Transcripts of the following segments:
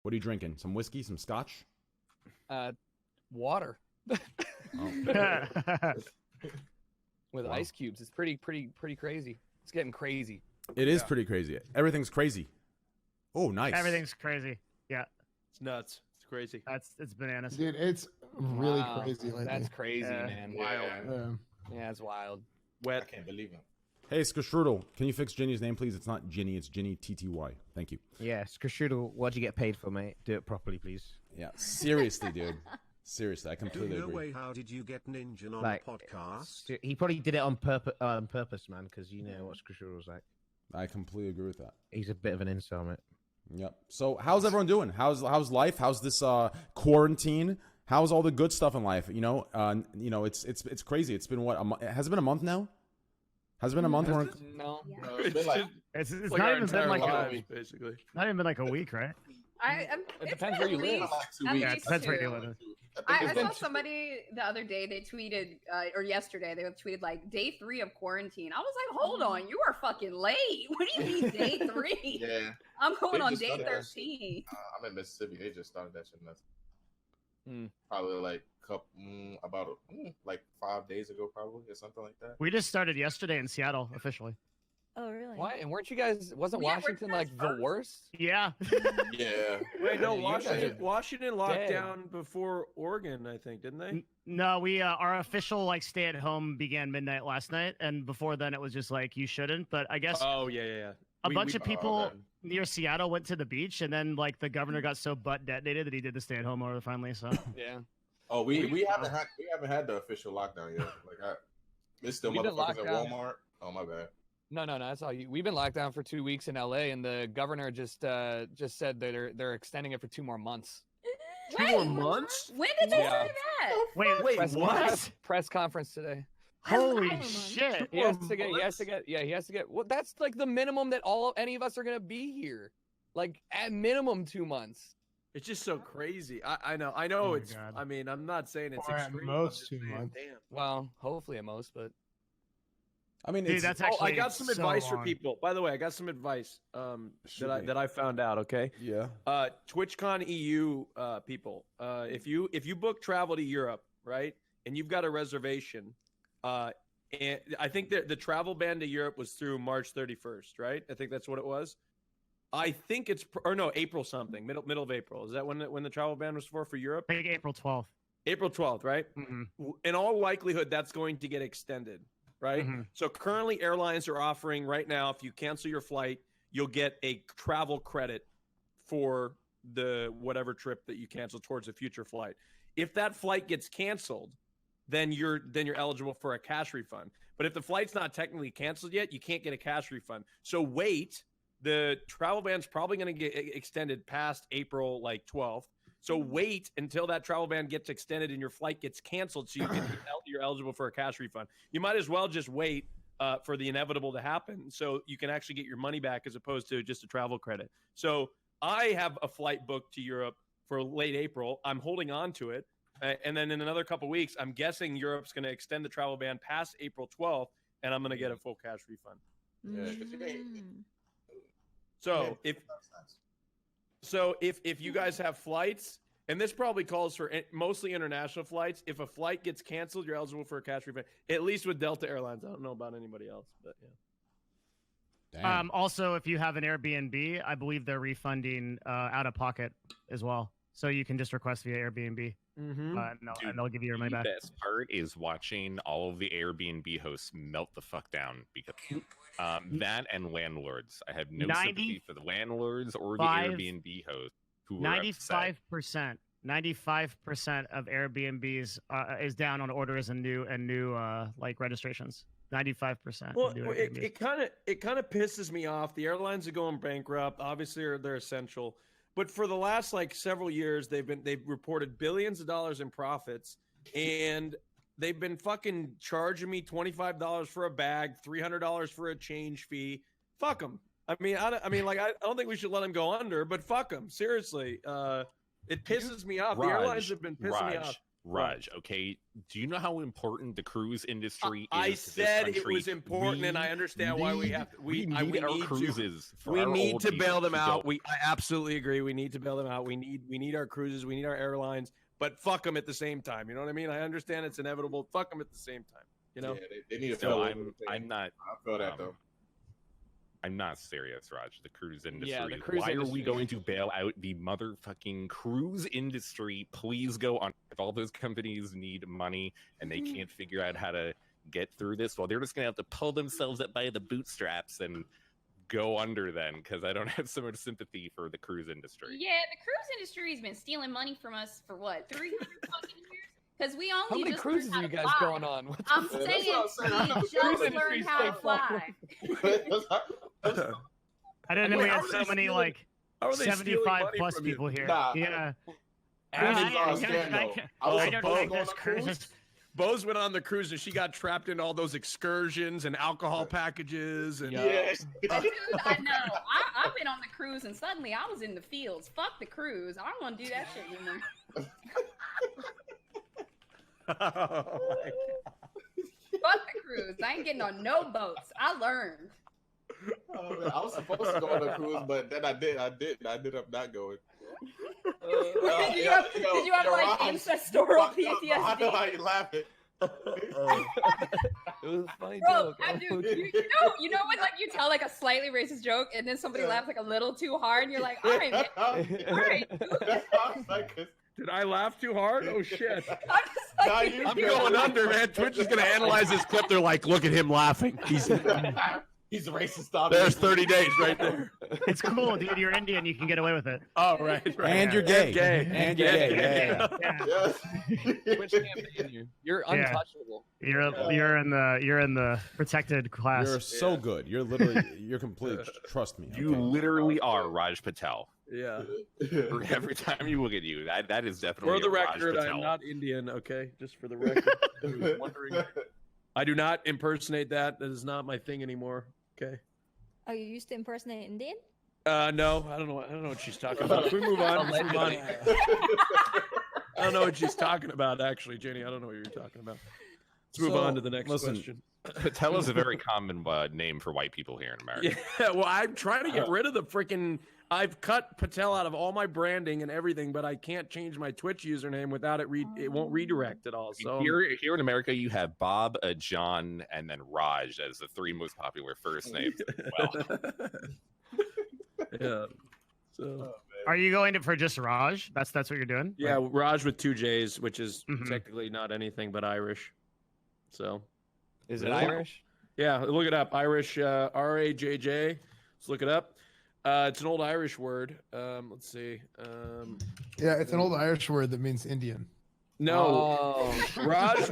What are you drinking? Some whiskey, some scotch? Water. Oh. With ice cubes. It's pretty crazy. It's getting crazy. It is pretty crazy. Everything's crazy. Oh, nice. Everything's crazy. Yeah. It's nuts. It's crazy. It's bananas. Dude, it's really crazy lately. That's crazy, man. Wild. Yeah, it's wild. Wet. I can't believe it. Hey, Scuffed, can you fix Ginny's name, please? It's not Ginny, it's Ginny TTY. Thank you. Yeah, Scuffed, what'd you get paid for, mate? Do it properly, please. Yeah, seriously, dude. Seriously, I completely No agree. way, how did you get Ninja on Like, the podcast? He probably did it on purpose, man, because you know what Scuffed was like. I completely agree with that. He's a bit of an incel, mate. Yep. So, how's everyone doing? How's life? How's this quarantine? How's all the good stuff in life? You know, it's crazy. It's been what? Has it been a month now? Has it been a month? No. No, it's been like It's Like not our even been entire like lives, basically. not even been like a week, right? It depends where you live. like 2 Yeah, weeks. it depends where you live. I saw somebody the other day, they tweeted, or yesterday, they tweeted like day 3 of quarantine. I was like, hold on, you are fucking late. What do you mean day 3? Yeah. I'm going They on just day started that 13. I'm in Mississippi. They just started that shit. Hmm. Probably like like 5 days ago, probably, or something like that. We just started yesterday in Seattle officially. Oh, really? Why? And weren't you guys? Wasn't Yeah, we're Washington like the first. worst? Yeah. Yeah. Wait, no, You guys Washington are locked dead. down before Oregon, I think, didn't they? No, we our official like stay at home began midnight last night, and before then it was just like you shouldn't. But I guess Oh, yeah. a bunch of people okay. near Seattle went to the beach, and then like the governor got so butt detonated that he did the stay at home order finally. So Yeah. Oh, we haven't had the official lockdown yet. Like it's still We've been motherfuckers locked at down. Walmart. Oh my bad. No, that's all you. We've been locked down for 2 weeks in LA, and the governor just said that they're extending it for 2 more months. 2 more months? When did they Yeah. say that? wait, what? Press conference today. Holy Wow. shit! He has to get. Well, that's like the minimum that any of us are gonna be here. Like at minimum 2 months. It's just so crazy. I know. Oh my It's. God. I mean, I'm not saying it's Or at extreme. most I'm just 2 saying, months. Damn. Well, hopefully at most, but I mean, Dude, it's, that's Oh, I actually got some so advice for long. people. By the way, I got some advice Shoot me. that I found out. Okay. yeah. TwitchCon EU people, if you book travel to Europe, right, and you've got a reservation, and I think that the travel ban to Europe was through March 31st, right? I think that's what it was. I think it's April something, middle of April. Is that when the travel ban was for Europe? I think April 12th. April 12th, right? Mm-hmm. In all likelihood, that's going to get extended, right? Mhm. So currently, airlines are offering right now, if you cancel your flight, you'll get a travel credit for the whatever trip that you cancel towards a future flight. If that flight gets canceled, then you're eligible for a cash refund. But if the flight's not technically canceled yet, you can't get a cash refund. So wait. The travel ban's probably going to get extended past April 12th. So wait until that travel ban gets extended and your flight gets canceled, so you're eligible for a cash refund. You might as well just wait for the inevitable to happen, so you can actually get your money back as opposed to just a travel credit. So I have a flight booked to Europe for late April. I'm holding on to it, and then in another couple weeks, I'm guessing Europe's going to extend the travel ban past April 12th, and I'm going to get a full cash refund. Yeah, 'cause you ain't- So if you guys have flights, and this probably calls for mostly international flights, if a flight gets canceled, you're eligible for a cash refund. At least with Delta Airlines, I don't know about anybody else, but yeah. Damn. Also, if you have an Airbnb, I believe they're refunding out of pocket as well. So you can just request via Airbnb, Mm-hmm. and they'll give you your money back. The best part is watching all of the Airbnb hosts melt the fuck down because that and landlords. I have no sympathy for the landlords or the Airbnb hosts who are upset. 95% of Airbnbs is down on orders and new like registrations. 95%. Well, it kind of pisses me off. The airlines are going bankrupt. Obviously, they're essential. But for the last several years, they've reported billions of dollars in profits, and they've been fucking charging me $25 for a bag, $300 for a change fee. Fuck them. I don't think we should let them go under, but fuck them. Seriously, it pisses me off. The airlines have been pissing me off. Raj, okay, do you know how important the cruise industry is? I to this said it country? was important, and I understand why we have to. We need our cruises. We need to bail them out. I absolutely agree. We need to bail them out. We need our cruises. We need our airlines. But fuck them at the same time. You know what I mean? I understand it's inevitable. Fuck them at the same time. You know? Yeah, they need to. So I'm not. I feel that though. I'm not serious, Raj. The cruise industry. Yeah, the cruise Why industry. are we going to bail out the motherfucking cruise industry? Please go on. If all those companies need money and they can't figure out how to get through this, well, they're just going to have to pull themselves up by the bootstraps and go under then, because I don't have so much sympathy for the cruise industry. Yeah, the cruise industry has been stealing money from us for what, 300 fucking years? Because we only How many just cruises learned are you how guys to fly. going on? What the I'm fuck? saying I'm we just learned how to fly. I didn't know we had so many like How are they stealing 75 money plus from you? people here. Nah. Yeah. Amazon's I scandal. don't Bose like going this on a cruise? cruises. Bose went on the cruise and she got trapped in all those excursions and alcohol packages and Yes. Dude, I know. I've been on the cruise and suddenly I was in the fields. Fuck the cruise. I don't want to do that shit anymore. Oh my Fuck the cruise. I ain't getting on no boats. I learned. Oh, man, I was supposed to go on a cruise, but then I ended up not going. Did you have like ancestral I know how PTSD? you laughing. It was a funny Bro, joke. I do. You know when like you tell like a slightly racist joke and then somebody laughs like a little too hard and you're like, all right, man. All right. Did I laugh too hard? Oh shit. I'm just like, Nah, I'm going under, man. Twitch is gonna analyze this clip. They're like, look at him laughing. He's a racist. Dog. There's 30 days right there. It's cool, dude. You're Indian. You can get away with it. Oh, right. And you're gay. And you're gay. Yeah. Yes. Twitch can't ban you. You're Yeah. untouchable. You're in the protected class. You're so good. You're literally, you're complete. Trust me. You okay? literally are Raj Patel. Yeah. Every time you look at you, that is definitely For the a Raj record, Patel. I'm not Indian, okay? Just for the record. I was wondering. I do not impersonate that. That is not my thing anymore. Okay. Oh, you used to impersonate Indian? No, I don't know what she's talking about. Can we move on? Let's move on. I don't know what she's talking about, actually, Jenny. I don't know what you're talking about. Let's move on to the next question. Patel is a very common name for white people here in America. Yeah, well, I'm trying to get rid of the freaking. I've cut Patel out of all my branding and everything, but I can't change my Twitch username without it. It won't redirect at all. So Here in America, you have Bob, John, and then Raj as the three most popular first names. Well, yeah. So Are you going for just Raj? That's what you're doing? yeah, Raj with 2 J's, which is Mhm. technically not anything but Irish. So Is it Irish? yeah, look it up. Irish, RAJJ. Let's look it up. It's an old Irish word. Let's see. Yeah, it's an old Irish word that means Indian. No, Oh. Raj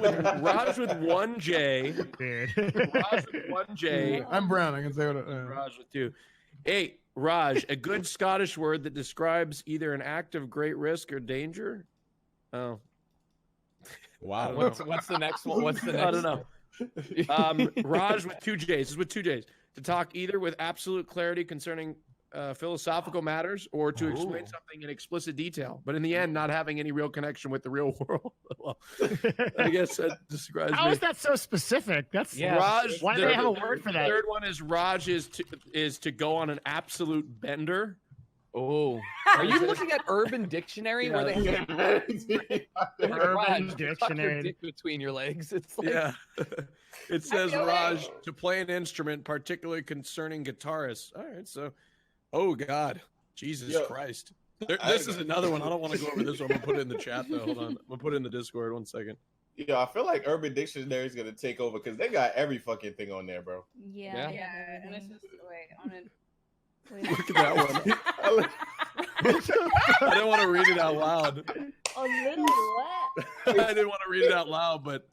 with 1 J. Dude. Raj with 1 J. I'm brown. I can say what. Raj with 2. Hey, Raj, a good Scottish word that describes either an act of great risk or danger. Oh, Wow. What's the next one? What's the next? I don't know. Raj with 2 J's. This is with 2 J's. To talk either with absolute clarity concerning philosophical matters or to explain something in explicit detail, but in the end, not having any real connection with the real world. Well, I guess that describes How me. is that so specific? That's Raj, Why do they have a word for the that? third one is Raj is to go on an absolute bender. Oh, are you looking at Urban Dictionary where they have Urban Tuck your Dictionary. dick between your legs? It's like, Yeah. It says feel Raj it. to play an instrument, particularly concerning guitarists. All right, so, oh God, Jesus Yo, Christ. This is another one. I don't want to go over this one. I'm gonna put it in the chat though. Hold on. I'm gonna put it in the Discord. 1 second. Yeah, I feel like Urban Dictionary is gonna take over because they got every fucking thing on there, bro. Yeah. Yeah, and it's just wait. I'm gonna. Look at that one. I didn't want to read it out loud. A little what? I didn't want to read it out loud, but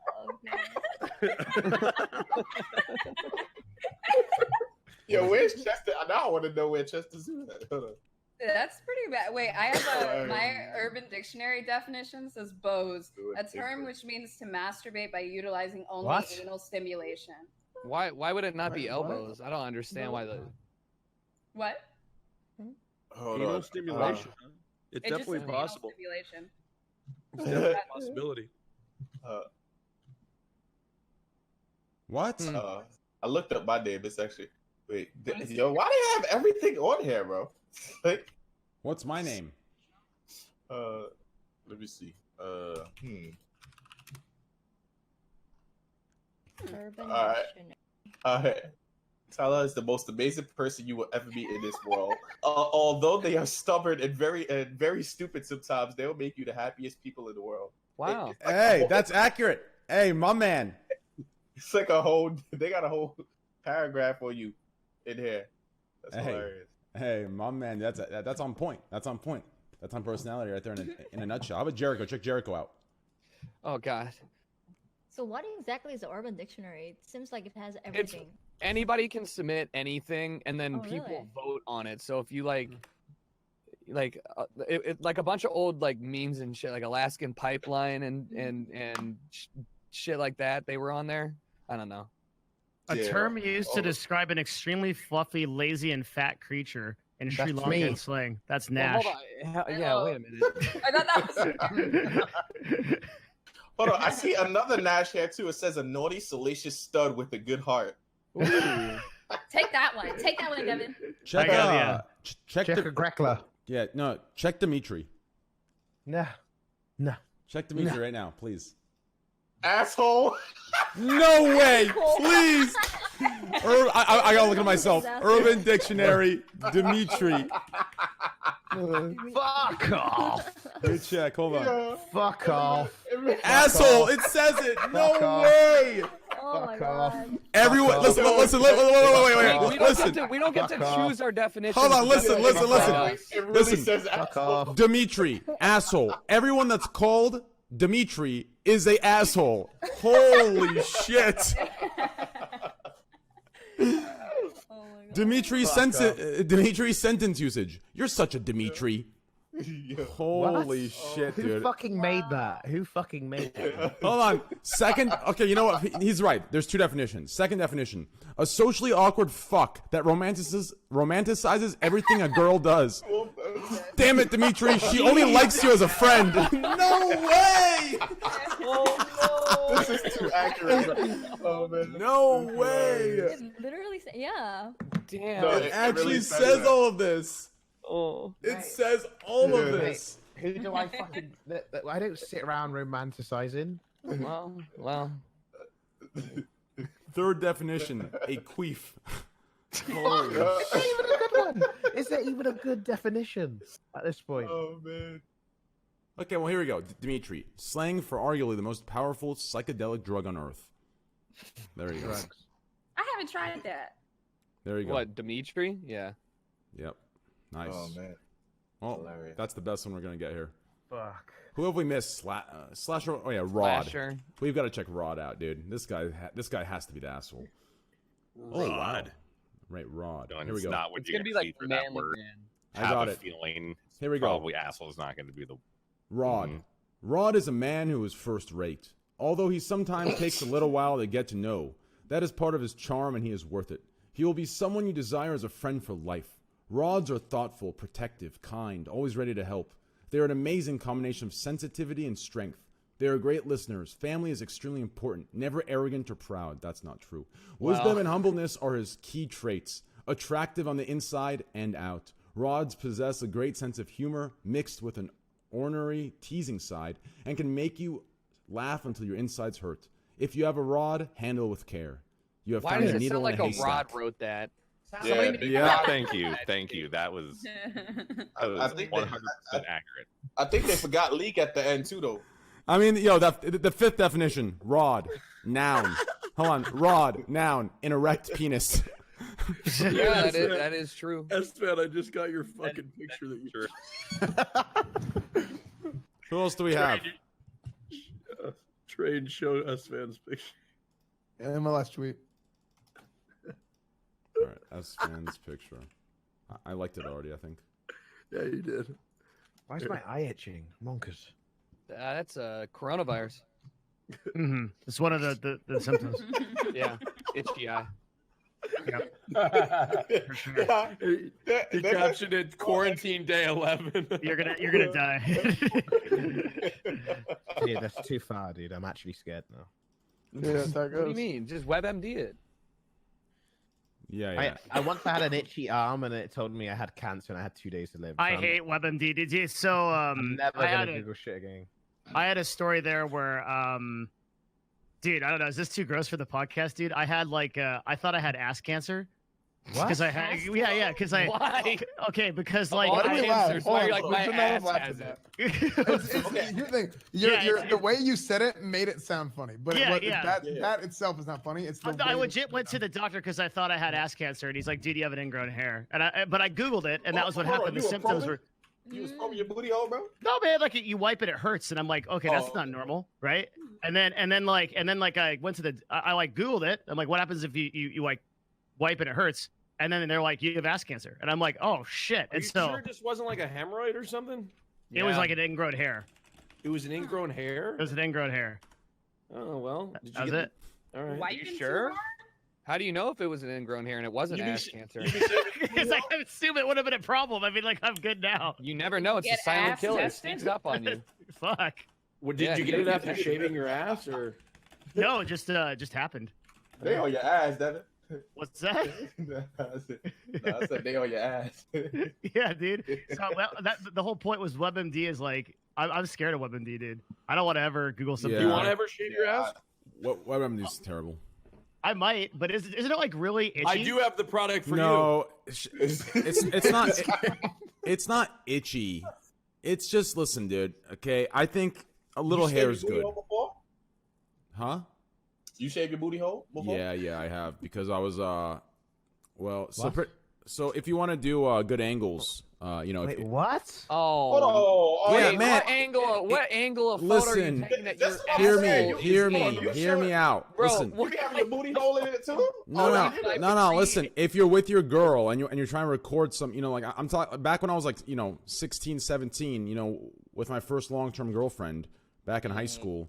Yo, where's Chester? Now I want to know where Chester's at. Hold on. That's pretty bad. Wait, I have my Urban Dictionary definition says "boze," a term which means to masturbate by utilizing only What? anal stimulation. why would it not be elbows? I don't understand why the. What? Hold anal on. stimulation. It's It just definitely says anal possible. stimulation. It's definitely a possibility. What? I looked up my name. It's actually yo. Why do you have everything on here, bro? Like, what's my name? Let me see. Urban All right. Tyler is the most amazing person you will ever meet in this world. Although they are stubborn and very stupid sometimes, they will make you the happiest people in the world. Wow. Hey, that's accurate. Hey, my man. It's like they got a whole paragraph for you in here. That's hilarious. Hey, my man, that's on point. That's on point. That's on personality right there in a nutshell. How about Jericho? Check Jericho out. Oh God. So what exactly is the Urban Dictionary? It seems like it has everything. Anybody can submit anything, and then people really? vote on it. So if you like a bunch of old like memes and shit, like Alaskan Pipeline and shit like that, they were on there. I don't know. A term used to describe an extremely fluffy, lazy, and fat creature in Sri Lankan slang. That's Nash. Well, hold on. Yeah, wait a minute. I thought that was. Hold on, I see another Nash here too. It says a naughty, salacious stud with a good heart. Take that one. Take that one, Devin. Check Check a Grekla. Yeah, no, check Dimitri. No. Check Dimitri right now, please. Asshole. No way, please. I gotta look at myself. Urban Dictionary, Dimitri. Fuck off. Let me check. Hold on. Yeah. Fuck off. Asshole. It says it. No way. Oh my god. Everyone, listen. Wait. We don't get to choose our definition. Hold on. Listen. It really says Fuck asshole. off. Dimitri, asshole. Everyone that's called Dimitri is a asshole. Holy shit. Dimitri sentence usage. You're such a Dimitri. Holy shit, Who dude. fucking made that? Who fucking made that? Hold on. Second, okay, you know what? He's right. There's two definitions. Second definition: a socially awkward fuck that romanticizes everything a girl does. Damn it, Dimitri. She only likes you as a friend. No way. This is too accurate. Oh man. No way. It literally yeah. Damn. No, It actually really says that. all of this. Oh. It says all of this. Who do I fucking... I don't sit around romanticizing. Well. Third definition: a queef. Holy Is that even a good one? Is that even a good definition at this point? Oh man. Okay, well, here we go. Dimitri. Slang for arguably the most powerful psychedelic drug on Earth. There you go. Drugs. I haven't tried that. There you go. What, Dimitri? Yeah. Yep. Nice. Oh man. Well, Hilarious. that's the best one we're going to get here. Fuck. Who have we missed? Slasher? Oh, yeah, Rod. Slasher. We've got to check Rod out, dude. This guy has to be the asshole. Oh, wow. Rod. Right, Rod. No, and Here we it's go. not what It's you're gonna be gonna like see for that manly word. man. I Have got a it. feeling. Here we go. Probably asshole is not going to be the Rod. Mhm. Rod is a man who is first rate. Although he sometimes takes a little while to get to know, that is part of his charm and he is worth it. He will be someone you desire as a friend for life. Rods are thoughtful, protective, kind, always ready to help. They are an amazing combination of sensitivity and strength. They are great listeners. Family is extremely important. Never arrogant or proud. That's not true. Wisdom and humbleness are his key traits. Attractive on the inside and out. Rods possess a great sense of humor mixed with an ornery, teasing side and can make you laugh until your insides hurt. If you have a rod, handle it with care. You have Why found does a it needle sound like in a a haystack. Rod wrote that? Yeah, thank you. That was I think 100% accurate. I think they forgot leak at the end too, though. I mean, the fifth definition, rod, noun. Hold on, rod, noun, an erect penis. Yeah, that is true. S-Man, I just got your fucking picture that you Who else do we have? Train show S-Man's picture. And my last tweet. All right, S-Fan's picture. I liked it already, I think. Yeah, you did. Why is my eye itching? Monkers. That's coronavirus. It's one of the symptoms. Yeah, itchy eye. For sure. He captioned it quarantine day 11. You're gonna die. Dude, that's too far, dude. I'm actually scared now. Yeah, that What do you goes. mean? Just WebMD it. Yeah. I once had an itchy arm and it told me I had cancer and I had 2 days to live. I hate WebMD. Did you? So I'm never I had gonna a- Google shit again. I had a story there where dude, I don't know, is this too gross for the podcast, dude? I had like I thought I had ass cancer. What? Because I had because I Why? okay, because like Why do we laugh? answers, Hold why on, you're like, we my should not have ass laughed has at it. Here's the thing. The way you said it made it sound funny, but Yeah, that itself is not funny. It's the I way legit went to the doctor because I thought I had ass cancer, and he's like, "Dude, you have an ingrown hair." And but I googled it, and that was what Hold on, happened. The you were symptoms probing? were You was probing your booty hole, bro? no, man. Like you wipe it, it hurts, and I'm like, okay, that's Oh, not okay. normal, right? And then I went to the I like googled it. I'm like, what happens if you like wipe and it hurts? And then they're like, you have ass cancer, and I'm like, oh shit. Are And you so sure it just wasn't like a hemorrhoid or something? it was like an ingrown hair. It was an ingrown hair? It was an ingrown hair. Oh, well. Did you That was get it. All right. Wiping too sure? hard? How do you know if it was an ingrown hair and it wasn't You be ass sh- cancer? Because I assume it would have been a problem. I mean, like I'm good now. You never know. It's Get a silent ass killer. It tested? sneaks up on you. Fuck. Well, Yeah, did you you get it gotta after get that. shaving your ass, or? No, it just happened. They on your ass, Devin. What's that? I said they on your ass. Yeah, dude. So well, the whole point was WebMD is like I'm scared of WebMD, dude. I don't want to ever Google something. Do you Yeah. want to ever shave your ass? What WebMD is terrible. I might, but isn't it like really itchy? I do have the product for No, it's not. It's not itchy. It's just listen, dude. Okay, I think a little You hair shaved is your booty good. hole before? Huh? You shave your booty hole before? Yeah, I have because I was well, so What? so if you want to do good angles, you know, Wait, if, what? Hold Oh, on. Yeah, wait, man. What angle of photo are you Listen, taking that that's your what I'm saying. asshole hear is me, on? you hear me sure? out. Bro, Listen, You be having your booty hole in it too? no. Listen, if you're with your girl and you're trying to record some, you know, like I'm talking back when I was like, you know, 16, 17, you know, with my first long-term girlfriend back in high school,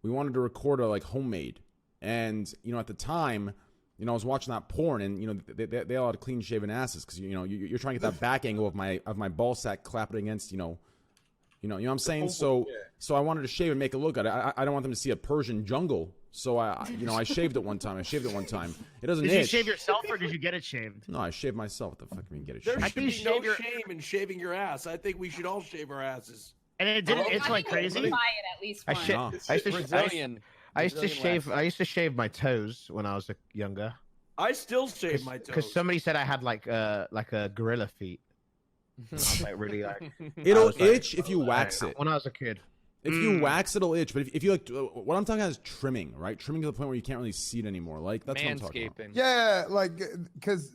we wanted to record a like homemade, and you know, at the time, you know, I was watching that porn, and you know, they all had clean shaven asses because you know you're trying to get that back angle of my ball sack clapping against, you know what I'm saying. So I wanted to shave and make it look good. I don't want them to see a Persian jungle. So I shaved it one time. It doesn't Did itch. you shave yourself or did you get it shaved? No, I shaved myself. What the fuck do you mean get it There shaved? should be no shame in shaving your ass. I think we should all shave our asses. And it didn't itch I like think crazy. we'll try it at least I once. should. No. I used to shave my toes when I was younger. I still shave my Because toes. somebody said I had like a gorilla feet. I was like really like. It'll was like, itch if you wax it. When I was a kid. If you wax, it'll itch. But if you like, what I'm talking about is trimming, right? Trimming to the point where you can't really see it anymore. Like that's what I'm talking about. Manscaping. Yeah, like because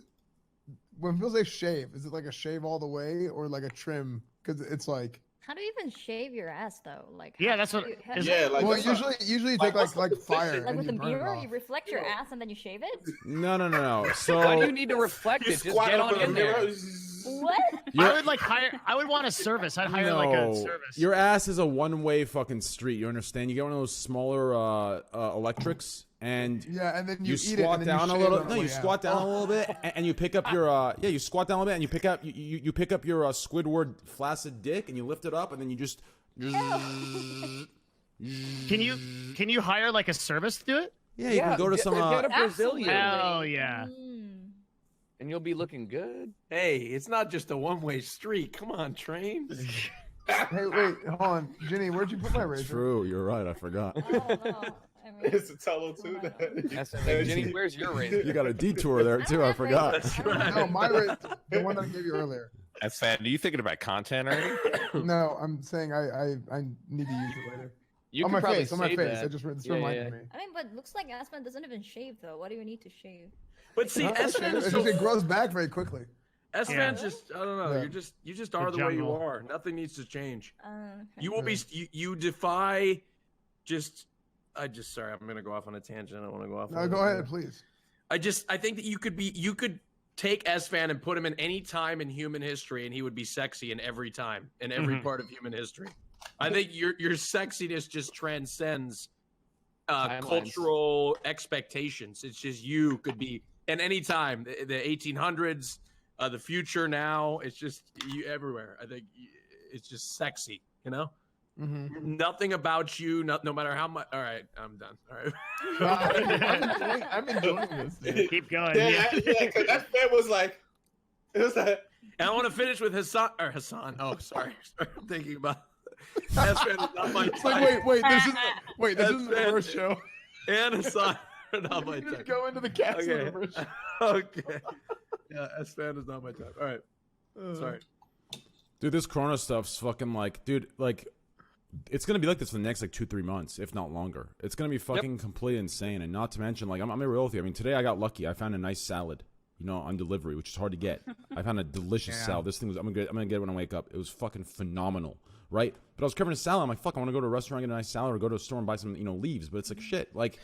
when people say shave, is it like a shave all the way or like a trim? Because it's like How do you even shave your ass though? Like Yeah, how that's do what- you- how is- do Yeah, you- like well, that's usually you like, take what's like the fire position? like and with you a burn it mirror, off. you reflect your ass and then you shave it. No. So Why do you need to reflect You it? Just squat get up on in in the mirror. there. What? I would like hire. I would want a service. I'd hire like a service. Your ass is a one-way fucking street. You understand? You get one of those smaller electrics, and Yeah, and then you eat it, squat and then down you a shave little. on the No, you way squat out. down a little bit, and you pick up your you squat down a little bit, and you pick up your Squidward flaccid dick, and you lift it up, and then you just. Can you hire like a service to do it? Yeah, you can go to some. Get a Brazilian, Hell yeah. and you'll be looking good. Hey, it's not just a one-way street. Come on, train. Hey, wait, hold on, Ginny, where'd you put my razor? True, you're right. I forgot. It's a tello too. That's like, Jenny, where's your razor? You got a detour there too. I forgot. No, my razor, the one that I gave you earlier. That's sad. Are you thinking about content already? No, I'm saying I need to use it later. You on can my probably face, on my save face. that. I just it's Yeah, reminded yeah. me. I mean, but looks like Aspen doesn't even shave though. What do you need to shave? But see, S-Man is It's so just, it grows back very quickly. S-Man's just, I don't know. Yeah. You just are the way you are. Nothing needs to change. Okay. You will be. You defy. Sorry, I'm gonna go off on a tangent. I don't want to go off. No, on go a- ahead, please. I think that you could take S-Fan and put him in any time in human history, and he would be sexy in every time in every part of human history. I think your sexiness just transcends Timelines. cultural expectations. It's just you could be and anytime the 1800s, the future now, it's just you everywhere. I think it's just sexy, you know. Mm-hmm. Nothing about you, no matter how much. All right, I'm done. All right. I'm enjoying this. Dude. Keep going. Yeah, because that fan was like, it was like. And I want to finish with Hassan. Oh, sorry. I'm thinking about. That fan is not my type. It's like, wait, this isn't the first show. And Hassan are not my Just type. go into the cast Okay. of the first show. Okay. Yeah, S-Fan is not my type. All right. Sorry. Dude, this Corona stuff's fucking like, dude, like, it's gonna be like this for the next like 2-3 months, if not longer. It's gonna be fucking completely insane, and not to mention, like, I'm real with you. I mean, today I got lucky. I found a nice salad, you know, on delivery, which is hard to get. I found a delicious salad. This thing was, I'm gonna get it when I wake up. It was fucking phenomenal, right? But I was craving a salad. I'm like, fuck, I want to go to a restaurant, get a nice salad, or go to a store and buy some, you know, leaves. But it's like shit. Like,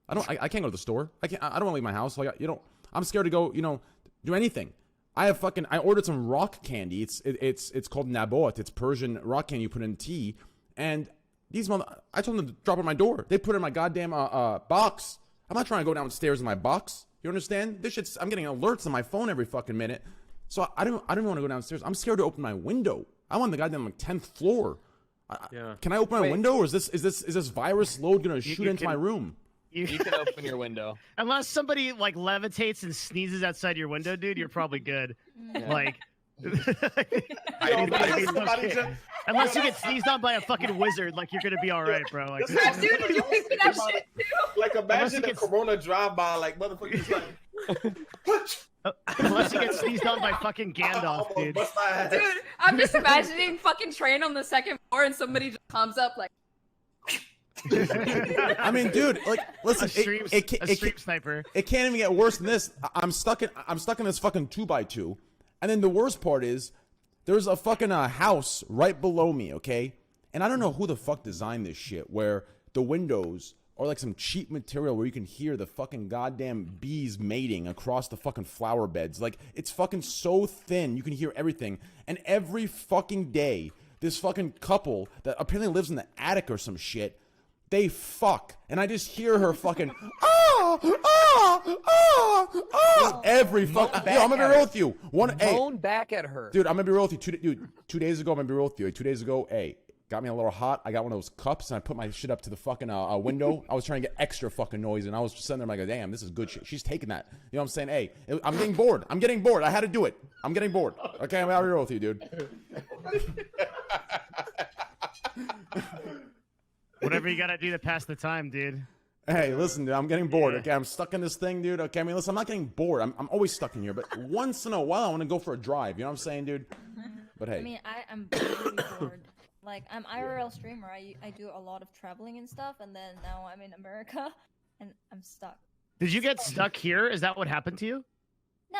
I can't go to the store. I don't want to leave my house. Like, you know, I'm scared to go, you know, do anything. I ordered some rock candy. It's called Nabot. It's Persian rock candy you put in tea. And I told them to drop it at my door. They put it in my goddamn box. I'm not trying to go downstairs in my box. You understand? This shit's, I'm getting alerts on my phone every fucking minute. So I don't want to go downstairs. I'm scared to open my window. I'm on the goddamn like 10th floor. Can I open my window, or is this virus load gonna shoot into my room? You can open your window. Unless somebody like levitates and sneezes outside your window, dude, you're probably good. Yeah. Like, unless you get sneezed on by a fucking wizard, like you're gonna be all right, bro. Like, Dude, did you think that shit too? Like, imagine the Corona drive-by, like, motherfuckers like. unless you get sneezed on by fucking Gandalf, dude. Dude, I'm just imagining fucking train on the second floor and somebody just comes up like. I mean, dude, like, listen, a stream sniper. It can't even get worse than this. I'm stuck in this fucking 2x2, and then the worst part is there's a fucking house right below me, okay? And I don't know who the fuck designed this shit, where the windows are like some cheap material where you can hear the fucking goddamn bees mating across the fucking flower beds. Like, it's fucking so thin, you can hear everything. And every fucking day, this fucking couple that apparently lives in the attic or some shit, they fuck, and I just hear her fucking every fuck. Yo, I'm gonna be real with you. Moan back at her, dude. I'm gonna be real with you. 2 days ago, I'm gonna be real with you. 2 days ago, got me a little hot. I got one of those cups, and I put my shit up to the fucking window. I was trying to get extra fucking noise, and I was just sitting there like, damn, this is good shit. She's taking that. You know what I'm saying? Hey, I'm getting bored. I had to do it. I'm getting bored. Okay, I'm out here with you, dude. Whatever you gotta do to pass the time, dude. Hey, listen, dude, I'm getting bored. Okay, I'm stuck in this thing, dude. Okay, I mean, listen, I'm not getting bored. I'm always stuck in here, but once in a while, I want to go for a drive. You know what I'm saying, dude? But hey, I mean, I'm really bored. Like, I'm IRL streamer. I do a lot of traveling and stuff, and then now I'm in America, and I'm stuck. Did you get stuck here? Is that what happened to you? No,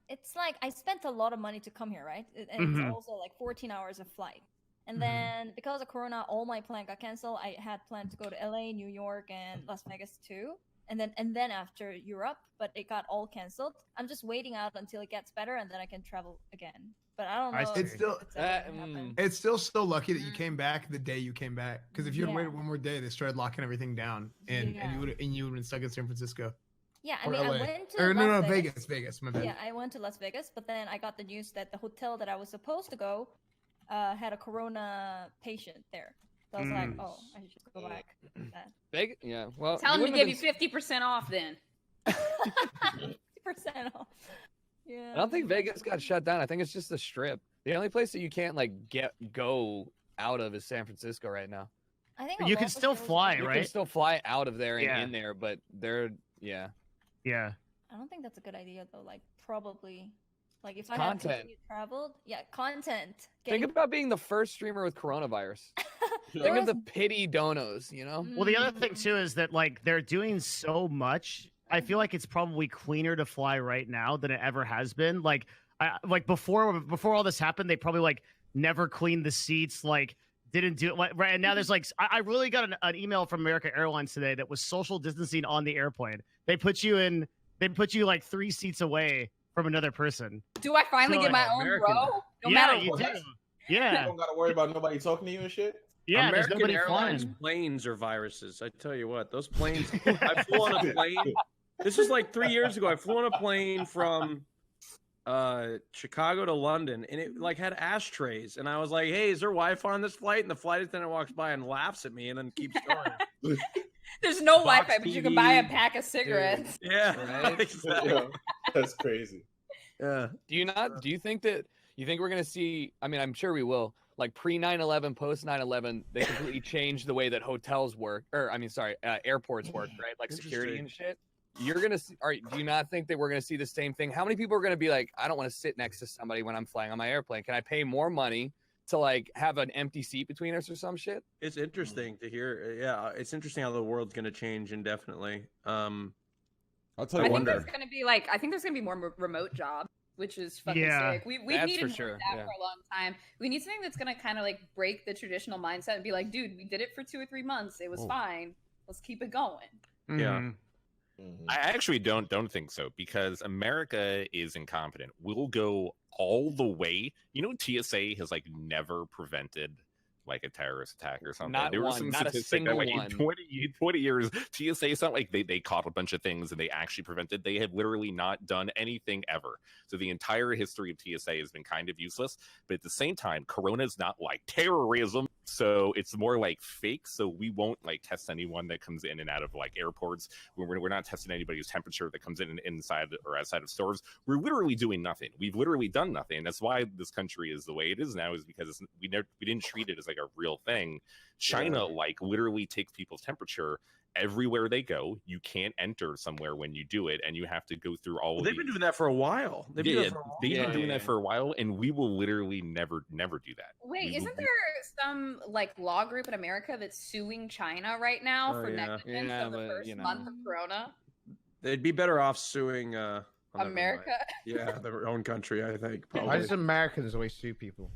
it's like I spent a lot of money to come here, right? And it's also like 14 hours of flight. And then because of Corona, all my plan got canceled. I had planned to go to LA, New York, and Las Vegas too. And then after Europe, but it got all canceled. I'm just waiting out until it gets better, and then I can travel again. But I don't know. It's still so lucky that you came back the day you came back. Because if you had waited one more day, they started locking everything down, and you would have been stuck in San Francisco. Yeah, I mean, LA. I went to Vegas. My bad. Yeah, I went to Las Vegas, but then I got the news that the hotel that I was supposed to go had a Corona patient there. So I was like, oh, I should go back. Big? Yeah. Well, tell them to give you 50% off then. 50% off. Yeah. I don't think Vegas got shut down. I think it's just the Strip. The only place that you can't like go out of is San Francisco right now. I think you can still fly, you right? can still fly out of there and in there, but they're Yeah. I don't think that's a good idea though. Like probably, like if I had traveled, content. Think about being the first streamer with coronavirus. Think of the pity donos, you know. Well, the other thing too is that like they're doing so much. I feel like it's probably cleaner to fly right now than it ever has been. Like, before all this happened, they probably like never cleaned the seats. Like, didn't do it right. And now there's like, I really got an email from American Airlines today that was social distancing on the airplane. They put you like 3 seats away from another person. Do I finally get my own row? No matter you what. do. Yeah. You don't gotta worry about nobody talking to you and shit. Yeah, American Airlines planes are viruses. I tell you what, those planes. I flew on a plane This is like 3 years ago. I flew on a plane from Chicago to London, and it like had ashtrays, and I was like, "Hey, is there Wi-Fi on this flight?" And the flight attendant walks by and laughs at me, and then keeps going. There's no Fox Wi-Fi, but you can TV. buy a pack of cigarettes. Yeah, Right? exactly. Yeah, that's crazy. Yeah. Do you think we're gonna see? I mean, I'm sure we will. Like pre 9/11, post 9/11, they completely changed the way that hotels work, or I mean, sorry, airports work, right? Like security and shit. You're gonna see. Do you not think that we're gonna see the same thing? How many people are gonna be like, I don't want to sit next to somebody when I'm flying on my airplane? Can I pay more money to like have an empty seat between us or some shit? It's interesting to hear. Yeah, it's interesting how the world's gonna change indefinitely. I'll tell you I one think there's gonna be like, I think there's gonna be more remote jobs, which is fucking Yeah, sick. We've that's needed for more sure, of that yeah. for a long time. We need something that's gonna kind of like break the traditional mindset and be like, dude, we did it for 2 or 3 months. It was Oh. fine. Let's keep it going. Yeah. Mhm. I actually don't think so, because America is incompetent. We'll go all the way. You know, TSA has like never prevented like a terrorist attack or something. Not There was one, some not a statistic that single like one. in 20 years, TSA, it's not like they caught a bunch of things and they actually prevented. They have literally not done anything ever. So the entire history of TSA has been kind of useless. But at the same time, Corona is not like terrorism. So it's more like fake. So we won't like test anyone that comes in and out of like airports. We're not testing anybody's temperature that comes in and inside or outside of stores. We're literally doing nothing. We've literally done nothing. That's why this country is the way it is now, is because we didn't treat it as like a real thing. China like literally takes people's temperature everywhere they go. You can't enter somewhere when you do it, and you have to go through all of They've been doing that for a while. They've been doing that for a while, and we will literally never do that. Wait, isn't there some like law group in America that's suing China right now for negligence of the first month of Corona? They'd be better off suing America? Yeah, their own country, I think. Why Probably. does Americans always sue people?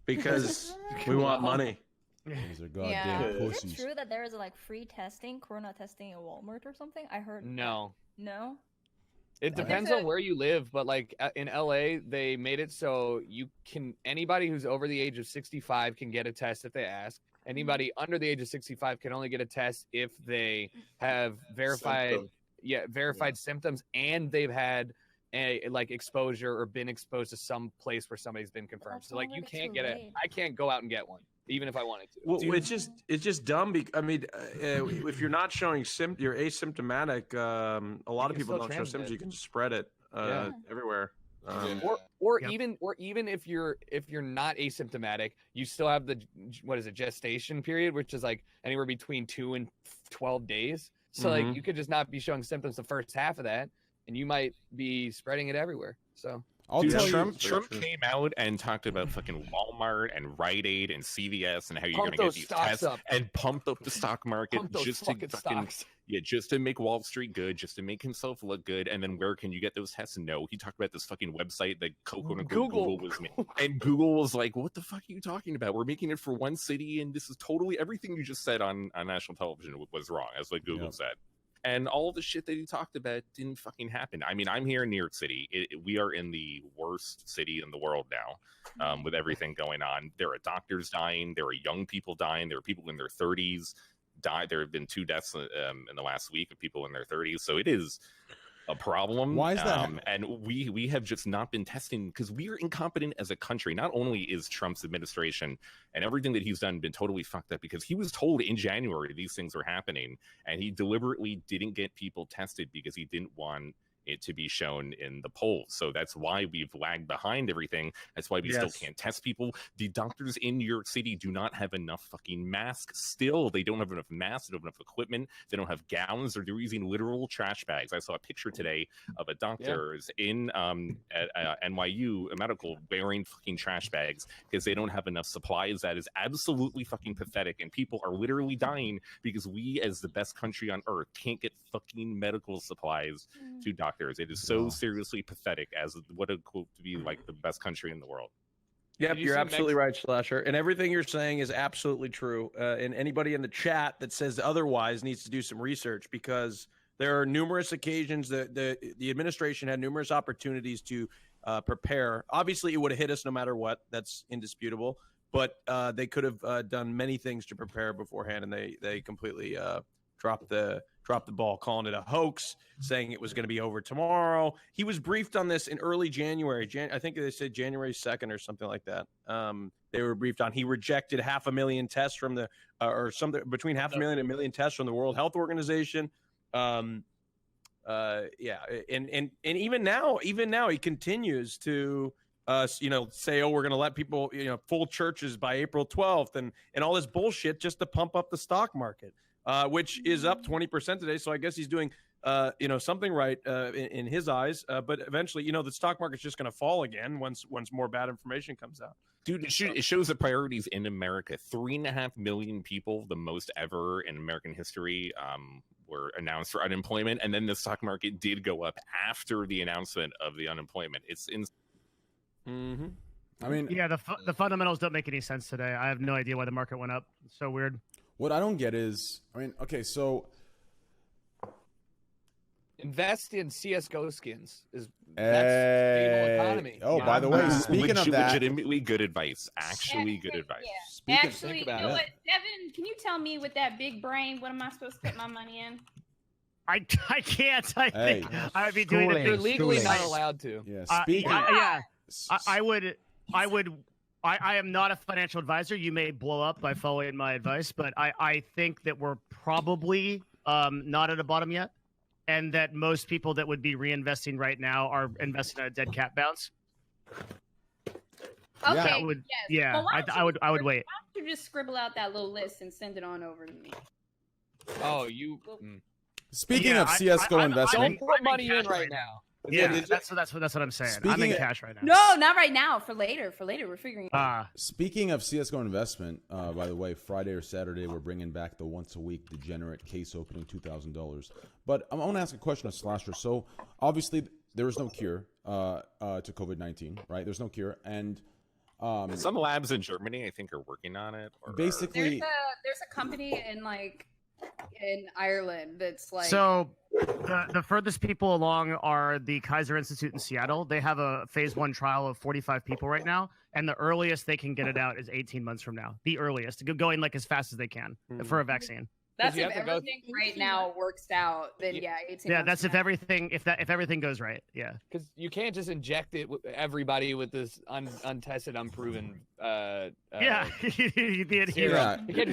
Because we want money. These are Yeah. goddamn Is it pussies. true that there is like free testing, corona testing in Walmart or something? I heard. No. No. It depends on where you live, but like in LA, they made it so anybody who's over the age of 65 can get a test if they ask. Anybody under the age of 65 can only get a test if they have verified symptoms and they've had a like exposure or been exposed to some place where somebody's been confirmed. So like you can't get it. I can't go out and get one even if I wanted to. Well, it's just dumb. I mean, if you're not showing you're asymptomatic. A lot of people don't show symptoms. You can spread it everywhere. Or even if you're not asymptomatic, you still have the gestation period, which is like anywhere between 2 and 12 days. So like you could just not be showing symptoms the first half of that, and you might be spreading it everywhere. So Trump came out and talked about fucking Walmart and Rite Aid and CVS and how you're going to get these tests and pumped up the stock market just to make Wall Street good, just to make himself look good. And then where can you get those tests? No, he talked about this fucking website that Google was making, and Google was like, "What the fuck are you talking about? We're making it for one city, and this is totally everything you just said on national television was wrong." That's what Google said. And all the shit that he talked about didn't fucking happen. I mean, I'm here in New York City. We are in the worst city in the world now, with everything going on. There are doctors dying. There are young people dying. There are people in their 30s die. There have been 2 deaths in the last week of people in their 30s. So it is a problem. Why is that? And we have just not been testing because we are incompetent as a country. Not only is Trump's administration and everything that he's done been totally fucked up because he was told in January these things were happening, and he deliberately didn't get people tested because he didn't want it to be shown in the polls. So that's why we've lagged behind everything. That's why we still can't test people. The doctors in New York City do not have enough fucking masks still. They don't have enough masks. They don't have enough equipment. They don't have gowns. They're using literal trash bags. I saw a picture today of a doctor in at NYU, a medical, wearing fucking trash bags because they don't have enough supplies. That is absolutely fucking pathetic. And people are literally dying because we, as the best country on earth, can't get fucking medical supplies to doctors. It is so seriously pathetic as what a quote to be like the best country in the world. Yep, you're absolutely right, Slasher. And everything you're saying is absolutely true. And anybody in the chat that says otherwise needs to do some research because there are numerous occasions that the administration had numerous opportunities to prepare. Obviously, it would have hit us no matter what. That's indisputable. But they could have done many things to prepare beforehand, and they completely dropped the dropped the ball, calling it a hoax, saying it was going to be over tomorrow. He was briefed on this in early January. I think they said January 2nd or something like that. They were briefed on. He rejected 500,000 tests from the, or something between 500,000 and 1 million tests from the World Health Organization. Yeah, and even now he continues to say, oh, we're going to let people, full churches by April 12th and all this bullshit just to pump up the stock market, which is up 20% today. So I guess he's doing, something right in his eyes. But eventually, the stock market's just going to fall again once more bad information comes out. Dude, it shows the priorities in America. 3.5 million people, the most ever in American history, were announced for unemployment. And then the stock market did go up after the announcement of the unemployment. It's Mm-hmm. I mean, yeah, the fundamentals don't make any sense today. I have no idea why the market went up. It's so weird. What I don't get is, okay, so invest in CS:GO skins. That's stable economy. Oh, by the way, speaking of that, legitimately good advice. Actually, good advice. Yeah. Actually, you know what, Devin? Can you tell me with that big brain, what am I supposed to put my money in? I can't. I think I would be doing it. You're legally not allowed to. Yeah. Speaking. I am not a financial advisor. You may blow up by following my advice, but I think that we're probably not at a bottom yet, and that most people that would be reinvesting right now are investing at a dead cat bounce. Okay. Yeah. Well, I would wait. Why don't you just scribble out that little list and send it on over to me? Oh, you. Speaking of CS:GO investment, don't put money in right now. Yeah, that's what I'm saying. I'm in cash right now. No, not right now. For later. We're figuring it out. Speaking of CS:GO investment, by the way, Friday or Saturday we're bringing back the once a week degenerate case opening $2,000. But I want to ask a question of Slasher. So obviously there is no cure to COVID-19, right? There's no cure, and some labs in Germany I think are working on it. Basically, there's a company in Ireland that's like. So the furthest people along are the Kaiser Institute in Seattle. They have a phase 1 trial of 45 people right now, and the earliest they can get it out is 18 months from now. The earliest, going like as fast as they can for a vaccine. That's if everything right now works out. Then 18 yeah, that's if everything goes right. Yeah, because you can't just inject it with everybody with this untested, unproven. You can't just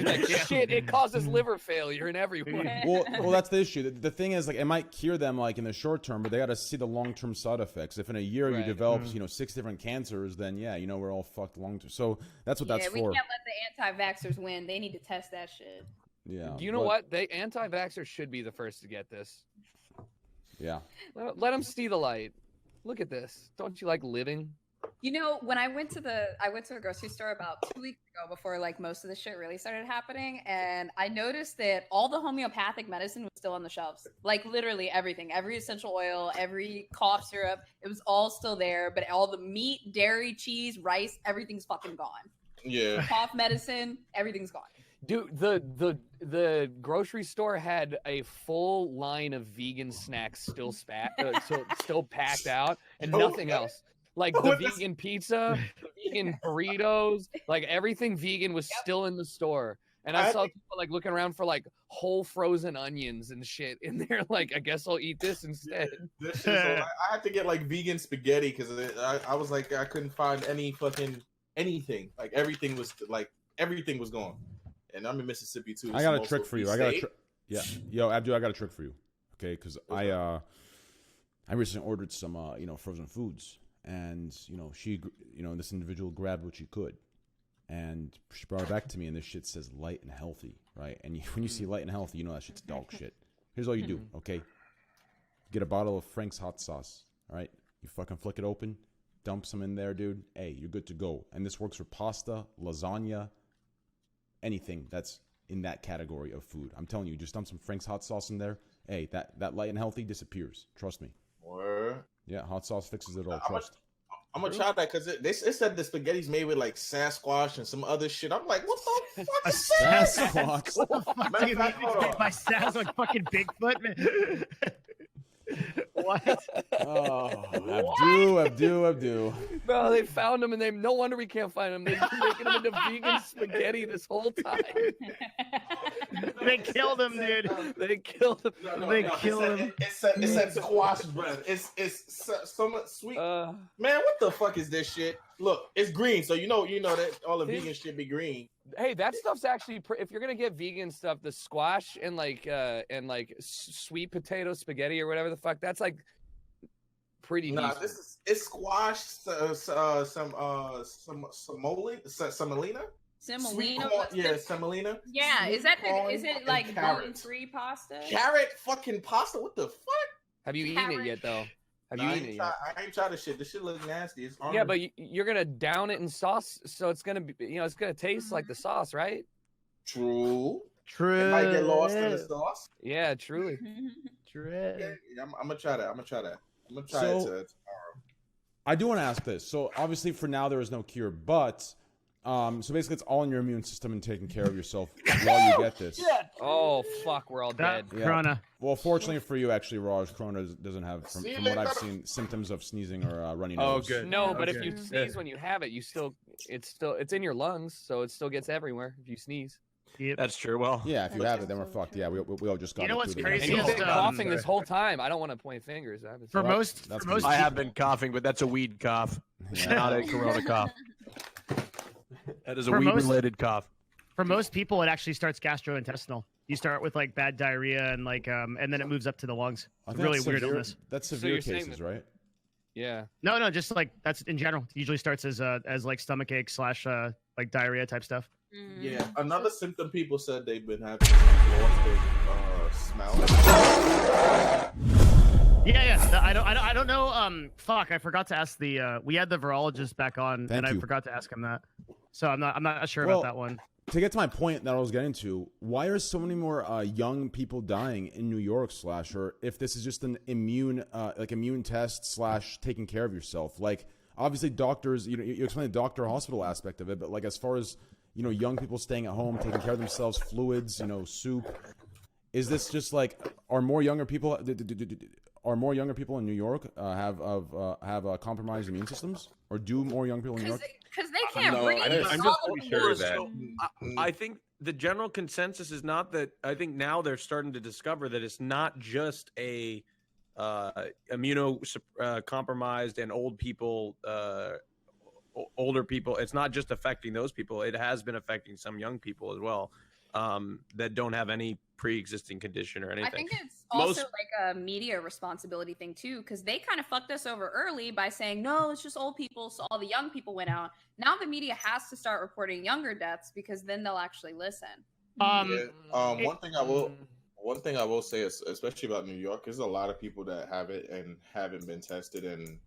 like, shit. It causes liver failure in everyone. Well, that's the issue. The thing is, like, it might cure them like in the short term, but they got to see the long term side effects. If in a year you develop 6 different cancers, then we're all fucked long term. So that's what that's for. We can't let the anti-vaxxers win. They need to test that shit. Yeah. You know what? Anti-vaxxers should be the first to get this. Yeah. Let them see the light. Look at this. Don't you like living? When I went to the grocery store about 2 weeks ago, before like most of the shit really started happening, and I noticed that all the homeopathic medicine was still on the shelves. Like literally everything, every essential oil, every cough syrup, it was all still there. But all the meat, dairy, cheese, rice, everything's fucking gone. Yeah. Cough medicine, everything's gone. Dude, the grocery store had a full line of vegan snacks still packed out, and nothing else. Like the vegan pizza, the vegan burritos, like everything vegan was still in the store. And I saw people like looking around for like whole frozen onions and shit in there. Like, I guess I'll eat this instead. I had to get like vegan spaghetti because I was like, I couldn't find any fucking anything. Like everything was gone. And I'm in Mississippi too. I got a trick for you. Yo, Abdul, I got a trick for you. Okay, because I recently ordered some frozen foods, and this individual grabbed what she could, and she brought it back to me, and this shit says light and healthy, right? And when you see light and healthy, you know that shit's dog shit. Here's all you do, okay? Get a bottle of Frank's hot sauce, all right? You fucking flick it open, dump some in there, dude. Hey, you're good to go. And this works for pasta, lasagna, anything that's in that category of food. I'm telling you, just dump some Frank's hot sauce in there. Hey, that light and healthy disappears. Trust me. Word. Yeah, hot sauce fixes it all. Trust. I'm gonna try that because it said the spaghetti's made with like Sasquatch and some other shit. I'm like, what the fuck is Sasquatch? What the fuck do you mean? My Sas like fucking Bigfoot? What? Oh, Abdu. Bro, they found him, and no wonder we can't find him. They've been making him into vegan spaghetti this whole time. They killed him, dude. They killed him. They killed him. It said squash bread. It's so much sweet. Man, what the fuck is this shit? Look, it's green, so you know that all the vegan shit be green. Hey, that stuff's actually if you're gonna get vegan stuff, the squash and like sweet potato spaghetti or whatever the fuck, that's like pretty decent. It's squash, semolina. Yeah, semolina. Yeah, is it like gluten-free pasta? Carrot fucking pasta. What the fuck? Have you eaten it yet though? Have you eaten it yet? I ain't tried this shit. This shit looks nasty. It's yeah, but you're gonna down it in sauce, so it's gonna be, it's gonna taste like the sauce, right? True. It might get lost in the sauce. Yeah, truly. True. Yeah, I'm gonna try that. I'm gonna try it tomorrow. I do want to ask this. So obviously, for now, there is no cure, but. So basically, it's all in your immune system and taking care of yourself while you get this. Oh fuck, we're all dead. Yeah. Corona. Well, fortunately for you, actually, Raj, Corona doesn't have, from what I've seen, symptoms of sneezing or runny nose. Oh, good. No, but if you sneeze when you have it, it's in your lungs, so it still gets everywhere if you sneeze. Yep. That's true. Well, yeah, if you have it, then we're fucked. Yeah, we all just got. You know what's crazy? And you've been coughing this whole time. I don't want to point fingers. I have been coughing, but that's a weed cough, not a corona cough. That is a weed-related cough. For most people, it actually starts gastrointestinal. You start with like bad diarrhea and and then it moves up to the lungs. It's really weird illness. That's severe cases, right? Yeah. No, just like that's in general. It usually starts as like stomach ache / like diarrhea type stuff. Yeah. Another symptom people said they've been having lost their smell. Yeah. I don't know. Fuck, I forgot to ask we had the virologist back on, I forgot to ask him that. So I'm not sure about that one. To get to my point that I was getting to, why are so many more young people dying in New York / or if this is just an immune test / taking care of yourself? Like, obviously doctors, you explain the doctor hospital aspect of it, but like as far as, young people staying at home, taking care of themselves, fluids, soup, is this just like, are more younger people in New York have compromised immune systems, or do more young people in New York? Because they can't breathe. I'm just pretty sure that. I think the general consensus is not that. I think now they're starting to discover that it's not just a compromised and older people. It's not just affecting those people. It has been affecting some young people as well. That don't have any pre-existing condition or anything. I think it's also like a media responsibility thing too, because they kind of fucked us over early by saying, no, it's just old people, so all the young people went out. Now the media has to start reporting younger deaths because then they'll actually listen. One thing I will say is, especially about New York, there's a lot of people that have it and haven't been tested and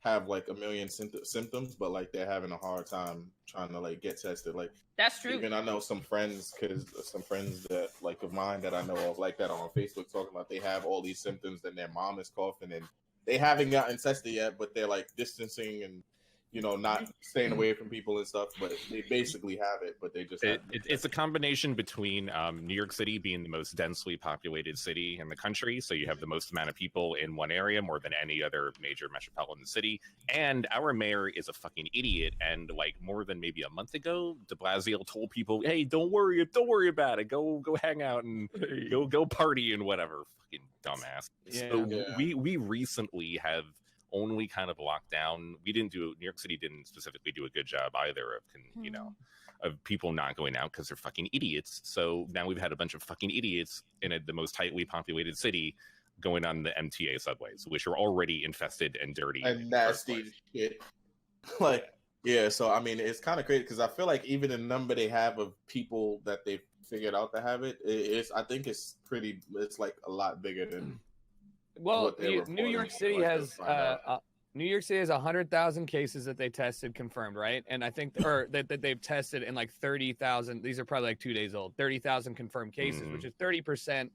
have like a million symptoms, but like they're having a hard time trying to like get tested. Like, that's true. Even I know some friends that like of mine that I know of like that on Facebook talking about they have all these symptoms and their mom is coughing and they haven't gotten tested yet, but they're like distancing and not staying away from people and stuff, but they basically have it, but they just it's a combination between New York City being the most densely populated city in the country, so you have the most amount of people in one area, more than any other major metropolitan city, and our mayor is a fucking idiot, and like more than maybe a month ago, de Blasio told people, hey, don't worry about it, go hang out and go party and whatever. Fucking dumbass. Yeah. So we recently have only kind of locked down. New York City didn't specifically do a good job either of of people not going out because they're fucking idiots. So now we've had a bunch of fucking idiots in the most tightly populated city going on the MTA subways, which are already infested and dirty and nasty shit. Like, yeah, so I mean, it's kind of crazy because I feel like even the number they have of people that they've figured out to have it, I think it's like a lot bigger than. Well, New York City has 100,000 cases that they tested confirmed, right? And I think that they've tested in like 30,000. These are probably like 2 days old. 30,000 confirmed cases, which is 30%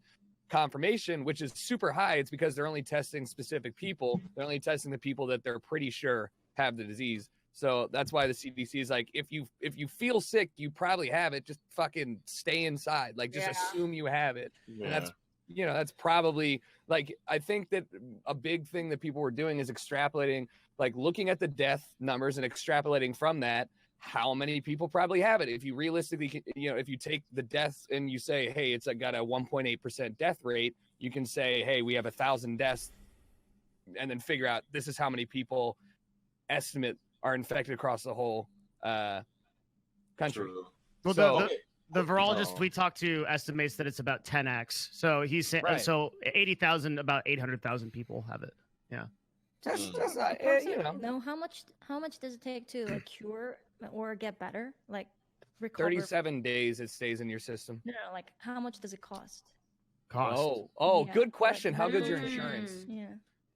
confirmation, which is super high. It's because they're only testing specific people. They're only testing the people that they're pretty sure have the disease. So that's why the CDC is like, if you feel sick, you probably have it. Just fucking stay inside. Like, just assume you have it. Yeah. And you know, that's probably like, I think that a big thing that people were doing is extrapolating, like looking at the death numbers and extrapolating from that how many people probably have it. If you realistically, you know, if you take the deaths and you say, hey, it's got a 1.8% death rate, you can say, hey, we have 1,000 deaths, and then figure out this is how many people estimate are infected across the whole country. True. Well, So, the virologist we talked to estimates that it's about 10x. So he's saying so 80,000, about 800,000 people have it. Yeah. That's you know. No, how much does it take to like cure or get better? Like recover? 37 days it stays in your system. No, like how much does it cost? Oh, Yeah, good question. like, How good's your insurance? Yeah.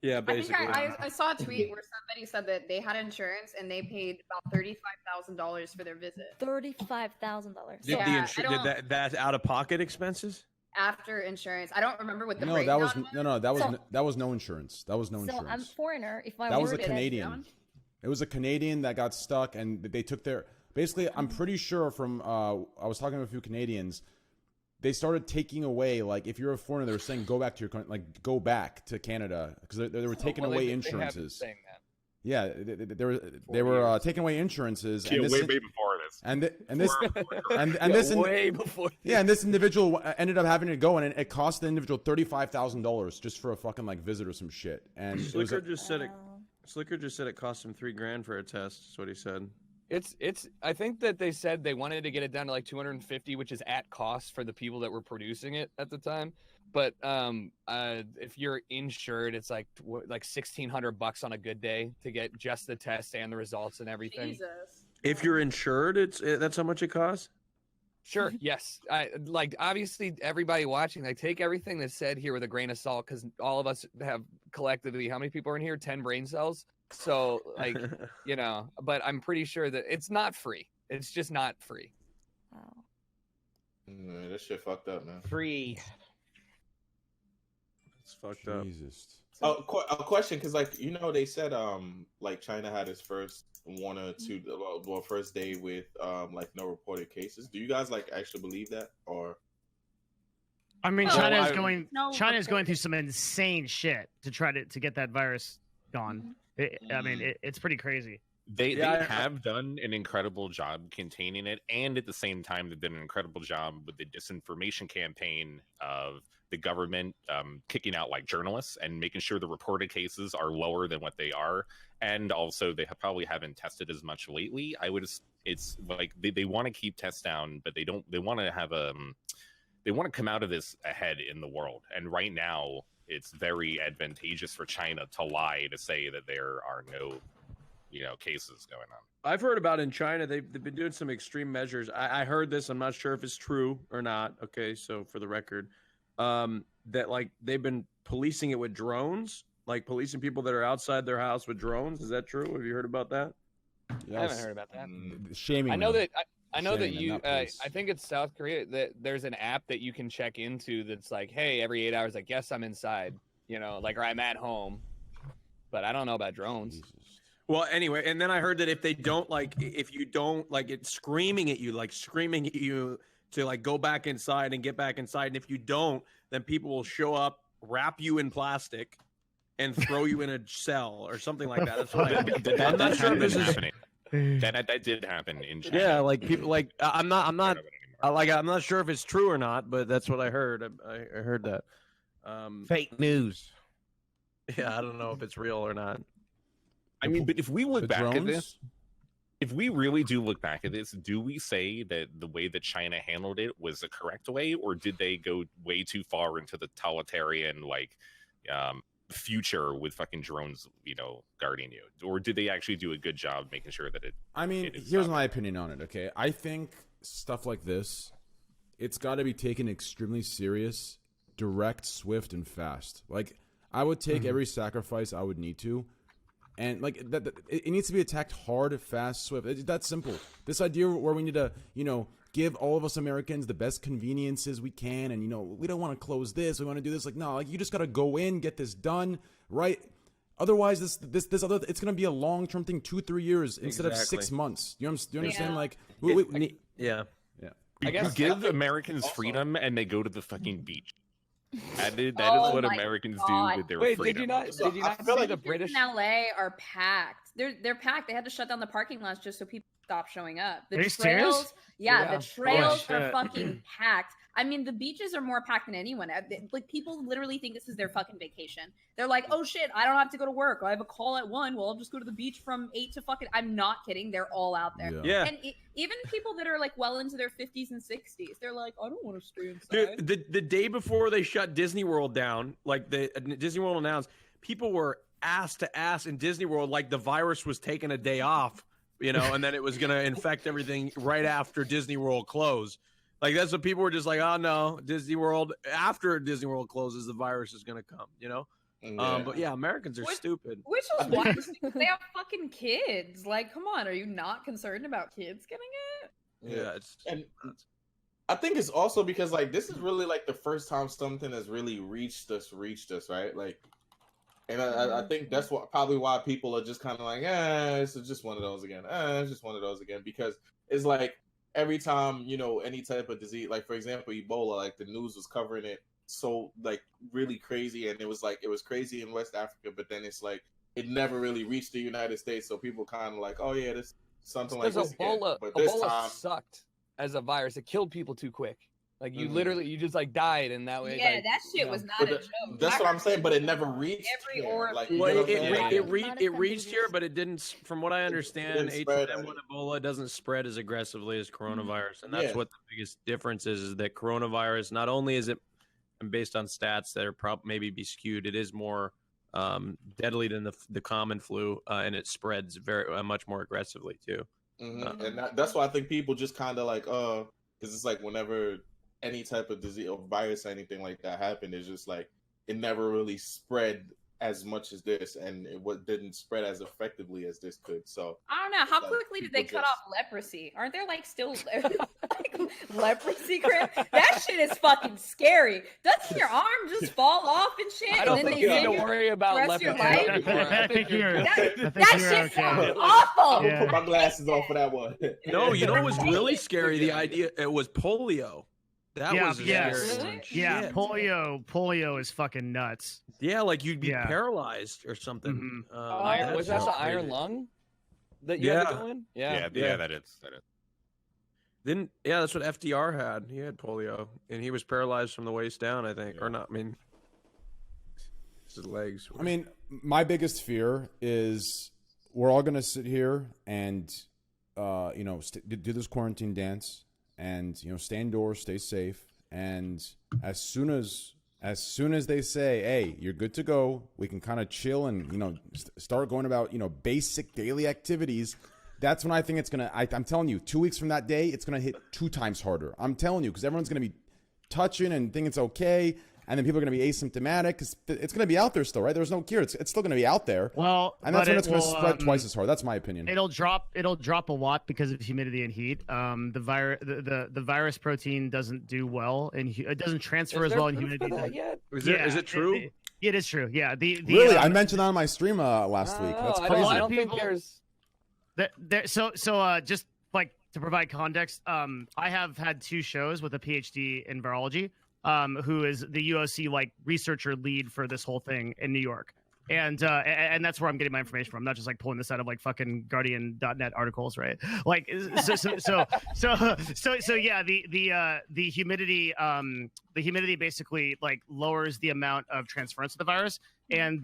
Yeah, I think basically. I saw a tweet where somebody said that they had insurance and they paid about $35,000 for their visit. $35,000. Did the did that out of pocket expenses? After insurance, I don't remember what the No, breakdown that was was. that was no insurance. That was no So insurance. I'm a foreigner. If I That was a ordered it- Canadian. It was a Canadian that got stuck, and they took their. Basically, I'm pretty sure from I was talking to a few Canadians. They started taking away, like, if you're a foreigner, they were saying go back to your like go back to Canada because they were taking well, away they have been insurances. saying that. Yeah, they were taking away insurances. Yeah, and this, way before this. And this way before. Yeah, and this individual ended up having to go, and it cost the individual $35,000 just for a fucking like visit or some shit. And it was Slicker just said it cost him $3,000 for a test. That's what he said. It's I think that they said they wanted to get it down to like 250, which is at cost for the people that were producing it at the time. But if you're insured, it's like $1,600 on a good day to get just the test and the results and everything. Jesus. If you're insured, that's how much it costs? Sure. Yes. Like obviously everybody watching, like take everything that's said here with a grain of salt, because all of us have collectively, how many people are in here? 10 brain cells. So like, you know, but I'm pretty sure that it's not free. It's just not free. Man, this shit fucked up, man. Free. It's fucked up. Jesus. Oh, a question, because like they said like China had its first first day with like no reported cases. Do you guys like actually believe that, or? I mean, No, China is No, going through some insane shit to try to get that virus gone. I mean, it's pretty crazy. They have done an incredible job containing it, and at the same time, they've done an incredible job with the disinformation campaign of the government kicking out like journalists and making sure the reported cases are lower than what they are. And also, they probably haven't tested as much lately. It's like they want to keep tests down, but they don't. They want to have they want to come out of this ahead in the world. And right now, it's very advantageous for China to lie to say that there are no, cases going on. I've heard about in China, they've been doing some extreme measures. I heard this. I'm not sure if it's true or not. Okay, so for the record, that like they've been policing it with drones, like policing people that are outside their house with drones. Is that true? Have you heard about that? Yes. I haven't heard about that. Shaming. I know them. that. I know that Shaming you. them, not police. I think it's South Korea that there's an app that you can check into that's like, hey, every 8 hours, like, yes, I'm inside. Or I'm at home. But I don't know about drones. Jesus. Well, anyway, and then I heard that if you don't like it's screaming at you to like go back inside and get back inside, and if you don't, then people will show up, wrap you in plastic, and throw you in a cell or something like that. That's what I'm not sure if this is happening. That did happen in China. Yeah, like people like I'm not sure if it's true or not, but that's what I heard. I heard that. Fake news. Yeah, I don't know if it's real or not. I mean, but if we look The back at drones? this, if we really do look back at this, do we say that the way that China handled it was the correct way, or did they go way too far into the totalitarian future with fucking drones, guarding you, or did they actually do a good job making sure that it? I mean, it is here's not- my opinion on it. Okay, I think stuff like this, it's got to be taken extremely serious, direct, swift, and fast. Like, I would take every sacrifice I would need to. And like that, it needs to be attacked hard, fast, swift. It's that simple. This idea where we need to, give all of us Americans the best conveniences we can, and we don't want to close this, we want to do this. Like, no, like you just got to go in, get this done, right? Otherwise, this other, it's gonna be a long-term thing, 2-3 years instead of 6 months. You understand? Yeah. Like, Yeah. I guess you give Americans freedom and they go to the fucking beach. That is Oh what my Americans God. do with their Wait, freedom. did you not feel see like the Beaches British? in LA are packed. They're packed. They had to shut down the parking lots just so people stop showing up. The Are you trails, serious? yeah, the trails are shit. fucking packed. I mean, the beaches are more packed than anyone. Like people literally think this is their fucking vacation. They're like, oh shit, I don't have to go to work. I have a call at 1. Well, I'll just go to the beach from 8 to fucking. I'm not kidding. They're all out there. Yeah. And even people that are like well into their 50s and 60s, they're like, I don't want to stay inside. Dude, the day before they shut Disney World down, like the Disney World announced, people were ass to ass in Disney World, like the virus was taking a day off, you know, and then it was gonna infect everything right after Disney World closed. Like that's what people were just like, oh no, Disney World after Disney World closes, the virus is gonna come, you know. But yeah, Americans are stupid. Which is why they have fucking kids. Like, come on, are you not concerned about kids getting it? Yeah, and I think it's also because like this is really like the first time something has really reached us, right? Like, and I think that's probably why people are just kind of like, it's just one of those again. It's just one of those again, because it's like every time, you know, any type of disease, like for example, Ebola, like the news was covering it so like really crazy, and it was crazy in West Africa, but then it's like it never really reached the United States, so people kind of like, oh yeah, this something like this Ebola, again. But this Ebola time sucked as a virus. It killed people too quick. Like you literally, you just like died, and that way. Yeah, like, that shit was not a joke. That's what I'm saying, but it never reached every here. or Like, Well, it reached. reached here, but it didn't. From what I understand, spread. H1N1 Ebola doesn't spread as aggressively as coronavirus, and that's what the biggest difference is that coronavirus, not only is it based on stats that are maybe be skewed, it is more deadly than the common flu, and it spreads very much more aggressively too. And that's why I think people just kind of like, because it's like whenever any type of disease or virus or anything like that happened, it's just like it never really spread as much as this, and it didn't spread as effectively as this could. So I don't know how like, quickly did they cut just- off leprosy? Aren't there like still like leprosy? That shit is fucking scary. Doesn't your arm just fall off and shit? I don't and then think you need to live worry about the rest of your leprosy. life? I think you're. That shit sounds I'm awful. gonna put my glasses on for that one. No, you know what was really scary? The idea it was polio. That was yes. scary. Yeah, Shit. polio is fucking nuts. Yeah, like you'd be paralyzed or something. Was that the iron lung that you had to go in? Yeah, that is. Then that's what FDR had. He had polio, and he was paralyzed from the waist down, I think, or not. I mean, his legs. I mean, my biggest fear is we're all gonna sit here and, you know, do this quarantine dance, and you know, stay indoors, stay safe, and as soon as they say, hey, you're good to go, we can kind of chill and, you know, start going about, you know, basic daily activities. That's when I think it's gonna. I'm telling you, 2 weeks from that day, it's gonna hit 2 times harder. I'm telling you, because everyone's gonna be touching and think it's okay, and then people are gonna be asymptomatic because it's gonna be out there still, right? There's no cure. It's still gonna be out there. Well, and that's when it's gonna spread twice as hard. That's my opinion. It'll drop a lot because of humidity and heat. The virus protein doesn't do well, and it doesn't transfer as well in humidity. Is it true? It is true. Yeah. Really, I mentioned that on my stream last week. That's crazy. I don't think there's. So just like to provide context, I have had 2 shows with a PhD in virology, who is the UOC like researcher lead for this whole thing in New York, and that's where I'm getting my information from. I'm not just like pulling this out of like fucking Guardian.net articles, right? Like so yeah, the humidity basically like lowers the amount of transference of the virus, and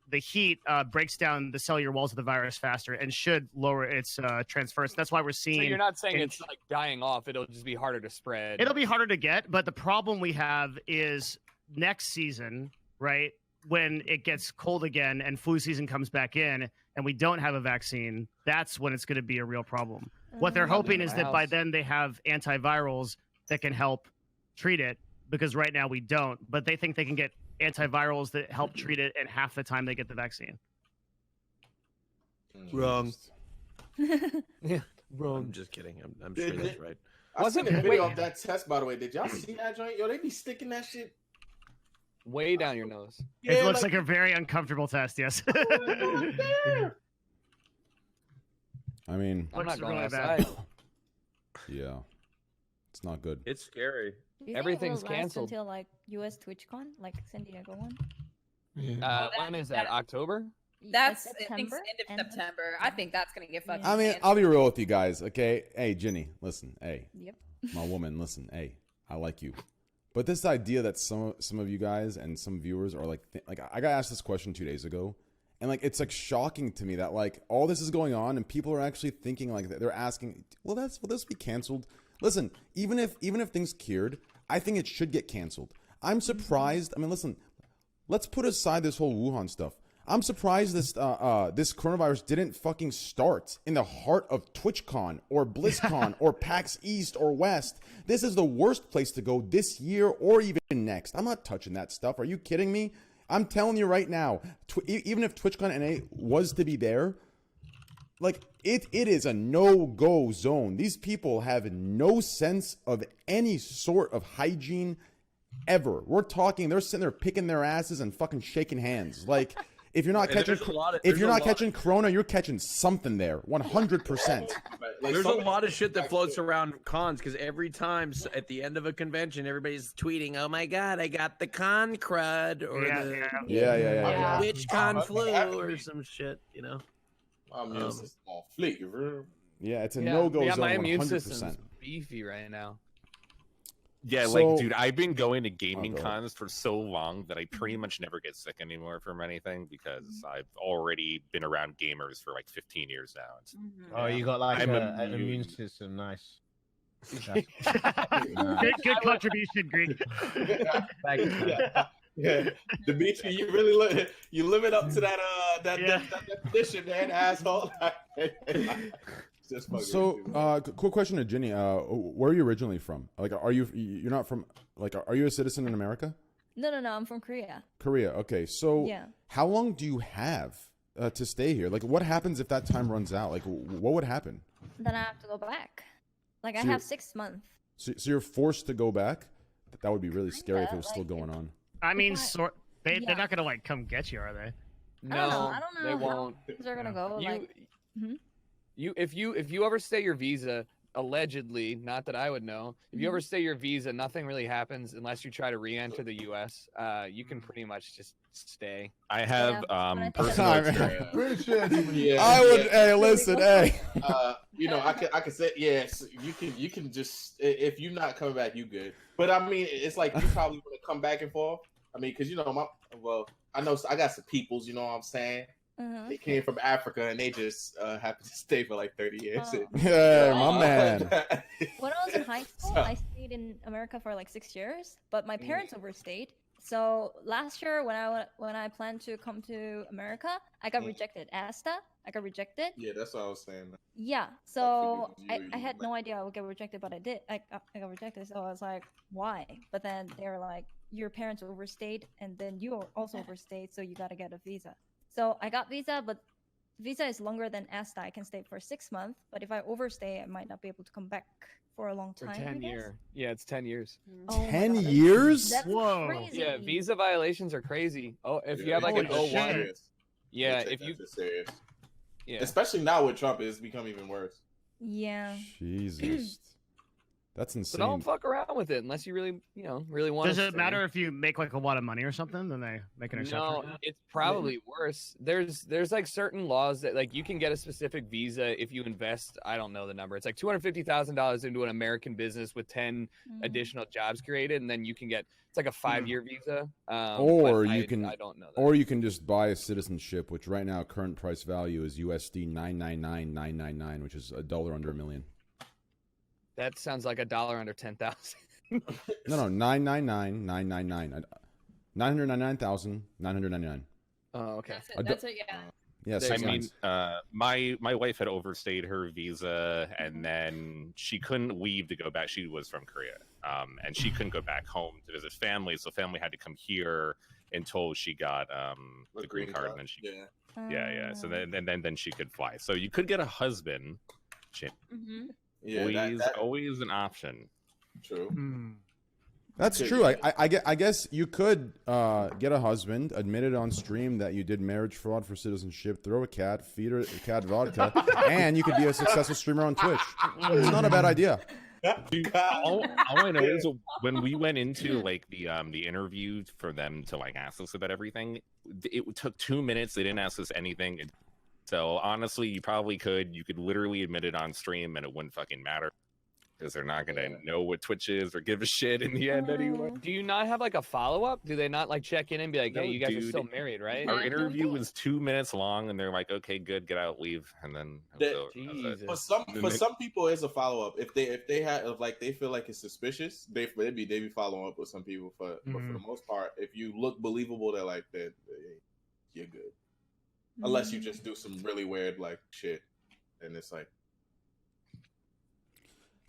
the heat breaks down the cellular walls of the virus faster and should lower its transference. That's why we're seeing. So you're not saying it's like dying off. It'll just be harder to spread. It'll be harder to get, but the problem we have is next season, right? When it gets cold again and flu season comes back in and we don't have a vaccine, that's when it's going to be a real problem. What they're hoping is that by then they have antivirals that can help treat it, because right now we don't, but they think they can get antivirals that help treat it in half the time they get the vaccine. Wrong. Yeah, wrong. I'm just kidding. I'm sure that's right. I seen a video of that test, by the way. Did y'all see that joint? Yo, they be sticking that shit way down your nose. It looks like a very uncomfortable test. Yes. I mean, I'm not going really outside. Yeah. It's not good. It's scary. Do you think Everything's it will last canceled. until like US TwitchCon, like San Diego one? When is that? October? That's Like I think September? end of September. I think that's gonna get fucking. I mean, canceled. I'll be real with you guys, okay? Hey, Ginny, listen. Hey, Yep. my woman, listen. Hey, I like you, but this idea that some of you guys and some viewers are like I got asked this question 2 days ago, and like it's like shocking to me that like all this is going on and people are actually thinking like they're asking, will this be canceled? Listen, even if things cured, I think it should get canceled. I'm surprised. I mean, listen, let's put aside this whole Wuhan stuff. I'm surprised this coronavirus didn't fucking start in the heart of TwitchCon or BlizzCon or PAX East or West. This is the worst place to go this year or even next. I'm not touching that stuff. Are you kidding me? I'm telling you right now, even if TwitchCon NA was to be there, like it is a no-go zone. These people have no sense of any sort of hygiene ever. We're talking, they're sitting there picking their asses and fucking shaking hands. Like, if you're not catching corona, you're catching something there, 100%. There's a lot of shit that floats around cons because every time at the end of a convention, everybody's tweeting, "Oh my god, I got the con crud," or yeah. which con flu or some shit, you know. I'm using small fleet. Yeah, it's a no-go zone. My 100%. immune system's beefy right now. Yeah, So- like, dude, I've been going to gaming cons for so long that I pretty much never get sick anymore from anything because I've already been around gamers for like 15 years now. It's, Oh, you got like I'm an immune. immune system. Nice. Good contribution, Greg. Yeah, Dimitri, you really you live it up to that definition, man, asshole. So, quick question to Ginny. Where are you originally from? Like, you're not from, like, are you a citizen in America? No, I'm from Korea. Korea. Okay. So, Yeah. how long do you have to stay here? Like, what happens if that time runs out? Like, what would happen? Then I have to go back. Like I So have 6 months. So you're forced to go back? That would be really scary if it was Kinda, still like, going on. I mean, I- they're yeah. not gonna like come get you, are they? I don't know they how won't. things are gonna go. Like, If you overstay your visa, allegedly, not that I would know, if you overstay your visa, nothing really happens unless you try to re-enter the U.S. You can pretty much just stay. I have personal experience. Hey, listen, hey. You know, I could say yes. You can just if you're not coming back, you good. But I mean, it's like you probably want to come back and forth. I mean, because you know, I know I got some peoples. You know what I'm saying? They came from Africa and they just happened to stay for like 30 years. Yeah, my man. when I was in high school, I stayed in America for like 6 years, but my parents overstayed. So last year, when I planned to come to America, I got rejected. ASTA, I got rejected. Yeah, that's what I was saying. Yeah, so I had no idea I would get rejected, but I did. I got rejected, so I was like, why? But then they were like, your parents overstayed, and then you also overstayed, so you got to get a visa. So I got visa, but visa is longer than ASTA. I can stay for 6 months, but if I overstay, I might not be able to come back for a long time. For 10 years. Yeah, it's 10 years. 10 years? That's crazy. Yeah, visa violations are crazy. Oh, if you have like an O1. Yeah, if you serious. Yeah. Especially now with Trump, it's become even worse. Yeah. Jesus. That's So insane. don't fuck around with it unless you really, really want Does to. it matter if you make like a lot of money or something? Then they make an exception. No, it's probably worse. There's like certain laws that like you can get a specific visa if you invest. I don't know the number. It's like $250,000 into an American business with 10 additional jobs created, and then you can get it's like a 5-year visa. Or but you can, I don't know that. or you can just buy a citizenship, which right now current price value is USD 999,999, which is $1 under $1 million. That sounds like $1 under 10,000. No, 999,999, 999,999. Oh, okay. That's it. Yeah. Yes, I mean, my wife had overstayed her visa, and then she couldn't leave to go back. She was from Korea, and she couldn't go back home to visit family. So family had to come here until she got the green card, and then she, yeah. So then she could fly. So you could get a husband. Yeah, always an option. True. That's true. I guess you could get a husband, admit it on stream that you did marriage fraud for citizenship, throw a cat, feed her cat vodka, and you could be a successful streamer on Twitch. It's not a bad idea. Dude, all I know is when we went into like the interview for them to like ask us about everything, it took 2 minutes. They didn't ask us anything. So honestly, you could literally admit it on stream and it wouldn't fucking matter. Because they're not gonna know what Twitch is or give a shit in the end anyway. Do you not have like a follow up? Do they not like check in and be like, "Hey, No, you guys are dude. still married, right?" Our interview was 2 minutes long, and they're like, "Okay, good, get out, leave," and then for some people, it's a follow up. If they feel like it's suspicious, they be following up with some people. But for the most part, if you look believable, they're like that, you're good. Unless you just do some really weird like shit, and it's like.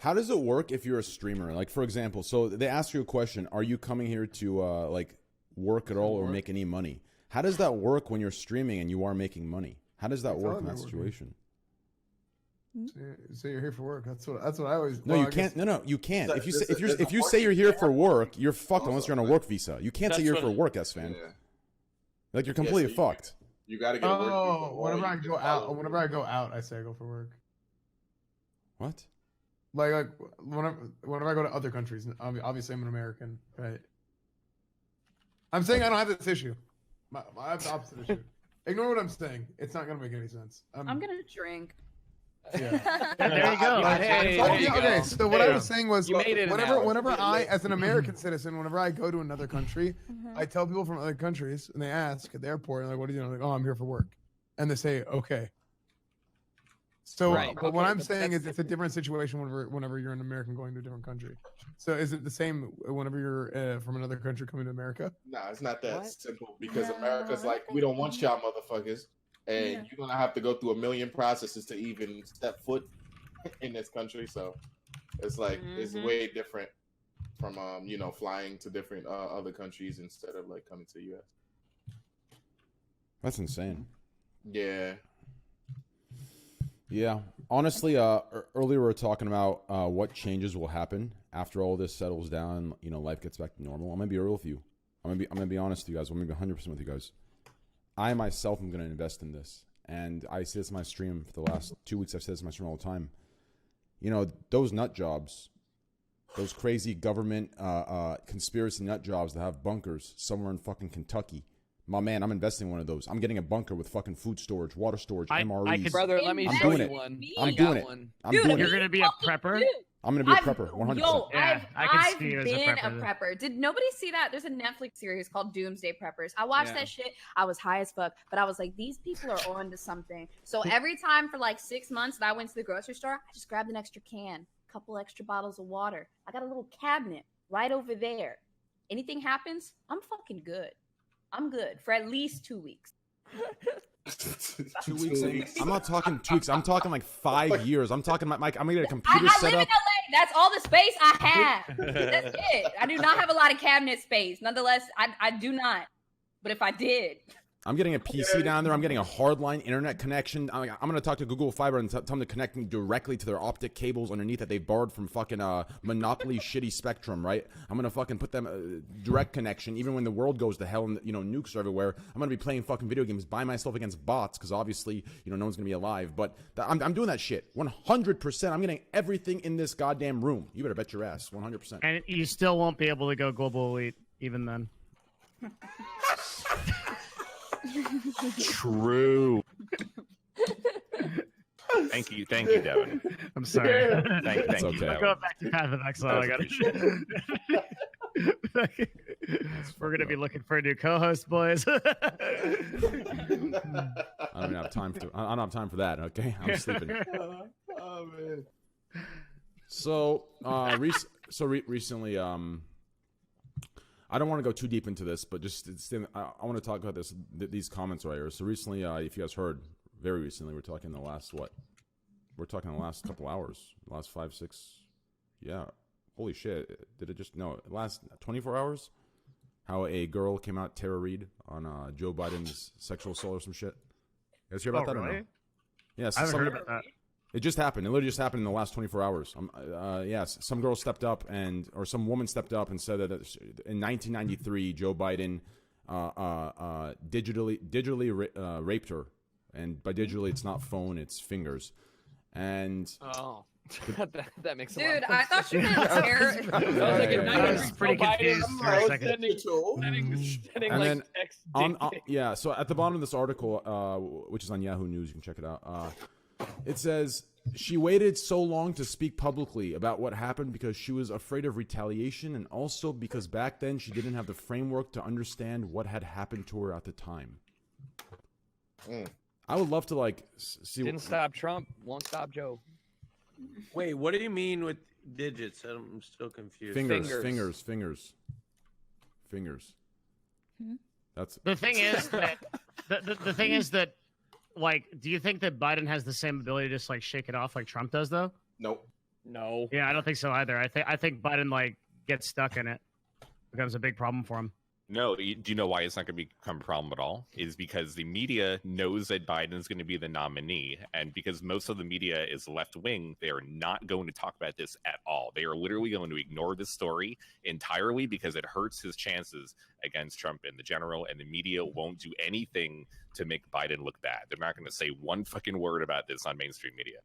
How does it work if you're a streamer? Like, for example, so they ask you a question: are you coming here to like work at all or make any money? How does that work when you're streaming and you are making money? How does that work in that situation? So you're here for work. That's what I always. No, you can't. No, you can't. If you say you're here for work, you're fucked unless you're on a work visa. You can't say you're here for work, S-fan. Yeah. Like you're completely fucked. You got to get a work visa. Whenever I go out, I say I go for work. What? Like whenever I go to other countries, obviously I'm an American, right? I'm saying I don't have this issue. I have the opposite issue. Ignore what I'm saying. It's not gonna make any sense. I'm gonna drink. Yeah. There you go. Okay, so what I was saying was, whenever I, as an Mm-hmm. American citizen, whenever I go to another country, I tell people from other countries, and they ask at the airport, like, "What are you doing?" I'm like, "Oh, I'm here for work," and they say, "Okay." So what I'm saying is it's a different situation whenever you're an American going to a different country. So is it the same whenever you're from another country coming to America? Nah, it's not that simple because America's like, we don't want y'all motherfuckers. And you're going to have to go through a million processes to even step foot in this country. So it's like, it's way different from, flying to different other countries instead of like coming to the U.S. That's insane. Yeah. Yeah, honestly, earlier we were talking about what changes will happen after all this settles down. Life gets back to normal. I'm gonna be real with you. I'm gonna be honest with you guys. I'm gonna be 100% with you guys. I myself am gonna invest in this, and I say this in my stream for the last 2 weeks. I've said this in my stream all the time. Those nut jobs, those crazy government conspiracy nut jobs that have bunkers somewhere in fucking Kentucky. My man, I'm investing in one of those. I'm getting a bunker with fucking food storage, water storage, MREs. Brother, let me show you one. I'm doing it. I'm doing it. You're gonna be a prepper. I'm gonna be a prepper, 100%. Yo, Yeah, I've been a prepper. Did nobody see that? There's a Netflix series called Doomsday Preppers. I watched that shit. I was high as fuck, but I was like, these people are on to something. So every time for like 6 months that I went to the grocery store, I just grabbed an extra can, a couple extra bottles of water. I got a little cabinet right over there. Anything happens, I'm fucking good. I'm good for at least 2 weeks. 2 weeks? I'm not talking 2 weeks. I'm talking like 5 years. I'm talking I'm gonna get a computer set I live up. in LA. That's all the space I have. That's it. I do not have a lot of cabinet space. Nonetheless, I do not. But if I did. I'm getting a PC down there. I'm getting a hardline internet connection. I'm going to talk to Google Fiber and tell them to connect me directly to their optic cables underneath that they borrowed from fucking Monopoly shitty Spectrum, right? I'm going to fucking put them direct connection even when the world goes to hell and nukes are everywhere. I'm going to be playing fucking video games by myself against bots because obviously no one's going to be alive. But I'm doing that shit 100%. I'm getting everything in this goddamn room. You better bet your ass 100%. And you still won't be able to go global elite even then. True. Thank you, Devin. I'm sorry. Thank you, I'm Devin. going back to Path of Exile. I got it. We're gonna be looking for a new co-host, boys. I don't have time for. I don't have time for that. Okay, I'm sleeping. Oh man. So, recently, I don't want to go too deep into this, but I want to talk about these comments right here. So recently, if you guys heard, very recently, we're talking the last couple hours, last 5, 6, yeah. Holy shit! Did it just last 24 hours? How a girl came out, Tara Reid, on Joe Biden's sexual assault or some shit. You guys hear about that really? Or no? Yes, I haven't heard about that. It just happened. It literally just happened in the last 24 hours. Yes, some girl stepped up or some woman stepped up and said that in 1993, Joe Biden digitally raped her. And by digitally, it's not phone, it's fingers. And that makes a Dude, lot I of thought you sense. meant terror. I was pretty confused for a second. Sending And like then text dick pics. yeah, so at the bottom of this article, which is on Yahoo News, you can check it out. It says she waited so long to speak publicly about what happened because she was afraid of retaliation, and also because back then she didn't have the framework to understand what had happened to her at the time. I would love to like see. Didn't stop Trump, won't stop Joe. Wait, what do you mean with digits? I'm still confused. Fingers. That's the thing is that the thing is that, like, do you think that Biden has the same ability to just like shake it off like Trump does though? Nope. No. Yeah, I don't think so either. I think Biden like gets stuck in it, becomes a big problem for him. No, do you know why it's not going to become a problem at all? Is because the media knows that Biden is going to be the nominee, and because most of the media is left-wing, they are not going to talk about this at all. They are literally going to ignore this story entirely because it hurts his chances against Trump in the general, and the media won't do anything to make Biden look bad. They're not going to say one fucking word about this on mainstream media.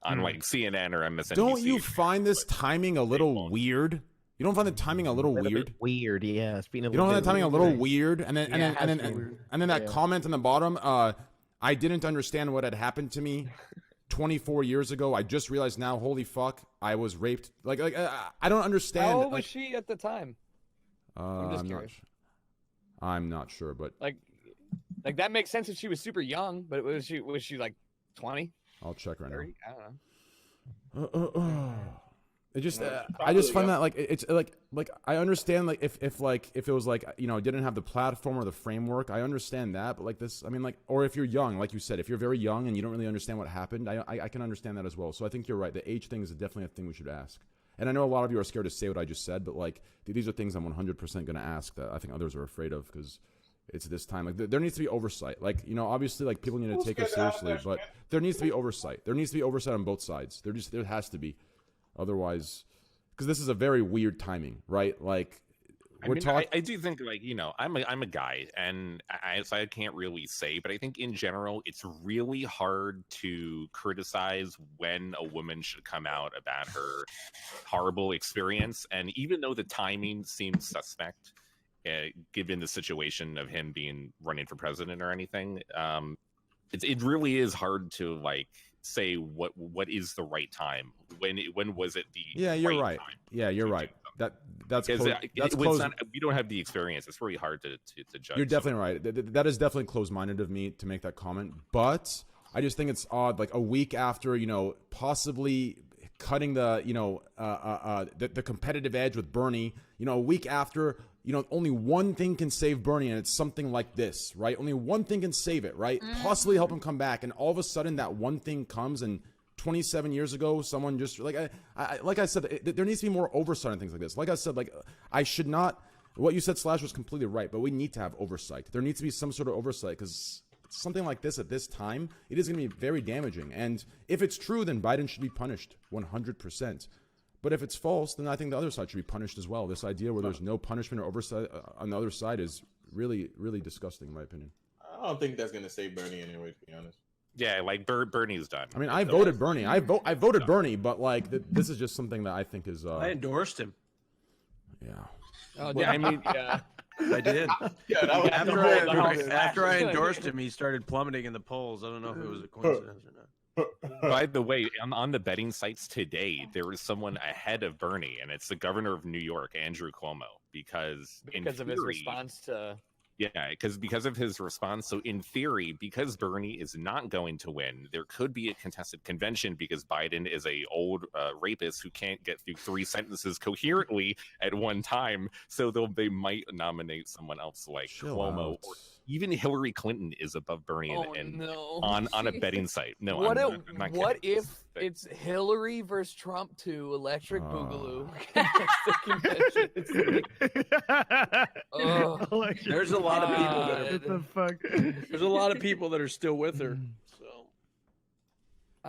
On like CNN or MSNBC. Don't you find this timing a little weird? You don't find the timing a little weird? Weird, yeah. It's been a you don't little find the timing a little weird? And then that Yeah. comment on the bottom, I didn't understand what had happened to me 24 years ago. I just realized now, holy fuck, I was raped. Like I don't understand. How old was she at the time? I'm just curious. I'm not sure, but like that makes sense if she was super young, but was she like 20? I'll check right 30? I don't know. It just I just find that like it's like I understand like if it was like, you know, didn't have the platform or the framework, I understand that, but like this, I mean, like, or if you're young, like you said, if you're very young and you don't really understand what happened, I can understand that as well. So I think you're right. The age thing is definitely a thing we should ask. And I know a lot of you are scared to say what I just said, but like these are things I'm 100% going to ask that I think others are afraid of because it's this time. Like there needs to be oversight. Like, you know, obviously like people need to take it seriously, but there needs to be oversight. There needs to be oversight on both sides. There has to be. Otherwise, because this is a very weird timing, right? Like, I do think, like, you know, I'm a guy, and so I can't really say, but I think in general, it's really hard to criticize when a woman should come out about her horrible experience. And even though the timing seems suspect, given the situation of him running for president or anything, it really is hard to like say what is the right time. When was it the you're right time? Yeah, you're right. That's because close. we don't have the experience. It's really hard to judge. You're definitely right. That is definitely closed-minded of me to make that comment, but I just think it's odd. Like a week after, you know, possibly cutting the, you know, the competitive edge with Bernie, you know, a week after, you know, only one thing can save Bernie, and it's something like this, right? Only one thing can save it, right? Possibly help him come back, and all of a sudden that one thing comes, and 27 years ago, someone just like I said, there needs to be more oversight on things like this. Like I said, like I should not. What you said, Slash, was completely right, but we need to have oversight. There needs to be some sort of oversight because something like this at this time, it is going to be very damaging. And if it's true, then Biden should be punished 100%. But if it's false, then I think the other side should be punished as well. This idea where there's no punishment or oversight on the other side is really, really disgusting, in my opinion. I don't think that's going to save Bernie anyway, to be honest. Yeah, like Bernie's done. I mean, I voted Bernie. I voted Bernie, but like this is just something that I think is. I endorsed him. Yeah. Oh, yeah, I mean, yeah. I did. After I endorsed him, he started plummeting in the polls. I don't know if it was a coincidence or not. By the way, on the betting sites today, there is someone ahead of Bernie, and it's the governor of New York, Andrew Cuomo, because of his response to. Yeah, because of his response. So in theory, because Bernie is not going to win, there could be a contested convention because Biden is a old rapist who can't get through 3 sentences coherently at one time. So they might nominate someone else like Cuomo, or even Hillary Clinton is above Bernie on a betting site. No, what I'm not what if it's Hillary versus Trump to Electric Boogaloo? There's a lot of people that What the fuck? There's a lot of people that are still with her. So,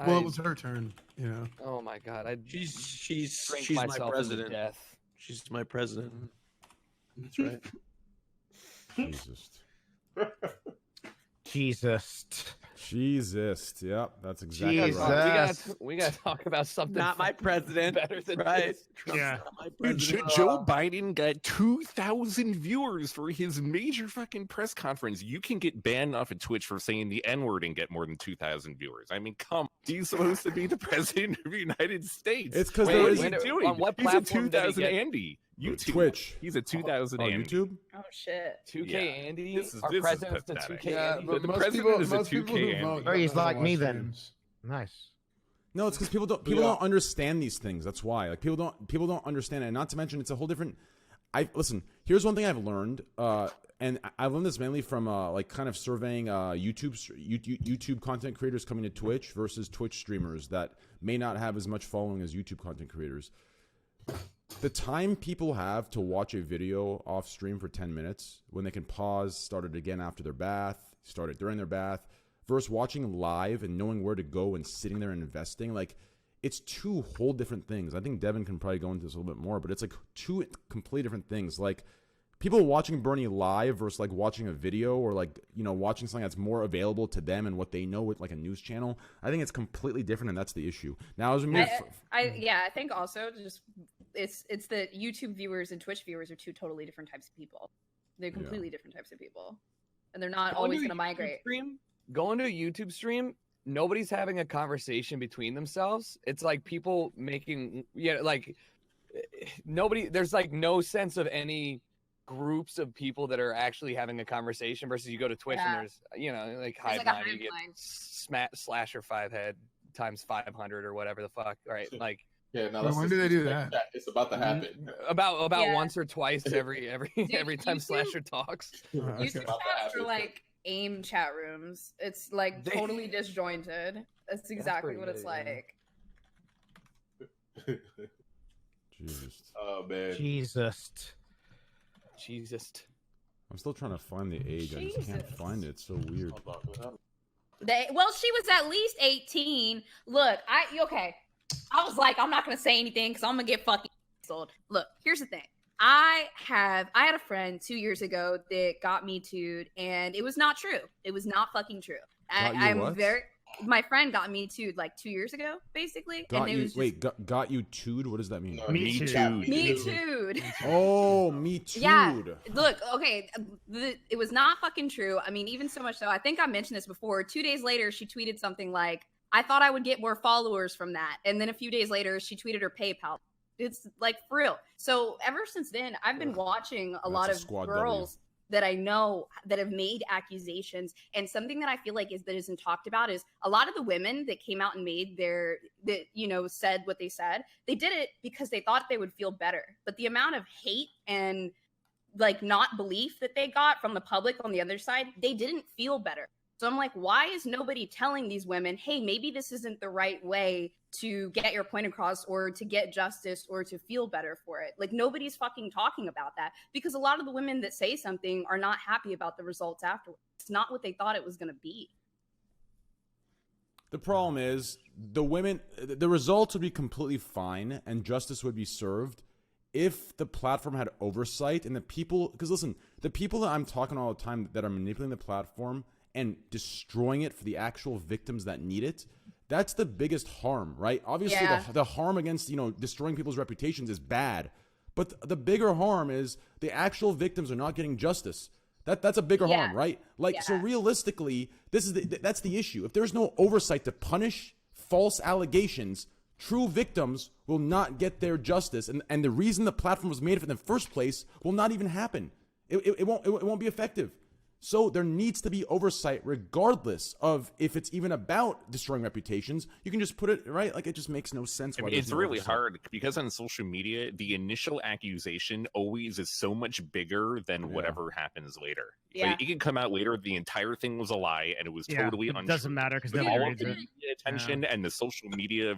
well, it was her turn, you know. Oh my god, she's my president. Death. She's my president. That's right. Jesus. Jesus. Jesus. Yep, that's exactly Jesus. right. We gotta talk about something. Not my president. Better than right? this. Yeah. Not my Dude, president. Joe Biden got 2,000 viewers for his major fucking press conference. You can get banned off of Twitch for saying the N-word and get more than 2,000 viewers. I mean, come on. He's supposed to be the president of the United States. It's because What there is is he doing? on what He's a platform did he 2,000 get- Andy. YouTube. Twitch. He's a 2,000 Oh, Andy. YouTube? Oh shit. 2K Yeah. Andy. This is President's the pathetic. 2K Yeah, Andy. but The most president people, is a most people 2K who Andy. vote Or he's don't like watch me then. streams. Nice. No, it's because people don't understand these things. That's why. Like people don't understand it. And not to mention, it's a whole different. Listen. Here's one thing I've learned, and I learned this mainly from like kind of surveying YouTube content creators coming to Twitch versus Twitch streamers that may not have as much following as YouTube content creators. The time people have to watch a video off stream for 10 minutes when they can pause, start it again after their bath, start it during their bath, versus watching live and knowing where to go and sitting there and investing, like it's two whole different things. I think Devin can probably go into this a little bit more, but it's like two completely different things. Like people watching Bernie live versus like watching a video or like, watching something that's more available to them and what they know with like a news channel. I think it's completely different, and that's the issue. Now, as we move, I think also just it's the YouTube viewers and Twitch viewers are two totally different types of people. They're completely different types of people, and they're not always going to migrate. Going to a YouTube stream, nobody's having a conversation between themselves. It's like people making nobody. There's like no sense of any groups of people that are actually having a conversation versus you go to Twitch and there's like hive like a mind, you get slasher 5 head times 500 or whatever the fuck, right? Like yeah, no, When do they do that? It's about to happen. about once or twice every time Slasher talks. YouTube chats are like AIM chat rooms. It's like totally disjointed. That's exactly what it's like. Jesus. Oh man. Jesus. I'm still trying to find the age. I just can't find it. It's so weird. Well, she was at least 18. Look, I was like, I'm not gonna say anything because I'm gonna get fucking canceled. Look, here's the thing. I had a friend 2 years ago that got me too'd, and it was not true. It was not fucking true. My friend got me too'd like 2 years ago, basically. Got you too'd? What does that mean? Me too'd. Me too'd. Oh, me too'd. Yeah. Look, okay, it was not fucking true. I mean, even so much so, I think I mentioned this before. 2 days later, she tweeted something like, I thought I would get more followers from that. And then a few days later, she tweeted her PayPal. It's like for real. So ever since then, I've been watching a lot of girls that I know that have made accusations. And something that I feel like that isn't talked about is a lot of the women that came out and said what they said, they did it because they thought they would feel better. But the amount of hate and like not belief that they got from the public on the other side, they didn't feel better. So I'm like, why is nobody telling these women, hey, maybe this isn't the right way to get your point across or to get justice or to feel better for it? Like, nobody's fucking talking about that because a lot of the women that say something are not happy about the results afterwards. It's not what they thought it was going to be. The problem is the results would be completely fine and justice would be served if the platform had oversight and the people, because listen, the people that I'm talking all the time that are manipulating the platform and destroying it for the actual victims that need it, that's the biggest harm, right? Obviously, the harm against, destroying people's reputations is bad. But the bigger harm is the actual victims are not getting justice. That's a bigger harm, right? So realistically, that's the issue. If there's no oversight to punish false allegations, true victims will not get their justice. And the reason the platform was made in the first place will not even happen. It won't be effective. So there needs to be oversight regardless of if it's even about destroying reputations. You can just put it, right? Like, it just makes no sense. Why it's really hard because on social media, the initial accusation always is so much bigger than whatever happens later. Yeah. Like, it can come out later, the entire thing was a lie and it was totally untrue. It doesn't matter because all of the media attention and the social media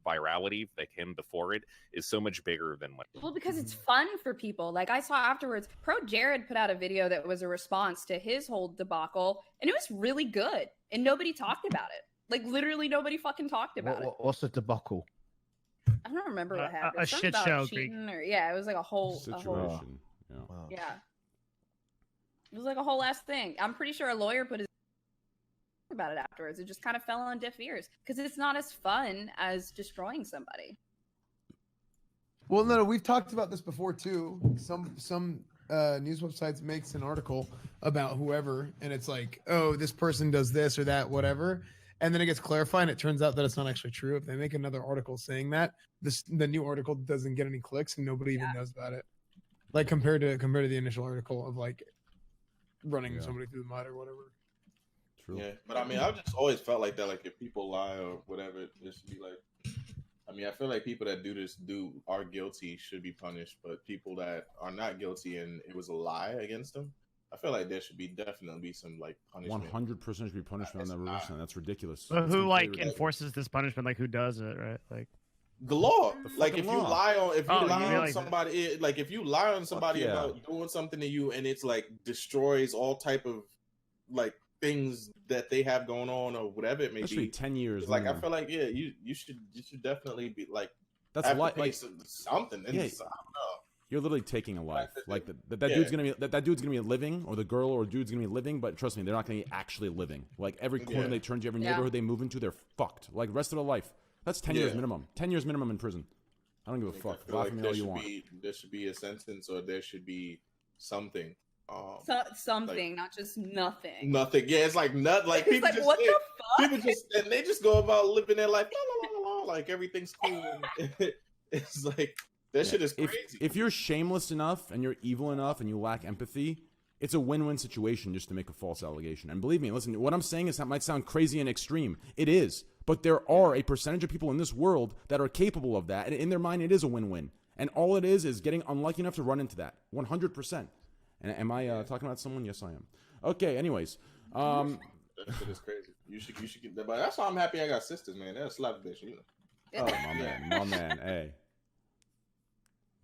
virality that came before it is so much bigger than what. Well, because it's fun for people. Like, I saw afterwards, Pro Jared put out a video that was a response to his whole debacle, and it was really good, and nobody talked about it. Like, literally nobody fuking talked about it. What's the debacle? I don't remember what happened. A shit show. It was like a whole situation. Yeah. It was like a whole ass thing. I'm pretty sure a lawyer put his about it afterwards. It just kind of fell on deaf ears because it's not as fun as destroying somebody. Well, no, we've talked about this before too. Some news websites makes an article about whoever, and it's like, oh, this person does this or that, whatever, and then it gets clarified, and it turns out that it's not actually true. If they make another article saying that, the new article doesn't get any clicks, and nobody even knows about it. Like compared to the initial article of like running somebody through the mud or whatever. True. Yeah, but I mean, I've just always felt like that. Like if people lie or whatever, it should be like. I mean, I feel like people that do this are guilty, should be punished, but people that are not guilty and it was a lie against them, I feel like there should definitely be some like punishment. 100% should be punishment on that person. That's ridiculous. But who like enforces this punishment? Like who does it, right? Like the law. Like if law. you lie on somebody, like if you lie on somebody about doing something to you and it's like destroys all type of like things that they have going on or whatever it may be. 10 years. Like I feel like you should definitely be like that's a lot like something. Yeah, I don't know. You're literally taking a life. Like that dude's gonna be living, or the girl or dude's gonna be living, but trust me, they're not gonna be actually living. Like every corner they turn to, every neighborhood they move into, they're fucked. Like rest of their life. That's 10 years minimum. 10 years minimum in prison. I don't give a fuck. Like there should be a sentence, or there should be something. Something, not just nothing. Nothing. Yeah, it's like nothing. Like people like, what the fuck? People they just go about living their life, like everything's cool. It's like that shit is crazy. If you're shameless enough and you're evil enough and you lack empathy, it's a win-win situation just to make a false allegation. And believe me, listen, what I'm saying is that might sound crazy and extreme. It is, but there are a percentage of people in this world that are capable of that, and in their mind, it is a win-win. And all it is getting unlucky enough to run into that. 100%. And am I talking about someone? Yes, I am. Okay. Anyways, that shit is crazy. You should get that. But that's why I'm happy I got sisters, man. They'll slap the bitch, you know. Oh, my man, hey,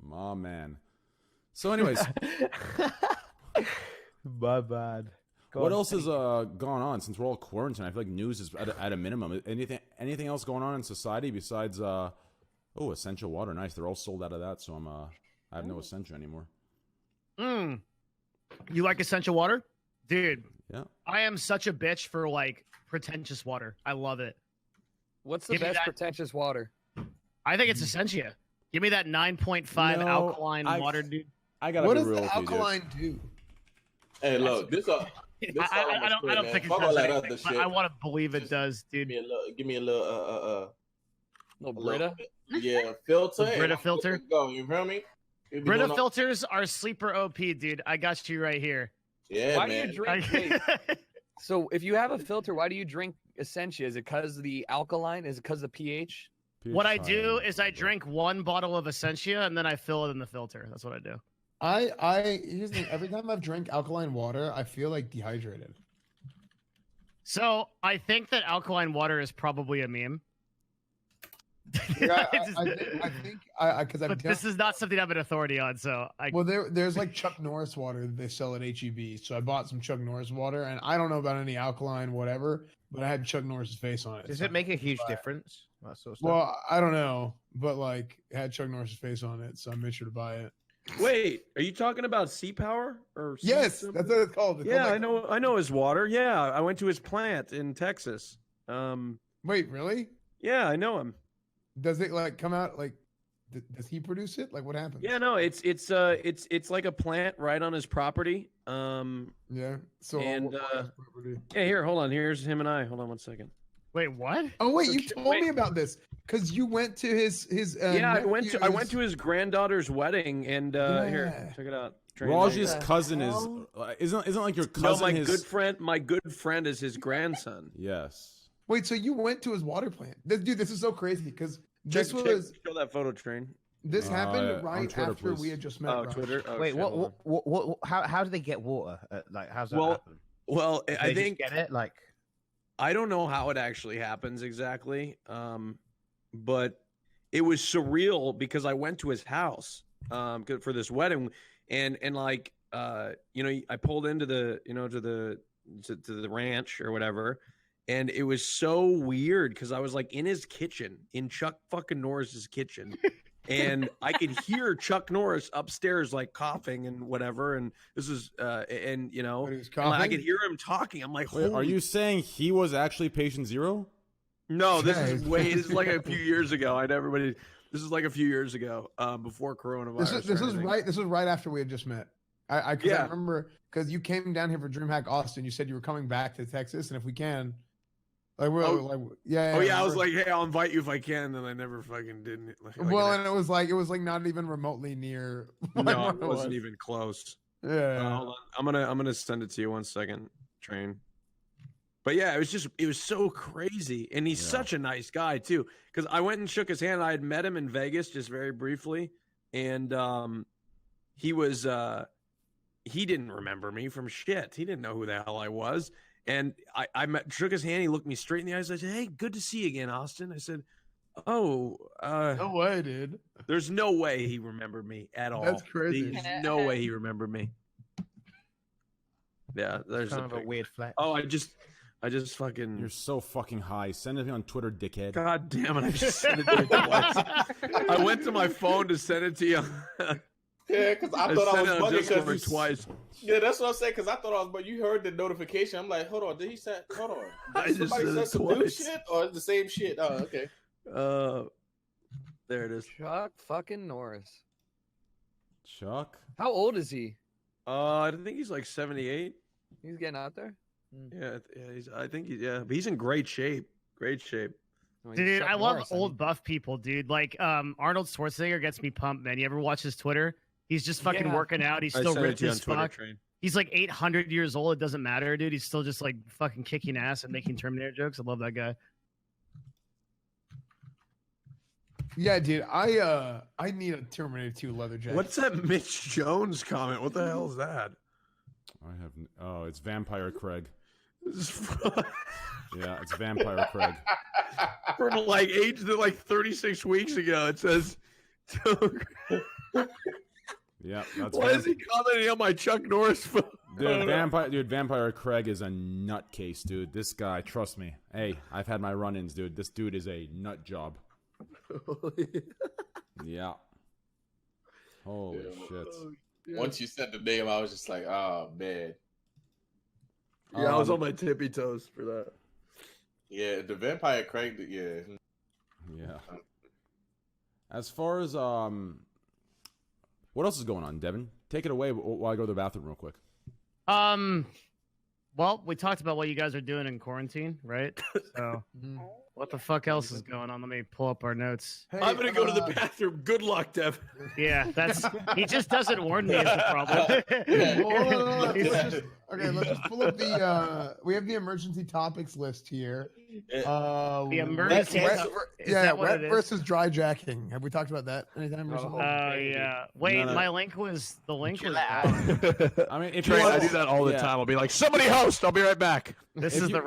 my man. So, anyways, my bad. What else has gone on since we're all quarantined? I feel like news is at a minimum. Anything else going on in society besides essential water? Nice. They're all sold out of that, so I have no essential anymore. You like essential water? Dude. Yeah. I am such a bitch for like pretentious water. I love it. What's the best pretentious water? I think it's Essentia. Give me that 9.5 alkaline water, dude. I gotta what be does real the with you, alkaline do? Hey, look, I don't think it does anything, but I want to believe it does, dude. Give me a little Brita? Yeah, filter. Brita filter. Go, you feel me? Brita filters are sleeper OP, dude. I got you right here. Yeah, why man. do you drink? So if you have a filter, why do you drink Essentia? Is it because the alkaline? Is it because the pH? What I do is I drink one bottle of Essentia and then I fill it in the filter. That's what I do. Here's the thing. Every time I've drank alkaline water, I feel like dehydrated. So I think that alkaline water is probably a meme. Yeah, I think because I've this is not something I'm an authority on. So there's like Chuck Norris water that they sell at HEB. So I bought some Chuck Norris water, and I don't know about any alkaline whatever, but I had Chuck Norris's face on it. Does it make a huge difference? That sort of stuff? Well, I don't know, but like it had Chuck Norris's face on it, so I made sure to buy it. Wait, are you talking about Sea Power or? Yes, that's what it's called. I know his water. Yeah, I went to his plant in Texas. Wait, really? Yeah, I know him. Does it like come out like? Does he produce it? Like what happens? Yeah, no, it's like a plant right on his property. Yeah. So yeah, here, hold on. Here's him and I. Hold on one second. Wait, what? Oh wait, you told me about this because you went to his. Yeah, I went to his granddaughter's wedding, and here, check it out. Raj's cousin is isn't like your cousin. No, my good friend is his grandson. Yes. Wait, so you went to his water plant? This is so crazy because show that photo, Train. This happened right Twitter, after please. we had just met. Oh, Twitter. Oh, wait, what? How do they get water? Like, how's that happen? Well, I think get it. Like, I don't know how it actually happens exactly, but it was surreal because I went to his house for this wedding, and like I pulled into the to the ranch or whatever. And it was so weird because I was like in his kitchen, in Chuck fucking Norris's kitchen, and I could hear Chuck Norris upstairs like coughing and whatever. And this is and you know, But he was and I coughing? could hear him talking. I'm like, Wait, are holy you saying he was actually patient zero? No, this is Nice. way. This is like a few years ago. This is like a few years ago, before coronavirus. This or is anything. right. This was right after we had just met. I Yeah. remember because you came down here for DreamHack Austin. You said you were coming back to Texas, and if we can, like we're Oh. like yeah. Oh yeah, I was remember? like, hey, I'll invite you if I can, and I never fucking didn't. Like, Well, and it was like not even remotely near. like, no, what it wasn't even close. Yeah. Hold on. I'm gonna send it to you 1 second, Train. But yeah, it was so crazy, and he's such a nice guy too. Because I went and shook his hand. I had met him in Vegas just very briefly, and he was he didn't remember me from shit. He didn't know who the hell I was. And shook his hand. He looked me straight in the eyes. I said, "Hey, good to see you again, Austin." I said, "Oh, no way, dude. There's no way he remembered me at all. That's crazy. There's no way he remembered me." Yeah, there's Kind of a weird flex. Oh, I just fucking. You're so fucking high. Send it to me on Twitter, dickhead. God damn it! I just sent it to you twice. I went to my phone to send it to you. Yeah, because I thought I was sent it on bugging Discord because twice. Yeah, that's what I'm saying. Because I thought I was, but you heard the notification. I'm like, hold on, did he say? Hold on, I just somebody said said it some new twice. shit, or it's the same shit? Oh, okay. There it is. Chuck fucking Norris. Chuck? How old is he? I think he's like 78. He's getting out there. Yeah, I think but he's in great shape. Great shape. Dude, I love old buff people, dude. Like Arnold Schwarzenegger gets me pumped, man. You ever watch his Twitter? He's just fucking working out. He's I still sent it ripped to you as on Twitter, fuck. Train. He's like 800 years old. It doesn't matter, dude. He's still just like fucking kicking ass and making Terminator jokes. I love that guy. Yeah, dude. I need a Terminator 2 leather jacket. What's that Mitch Jones comment? What the hell is that? Oh, it's Vampire Craig. Yeah, it's Vampire Craig. From like 36 weeks ago, it says. Yeah, that's Why is he commenting on my Chuck Norris phone? Dude, Vampire Craig is a nutcase, dude. This guy, trust me. Hey, I've had my run-ins, dude. This dude is a nut job. Yeah. Holy shit. Once you said the name, I was just like, oh man. Yeah, I was on my tippy toes for that. Yeah, the Vampire Craig. Yeah. Yeah. As far as what else is going on, Devin? Take it away while I go to the bathroom real quick. Well, we talked about what you guys are doing in quarantine, right? So, what the fuck else is going on? Let me pull up our notes. Hey, I'm gonna go to the bathroom. Good luck, Dev. Yeah, he just doesn't warn me is the problem. Okay, let's just pull up the. We have the emergency topics list here. The emergency. Wet versus dry jacking. Have we talked about that anytime recently? Oh yeah. Wait, No. my link was the link was. I mean, if Train, you I do that all the time. I'll be like, somebody host. I'll be right back. This is the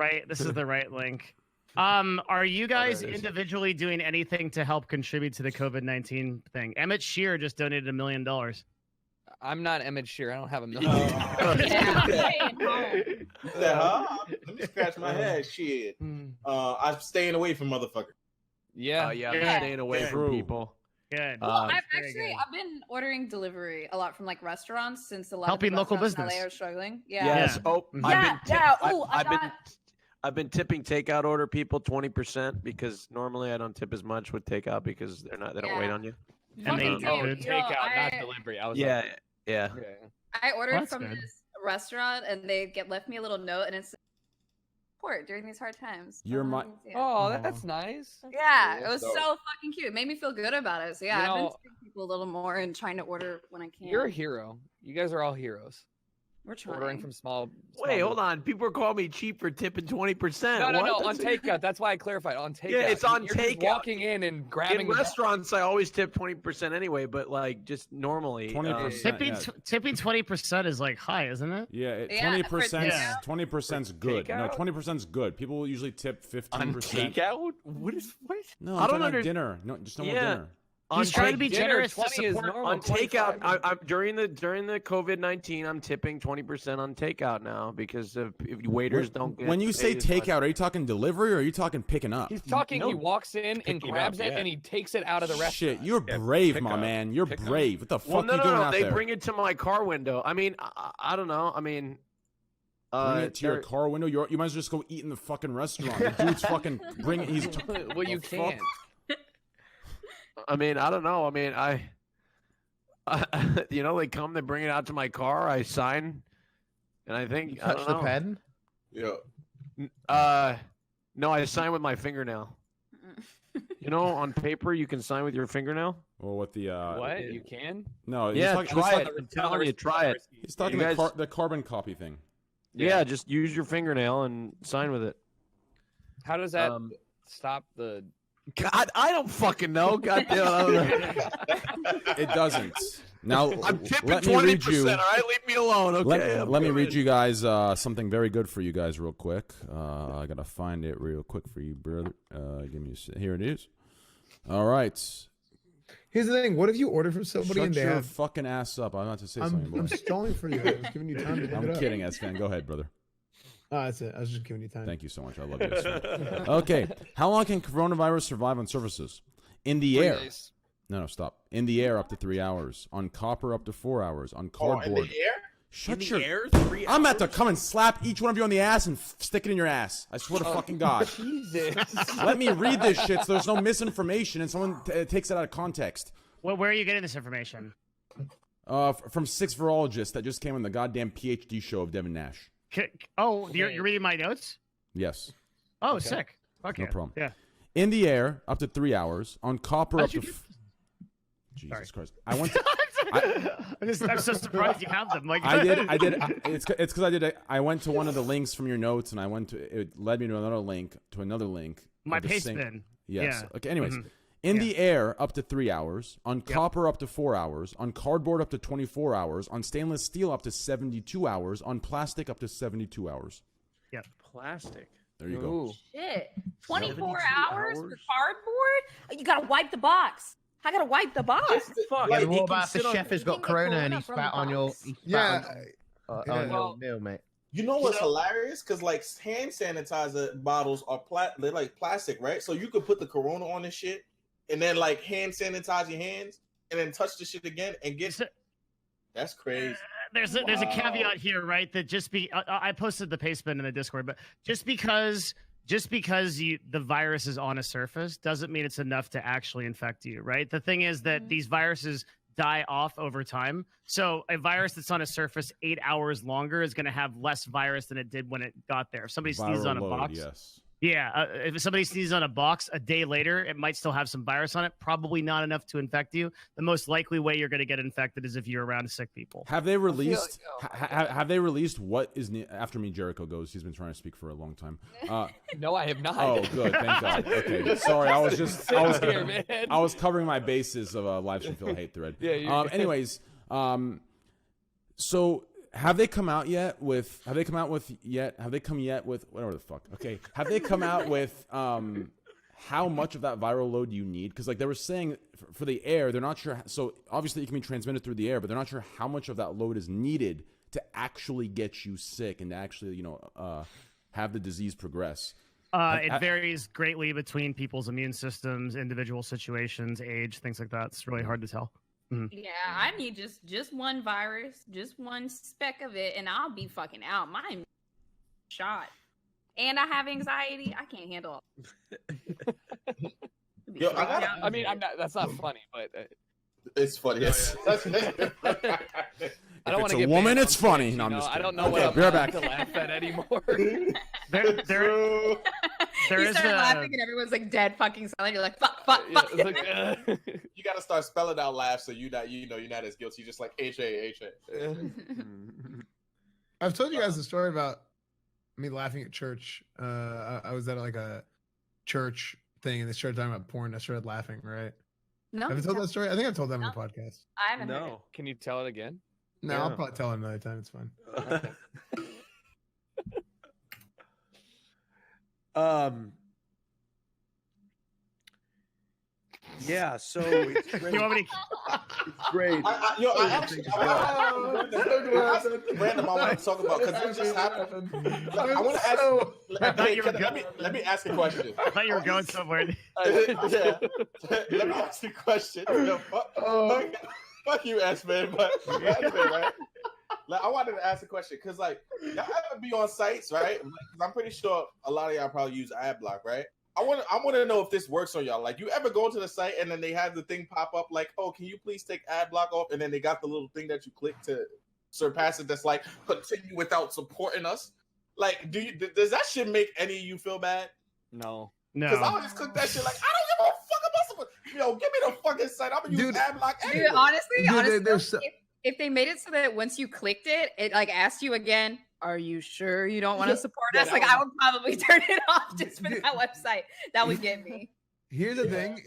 right link. Are you guys individually doing anything to help contribute to the COVID-19 thing? Emmett Shear just donated $1 million. I'm not Emmett Shear. I don't have $1 million. Huh? Let me scratch my head. Shit. I'm staying away from motherfuckers. Yeah. I'm staying away from people. Good. Well, I've been ordering delivery a lot from like restaurants since a lot Helping of the local restaurants in business. LA are struggling. Yeah. Yes. Oh, I've been tipping takeout order people 20% because normally I don't tip as much with takeout because they don't wait on you. And they takeout, not delivery. I was yeah. I ordered That's from good. this restaurant and they left me a little note and it's support during these hard times. You're my. Oh, that's nice. Yeah, it was so fucking cute. It made me feel good about it. So yeah, You I've been know- seeing people a little more and trying to order when I can. You're a hero. You guys are all heroes. We're trying. Ordering from small. Wait, hold on. People are calling me cheap for tipping 20%. No, What? on takeout. That's why I clarified. On takeout. Yeah, it's on You're just takeout. walking in and grabbing. In the- restaurants, I always tip 20% anyway, but like just normally. 20%. Tipping 20% is like high, isn't it? Yeah, Yeah, 20%. yeah. 20%'s good. No, takeout? 20%'s good. People usually tip 15%. on takeout? What? No, I I'm don't talking about under- dinner. No, just no more Yeah. dinner. He's trying to be dinner, generous to 20 is support normal. On takeout, I'm during the COVID-19, I'm tipping 20% on takeout now because if waiters don't get. When you say paid as much. takeout, are you talking delivery or are you talking picking up? He's talking. He walks in and Picking grabs up, it yeah. and he takes it out of the restaurant. Shit, you're Yeah, brave, pick my up. man. You're Pick up. brave. What the fuck Well, are you doing out they there? bring it to my car window. I mean, I don't know. I mean, Bring it to your they're- car window. You might as well just go eat in the fucking restaurant. The dude's fucking bring it. He's Well, you the fuck? can't. I mean, I don't know. I mean, you know, they come, they bring it out to my car, I sign, and I think I Touch don't the know. pen. Yeah. No, I sign with my fingernail. You know, on paper you can sign with your fingernail. Well, with the What? You can? No, Yeah, he's try talking, it. I'm telling you, try it. he's talking You guys- the carbon copy thing. Yeah, just use your fingernail and sign with it. How does that stop the? God, I don't fucking know. God damn. It doesn't. Now I'm tipping let me read 20%. you. All right, leave me alone. Okay. Let me read you guys something very good for you guys real quick. I gotta find it real quick for you, brother. Give me here it is. All right. Here's the thing. What if you order from somebody Shut and they your have? fucking ass up. I'm about to say something. I'm boy. stalling for you. I was giving you time to look I'm it up. kidding, S-Fan. Go ahead, brother. Oh, that's it. I was just giving you time. Thank you so much. I love you, S-Fan. Okay. How long can coronavirus survive on surfaces? In the 3 air. days. No, stop. In the air, up to 3 hours. On copper, up to 4 hours. On cardboard. in the air? Shut In your. the air, 3 I'm about to hours? come and slap each one of you on the ass and stick it in your ass. I swear to fucking God. Jesus. Let me read this shit so there's no misinformation and someone takes it out of context. Well, where are you getting this information? From 6 virologists that just came on the goddamn PhD show of Devin Nash. You're reading my notes? Yes. Oh, sick. Fuck No yeah. problem. Yeah. In the air, up to 3 hours. On copper, How'd up you to. get- Jesus Christ! I went. To, I'm so surprised you have them. Like I did. It's because I did. I went to one of the links from your notes, and I went to. It led me to another link. My of the paste same- bin. Yes. Yeah. Okay. Anyways, Mhm. in the air, up to 3 hours. On copper, up to 4 hours. On cardboard, up to 24 hours. On stainless steel, up to 72 hours. On plastic, up to 72 hours. Yep. Plastic. There you go. Ooh. Shit. 24 72 hours for hours? cardboard? You gotta wipe the box. I gotta wipe the box. Fuck. Yeah, it but what can about if the sit on- chef has got can get corona and he corona from spat the on your, box. he spat Yeah. on Yeah. your Well- meal, mate? You know what's hilarious? Because like hand sanitizer bottles are they're like plastic, right? So you could put the Corona on this shit, and then like hand sanitize your hands, and then touch the shit again and get. That's crazy. There's a caveat here, right? That I posted the paste bin in the Discord, but just because the virus is on a surface doesn't mean it's enough to actually infect you, right? The thing is that these viruses die off over time. So a virus that's on a surface 8 hours longer is going to have less virus than it did when it got there. If somebody sneezes Viral on a load, box, yes. yeah, if somebody sneezes on a box a day later, it might still have some virus on it. Probably not enough to infect you. The most likely way you're going to get infected is if you're around sick people. Have they released? Have they released what is after me? Jericho goes. He's been trying to speak for a long time. No, I have not. Oh, good. Thank God. Okay, sorry. I was Here, man. I was covering my bases of a live stream Phil hate thread. Yeah, you're good. Anyways, so have they come out yet with? Have they come yet with whatever the fuck? Okay, have they come out with how much of that viral load you need? Because like they were saying for the air, they're not sure. So obviously it can be transmitted through the air, but they're not sure how much of that load is needed to actually get you sick and to actually have the disease progress. It varies greatly between people's immune systems, individual situations, age, things like that. It's really hard to tell. Yeah, I need just one virus, just one speck of it, and I'll be fucking out. My shot. And I have anxiety. I can't handle it. Yo, I mean, I'm not. That's not funny, but It's funny. I don't want to It's a get woman, banned it's on funny. Twitch, No, I'm you know? just I kidding. don't know Okay, what I'm be right allowed back. to laugh at anymore. You start laughing and everyone's like dead fucking silent. You're like, fuck, fuck, fuck. It's like, You gotta start spelling out laugh so you're not as guilty. You're just like H-A. I've told you guys the story about me laughing at church. I was at like a church thing and they started talking about porn. I started laughing, right? No. Have you told that story? I think I've told that on the podcast. I haven't heard it. no. Can you tell it again? No, I'll probably tell it another time. It's fine. Yeah, so it's great. You want me to? It's great. I actually random I want to talk about because it just happened. I want to ask. Let me ask a question. I thought you were going somewhere. Yeah. Let me ask you a question. Fuck you, S-Man, but right? Like, I wanted to ask a question because, like, y'all ever be on sites, right? 'Cause I'm pretty sure a lot of y'all probably use ad block, right? I want to know if this works on y'all. Like, you ever go to the site and then they have the thing pop up like, "Oh, can you please take ad block off?" And then they got the little thing that you click to surpass it. That's like, "Continue without supporting us." Like, does that shit make any of you feel bad? No. Because I would just click that shit like, I don't give a fuck about someone. Yo, give me the fucking site. I'm gonna use ad block anyway. Dude, honestly, if they made it so that once you clicked it, it like asked you again, "Are you sure you don't want to support us?" Like, I would probably turn it off just for that website. That would get me. Here's the thing: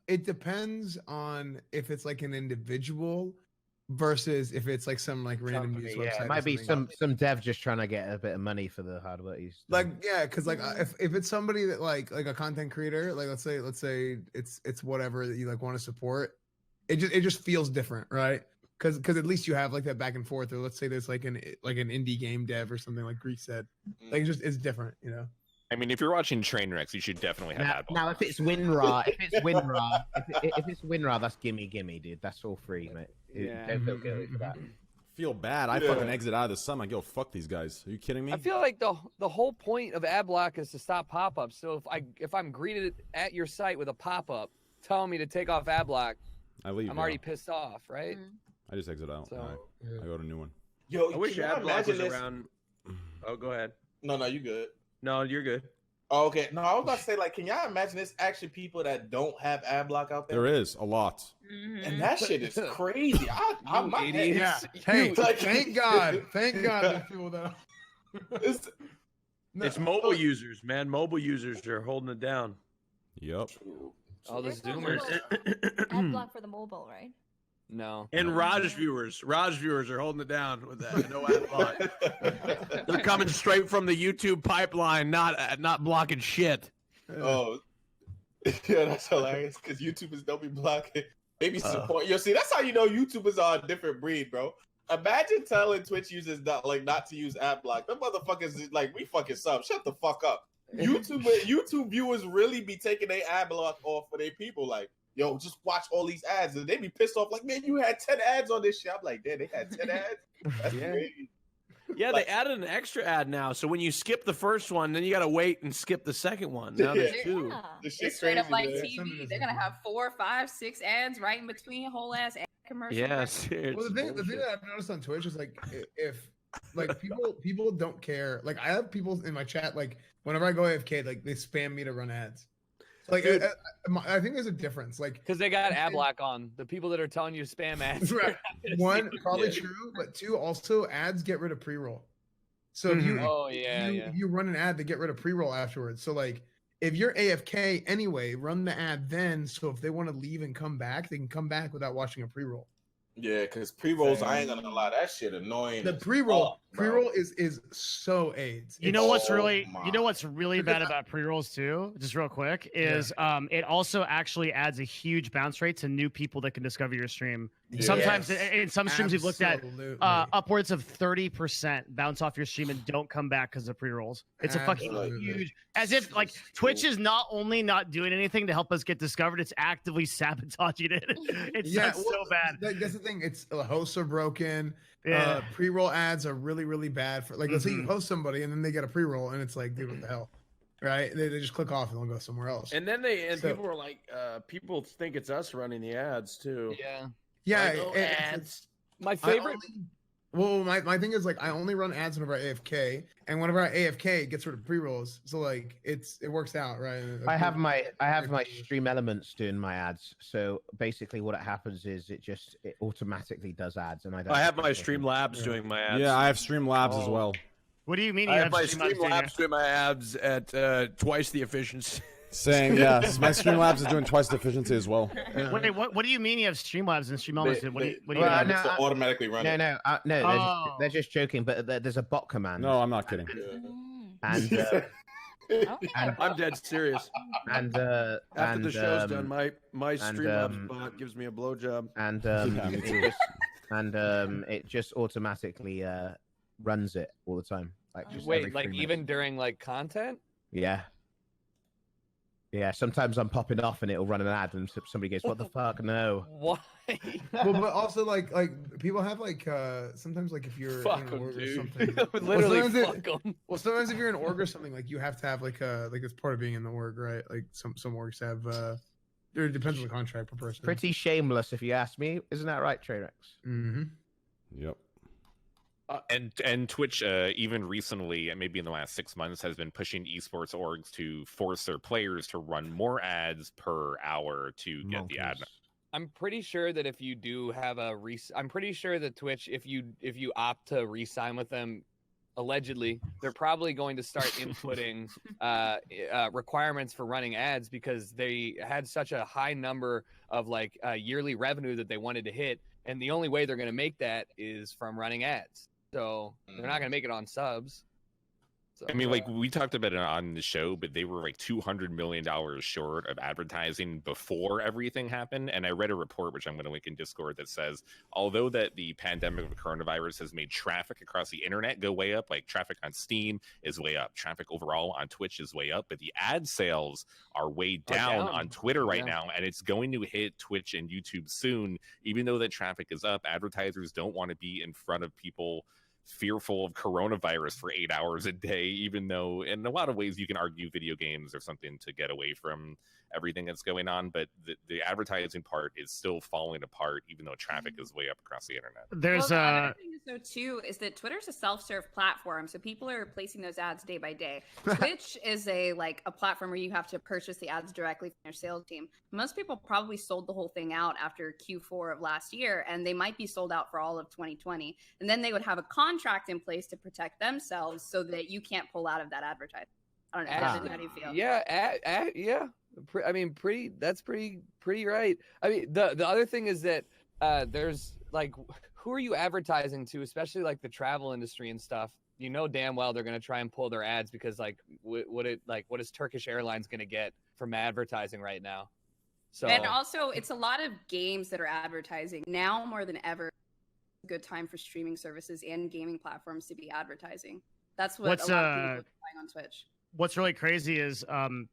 it depends on if it's like an individual versus if it's like some like random news website. Yeah, it might be some dev just trying to get a bit of money for the hardware. Like, yeah, because like if it's somebody that like a content creator, like let's say it's whatever that you like want to support, it just feels different, right? Because at least you have like that back and forth, or let's say there's like an indie game dev or something like Greek said, like it's different, you know. I mean, if you're watching Trainwrecks, you should definitely have ad block. Now, if it's WinRAR, if it's WinRAR, that's gimme, dude. That's all free, mate. Yeah. Don't feel guilty for that. Feel bad. I fucking exit out of the sun. Like, yo, fuck these guys. Are you kidding me? I feel like the whole point of ad block is to stop pop-ups. So if I'm greeted at your site with a pop-up telling me to take off ad block, I leave. I'm already pissed off, right? I just exit out. So, I go to a new one. Yo, I wish ad block was around. Oh, go ahead. No, you good. No, you're good. Oh, okay. No, I was about to say, like, can y'all imagine there's actually people that don't have ad block out there? There is a lot. And that shit is crazy. I'm yeah. Hey, thank God there's people that. It's mobile users, man. Mobile users are holding it down. Yep. All the There's Zoomers. Ad block for the mobile, right? No. And Raj viewers are holding it down with that. No ad block. They're coming straight from the YouTube pipeline, not blocking shit. Oh, yeah, that's hilarious. Because YouTubers don't be blocking. They be support. Yo, see, that's how you know YouTubers are a different breed, bro. Imagine telling Twitch users not to use ad block. Them motherfuckers like, we fucking sub. Shut the fuck up. YouTube viewers really be taking their ad block off for their people. Like, yo, just watch all these ads, and they be pissed off. Like, man, you had 10 ads on this shit. I'm like, damn, they had 10 ads. That's crazy. Yeah, they added an extra ad now. So when you skip the first one, then you got to wait and skip the second one. Now there's two. Yeah. It's straight up like TV. They're gonna have 4, 5, 6 ads right in between whole ass ad commercials. Yes. Well, the thing that I've noticed on Twitch is like if like people don't care. Like, I have people in my chat, like whenever I go AFK, like they spam me to run ads. Like, I think there's a difference, like because they got ad block on. The people that are telling you to spam ads. Right. One, probably true, but two, also ads get rid of pre-roll. So if you run an ad, they get rid of pre-roll afterwards. So like, if you're AFK anyway, run the ad then. So if they want to leave and come back, they can come back without watching a pre-roll. Yeah, because pre-rolls, I ain't gonna lie, that shit annoying. The pre-roll is so AIDS. You know what's really bad about pre-rolls too, just real quick, is it also actually adds a huge bounce rate to new people that can discover your stream. Yes. Sometimes in some streams we've looked at upwards of 30% bounce off your stream and don't come back because of pre-rolls. It's a fucking huge, as if like Twitch is not only not doing anything to help us get discovered, it's actively sabotaging it. It's so bad. That's the thing. It's hosts are broken. Pre-roll ads are really, really bad for like, let's say you host somebody and then they get a pre-roll and it's like, dude, what the hell? Right? They just click off and they'll go somewhere else. And then people were like, people think it's us running the ads too. Yeah. Yeah. Like, ads. My favorite. My thing is like I only run ads whenever I AFK, and whenever I AFK, it gets rid of pre-rolls. So like it works out, right? I have my stream elements doing my ads. So basically, what it happens is it automatically does ads, and I have my Streamlabs doing my ads. Yeah, I have Streamlabs as well. What do you mean? I have my Streamlabs doing my ads at twice the efficiency. Saying, yeah, my Streamlabs is doing twice the efficiency as well. Wait, what do you mean you have Streamlabs and Streamlabs? What do you mean? Automatically run it. No, they're just joking, but there's a bot command. No, I'm not kidding. And I'm dead serious. And after the show's done, my Streamlabs bot gives me a blowjob. And it just automatically runs it all the time. Like just wait, every like 3 even minutes. during like content? Yeah. Yeah, sometimes I'm popping off and it'll run an ad and somebody goes, "What the fuck? No." Why? Well, but also like people have like sometimes like if you're Fuck in an 'em, org or dude. something. Literally sometimes fuck 'em. Well, sometimes if you're in org or something, like you have to have like it's part of being in the org, right? Like some orgs have it depends on the contract per person. Pretty shameless, if you ask me. Isn't that right, Trainwreck? Mm-hmm. Yep. And Twitch, even recently, and maybe in the last 6 months, has been pushing esports orgs to force their players to run more ads per hour to get the ad. I'm pretty sure that if you do have I'm pretty sure that Twitch, if you opt to re-sign with them, allegedly, they're probably going to start inputting requirements for running ads because they had such a high number of like yearly revenue that they wanted to hit, and the only way they're going to make that is from running ads. So they're not going to make it on subs. So, I mean, like we talked about it on the show, but they were like $200 million short of advertising before everything happened. And I read a report, which I'm going to link in Discord, that says, although that the pandemic of coronavirus has made traffic across the internet go way up, like traffic on Steam is way up, traffic overall on Twitch is way up, but the ad sales are way down on Twitter right now. And it's going to hit Twitch and YouTube soon. Even though that traffic is up, advertisers don't want to be in front of people fearful of coronavirus for 8 hours a day, even though in a lot of ways you can argue video games are something to get away from everything that's going on, but the advertising part is still falling apart, even though traffic is way up across the internet. Well, the other thing is, though, too, is that Twitter's a self-serve platform, so people are placing those ads day by day. Twitch is a platform where you have to purchase the ads directly from your sales team. Most people probably sold the whole thing out after Q4 of last year, and they might be sold out for all of 2020. And then they would have a contract in place to protect themselves so that you can't pull out of that advertising. I don't know. Devin, how do you feel? Yeah, yeah. I mean, that's pretty right. I mean, the other thing is that there's like, who are you advertising to, especially like the travel industry and stuff? You know damn well they're going to try and pull their ads because like what is Turkish Airlines going to get from advertising right now? So and also it's a lot of games that are advertising now more than ever. Good time for streaming services and gaming platforms to be advertising. That's what a lot of people are playing on Twitch. What's really crazy is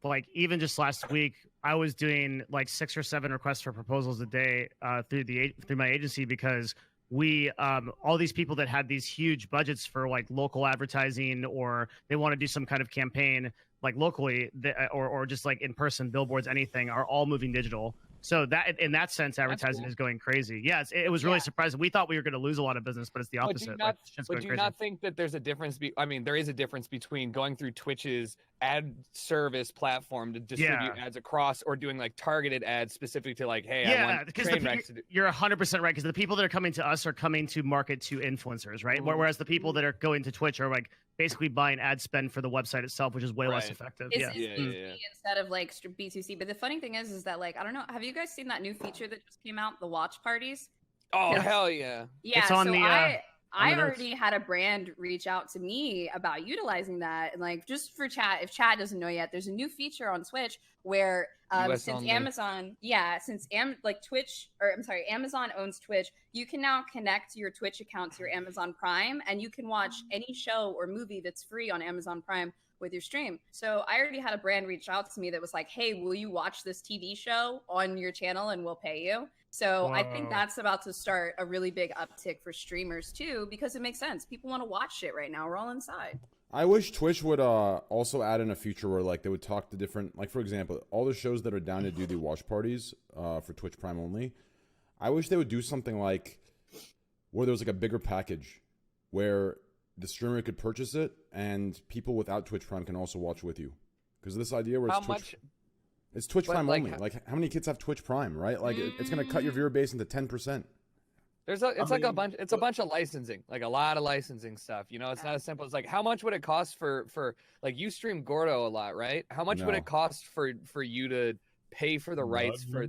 like even just last week I was doing like 6 or 7 requests for proposals a day through my agency because we all these people that had these huge budgets for like local advertising or they want to do some kind of campaign like locally or just like in person billboards, anything, are all moving digital. So that in that sense, advertising is going crazy. Yeah, it was really surprising. We thought we were going to lose a lot of business, but it's the opposite. Would you not think that there's a difference? I mean, there is a difference between going through Twitch's ad service platform to distribute ads across, or doing like targeted ads specific to like, hey, I want Trainwrecks to do. You're 100% right, because the people that are coming to us are coming to market to influencers, right? Whereas the people that are going to Twitch are like basically buying ad spend for the website itself, which is way less effective. It's instead of like B2C. But the funny thing is that like, I don't know, have you guys seen that new feature that just came out, the watch parties? Oh, hell yeah. Yeah, it's on so the, I already had a brand reach out to me about utilizing that. And like, just for chat, if Chad doesn't know yet, there's a new feature on Twitch where since Amazon, Amazon owns Twitch, you can now connect your Twitch account to your Amazon Prime, and you can watch any show or movie that's free on Amazon Prime with your stream. So I already had a brand reach out to me that was like, hey, will you watch this TV show on your channel and we'll pay you? So I think that's about to start a really big uptick for streamers too, because it makes sense. People want to watch shit right now. We're all inside. I wish Twitch would also add in a feature where like they would talk to different, like for example, all the shows that are down to do the watch parties for Twitch Prime only. I wish they would do something like where there was like a bigger package where the streamer could purchase it and people without Twitch Prime can also watch with you. Because this idea where it's Twitch Prime only. Like how many kids have Twitch Prime, right? Like it's gonna cut your viewer base into 10%. It's a bunch of licensing, like a lot of licensing stuff. You know, it's not as simple as like, how much would it cost for like, you stream Gordo a lot, right? How much would it cost for you to pay for the rights for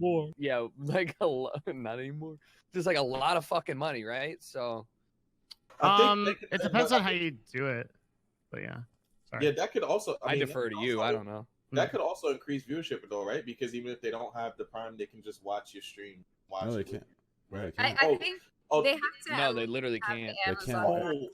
like not anymore, just like a lot of fucking money, right? So it depends on how you do it, but yeah. Sorry. Yeah, that could also. I mean, defer to also, you. I don't know. That could also increase viewership, though, right? Because even if they don't have the Prime, they can just watch your stream. Watch No, they it with can't. you, No, right? they can't. I think they have to. No, they literally have can't. the They can't. Amazon Prime.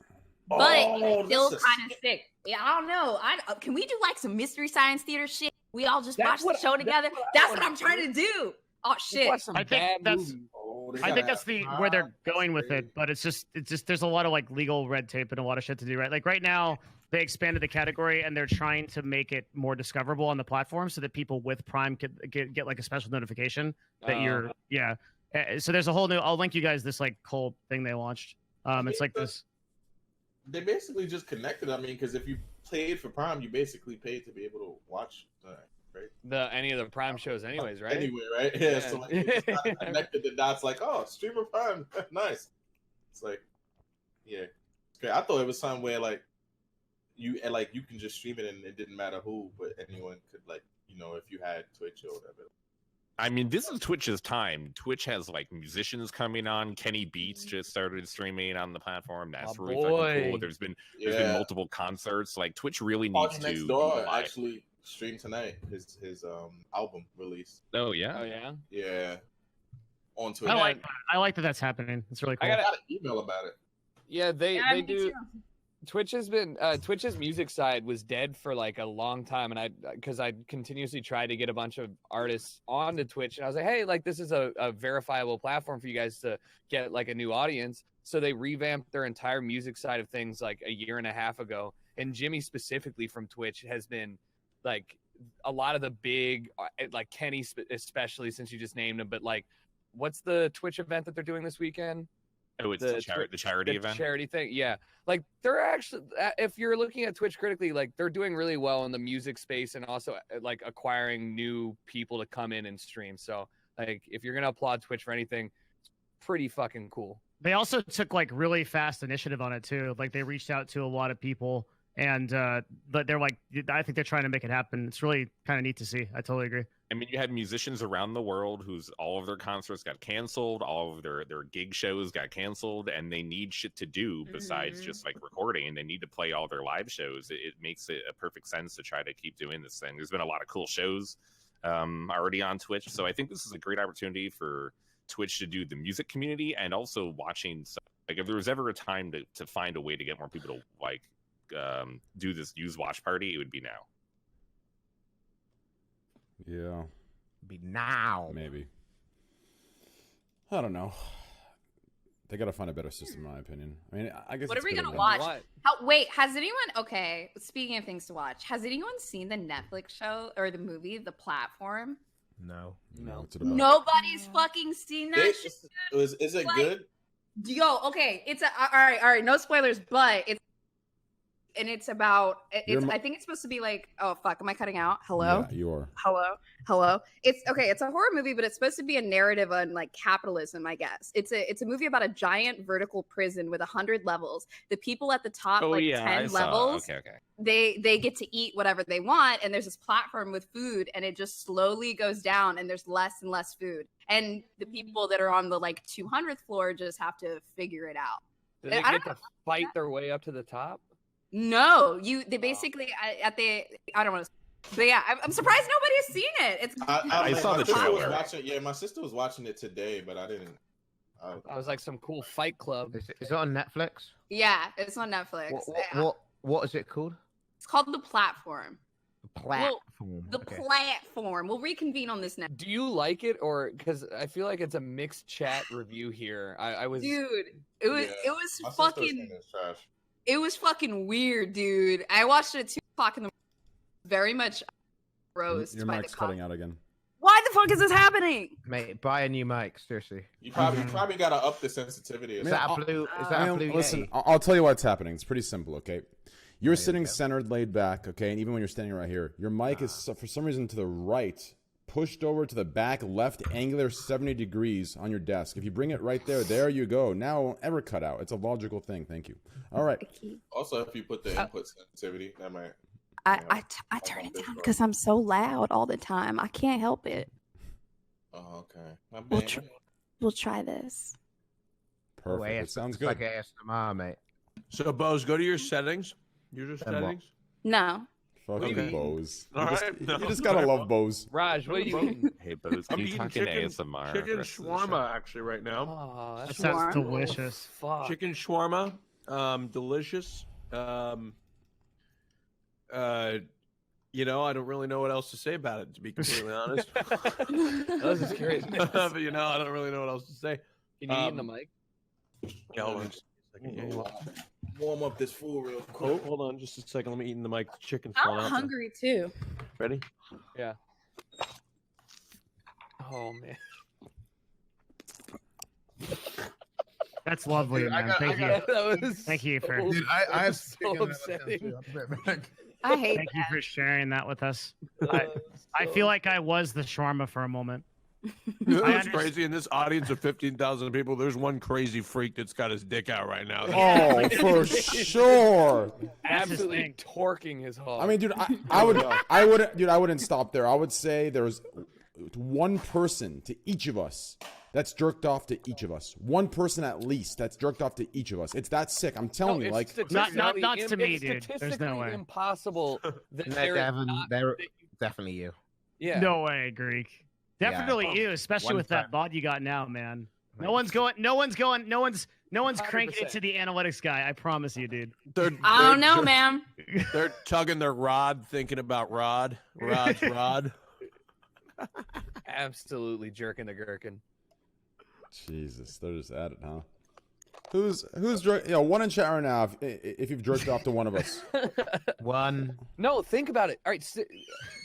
Oh, But oh, it's still that's a- kind of sick. Yeah, I don't know. Can we do like some Mystery Science Theater shit? We all just watch That's the what- show that's together. what I That's wanna what I'm trying to do. Oh shit! Watch some I think bad that's- movies. Oh, they I think gotta that's have where they're Prime. going That's with it, but it's just there's a lot of like legal red tape and a lot of shit to do, right? Like right now they expanded the category and they're trying to make it more discoverable on the platform so that people with Prime could get like a special notification that you're So there's a whole new. I'll link you guys this like whole thing they launched. It's like this. They basically just connected. I mean, because if you paid for Prime, you basically paid to be able to watch, right? Any of the Prime shows, anyways, right? Anyway, right? Yeah. So like, they just kinda connected the dots. Like, oh, streamer Prime, nice. It's like, yeah, it's great. I thought it was something where like you can just stream it and it didn't matter who, but anyone could if you had Twitch or whatever. I mean, this is Twitch's time. Twitch has like musicians coming on. Kenny Beats just started streaming on the platform. That's really fucking cool. There's been multiple concerts. Like Twitch really needs to. Next Door actually streamed tonight his album release. Oh yeah. Oh yeah. Yeah. On Twitch. I like that that's happening. It's really cool. I got an email about it. Yeah, they do. Twitch has been Twitch's music side was dead for like a long time, and because I continuously tried to get a bunch of artists onto Twitch, and I was like, hey, like this is a verifiable platform for you guys to get like a new audience. So they revamped their entire music side of things like a year and a half ago, and Jimmy specifically from Twitch has been like a lot of the big like Kenny especially since you just named him, but like what's the Twitch event that they're doing this weekend? Oh, it's the charity event. Charity thing, yeah. Like they're actually, if you're looking at Twitch critically, like they're doing really well in the music space and also like acquiring new people to come in and stream. So like, if you're gonna applaud Twitch for anything, it's pretty fucking cool. They also took like really fast initiative on it too. Like they reached out to a lot of people, and but they're like, I think they're trying to make it happen. It's really kind of neat to see. I totally agree. I mean, you had musicians around the world whose all of their concerts got canceled, all of their gig shows got canceled, and they need shit to do besides just like recording, and they need to play all their live shows. It makes it a perfect sense to try to keep doing this thing. There's been a lot of cool shows already on Twitch, so I think this is a great opportunity for Twitch to do the music community and also watching. Like, if there was ever a time to find a way to get more people to like do this use watch party, it would be now. Yeah. Be now. Maybe. I don't know. They gotta find a better system, in my opinion. I mean, I guess. What are it's we good gonna of them. watch? Wait, has anyone? Okay, speaking of things to watch, has anyone seen the Netflix show or the movie, The Platform? No. What's it about? Nobody's fucking seen that shit. Is it good? Yo, okay, it's all right. No spoilers, but it's about. I think it's supposed to be like. Oh fuck, am I cutting out? Hello. Yeah, you are. Hello. It's okay. It's a horror movie, but it's supposed to be a narrative on like capitalism, I guess. It's a movie about a giant vertical prison with 100 levels. The people at the top, 10 levels, they get to eat whatever they want, and there's this platform with food, and it just slowly goes down, and there's less and less food, and the people that are on the like 200th floor just have to figure it out. Do they get to fight their way up to the top? No, they basically I don't want to. But yeah, I'm surprised nobody's seen it. It's I saw the trailer. My sister was watching it today, but I didn't. I was like some cool Fight Club. Is it on Netflix? Yeah, it's on Netflix. What is it called? It's called The Platform. Platform. Platform. We'll reconvene on this next. Do you like it, or because I feel like it's a mixed chat review here? I was, dude. It was fucking. It was fucking weird, dude. I watched it at 2 o'clock in the morning. Very much roast. Your mic's cutting out again. Why the fuck is this happening? Mate, buy a new mic, seriously. You probably gotta up the sensitivity. Is that a blue? Is that a blue? Listen, I'll tell you what's happening. It's pretty simple, okay? You're sitting centered, laid back, okay? And even when you're standing right here, your mic is for some reason to the right, pushed over to the back, left, angular 70 degrees on your desk. If you bring it right there you go. Now it won't ever cut out. It's a logical thing. Thank you. All right. Also, if you put the input sensitivity, that might. I turn it down because I'm so loud all the time. I can't help it. Oh, okay. We'll try this. Perfect. It sounds good. Like ASMR, mate. So, Bose, go to your settings. User settings. No. Fucking Okay. Bose. All You right, no. just gotta love Bose. Raj, what are you eating? Hey, Bose, I'm can you eating talk in chicken ASMR? chicken the rest of the show? shawarma actually right now. Oh, That that's sounds Shawarma? delicious. Fuck. Chicken shawarma, delicious. You know, I don't really know what else to say about it, to be completely honest. I was just curious. But, you know, I don't really know what else to say. Can you eat in the mic? Yeah, hold on just a second. Yeah, you Warm up this food real quick. hold on just a second. Let me eat in the mic. The chicken's I'm falling out. hungry too. Ready? Yeah. Oh man. That's lovely, Dude, I man. got- Thank you. That was Thank you for- Dude, I have so chicken that upsetting. too. I'll be right back. I hate Thank you that. for sharing that with us. I feel like I was the shawarma for a moment. That's understand. crazy. In this audience of 15,000 people, there's one crazy freak that's got his dick out right now. Oh, for sure. Absolutely torquing his hog. I mean, dude, I wouldn't stop there. I would say there's one person to each of us that's jerked off to each of us. One person at least that's jerked off to each of us. It's that sick. I'm telling you, like, not statistically to me, it's dude. There's no statistically way. impossible that No, there is Devin, not- they're definitely you. Yeah. No way, Greek. Definitely you, especially One with that time. bot you got now, man. No one's cranking it 100%. to the analytics guy. I promise you, dude. I don't know, man. They're tugging their rod, thinking about Rod's rod. Absolutely jerking the gherkin. Jesus, they're just at it, huh? Who's one in chat right now if you've jerked off to one of us. One. No, think about it. All right,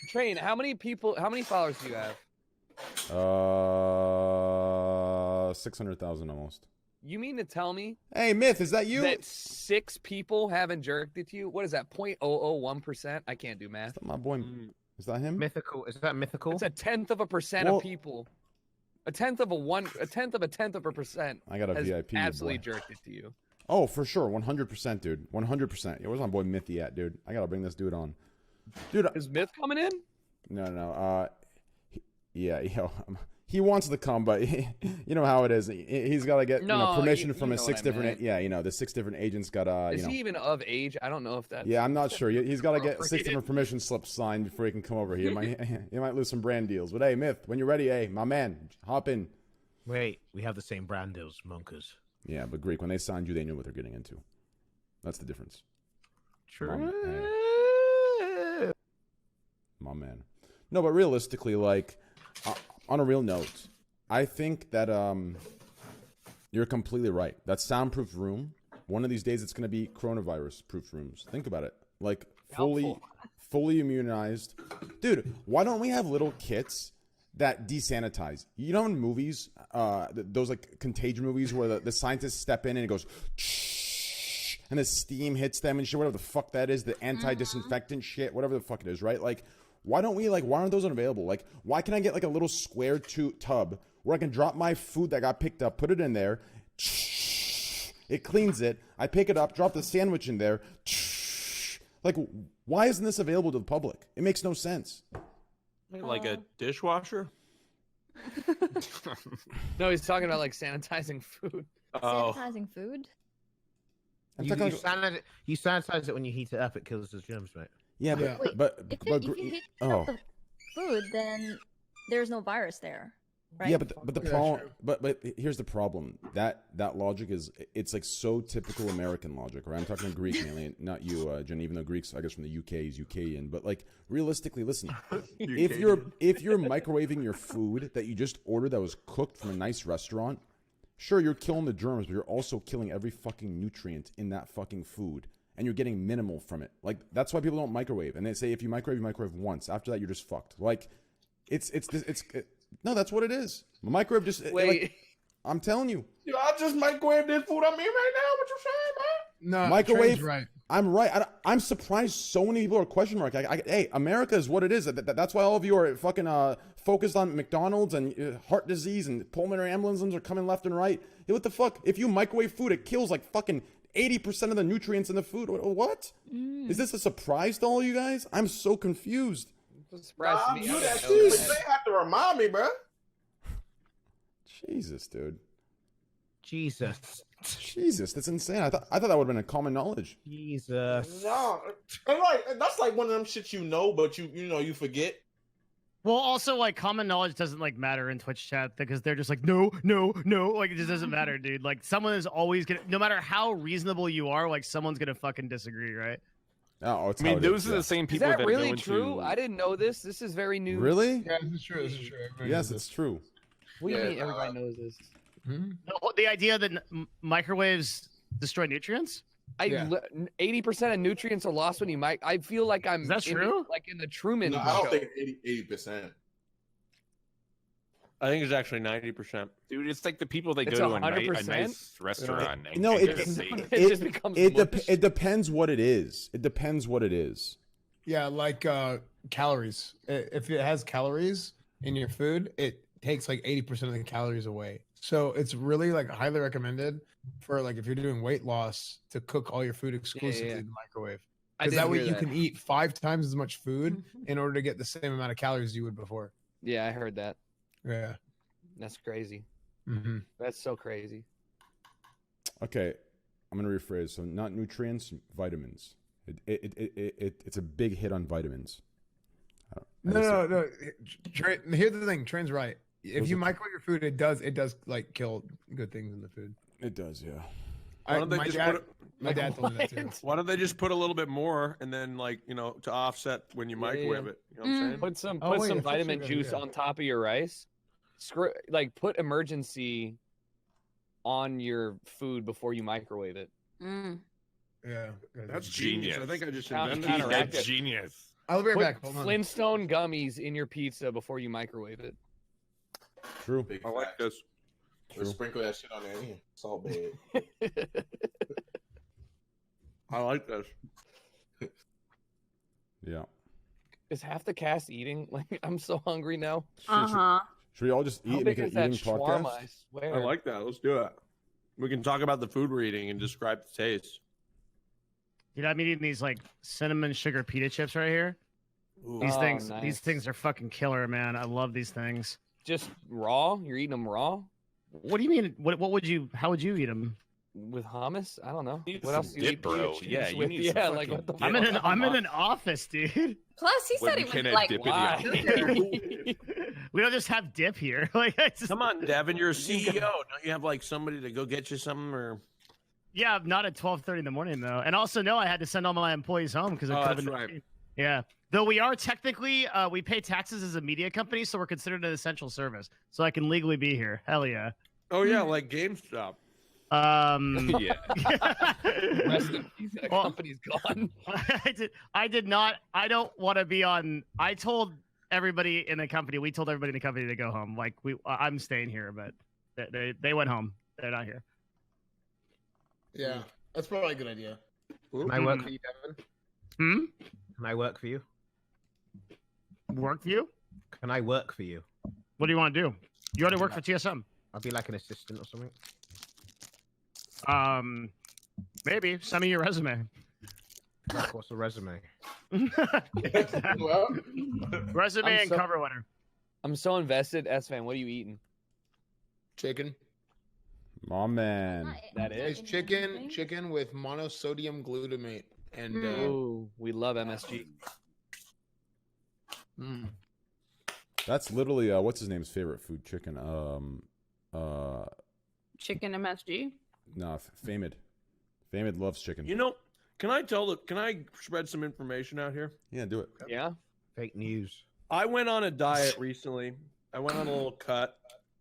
Train, how many followers do you have? 600,000 almost. You mean to tell me Hey, Myth, is that you? that 6 people haven't jerked it to you? What is that, 0.001%? I can't do math. My boy, is that him? Mythical. Is that mythical? It's 1/10% Well- of people. A tenth of a percent. I got a has VIP, your absolutely boy. jerked it to you. Oh, for sure, 100%, dude. 100%. Where's my boy Mythy at, dude? I gotta bring this dude on. Dude, Is Myth coming in? no. He wants to come, but you know how it is. He's got to get permission from his know 6 what I different. The 6 different agents got Is he even of age? I don't know if that's. Yeah, I'm not sure. He's got to get 6 appropriate. different permission slips signed before he can come over here. He might lose some brand deals. But hey, Myth, when you're ready, hey, my man, hop in. Wait, we have the same brand deals, monkers. Yeah, but Greek, when they signed you, they knew what they're getting into. That's the difference. True. My man. No, but realistically, like, on a real note, I think that you're completely right. That soundproof room, one of these days it's going to be coronavirus-proof rooms. Think about it. Like, fully immunized. Dude, why don't we have little kits that desanitize? You know in movies, those, like, contagion movies where the scientists step in and it goes... and the steam hits them and shit, whatever the fuck that is, the anti-disinfectant shit, whatever the fuck it is, right? Like, why aren't those unavailable? Like, why can I get like a little square tub where I can drop my food that got picked up, put it in there, it cleans it, I pick it up, drop the sandwich in there, like, why isn't this available to the public? It makes no sense. Like a dishwasher? No, he's talking about like sanitizing food. Sanitizing food? You sanitize it when you heat it up. It kills the germs, mate. Yeah, Wait, but if you heat up the food, then there's no virus there, right? Yeah, but the problem, but here's the problem. That logic it's like so typical American logic, right? I'm talking Greek mainly, not you, Jen. Even though Greeks, I guess from the UK is UKian, but like realistically, listen, if you're microwaving your food that you just ordered that was cooked from a nice restaurant, sure you're killing the germs, but you're also killing every fucking nutrient in that fucking food. And you're getting minimal from it. Like, that's why people don't microwave. And they say if you microwave once. After that, you're just fucked. Like, no, that's what it is. A microwave just... Wait. Like, I'm telling you. Yo, I just microwave this food I'm eating right now. What you saying, man? No, Microwave. Trey's right. I'm right. I'm surprised so many people are question mark. Hey, America is what it is. That's why all of you are fucking focused on McDonald's and heart disease and pulmonary embolisms are coming left and right. Hey, what the fuck? If you microwave food, it kills like fucking 80% of the nutrients in the food. What? Is this a surprise to all you guys? I'm so confused. It's a surprise to me. You that shit, but they have to remind me, bro. Jesus, dude. Jesus. Jesus, that's insane. I thought that would have been a common knowledge. Jesus. No, like that's like one of them shit you know, but you forget. Well, also like common knowledge doesn't like matter in Twitch chat because they're just like no, like it just doesn't matter, dude. Like someone is always gonna, no matter how reasonable you are, like someone's gonna fucking disagree, right? Oh, I mean, those are the same people is that that really go true? into... I didn't know this. This is very new. Really? Yeah, this is true. This is true. Everybody Yes, knows it's true. What do you mean everybody knows this? The idea that microwaves destroy nutrients. 80% of nutrients are lost when you mic. I feel like I'm. Is that true? Like in the Truman No, Show. I don't think 80%. I think it's actually 90%. Dude, it's like the people that go It's to a 100%? nice restaurant. And, No, and get a it steak. just becomes mush. it depends what it is. It depends what it is. Yeah, like calories. If it has calories in your food, it takes like 80% of the calories away. So it's really like highly recommended for like if you're doing weight loss to cook all your food exclusively in the microwave. Because that way you can eat 5 times as much food in order to get the same amount of calories you would before. Yeah, I heard that. Yeah. That's crazy. Mm-hmm. That's so crazy. Okay, I'm gonna rephrase. So not nutrients, vitamins. It's a big hit on vitamins. No. Here's the thing. Train's right. If you microwave your food, it does like kill good things in the food. It does, yeah. My dad told me that too. Why don't they just put a little bit more and then to offset when you microwave it? You know what I'm saying? Put some that's vitamin actually a good juice idea. on top of your rice. Put emergency on your food before you microwave it. Yeah. That's Genius. genius. I think I just Counter- invented that. counteract That's it. genius. I'll be right Put back. Hold on. Flintstone gummies in your pizza before you microwave it. True. Big I like fact. this. Just sprinkle that shit on there. Yeah, it's all bad. I like this. Yeah. Is half the cast eating? Like, I'm so hungry now. Should we all just eat How and big make is an that eating shawarma? podcast? I swear. I like that. Let's do it. We can talk about the food we're eating and describe the taste. Dude, I'm eating these like cinnamon sugar pita chips right here. These Oh, things, nice. these things are fucking killer, man. I love these things. Just raw? You're eating them raw? What do you mean? What would you? How would you eat them? With hummus? I don't know. Need What some else do you dip, eat? bro. Pita Yeah, chips you with? need some Yeah, like fucking what the dip. I'm in an office, dude. Plus, he When said we he can was like, dip it Why? We don't just have dip here. Like, it's just, Come on, Devin, you're a CEO. Don't you have like somebody to go get you something or? yeah, not at 12:30 in the morning though. And also, no, I had to send all my employees home because of Oh, that's COVID-19. right. Yeah, though we are technically, we pay taxes as a media company, so we're considered an essential service. So I can legally be here. Hell yeah. Oh yeah, like GameStop. Yeah. Rest in peace. That Well- company's gone. I did not. I don't want to be on. I told everybody in the company. We told everybody in the company to go home. Like I'm staying here, but they went home. They're not here. Yeah, that's probably a good idea. Can I work for you, Devin? Can I work for you? Work for you? Can I work for you? What do you want to do? You already work for TSM. I'll be like an assistant or something. Maybe send me your resume. What's the resume? Resume I'm and so- cover letter. I'm so invested. S-Fan, what are you eating? Chicken. My man. That It's is? chicken with monosodium glutamate and Ooh, we love MSG. That's literally what's his name's favorite food? Chicken. chicken MSG. No, Famed. Famed loves chicken. You know, can I spread some information out here? Yeah, do it. Yeah? Fake news. I went on a diet recently. I went on a little cut,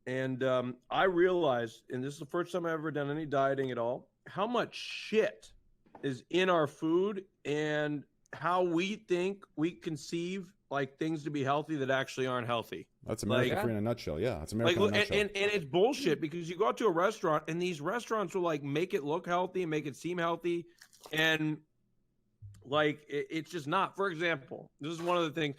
and I realized, and this is the first time I've ever done any dieting at all, how much shit is in our food and how we think we conceive like things to be healthy that actually aren't healthy. That's America Like- free in a nutshell. Yeah, that's Like, America in a and, nutshell. and it's bullshit because you go out to a restaurant and these restaurants will like make it look healthy and make it seem healthy, and like it's just not. For example, this is one of the things.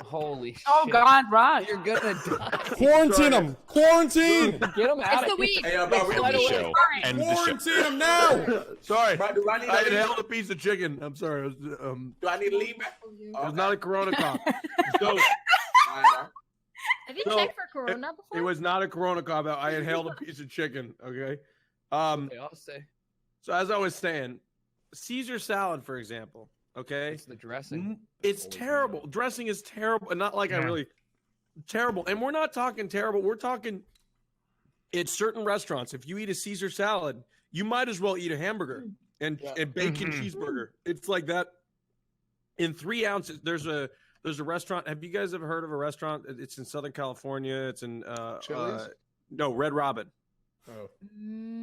Holy shit. Oh God, Raj. You're gonna die. Quarantine him! Quarantine! Get him out It's of the weed. Hey, about End the show. End the show. Quarantine him now! Sorry, Bro, do I need I to leave? inhaled a piece of chicken. I'm sorry. It was, Do I need to leave back? it was not a Corona cough. So Have you So, checked for Corona before? it was not a Corona cough. I inhaled a piece of chicken. Okay, They all say. So as I was saying, Caesar salad, for example. Okay, It's the dressing. It's terrible. Dressing is terrible, and not like I really terrible. And we're not talking terrible. We're talking at certain restaurants. If you eat a Caesar salad, you might as well eat a hamburger and bacon cheeseburger. It's like that. In 3 ounces, there's a restaurant. Have you guys ever heard of a restaurant? It's in Southern California. It's in no, Red Robin. Oh.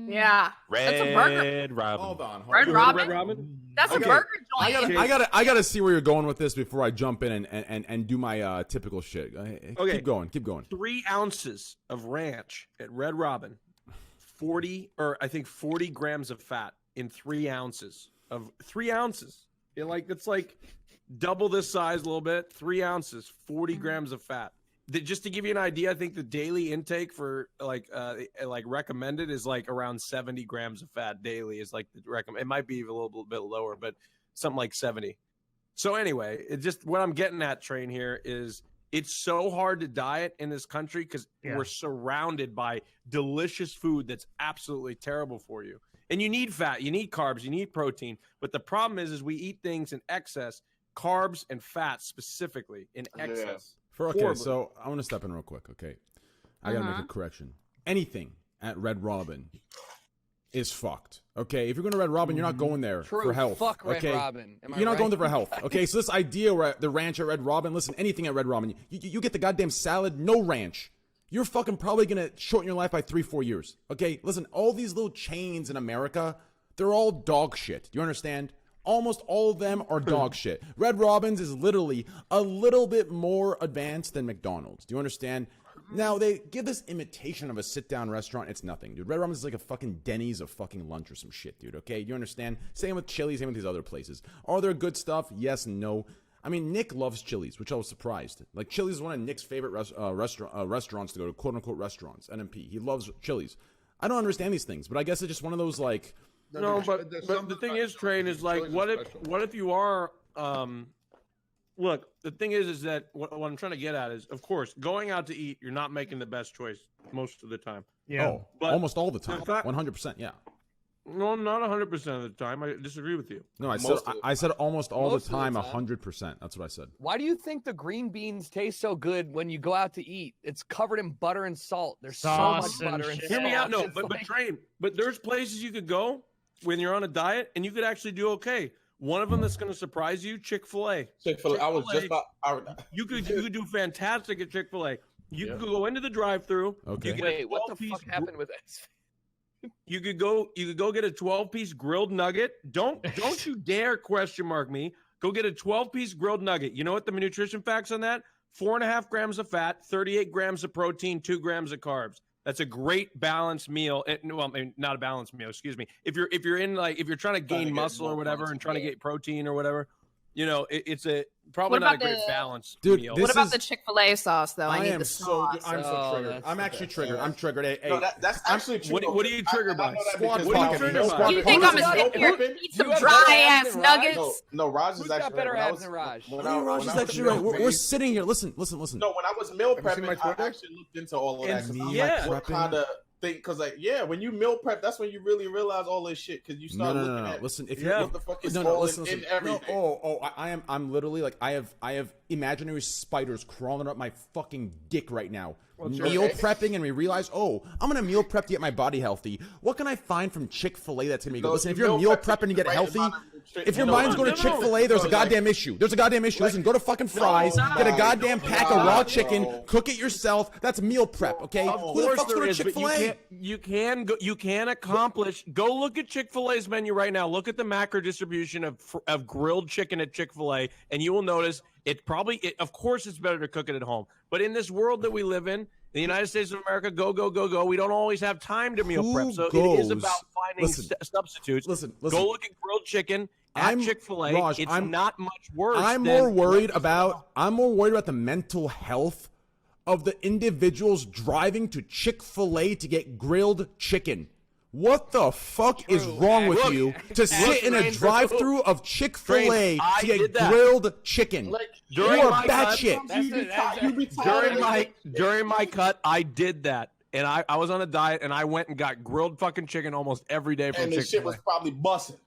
Yeah. That's a burger. Red Robin. Hold on. Red Robin? Red Robin? That's a burger joint. I gotta see where you're going with this before I jump in and do my typical shit. Okay. Keep going. 3 ounces of ranch at Red Robin, 40 grams of fat in 3 ounces of 3 ounces. It's like double this size a little bit. 3 ounces, 40 grams of fat. Just to give you an idea, I think the daily intake for recommended is like around 70 grams of fat daily is like the recommend. It might be even a little bit lower, but something like 70. So anyway, what I'm getting at, Train, here is it's so hard to diet in this country because we're surrounded by delicious food that's absolutely terrible for you. And you need fat, you need carbs, you need protein. But the problem is we eat things in excess, carbs and fat specifically in excess. So I want to step in real quick. Okay, I gotta make a correction. Anything at Red Robin is fucked. Okay, if you're going to Red Robin, you're not going there for health. Fuck Red okay? Robin. Am I You're not right? going there for health. Okay, so this idea where the ranch at Red Robin, listen, anything at Red Robin, you get the goddamn salad, no ranch. You're fucking probably gonna shorten your life by 3-4 years. Okay, listen, all these little chains in America, they're all dog shit. Do you understand? Almost all of them are dog shit. Red Robin's is literally a little bit more advanced than McDonald's. Do you understand? Now, they give this imitation of a sit-down restaurant. It's nothing, dude. Red Robin's is like a fucking Denny's of fucking lunch or some shit, dude, okay? You understand? Same with Chili's, same with these other places. Are there good stuff? Yes and no. I mean, Nick loves Chili's, which I was surprised. Like, Chili's is one of Nick's favorite restaurants to go to, quote-unquote restaurants, NMP. He loves Chili's. I don't understand these things, but I guess it's just one of those, like... No, but the thing is, Train, is like, what if you are, look, the thing is that what I'm trying to get at is, of course, going out to eat, you're not making the best choice most of the time. Yeah. Oh, but almost all the time. 100%, yeah. No, not 100% of the time. I disagree with you. No, I said almost all the time, 100%. That's what I said. Why do you think the green beans taste so good when you go out to eat? It's covered in butter and salt. There's so much butter and salt. Hear me out. No, but Train, but there's places you could go when you're on a diet and you could actually do okay. One of them that's going to surprise you, Chick-fil-A. Chick-fil-A. I was just about. You could do fantastic at Chick-fil-A. You could go into the drive-thru. Okay. Wait, what the fuck happened with this? You could go get a 12-piece grilled nugget. Don't you dare question mark me. Go get a 12-piece grilled nugget. You know what the nutrition facts on that? 4.5 grams of fat, 38 grams of protein, 2 grams of carbs. That's a great balanced meal. Well, I mean, not a balanced meal, excuse me. If you're trying to gain muscle or whatever and trying to get protein or whatever, you know, it's probably not a great balance meal. What about the Chick-fil-a sauce, though? I need the sauce. I'm so triggered. I'm actually triggered. I'm triggered. Hey, no, that's actually true. What are you triggered by? What are you triggered by? You think I'm gonna sit here and eat some dry-ass nuggets? No, Raj is actually better abs than Raj? Raj is actually right. We're sitting here. Listen. No, when I was meal prepping, I actually looked into all of that. Yeah. What kind of thing? Because when you meal prep, that's when you really realize all this shit. Because you start looking at. Listen, if you're what the fuck is listen. in everything. I'm literally like I have imaginary spiders crawling up my fucking dick right now. Meal prepping, and we realize, I'm gonna meal prep to get my body healthy. What can I find from Chick-fil-A that's gonna be good? Listen, if you're meal prepping to get healthy, if your mind's going to Chick-fil-A, there's a goddamn issue. There's a goddamn issue. Listen, go to fucking Fry's, get a goddamn pack of raw chicken, cook it yourself. That's meal prep, okay? Who the fuck's going to Chick-fil-A? You can accomplish. Go look at Chick-fil-A's menu right now. Look at the macro distribution of grilled chicken at Chick-fil-A, and you will notice of course it's better to cook it at home. But in this world that we live in the United States of America, go. We don't always have time to meal prep. So it is about finding substitutes. Listen. Go look at grilled chicken at Chick-fil-A. Raj, it's not much worse. I'm more worried about the mental health of the individuals driving to Chick-fil-A to get grilled chicken. What the fuck is wrong with you to sit in a drive-thru of Chick-fil-A to get grilled chicken? You are batshit. During my cut, I did that. and I was on a diet, and I went and got grilled fucking chicken almost every day from And the Chick-fil-A. shit was probably busting.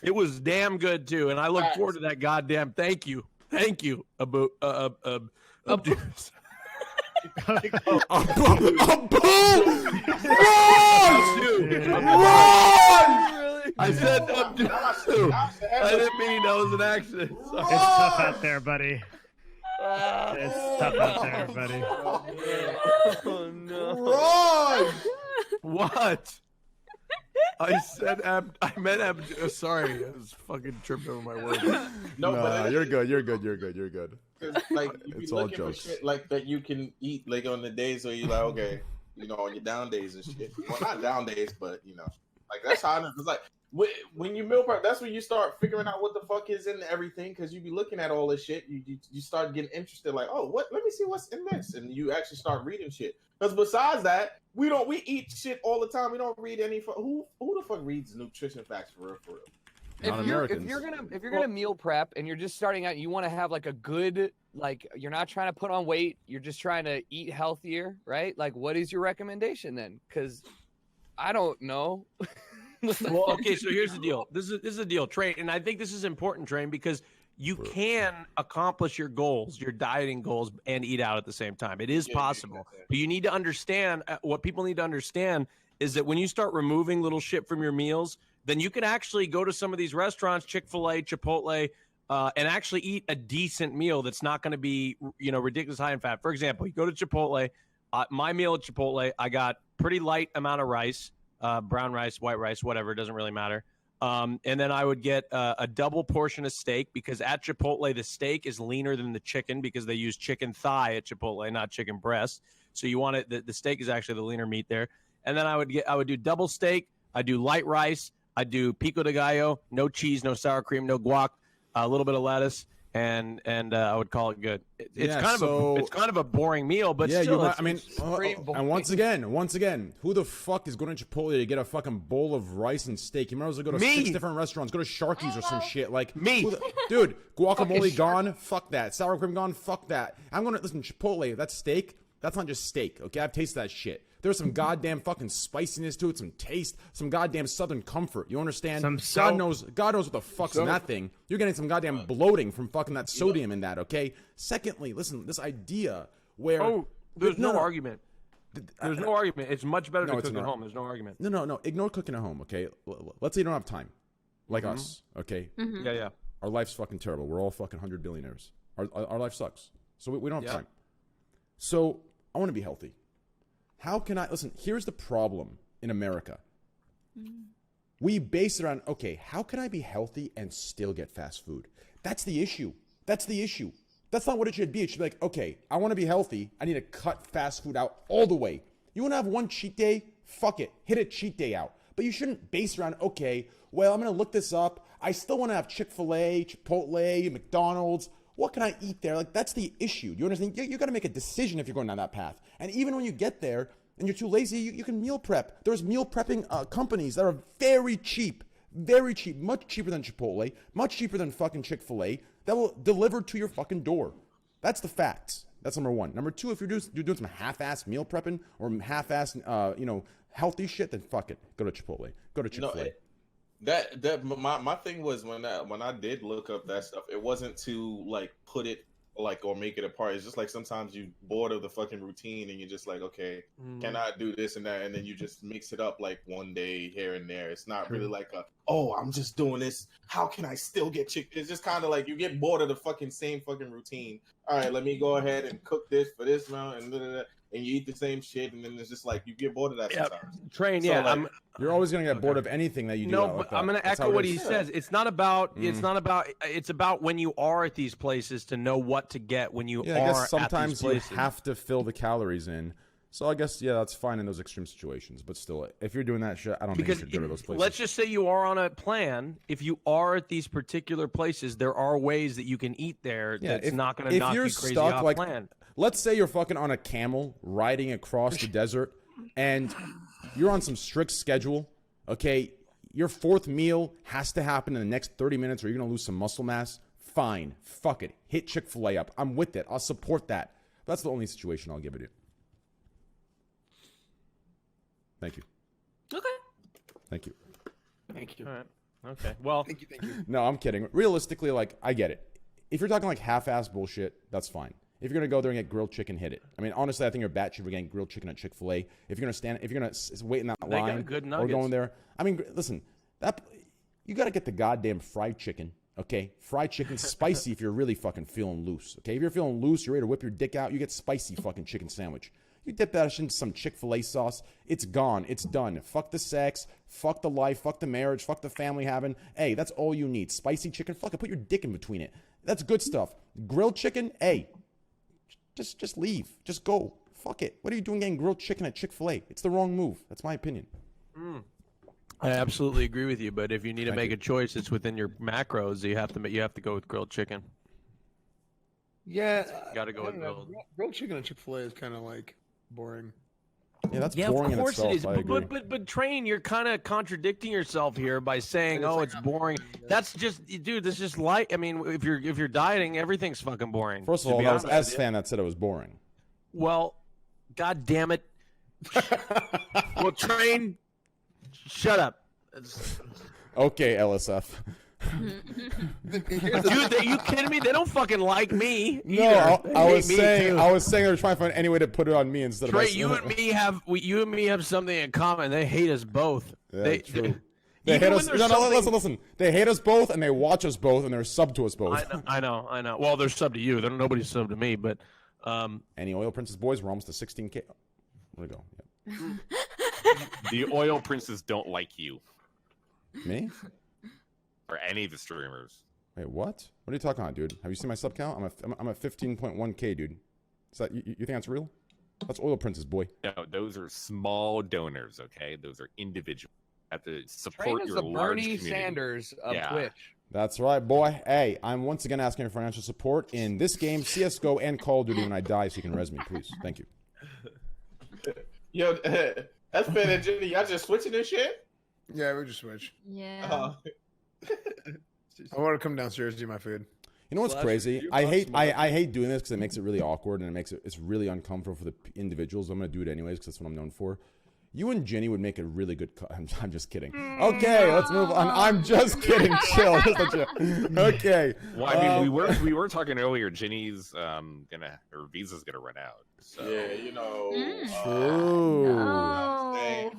It was damn good too, and I look forward to that goddamn. Thank you, Abdus. I said Abdus. I didn't mean that was an accident. Sorry. It's tough out there, buddy. It's tough out there, buddy. Oh no! Run! What? I said I meant sorry, I was fucking tripped over my words. No, but you're good. You're good. You're good. You're good. Like you be It's all looking for jokes. shit like that you can eat like on the days where you're like, okay, you know, on your down days and shit. Well, not down days, but you know, like that's how it's like when you meal prep. That's when you start figuring out what the fuck is in everything because you be looking at all this shit. You start getting interested, like, oh, what? Let me see what's in this, and you actually start reading shit. Because besides that, we eat shit all the time. We don't read any. Who the fuck reads nutrition facts for real? If you're gonna meal prep and you're just starting out, you want to have like a good, like, you're not trying to put on weight, you're just trying to eat healthier, right? Like, what is your recommendation then? Because I don't know. Well, okay, so here's the deal. This is the deal, Train, and I think this is important, Train, because you can accomplish your goals, your dieting goals, and eat out at the same time. It is possible, but you need to understand what people need to understand is that when you start removing little shit from your meals, then you can actually go to some of these restaurants, Chick-fil-A, Chipotle, and actually eat a decent meal that's not going to be, you know, ridiculous high in fat. For example, you go to Chipotle. My meal at Chipotle, I got pretty light amount of rice, brown rice, white rice, whatever. It doesn't really matter. And then I would get a double portion of steak because at Chipotle, the steak is leaner than the chicken because they use chicken thigh at Chipotle, not chicken breast. So you want it. The steak is actually the leaner meat there. And then I would do double steak. I do light rice. I do pico de gallo, no cheese, no sour cream, no guac, a little bit of lettuce, and I would call it good. It's kind of a boring meal, but still, and once again, who the fuck is going to Chipotle to get a fucking bowl of rice and steak? You might as well go to 6 different restaurants, go to Sharky's or some shit. Like me, dude, guacamole gone, fuck that. Sour cream gone, fuck that. I'm gonna listen. Chipotle, that's steak. That's not just steak, okay? I've tasted that shit. There's some goddamn fucking spiciness to it, some taste, some goddamn southern comfort. You understand? God knows what the fuck's in that thing. You're getting some goddamn bloating from fucking that sodium in that, okay? Secondly, listen, this idea where there's no argument. There's no argument. It's much better to cook at home. There's no argument. No. Ignore cooking at home, okay? Let's say you don't have time, like us, okay? Yeah. Our life's fucking terrible. We're all fucking 100 billionaires. Our life sucks, so we don't have time. So I want to be healthy. How can I listen? Here's the problem in America. We base it on, okay, how can I be healthy and still get fast food? That's the issue. That's not what it should be. It should be like, okay, I want to be healthy. I need to cut fast food out all the way. You want to have one cheat day? Fuck it. Hit a cheat day out. But you shouldn't base around, okay, well, I'm going to look this up. I still want to have Chick-fil-A, Chipotle, McDonald's. What can I eat there? Like, that's the issue. You understand? You got to make a decision if you're going down that path. And even when you get there and you're too lazy, you can meal prep. There's meal prepping companies that are very cheap, much cheaper than Chipotle, much cheaper than fucking Chick-fil-A, that will deliver to your fucking door. That's the facts. That's number one. Number two, if you're doing some half-ass meal prepping or half-ass, healthy shit, then fuck it. Go to Chipotle. Go to Chick-fil-A. My thing was when I did look up that stuff, it wasn't to like put it like or make it a part. It's just like sometimes you bored of the fucking routine and you're just like, okay, can I do this and that, and then you just mix it up like one day here and there. It's not really like I'm just doing this. How can I still get chicken? It's just kind of like you get bored of the fucking same fucking routine. All right, let me go ahead and cook this for this amount and you eat the same shit, and then it's just like you get bored of that sometimes. Train, so, like, you're always gonna get bored of anything that you do. No, but I'm gonna echo what he says. It's not about. It's about when you are at these places to know what to get when you are. I guess sometimes at these places. you have to fill the calories in. So I guess that's fine in those extreme situations. But still, if you're doing that shit, I don't think you should go to those places. Let's just say you are on a plan. If you are at these particular places, there are ways that you can eat there. That's not going to knock you crazy off plan. Let's say you're fucking on a camel riding across the desert and you're on some strict schedule, okay? Your fourth meal has to happen in the next 30 minutes or you're going to lose some muscle mass. Fine. Fuck it. Hit Chick-fil-A up. I'm with it. I'll support that. That's the only situation I'll give it to. Thank you. Okay. Thank you. Thank you. All right. Okay. Well, Thank you. No, I'm kidding. Realistically, like, I get it. If you're talking like half-ass bullshit, that's fine. If you're gonna go there and get grilled chicken, hit it. I mean, honestly, I think you're batshit for getting grilled chicken at Chick-fil-A. If you're gonna wait in that They got line good or nuggets. going there, I mean, listen, you gotta get the goddamn fried chicken. Okay, fried chicken, spicy if you're really fucking feeling loose. Okay, if you're feeling loose, you're ready to whip your dick out, you get spicy fucking chicken sandwich. You dip that into some Chick-fil-A sauce, it's gone, it's done. Fuck the sex, fuck the life, fuck the marriage, fuck the family having. Hey, that's all you need. Spicy chicken, fuck it, put your dick in between it. That's good stuff. Grilled chicken, hey, just leave, just go. Fuck it. What are you doing getting grilled chicken at Chick-fil-A? It's the wrong move. That's my opinion. I absolutely agree with you, but if you need to make a choice, it's within your macros. You have to go with grilled chicken. Yeah, Got to go with grilled. Grilled chicken at Chick-fil-A is kind of like boring. Yeah, that's Yeah, boring of course in itself. it is. I agree. But Train, you're kind of contradicting yourself here by saying, "Oh, it's boring." That's just, dude. That's just like. I mean, if you're dieting, everything's fucking boring. First of all, that was S-Fan that said it was boring. Well, god damn it. Well, Train, shut up. Okay, LSF. Dude, are you kidding me? They don't fucking like me. No, either. I They was hate me, saying too. they were trying to find any way to put it on me instead Trey, of you and me have something in common. They hate us both. Yeah, true. They even hate when us. there's No, something- listen. They hate us both, and they watch us both, and they're sub to us both. I know. Well, they're sub to you. Nobody's sub to me, but Any Oil Princess boys, we're almost to 16K. Where'd it go? The oil princes don't like you Yep. Me? or any of the streamers. Wait, what? What are you talking about, dude? Have you seen my sub count? I'm at 15.1K, dude. Is that you think that's real? That's Oil Princess, boy. No, those are small donors. Okay, those are individual. Have to Train support is your the large Bernie community. Sanders of Yeah. Twitch. That's right, boy. Hey, I'm once again asking for financial support in this game, CSGO, and Call of Duty when I die, so you can res me, please. Thank you. Yo, that's Ben and Jenny. Y'all just switching this shit? Yeah, we just switch. Yeah. I want to come downstairs to do my food. You know what's crazy? I hate doing this because it makes it really awkward and it's really uncomfortable for the individuals. I'm gonna do it anyways because that's what I'm known for. You and Jenny would make a really good. I'm just kidding. Okay, let's move on. I'm just kidding. Chill. Just a chill. Okay. Well, I mean, we were talking earlier. Jenny's her visa's gonna run out. So. Yeah, you know. True. Oh.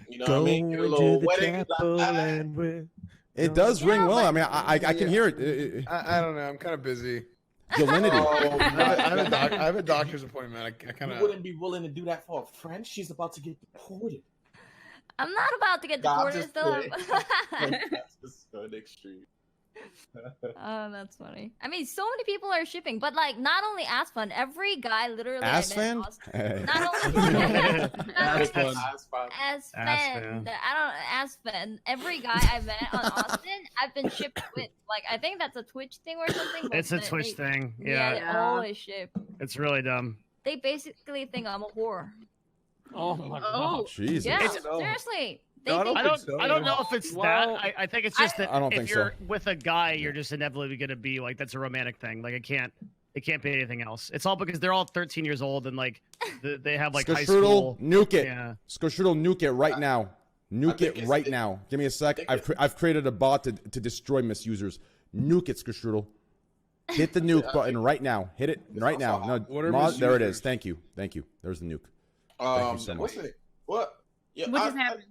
You know what I mean? Get a little wedding. It does ring well. I mean, I can hear it. I don't know. I'm kind of busy. Galinity. I have a doctor's appointment. I kind You of wouldn't be willing to do that for a friend? She's about to get deported. I'm not about to get Nah, I'm deported. just Still. That's just so extreme. Oh, that's funny. I mean, so many people are shipping, but like, not only Asfan, every guy literally. Ass I met in fan? Austin- Hey. Not only Asfan. Asfan. Asfan. Every guy I met on Austin, I've been shipped with. Like, I think that's a Twitch thing or something. but It's a Twitch thing. Yeah, Yeah. they always ship. It's really dumb. They basically think I'm a whore. oh my Oh, Jesus. Yeah, It's- seriously. They No, I think don't think so. I don't know if it's Well, that. I think it's just that I don't if think so. you're with a guy, you're just inevitably going to be like, that's a romantic thing. Like, it can't be anything else. It's all because they're all 13 years old and like they have like high school. Nuke it. Yeah. Skostrudel, nuke it right now. Nuke think it right now. Give me a sec. I've created a bot to destroy misusers. Nuke it, Skostrudel. Hit the nuke button right now. Hit it right now. No, What are there it misusers? is. Thank you. There's the nuke. Thank you so What's much. it? What? Yeah, What just happened?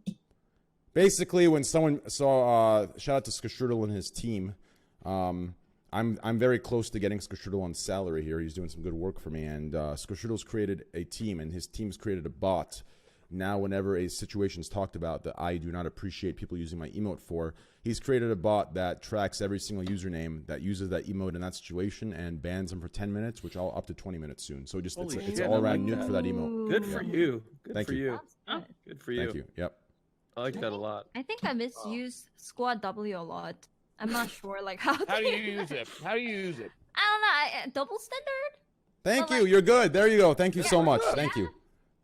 Basically, when someone saw, shout out to Skostrudel and his team. I'm very close to getting Skostrudel on salary here. He's doing some good work for me, and Skostrudel's created a team, and his team's created a bot. Now, whenever a situation is talked about that I do not appreciate people using my emote for, he's created a bot that tracks every single username that uses that emote in that situation and bans them for 10 minutes, which I'll up to 20 minutes soon. So just it's shit, all I around like nuke that. for that emote. Good for you. Good Thank for you. you. That's good. Good for you. Thank you. Yep. I like that a lot. I think I misuse Squad W a lot. I'm not sure, like, how How do you use it? How do you use it? I don't know. Double standard? Thank Well, you. like- You're good. There you go. Thank you Yeah. so much. Thank you.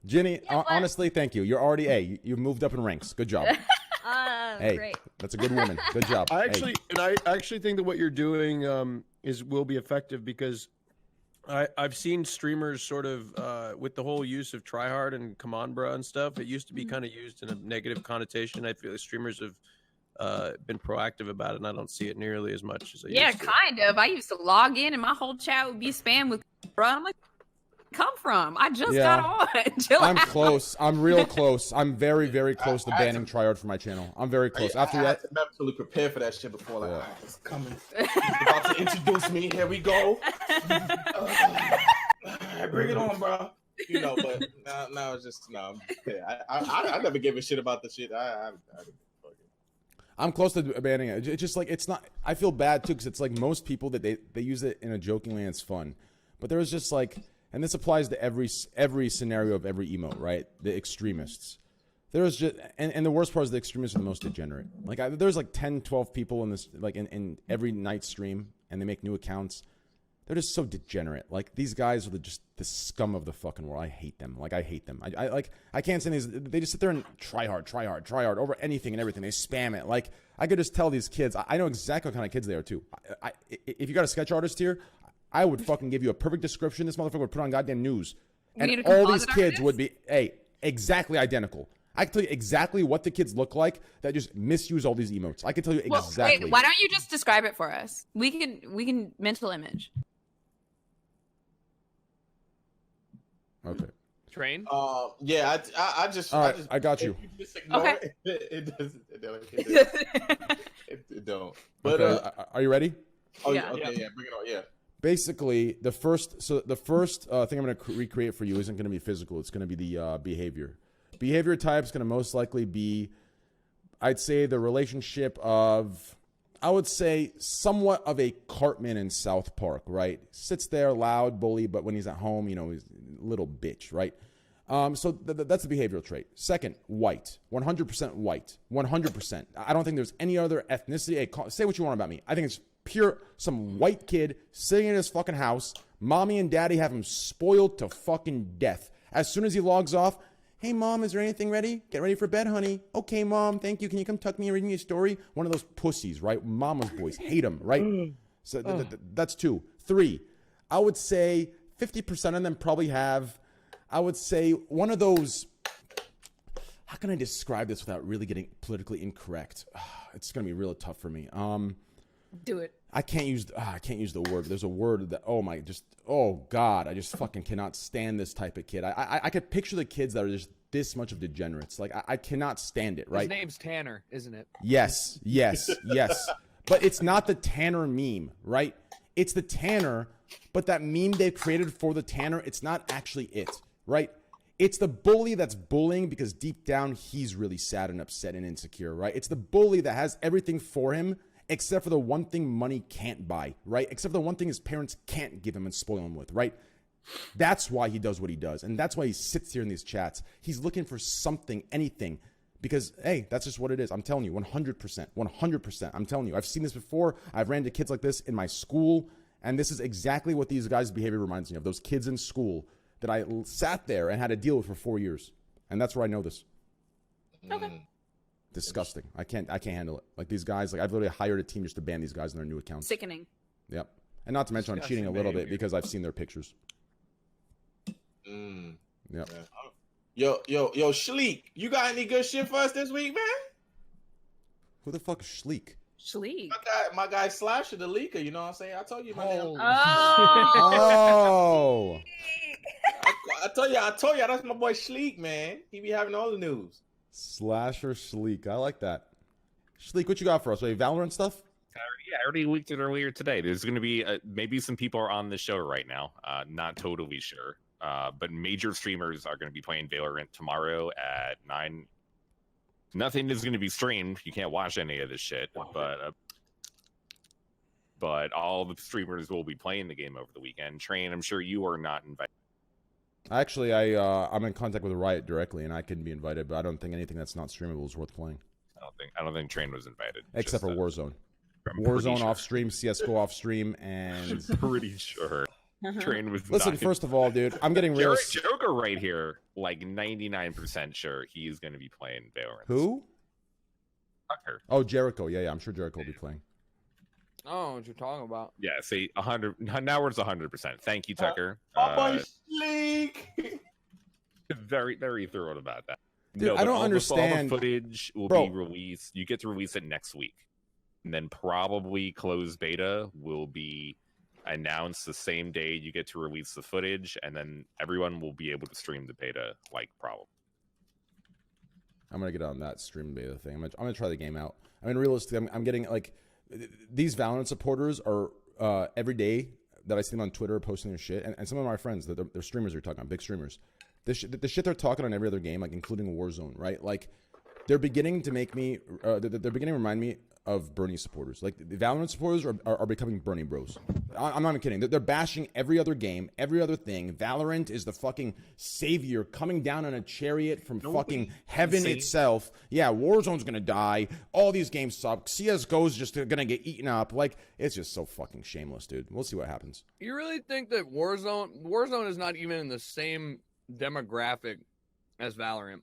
Ginny, Yeah, but- honestly, thank you. You're already A. You moved up in ranks. Good job. Hey, Great. that's a good woman. Good job. I Hey. actually think that what you're doing will be effective because I've seen streamers sort of with the whole use of tryhard and come on bruh and stuff. It used to be kind of used in a negative connotation. I feel like streamers have been proactive about it, and I don't see it nearly as much as I used to. Kind of. I used to log in and my whole chat would be spam with bro. I'm like, come from? I just got on. Chill I'm out. close. I'm real close. I'm very, very close to banning tryhard from my channel. I'm very close. After I that, had to mentally prepare for that shit before. Like, alright, it's coming. He's about to introduce me. Here we go. Bring it on, bro. You know, but now it's just no. Yeah, I never gave a shit about the shit. I'm close to banning it. It's just like it's not. I feel bad too because it's like most people that they use it in a joking way and it's fun, but there was just like. And this applies to every scenario of every emote, right? The extremists. There's just and the worst part is the extremists are the most degenerate. Like there's like 10, 12 people in this like in every night stream, and they make new accounts. They're just so degenerate. Like these guys are just the scum of the fucking world. I hate them. Like I hate them. I can't stand these. They just sit there and try hard over anything and everything. They spam it. Like I could just tell these kids. I know exactly what kind of kids they are too. If you got a sketch artist here, I would fucking give you a perfect description. This motherfucker would put on goddamn news. And all these kids would be, exactly identical. I can tell you exactly what the kids look like that just misuse all these emotes. I can tell you exactly. Wait, why don't you just describe it for us? We can mental image. Okay. Train? Yeah, I just. All right, I got you. You just ignore it doesn't. It don't. But okay, are you ready? Oh yeah. Okay, yeah. Bring it on. Yeah. Basically, the first thing I'm going to recreate for you isn't going to be physical. It's going to be the behavior. Behavior type is going to most likely be, I'd say, the relationship of, I would say, somewhat of a Cartman in South Park, right? Sits there, loud, bully, but when he's at home, you know, he's a little bitch, right? So that's the behavioral trait. Second, white. 100% white. 100%. I don't think there's any other ethnicity. Hey, say what you want about me. I think it's pure some white kid sitting in his fucking house. Mommy and daddy have him spoiled to fucking death. As soon as he logs off, hey mom, is there anything ready? Get ready for bed, honey. Okay, mom, thank you. Can you come tuck me and read me a story? One of those pussies, right? Mama's boys hate him, right? So that's 2. 3, I would say 50% of them probably have, I would say, one of those. How can I describe this without really getting politically incorrect? It's gonna be really tough for me. Do it. I can't use the word. There's a word that oh god, I just fucking cannot stand this type of kid. I could picture the kids that are just this much of degenerates. Like I cannot stand it, right? His name's Tanner, isn't it? Yes. But it's not the Tanner meme, right? It's the Tanner, but that meme they've created for the Tanner, it's not actually it, right? It's the bully that's bullying because deep down he's really sad and upset and insecure, right? It's the bully that has everything for him except for the one thing money can't buy, right? Except for the one thing his parents can't give him and spoil him with, right? That's why he does what he does. And that's why he sits here in these chats. He's looking for something, anything, because, hey, that's just what it is. I'm telling you, 100%. I'm telling you, I've seen this before. I've ran into kids like this in my school, and this is exactly what these guys' behavior reminds me of. Those kids in school that I sat there and had to deal with for 4 years. And that's where I know this. Okay. Disgusting. I can't handle it. Like these guys, like I've literally hired a team just to ban these guys on their new accounts. Sickening. Yep. And not to mention I'm cheating a little bit because I've seen their pictures. Yep. Yo, Shleek, you got any good shit for us this week, man? Who the fuck is Shleek? Shleek. My guy Slasher, the leaker, you know what I'm saying? I told you my name. Oh. I told you that's my boy Shleek, man. He be having all the news. Slasher Shleek. I like that. Shleek, what you got for us? Wait, Valorant stuff? Yeah, I already leaked it earlier today. There's going to be maybe some people are on the show right now. Not totally sure. But major streamers are going to be playing Valorant tomorrow at 9. Nothing is going to be streamed. You can't watch any of this shit. But all the streamers will be playing the game over the weekend. Train, I'm sure you are not invited. Actually, I'm in contact with Riot directly, and I can be invited, but I don't think anything that's not streamable is worth playing. I don't think Train was invited. Except for Warzone. Warzone off stream, CS:GO off stream, and pretty sure Train was. Listen, first of all, dude, I'm getting real. Joker right here, like 99% sure he's going to be playing Valorant. Who? Tucker. Oh, Jericho. Yeah, I'm sure Jericho will be playing. Oh, what you're talking about? Yeah, see, 100. Now we're at 100%. Thank you, Tucker. League. Very, very thrilled about that. Dude, no, I don't all understand. The footage will Bro. be released. You get to release it next week, and then probably closed beta will be announced the same day you get to release the footage, and then everyone will be able to stream the beta. Like, probably. I'm gonna get on that stream beta thing. I'm gonna try the game out. I mean, realistically, I'm getting like these Valorant supporters are every day that I see them on Twitter posting their shit, and some of my friends, they're streamers, are talking about big streamers. The shit they're talking on every other game, like including Warzone, right? Like they're beginning to make me, they're beginning to remind me of Bernie supporters. Like the Valorant supporters are becoming Bernie bros. I'm not even kidding. They're bashing every other game, every other thing. Valorant is the fucking savior coming down on a chariot from fucking heaven itself. Yeah, Warzone's gonna die. All these games suck. CSGO's just gonna get eaten up. Like, it's just so fucking shameless, dude. We'll see what happens. You really think that Warzone is not even in the same demographic as Valorant?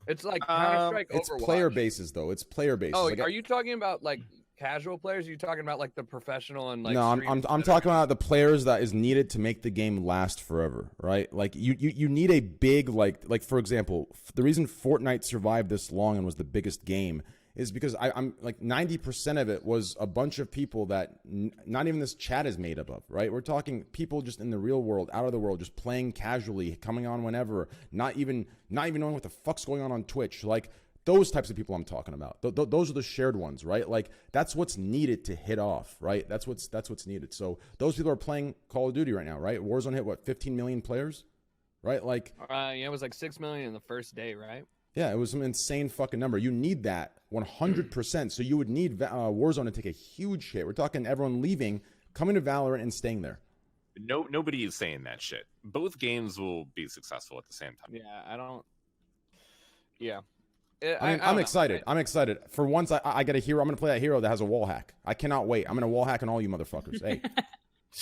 It's like Counter-Strike, it's Overwatch. player bases though. It's player bases. Oh, like, are you talking about like casual players? Are you talking about like the professional and like? No, I'm talking about the players that is needed to make the game last forever, right? Like you need a big like for example, the reason Fortnite survived this long and was the biggest game is because I'm like 90% of it was a bunch of people that not even this chat is made up of, right? We're talking people just in the real world, out of the world, just playing casually, coming on whenever, not even knowing what the fuck's going on Twitch. Like those types of people I'm talking about. Those are the shared ones, right? Like that's what's needed to hit off, right? That's what's needed. So those people are playing Call of Duty right now, right? Warzone hit what, 15 million players, right? Like yeah, it was like 6 million in the first day, right? Yeah, it was some insane fucking number. You need that 100%. So you would need Warzone to take a huge hit. We're talking everyone leaving, coming to Valorant and staying there. Nobody is saying that shit. Both games will be successful at the same time. Yeah, I don't. Yeah. I'm excited. I'm excited. For once, I get a hero. I'm going to play that hero that has a wall hack. I cannot wait. I'm going to wall hack on all you motherfuckers. Hey.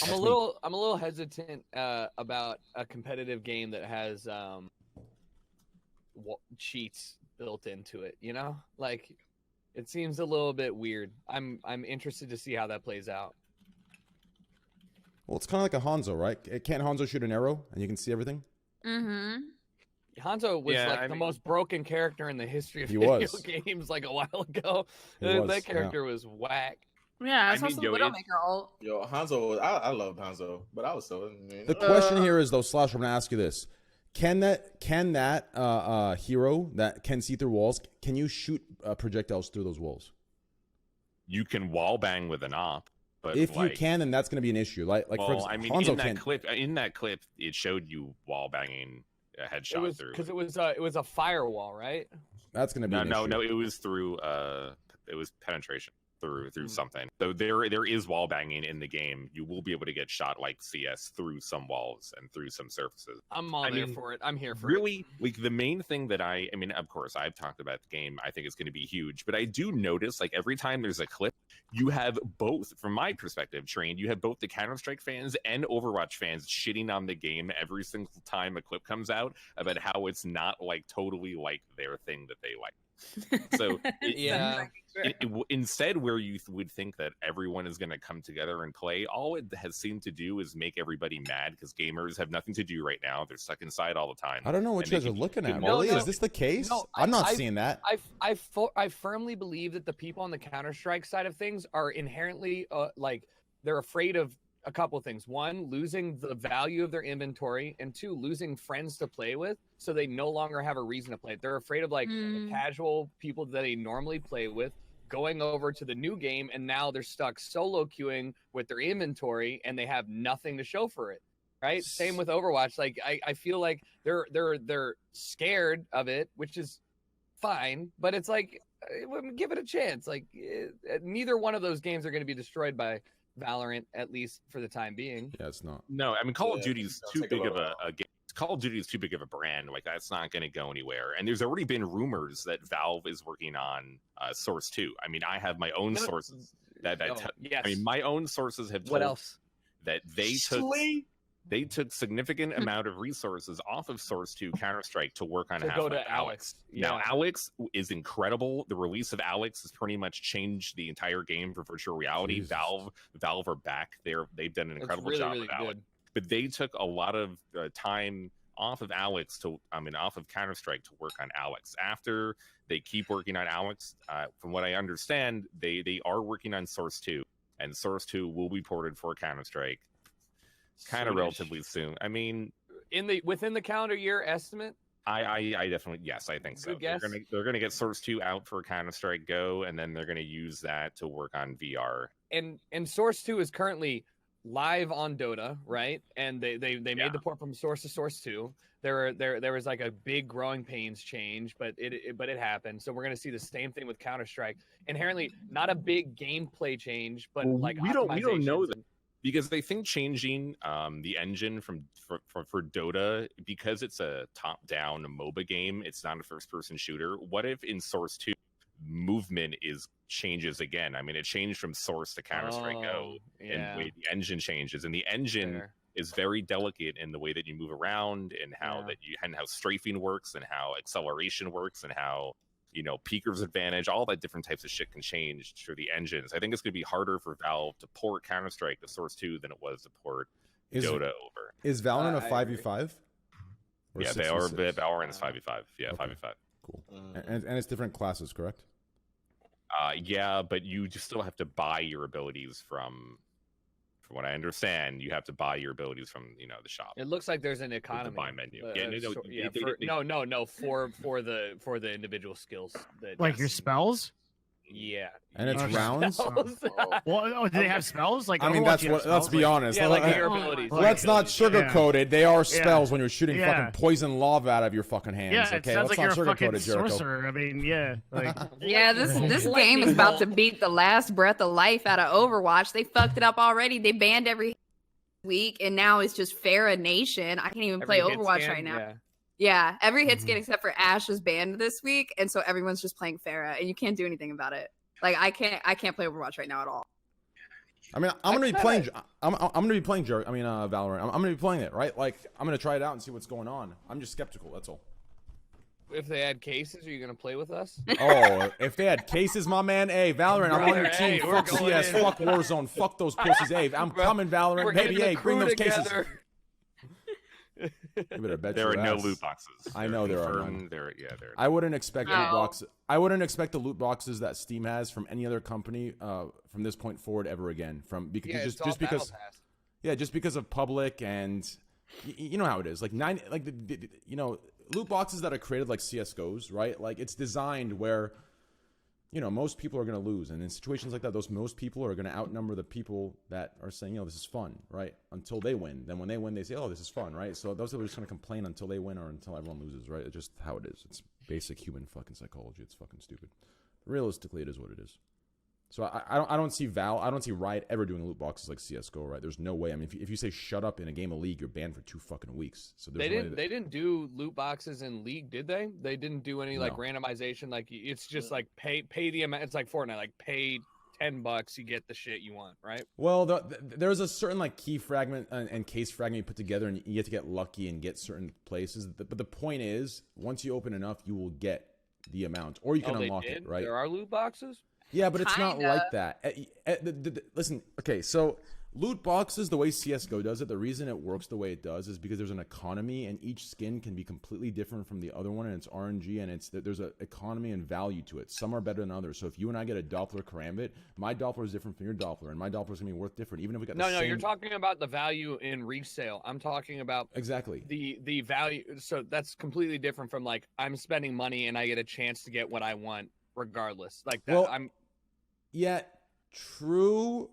I'm a little hesitant about a competitive game that has cheats built into it, you know? Like it seems a little bit weird. I'm interested to see how that plays out. Well, it's kind of like a Hanzo, right? Can't Hanzo shoot an arrow and you can see everything? Mm-hmm. Hanzo was the most broken character in the history of video games like a while ago. That character was whack. Yeah, I saw some Widowmaker ult. Yo, Hanzo, I loved Hanzo, but I was so. The question here is though, Slash, I'm gonna ask you this: Can that hero that can see through walls? Can you shoot projectiles through those walls? You can wall bang with an op, but if you can, then that's gonna be an issue. Like for example, I mean, Hanzo in that clip, it showed you wall banging a headshot through. Because it was a firewall, right? That's gonna be no. It was through it was penetration through something. So there is wall banging in the game. You will be able to get shot like CS through some walls and through some surfaces. I'm there for it. I'm here for really, like the main thing that I mean, of course, I've talked about the game. I think it's going to be huge, but I do notice like every time there's a clip, you have both, from my perspective, Train, you have both the Counter-Strike fans and Overwatch fans shitting on the game every single time a clip comes out about how it's not like totally like their thing that they like. So instead, where you would think that everyone is going to come together and play, all it has seemed to do is make everybody mad because gamers have nothing to do right now. They're stuck inside all the time. I don't know what you guys are looking at. Really, is this the case? No, I'm not seeing that. I firmly believe that the people on the Counter-Strike side of things are inherently like they're afraid of a couple of things. One, losing the value of their inventory, and two, losing friends to play with, so they no longer have a reason to play. They're afraid of like the casual people that they normally play with going over to the new game, and now they're stuck solo queuing with their inventory, and they have nothing to show for it. Right? Same with Overwatch. Like I feel like they're scared of it, which is fine, but it's like give it a chance. Like neither one of those games are going to be destroyed by Valorant, at least for the time being. Yeah, it's not. No, I mean Call of Duty is too big of a game. Call of Duty is too big of a brand. Like that's not going to go anywhere. And there's already been rumors that Valve is working on Source 2. I mean, I have my own sources yes. I mean, my own sources have told what else that they took They took significant amount of resources off of Source 2 Counter-Strike to work on To half go to Alex. Now, Yeah. Alex is incredible. The release of Alex has pretty much changed the entire game for virtual reality. Jesus. Valve are back. They've done an It's incredible really, job really with Alex. good. But they took a lot of time off of off of Counter-Strike to work on Alex. After they keep working on Alex, from what I understand, they are working on Source 2, and Source 2 will be ported for Counter-Strike kind of Soonish. relatively soon. I mean, within the calendar year estimate. I definitely, yes, I think so. Good guess. They're gonna get Source 2 out for Counter-Strike Go, and then they're gonna use that to work on VR. And Source 2 is currently live on Dota, right? And they made the port from Source to Source 2. There was like a big growing pains change, but it happened. So we're gonna see the same thing with Counter-Strike. Inherently, not a big gameplay change, but like we don't know optimizations that. Because they think changing the engine for Dota, because it's a top-down MOBA game, it's not a first-person shooter. What if in Source 2 movement changes again? I mean, it changed from Source to Counter-Strike Go, and the way the engine changes, and the engine is very delicate in the way that you move around, and how how strafing works, and how acceleration works, and how Peeker's advantage, all that different types of shit can change through the engines. I think it's going to be harder for Valve to port Counter-Strike to Source 2 than it was to port Dota over. Is Valorant a 5v5? Yeah, they are. Valorant's 5v5. Yeah, Okay. 5v5. Cool. And it's different classes, correct? Yeah, but you just still have to buy your abilities from what I understand, you have to buy your abilities from the shop. It looks like there's an economy. The buy menu. For the individual skills. Like your spells. Yeah. And it's rounds. Well, do they have spells? Like I mean, Overwatch, let's spells? be honest. Yeah, like your abilities. Let's not sugarcoat it. They are spells when you're shooting Yeah. fucking poison lava out of your fucking hands. Yeah, okay, it sounds let's like not you're a sugarcoat fucking it, Jericho. sorcerer. I mean, yeah. Like, Yeah, this game is about to beat the last breath of life out of Overwatch. They fucked it up already. They banned every week, and now it's just Farah Nation. I can't even play Every hit Overwatch scan, right now. yeah. Yeah, every hit skin except for Ashe was banned this week, and so everyone's just playing Farah, and you can't do anything about it. Like I can't play Overwatch right now at all. I mean, I'm gonna be playing. I'm gonna be playing Valorant. I'm gonna be playing it, right? Like I'm gonna try it out and see what's going on. I'm just skeptical. That's all. If they add cases, are you gonna play with us? Oh, if they had cases, my man. Hey, Valorant, I'm on your team. Hey, we're Fuck going CS, in. fuck Warzone, fuck those pussies. Hey, I'm coming, Valorant, We're baby. getting the Hey, bring crew those cases. together. You better bet There are your no ass. loot boxes. I know there are confirmed. none. There. I wouldn't expect loot Oh. boxes. I wouldn't expect the loot boxes that Steam has from any other company from this point forward ever again. Because Yeah, just it's all because Battle Pass. just because of public and you know how it is. Like loot boxes that are created like CS:GOs, right? Like it's designed where most people are going to lose, and in situations like that, most people are going to outnumber the people that are saying, this is fun, right? Until they win. Then when they win, they say, oh, this is fun, right? So those people are just going to complain until they win or until everyone loses, right? It's just how it is. It's basic human fucking psychology. It's fucking stupid. Realistically, it is what it is. So I don't see Riot ever doing loot boxes like CS:GO, right? There's no way. I mean, if you say shut up in a game of League, you're banned for 2 fucking weeks. So They didn't do loot boxes in League, did they? They didn't do any like randomization. Like it's just like pay the amount. It's like Fortnite. Like pay $10, you get the shit you want, right? Well, there's a certain like key fragment and case fragment you put together, and you have to get lucky and get certain places. But the point is, once you open enough, you will get the amount, or you can unlock it, right? There are loot boxes. Yeah, but it's not Kinda. like that. Listen, okay, so loot boxes, the way CS:GO does it, the reason it works the way it does is because there's an economy, and each skin can be completely different from the other one, and it's RNG, and there's an economy and value to it. Some are better than others. So if you and I get a Doppler Karambit, my Doppler is different from your Doppler, and my Doppler is gonna be worth different, even if we got the same. No, you're talking about the value in resale. I'm talking about exactly the value. So that's completely different from like I'm spending money and I get a chance to get what I want regardless. Like that, Well, yeah, true,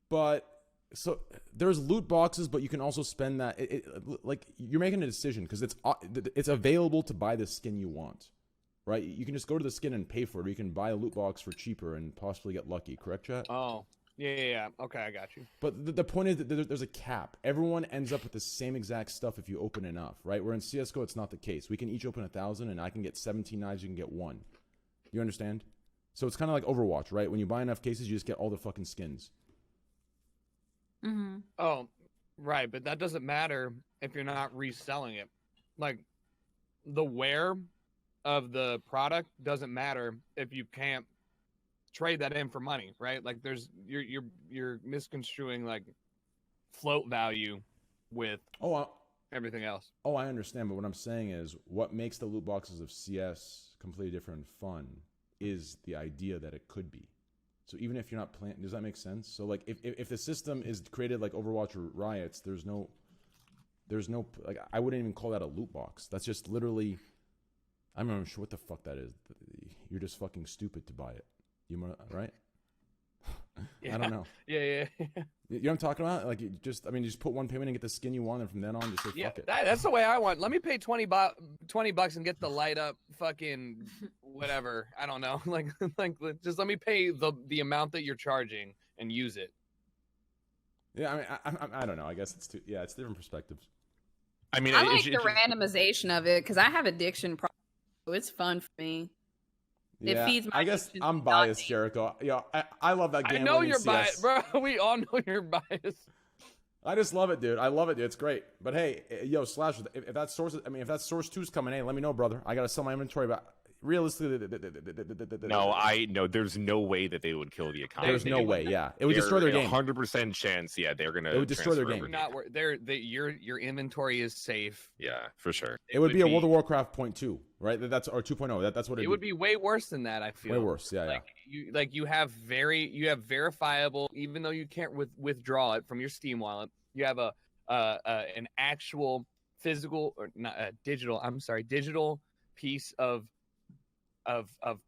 but so there's loot boxes, but you can also spend that. Like you're making a decision because it's available to buy the skin you want, right? You can just go to the skin and pay for it, or you can buy a loot box for cheaper and possibly get lucky. Correct, chat? Oh, yeah. Okay, I got you. But the point is that there's a cap. Everyone ends up with the same exact stuff if you open enough, right? Where in CS:GO, it's not the case. We can each open 1,000, and I can get 17 knives. You can get 1. You understand? So it's kind of like Overwatch, right? When you buy enough cases, you just get all the fucking skins. Mm-hmm. Oh, Right, but that doesn't matter if you're not reselling it. Like the wear of the product doesn't matter if you can't trade that in for money, right? Like you're misconstruing like float value with everything else. Oh, I understand, but what I'm saying is what makes the loot boxes of CS completely different and fun is the idea that it could be. So even if you're not playing, does that make sense? So like if the system is created like Overwatch or Riots, there's no like I wouldn't even call that a loot box. That's just literally, I'm not even sure what the fuck that is. You're just fucking stupid to buy it. Right? Yeah. I don't know. Yeah. You know what I'm talking about? Like you just put one payment and get the skin you want, and from then on, just say fuck it. That's the way I want. Let me pay $20 and get the light up fucking whatever. I don't know. Like just let me pay the amount that you're charging and use it. Yeah, I mean, I don't know. I guess it's different perspectives. I mean, I like the randomization of it because I have addiction problems, so it's fun for me. Yeah, it feeds my I guess I'm biased, Jericho. Yeah, I love that game. I know you're biased, bro. We all know you're biased. I just love it, dude. I love it, dude. It's great. But hey, yo, Slash, if that source 2's coming, hey, let me know, brother. I gotta sell my inventory, but realistically, no, there's no way that they would kill the economy. There's no way. Yeah, it would destroy their game. 100% chance. Yeah, they're gonna. It would destroy their game. Your inventory is safe. Yeah, for sure. It would be a World of Warcraft 0.2, right? That's or 2.0. That's what it would be. Way worse than that. I feel way worse. Yeah, you have verifiable, even though you can't withdraw it from your Steam wallet. You have an actual physical or not digital piece of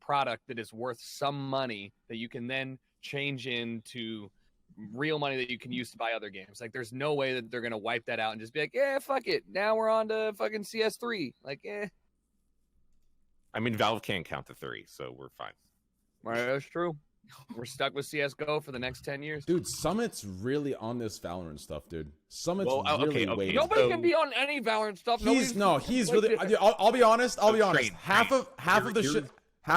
product that is worth some money that you can then change into real money that you can use to buy other games. Like there's no way that they're gonna wipe that out and just be like, yeah, fuck it. Now we're on to fucking CS3. Like, I mean, Valve can't count to 3, so we're fine. Right, that's true. We're stuck with CSGO for the next 10 years. Dude, Summit's really on this Valorant stuff, dude. Summit's really waiting. Nobody can be on any Valorant stuff. He's really. I'll be honest. Half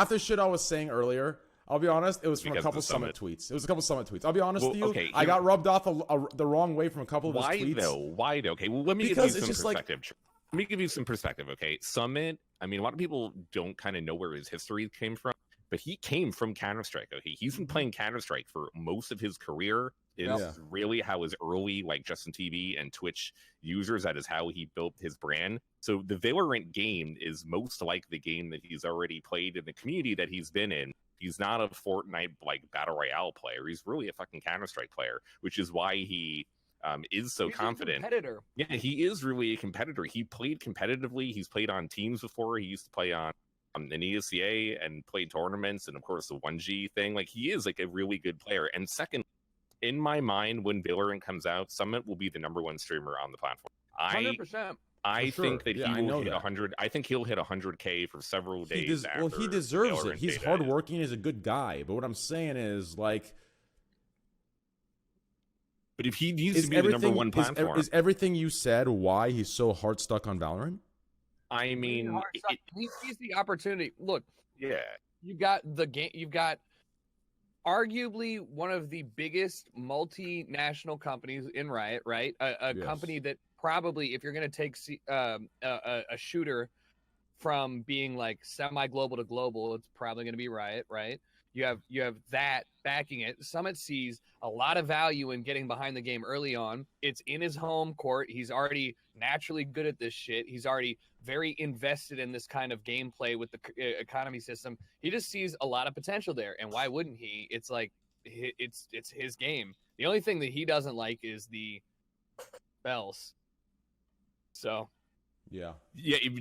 the shit I was saying earlier, I'll be honest, it was from a couple Summit tweets. It was a couple Summit tweets. I'll be honest with you. I got rubbed off the wrong way from a couple of his tweets. Why though? Okay, well, let me give you some perspective. Let me give you some perspective, okay? Summit, I mean, a lot of people don't kind of know where his history came from, but he came from Counter-Strike, okay? He's been playing Counter-Strike for most of his career. Is really how his early, like, Justin TV and Twitch users, that is how he built his brand. So the Valorant game is most like the game that he's already played in the community that he's been in. He's not a Fortnite, like, Battle Royale player. He's really a fucking Counter-Strike player, which is why he is so confident. He's a competitor. Yeah, he is really a competitor. He played competitively. He's played on teams before. He used to play on an ESCA and played tournaments, and of course the 1G thing. Like, he is like a really good player. And second, in my mind, when Valorant comes out, Summit will be the #1 streamer on the platform. 100%. I think that he will hit 100. I think he'll hit 100K for several days. He deserves Valorant it. He's data. hardworking. He's a good guy. But what I'm saying is, like, but if he needs to be the #1 platform, is everything you said why he's so hard stuck on Valorant? I mean, he sees the opportunity. Look, yeah, you got the game. You've got arguably one of the biggest multinational companies in Riot, right? A company that probably, if you're going to take a shooter from being like semi-global to global, it's probably going to be Riot, right? You have that backing it. Summit sees a lot of value in getting behind the game early on. It's in his home court. He's already naturally good at this shit. He's already very invested in this kind of gameplay with the economy system. He just sees a lot of potential there. And why wouldn't he? It's like, it's his game. The only thing that he doesn't like is the bells. So. Yeah,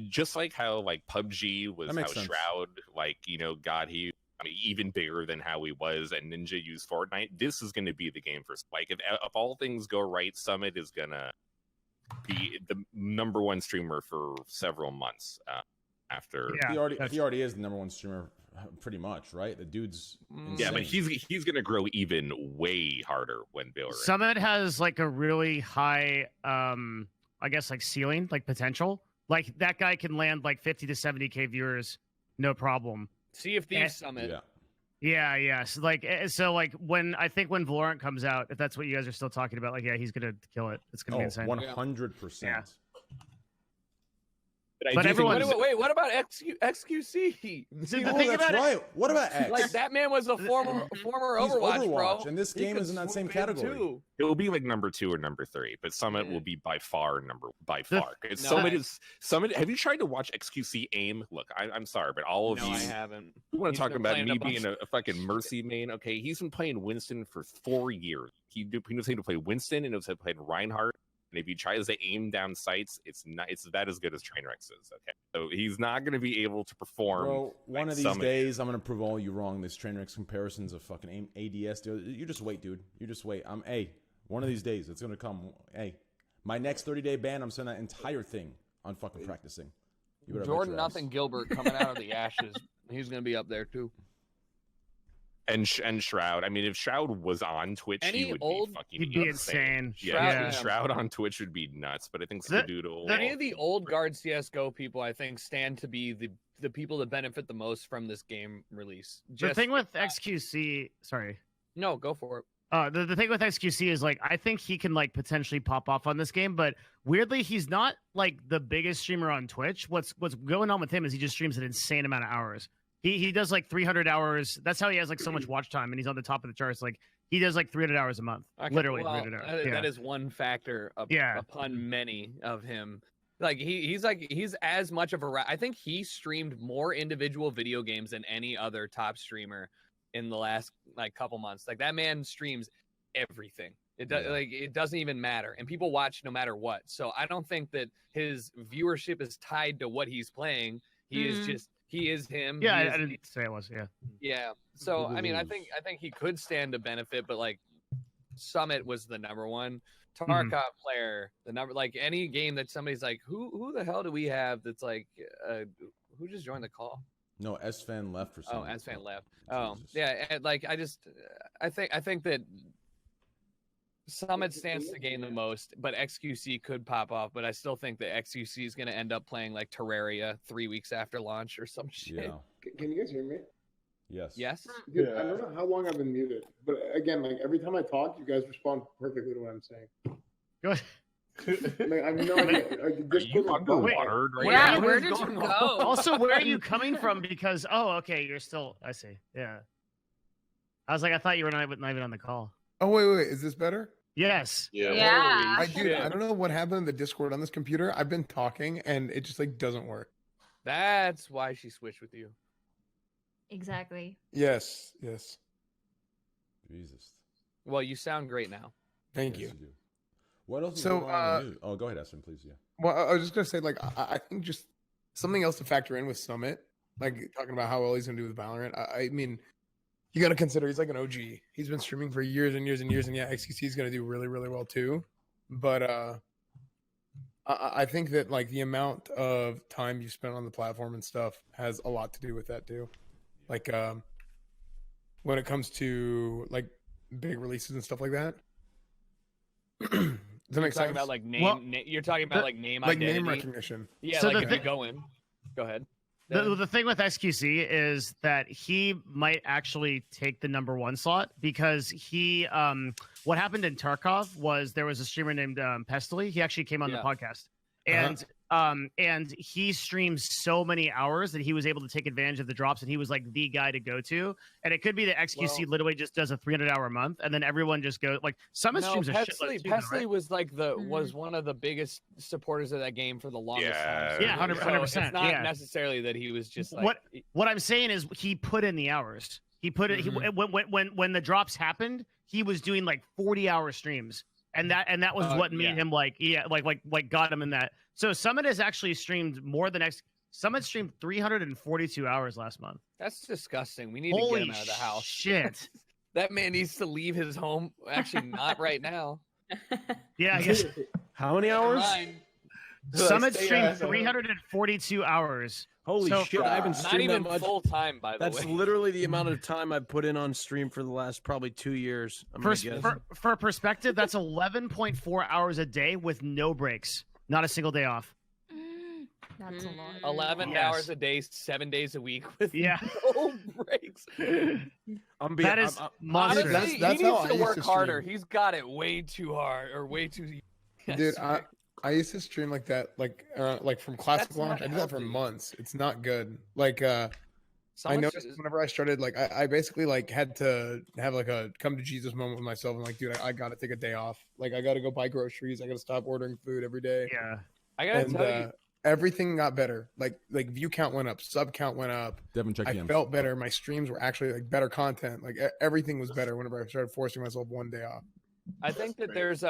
just like how like PUBG was how Shroud, like, you know, got even bigger than how he was, and Ninja used Fortnite. This is going to be the game for Spike. If all things go right, Summit is going to be the #1 streamer for several months after. Yeah, he already is the #1 streamer, pretty much, right? The dude's insane. Yeah, but he's going to grow even way harder when Valorant. Summit has like a really high, I guess, like ceiling, like potential. Like that guy can land like 50 to 70K viewers, no problem. Sea of Thieves Summit. Yeah. So when I think when Valorant comes out, if that's what you guys are still talking about, like, yeah, he's gonna kill it. It's gonna be insane. 100%. Yeah. But everyone, wait, what about XQC? That's right. What about X? Like that man was a former Overwatch, bro. And this game is in that same category. It will be like number 2 or number 3, but Summit will be by far. Summit. Have you tried to watch XQC aim? Look, I'm sorry, but all of you. I haven't. You want to talk about me being a fucking Mercy main? Okay, he's been playing Winston for 4 years. He knows how to play Winston and knows how to play Reinhardt. And if he tries to aim down sights, it's that as good as Trainwreck's is. Okay, so he's not going to be able to perform. Bro, one of these days, I'm going to prove all you wrong. This Trainwreck's comparisons of fucking ADS. Dude. You just wait, dude. You just wait. One of these days, it's going to come. Hey, my next 30-day ban, I'm sending that entire thing on fucking practicing. Jordan Nothing Gilbert coming out of the ashes. He's going to be up there too. And Shroud. I mean, if Shroud was on Twitch, he would be fucking insane. Yeah, Shroud on Twitch would be nuts. But I think Skadoodle. Any of the old guard CS:GO people, I think, stand to be the people that benefit the most from this game release. The thing with XQC, sorry. No, go for it. The thing with XQC is like I think he can like potentially pop off on this game, but weirdly he's not like the biggest streamer on Twitch. What's going on with him is he just streams an insane amount of hours. He does like 300 hours. That's how he has like so much watch time, and he's on the top of the charts. Like he does like 300 hours a month, literally 300 hours. That is one factor upon many of him. Like he's as much of a. I think he streamed more individual video games than any other top streamer in the last like couple months. Like that man streams everything. It does it doesn't even matter, and people watch no matter what. So I don't think that his viewership is tied to what he's playing. He is just. He is him. Yeah, I didn't say it was. Yeah. Yeah. So I mean, I think he could stand to benefit, but like, Summit was the number one. Tarkov player, the number like any game that somebody's like, who the hell do we have that's like, who just joined the call? No, S-Fan left for some. Oh, S-Fan left. Oh, yeah. And like I think that Summit stands to gain the most, but XQC could pop off. But I still think that XQC is going to end up playing like Terraria 3 weeks after launch or some shit. Yeah. Can you guys hear me? Yes. Yes. Dude, I don't know how long I've been muted, but again, like every time I talk, you guys respond perfectly to what I'm saying. Good. Like, I have no idea. Where did you go? Also, where are you coming from? Because okay, you're still. I see. Yeah. I was like, I thought you were not even on the call. Oh wait, is this better? Yes. Yeah. I don't know what happened in the Discord on this computer. I've been talking and it just like doesn't work. That's why she switched with you. Exactly. Yes. Jesus. Well, you sound great now. Thank you. do. What else? So, going on in the news? Oh, go ahead, Aspen, please. Yeah. Well, I was just gonna say, like, I think just something else to factor in with Summit, like talking about how well he's gonna do with Valorant. I mean, you got to consider he's like an OG. He's been streaming for years and years and years, and yeah, XQC is gonna do really, really well too. But I think that like the amount of time you spent on the platform and stuff has a lot to do with that too. Like when it comes to like big releases and stuff like that. Does that make sense? About like name, you're talking about like name identity, name recognition. Yeah, so like if you go ahead. The thing with XQC is that he might actually take the number 1 slot because he what happened in Tarkov was there was a streamer named Pestily. He actually came on the podcast. And he streams so many hours that he was able to take advantage of the drops, and he was like the guy to go to. And it could be that XQC literally just does a 300-hour month, and then everyone just goes like some streams. Pestily was like was one of the biggest supporters of that game for the longest time. Yeah, 100%. It's not necessarily that he was just like. What I'm saying is he put in the hours. He put it. When the drops happened, he was doing like 40-hour streams. And that was what made him like got him in that. So Summit has actually streamed more than Summit streamed 342 hours last month. That's disgusting. We need to get him out of the house. Shit. That man needs to leave his home. Actually, not right now. Yeah, I guess. How many hours? Summit streamed 342 hours. Holy shit! I haven't streamed not even that much. Full time, by the way. That's literally the amount of time I've put in on stream for the last probably 2 years. For perspective, that's 11.4 hours a day with no breaks, not a single day off. That's a lot. 11 hours a day, 7 days a week with no breaks. That is monstrous. Honestly, That's he how needs I to used work to harder. stream. He's got it way too hard or way too. Dude, I used to stream like that, like from classic That's launch. not I did that for healthy. months. It's not good. Like I Someone noticed whenever I started, like I basically like had to have like a come to Jesus moment with myself. I'm like, dude, I gotta take a day off. Like I gotta go buy groceries. I gotta stop ordering food every day. Yeah. I gotta And tell you, everything got better. Like view count went up, sub count went up. Devin, check I DMs. felt better. My streams were actually like better content. Like everything was better whenever I started forcing myself one day off. I think that there's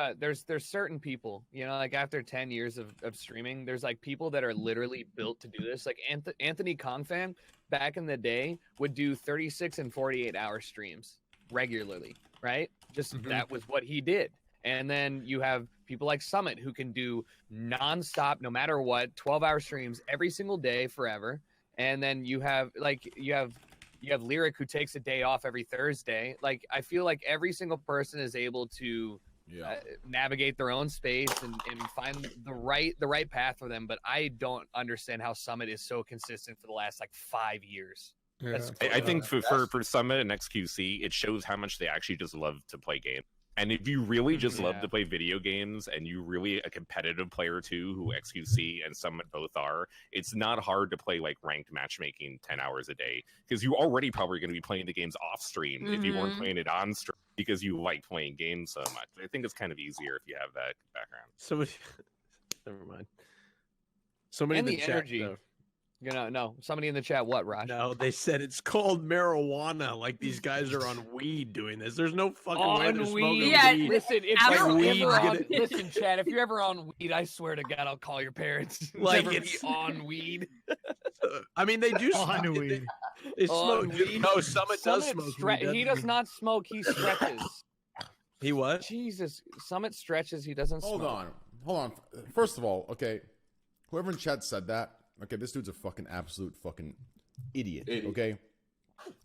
certain people, you know, like after 10 years of streaming, there's like people that are literally built to do this. Like Anthony Kongfan back in the day would do 36 and 48 hour streams regularly, right? Just that was what he did. And then you have people like Summit who can do nonstop, no matter what, 12-hour streams every single day forever. And then you have Lyric who takes a day off every Thursday. Like I feel like every single person is able to navigate their own space and find the right path for them. But I don't understand how Summit is so consistent for the last like 5 years. Yeah. I think for Summit and XQC, it shows how much they actually just love to play games. And if you really just love to play video games and you really a competitive player too, who XQC and Summit both are, it's not hard to play like ranked matchmaking 10 hours a day because you already probably going to be playing the games off stream if you weren't playing it on stream because you like playing games so much. I think it's kind of easier if you have that background. So, never mind. Somebody And in the the chat, energy. though. You know, no. Somebody in the chat, what, Raj? No, they said it's called marijuana. Like these guys are on weed doing this. There's no fucking way they're smoking weed. Listen, if Like you're weed's ever on, gonna- listen, Chad, if you're ever on weed, I swear to God, I'll call your parents. Like, Never it's- be on weed. I mean, they do On smoke. weed. They On smoke. weed. No, Summit does Summit smoke. weed, he doesn't does not smoke. He stretches. He what? Jesus, Summit stretches. He doesn't. Hold smoke. on. First of all, okay, whoever in chat said that, okay, this dude's a fucking absolute fucking idiot. Okay,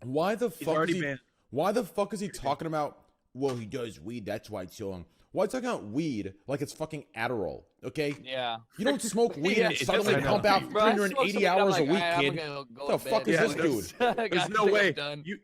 why the fuck already is he? banned. Why the fuck is he talking about? Well, he does weed. That's why it's so long. Why are you talking about weed like it's fucking Adderall? Okay. Yeah. You don't smoke weed Yeah, and it suddenly doesn't pump help. out Bro, I smoke 380 some weed, I'm hours like, a week, "Alright, I'm kid. gonna go The to fuck bed." is this dude? There's no way.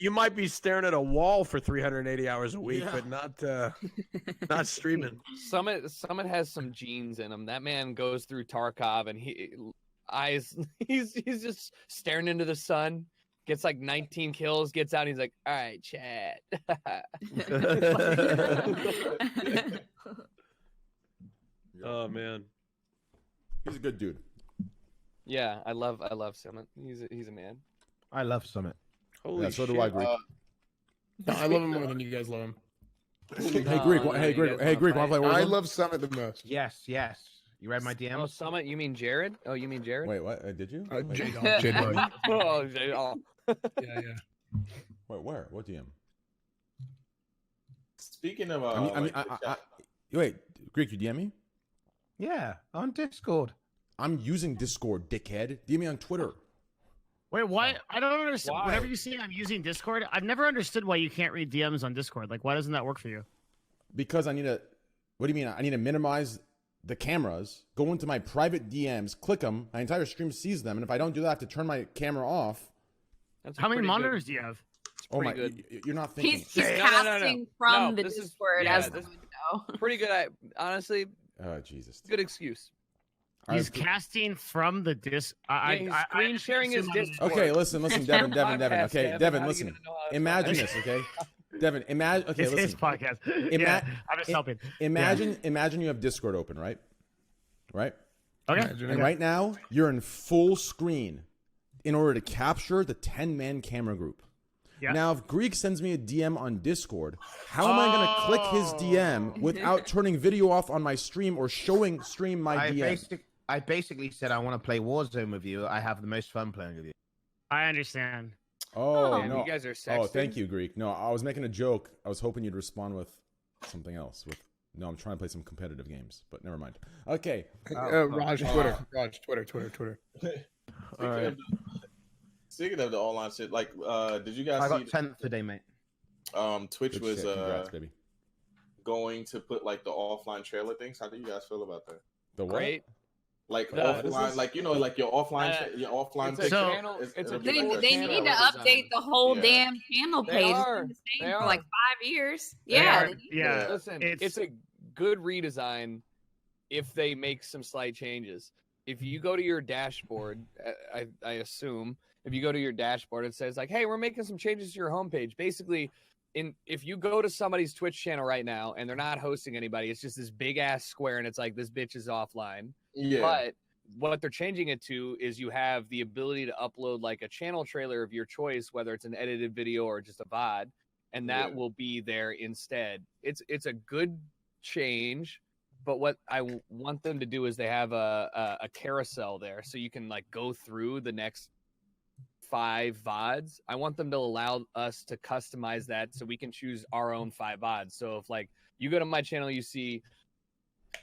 You might be staring at a wall for 380 hours a week, but not streaming. Summit has some genes in him. That man goes through Tarkov and he's just staring into the sun. Gets like 19 kills, gets out, and he's like, all right, chat. Oh man. He's a good dude. Yeah, I love Summit. He's a man. I love Summit. Holy Yeah, so shit. do I, Greek. No, I love him more than you guys love him. Hey, Greek. Hey, Greek. Want to play Warzone? I love Summit the most. Yes. You read my DM? Oh, Summit, you mean Jared? Oh, you mean Jared? Wait, what? Did you? J-Dog. Oh, J-Dog. Yeah. Wait, where? What DM? Speaking of, wait, Greek, you DM me? Yeah, on Discord. I'm using Discord, dickhead. DM me on Twitter. Wait, why? I don't understand. Why? Whenever you see I'm using Discord, I've never understood why you can't read DMs on Discord. Like, why doesn't that work for you? Because I need to. What do you mean? I need to minimize the cameras, go into my private DMs, click them. My entire stream sees them, and if I don't do that, I have to turn my camera off. That's How many pretty monitors do you have? Oh my! pretty You're not thinking. He's casting from the this is- Discord yeah, as the this- window. Pretty good. Honestly, Oh Jesus! good excuse. He's casting from the He's screen sharing his Discord. Okay, listen, Devin. Podcast, Okay, Devin, Devin, how are you listen. gonna know how to Imagine this, okay? Devin, imagine. Okay, It's listen. his podcast. Ima- I'm just helping. Imagine you have Discord open, right? Right. Okay. And right now you're in full screen in order to capture the 10-man camera group. Yeah. Now, if Greek sends me a DM on Discord, how am I going to click his DM without turning video off on my stream or showing stream my DM? I basically said I want to play Warzone with you. I have the most fun playing with you. I understand. Oh, Man, no. you guys are Oh, sexy. thank you, Greek. No, I was making a joke. I was hoping you'd respond with something else. No, I'm trying to play some competitive games, but never mind. Okay. Raj, Twitter. Raj, Twitter. All right. Speaking of the online shit, like, did you guys I see? got 10th today, mate. Twitch Good was shit. Congrats, baby. going to put like the offline trailer things. How do you guys feel about that? The what? Great. like offline, like like your offline, picture. They need to update the whole damn channel page. It's been the same for like 5 years. Yeah. Listen, it's a good redesign if they make some slight changes. If you go to your dashboard, I assume if you go to your dashboard, it says like, "Hey, we're making some changes to your homepage." Basically, if you go to somebody's Twitch channel right now and they're not hosting anybody, it's just this big ass square, and it's like this bitch is offline. Yeah. But what they're changing it to is you have the ability to upload like a channel trailer of your choice, whether it's an edited video or just a VOD, and that will be there instead. It's a good change. But what I want them to do is they have a carousel there, so you can like go through the next 5 VODs. I want them to allow us to customize that so we can choose our own 5 VODs. So if like you go to my channel, you see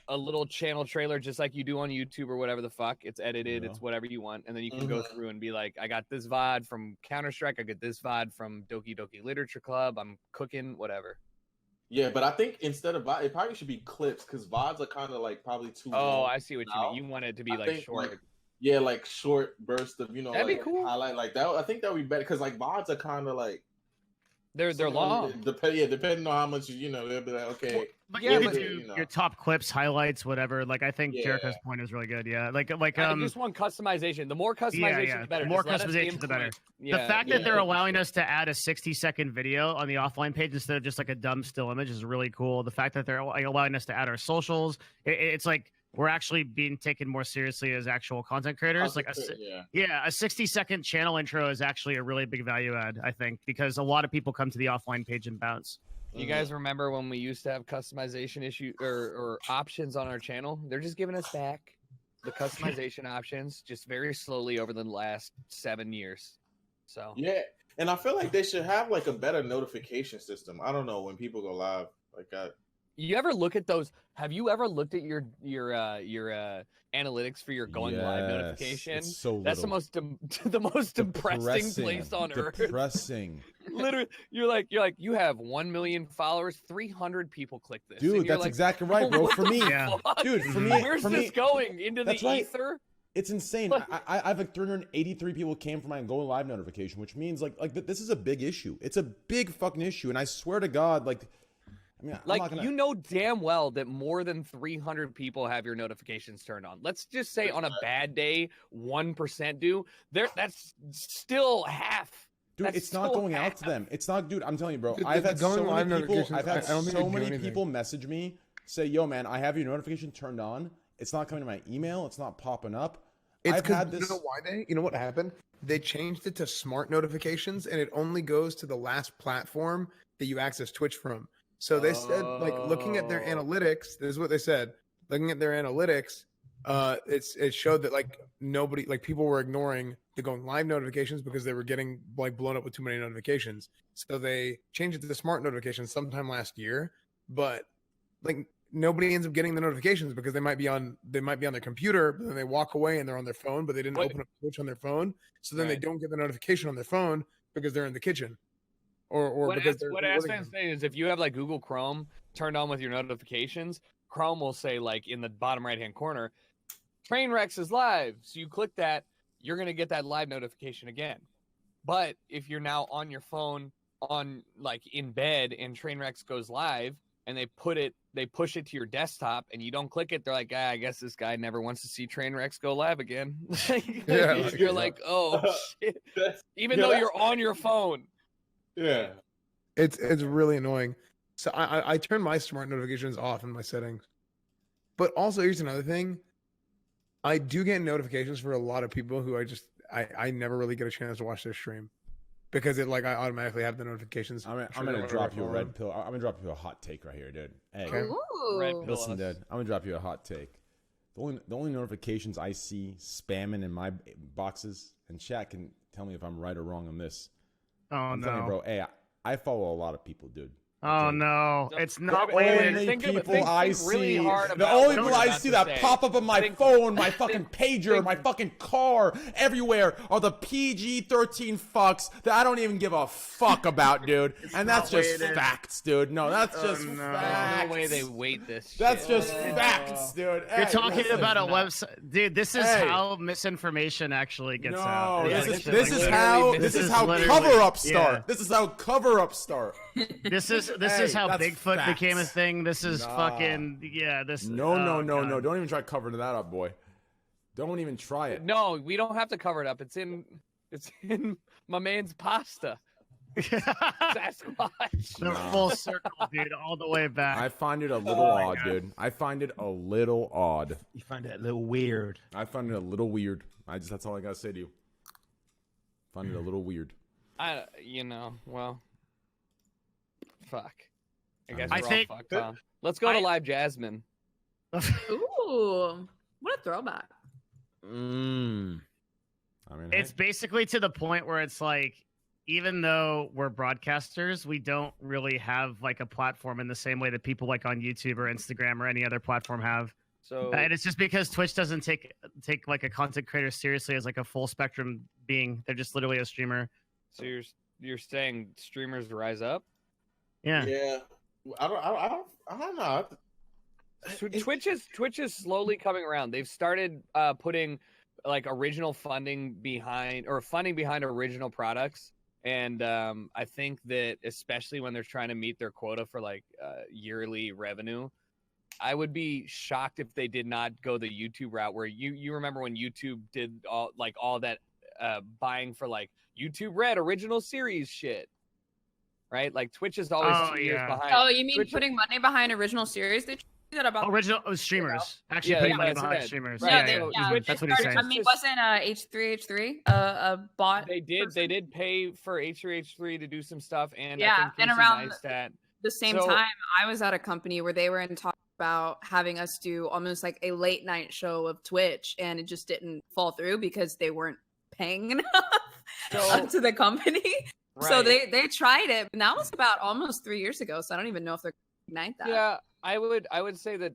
a little channel trailer just like you do on YouTube or whatever the fuck. It's edited, it's whatever you want, and then you can go through and be like, I got this VOD from Counter-Strike, I got this VOD from Doki Doki Literature Club, I'm cooking, whatever. Yeah, but I think instead of VOD, it probably should be clips because VODs are kind of like probably too long. Oh, I see what you mean. You want it to be like short. Like short bursts of that'd like, be cool. Highlight like that. I think that would be better because like VODs are kind of like they're long. Depending on how much they'll be like okay. But your top clips, highlights, whatever. Like I think Jericho's point is really good. Yeah, like I just want customization. The more customization, the better. The more customization, the better. The fact that they're allowing us to add a 60-second video on the offline page instead of just like a dumb still image is really cool. The fact that they're allowing us to add our socials, it's like we're actually being taken more seriously as actual content creators. Like a 60-second channel intro is actually a really big value add, I think, because a lot of people come to the offline page and bounce. You guys remember when we used to have customization issues or options on our channel? They're just giving us back the customization options just very slowly over the last 7 years. So yeah, and I feel like they should have like a better notification system. I don't know when people go live like that. You ever look at those? Have you ever looked at your analytics for your going live notification? It's so That's the most depressing place on earth. Depressing. Literally, you're like you have 1 million followers, 300 people click this. Dude, that's exactly right, bro. For me, dude, for me, where's this going into the ether? It's insane. I have like 383 people came from my going live notification, which means like this is a big issue. It's a big fucking issue, and I swear to God, like. I mean, like you know damn well that more than 300 people have your notifications turned on. Let's just say on a bad day, 1% do. That's still half. Dude, it's not going out to them. It's not, dude. I'm telling you, bro. I've had so many people. I've had so many people message me say, "Yo, man, I have your notification turned on. It's not coming to my email. It's not popping up." It's because you know why you know what happened? They changed it to smart notifications, and it only goes to the last platform that you access Twitch from. So they said, like, looking at their analytics, this is what they said. Looking at their analytics, it showed that like nobody, like people were ignoring the going live notifications because they were getting like blown up with too many notifications. So they changed it to the smart notifications sometime last year. But like nobody ends up getting the notifications because they might be on their computer, but then they walk away and they're on their phone, but they didn't open up Twitch on their phone. So then they don't get the notification on their phone because they're in the kitchen. Or what Aspen's saying is if you have like Google Chrome turned on with your notifications, Chrome will say like in the bottom right hand corner, Trainwrecks is live. So you click that, you're gonna get that live notification again. But if you're now on your phone on like in bed and Trainwrecks goes live and they push it to your desktop and you don't click it, they're like, I guess this guy never wants to see Trainwrecks go live again. You're like, oh shit. Even though you're on your phone. Yeah, it's really annoying. So I turn my smart notifications off in my settings. But also here's another thing. I do get notifications for a lot of people who I never really get a chance to watch their stream because it like I automatically have the notifications. I'm gonna drop you a red pill. I'm gonna drop you a hot take right here, dude. Hey, listen, dude. I'm gonna drop you a hot take. The only notifications I see spamming in my boxes, and chat can tell me if I'm right or wrong on this. Oh, I'm telling you, bro. Hey, I follow a lot of people, dude. Oh no, it's not. The Wait a only minute. people I see, hard the about only what people you're I about see to that say. pop up on my phone, my fucking pager, think- my fucking car, everywhere are the PG-13 fucks that I don't even give a fuck about, dude. And that's just facts, dude. No, that's just There's facts. no way they weight this shit. That's just facts, dude. You're talking about a website, dude. This is Hey. how misinformation actually gets No, out. this It's is like this is how this is literally- cover-ups start. yeah. This is how cover-ups start. This is Hey, how that's Bigfoot facts. became a thing. This is Nah. fucking this. No, oh, no. God. Don't even try covering that up, boy. Don't even try it. No, we don't have to cover it up. It's in my man's pasta. Sasquatch. The full circle, dude, all the way back. I find it a little odd, dude. I find it a little odd. You find it a little weird. I find it a little weird. That's all I gotta say to you. Find it a little weird. Well, fuck. I guess I we're think- all fucked, huh? Let's go to Live Jasmine. Ooh, what a throwback. I mean, It's basically to the point where it's like, even though we're broadcasters, we don't really have like a platform in the same way that people like on YouTube or Instagram or any other platform have. So And it's just because Twitch doesn't take like a content creator seriously as like a full spectrum being. They're just literally a streamer. So you're saying streamers rise up? Yeah. Yeah. I don't know. Twitch is slowly coming around. They've started putting like original funding behind original products, and I think that especially when they're trying to meet their quota for like yearly revenue, I would be shocked if they did not go the YouTube route. Where you remember when YouTube did all that buying for like YouTube Red original series shit. Right, like Twitch is always 2 years behind. Oh, you mean Twitch, putting money behind original series? They do that about Original streamers. Actually putting money behind streamers. No, Yeah, they, yeah. yeah, Twitch That's what they he's started- saying. I mean, wasn't H3H3 a bot? They did pay for H3H3 to do some stuff, and I Yeah, think and Casey around Neistat. the same So- time, I was at a company where they were in talk about having us do almost like a late night show of Twitch, and it just didn't fall through because they weren't paying enough to the company. So Right. they tried it, and that was about almost 3 years ago. So I don't even know if they're gonna ignite that. Yeah, I would say that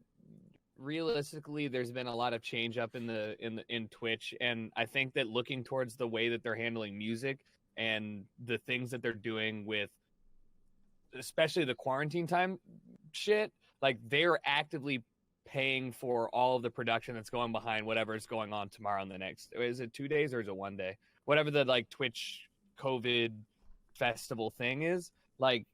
realistically, there's been a lot of change up in Twitch, and I think that looking towards the way that they're handling music and the things that they're doing with, especially the quarantine time shit, like they're actively paying for all of the production that's going behind whatever is going on tomorrow and the next. Is it 2 days or is it 1 day? Whatever the like Twitch COVID festival thing is, like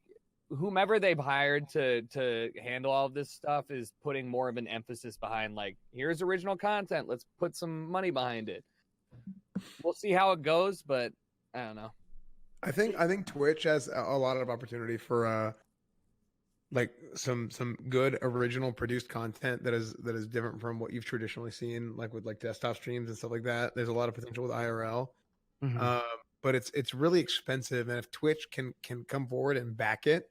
whomever they've hired to handle all of this stuff is putting more of an emphasis behind like, here's original content, let's put some money behind it. We'll see how it goes, but I don't know. I think Twitch has a lot of opportunity for like some good original produced content that is different from what you've traditionally seen, like with like desktop streams and stuff like that. There's a lot of potential with IRL. But it's really expensive, and if Twitch can come forward and back it,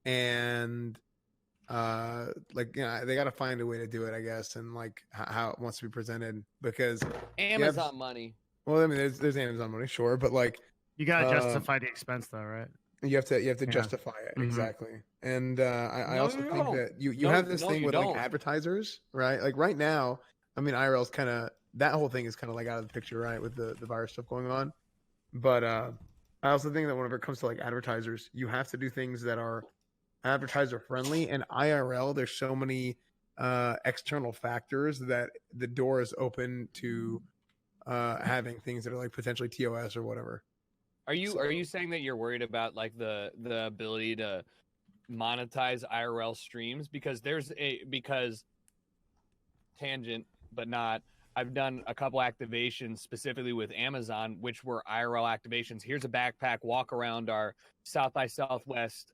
and they got to find a way to do it, I guess, and like how it wants to be presented, because Amazon money. Well, I mean, there's Amazon money, sure, but like You gotta justify the expense, though, right? you have to justify it, exactly. And I also think that you have this thing with like advertisers, right? Like right now, I mean, IRL's kind of, that whole thing is kind of like out of the picture, right, with the virus stuff going on. But I also think that whenever it comes to like advertisers, you have to do things that are advertiser friendly. And IRL, there's so many external factors that the door is open to having things that are like potentially TOS or whatever. Are you saying that you're worried about like the ability to monetize IRL streams? Because tangent, but not. I've done a couple activations specifically with Amazon, which were IRL activations. Here's a backpack, walk around our South by Southwest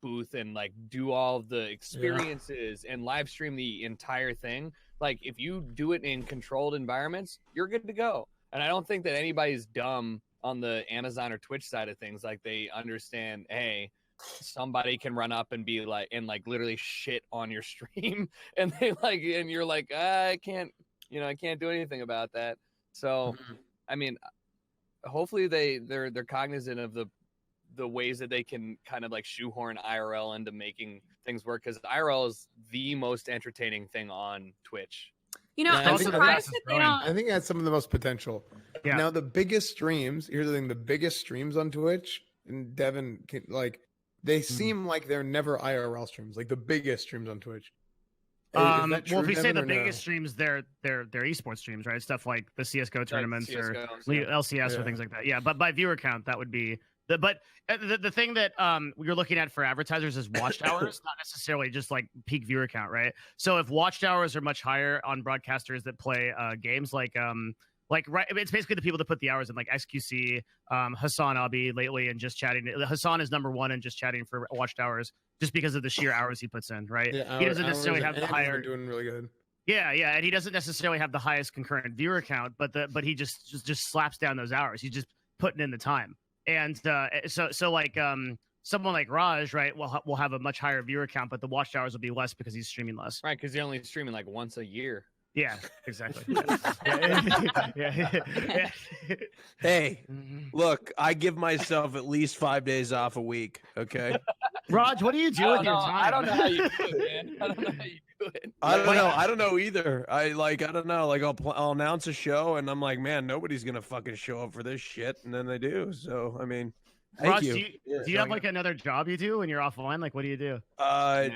booth and like do all of the experiences and live stream the entire thing. Like if you do it in controlled environments, you're good to go. And I don't think that anybody's dumb on the Amazon or Twitch side of things. Like they understand, hey, somebody can run up and be like, and like literally shit on your stream. And they like, and you're like, I can't do anything about that. So, I mean, hopefully they're cognizant of the the ways that they can kind of like shoehorn IRL into making things work, because IRL is the most entertaining thing on Twitch. You know, Yeah, I'm surprised that they don't. I think it has some of the most potential. Yeah. Now the biggest streams. Here's the thing: the biggest streams on Twitch, and Devin can like. They seem like they're never IRL streams. Like the biggest streams on Twitch. Is that Well, true, if we say Devin, the or no? biggest streams, they're esports streams, right? Stuff like the CS:GO tournaments or CS:GO, LCS or things like that. Yeah, but by viewer count, that would be the thing that you're looking at for advertisers is watch hours, not necessarily just like peak viewer count, right? So if watch hours are much higher on broadcasters that play games like right, it's basically the people that put the hours in, like XQC, Hassan Abi lately, and just chatting. Hassan is number one in just chatting for watched hours, just because of the sheer hours he puts in. Right, Yeah, he doesn't hours necessarily have the and higher. doing really good. Yeah, and he doesn't necessarily have the highest concurrent viewer count, but he just slaps down those hours. He's just putting in the time, and so like someone like Raj, right, will have a much higher viewer count, but the watch hours will be less because he's streaming less. Right, because you're only streaming like once a year. Yeah, exactly. Yeah. Hey, look, I give myself at least 5 days off a week. Okay. Raj, what do you do with your time? I don't know how you do it, man. I don't know how you do it. I don't know. I don't know either. I don't know. Like I'll announce a show and I'm like, man, nobody's gonna fucking show up for this shit, and then they do. So I mean, thank Raj, you. Do you have like another job you do when you're offline? Like, what do you do?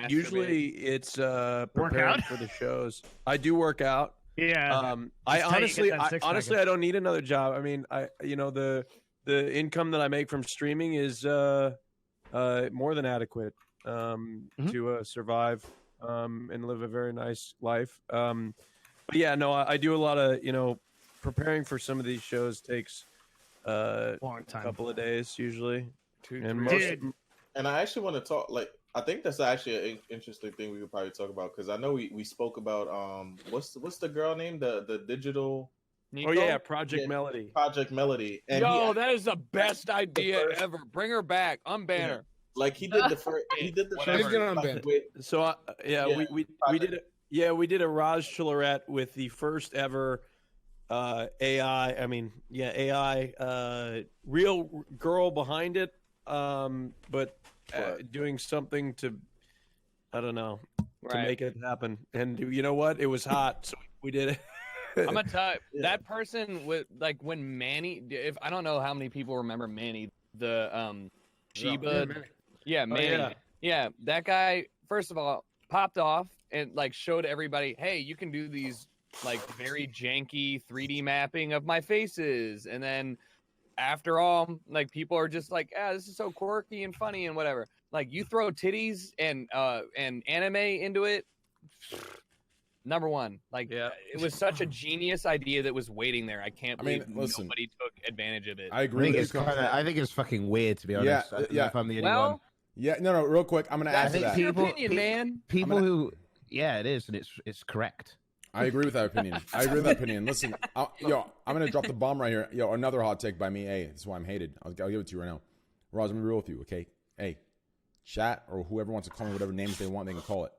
Usually it's Work preparing out? for the shows. I do work out. Yeah. I It's tight, you get that six-pack. honestly I don't need another job. I mean, the income that I make from streaming is more than adequate to survive and live a very nice life. But yeah, no, I do a lot of preparing for some of these shows takes long time, a couple of days usually. And I actually want to talk I think that's actually an interesting thing we could probably talk about, because I know we spoke about what's the girl name, the digital Nico? Oh yeah, Project Melody. Project Melody. And that is the best idea ever. Bring her back. Unban her. Like he did the first. He did the first. So we did a Raj Chillerette with the first ever AI. I mean, AI real girl behind it, but doing something to, I don't know, to make it happen. And you know what? It was hot, so we did it. I'm gonna tell you, that person with when Manny. If I don't know how many people remember Manny, the Sheba. Yeah, Manny. Yeah, that guy. First of all, popped off and showed everybody, hey, you can do these very janky 3D mapping of my faces, and then after all, people are just this is so quirky and funny and whatever. You throw titties and anime into it. Number one, it was such a genius idea that was waiting there. I can't believe nobody took advantage of it. I agree. I think it's fucking weird, to be honest. Yeah. If I'm the only one. Yeah, no, real quick. I'm gonna add to that. Your opinion, man. It is, and it's correct. I agree with that opinion. Listen, I'm gonna drop the bomb right here. Another hot take by me. Hey, this is why I'm hated. I'll give it to you right now. Roz, I'm gonna be real with you, okay? Hey, chat or whoever wants to call me whatever names they want, they can call it.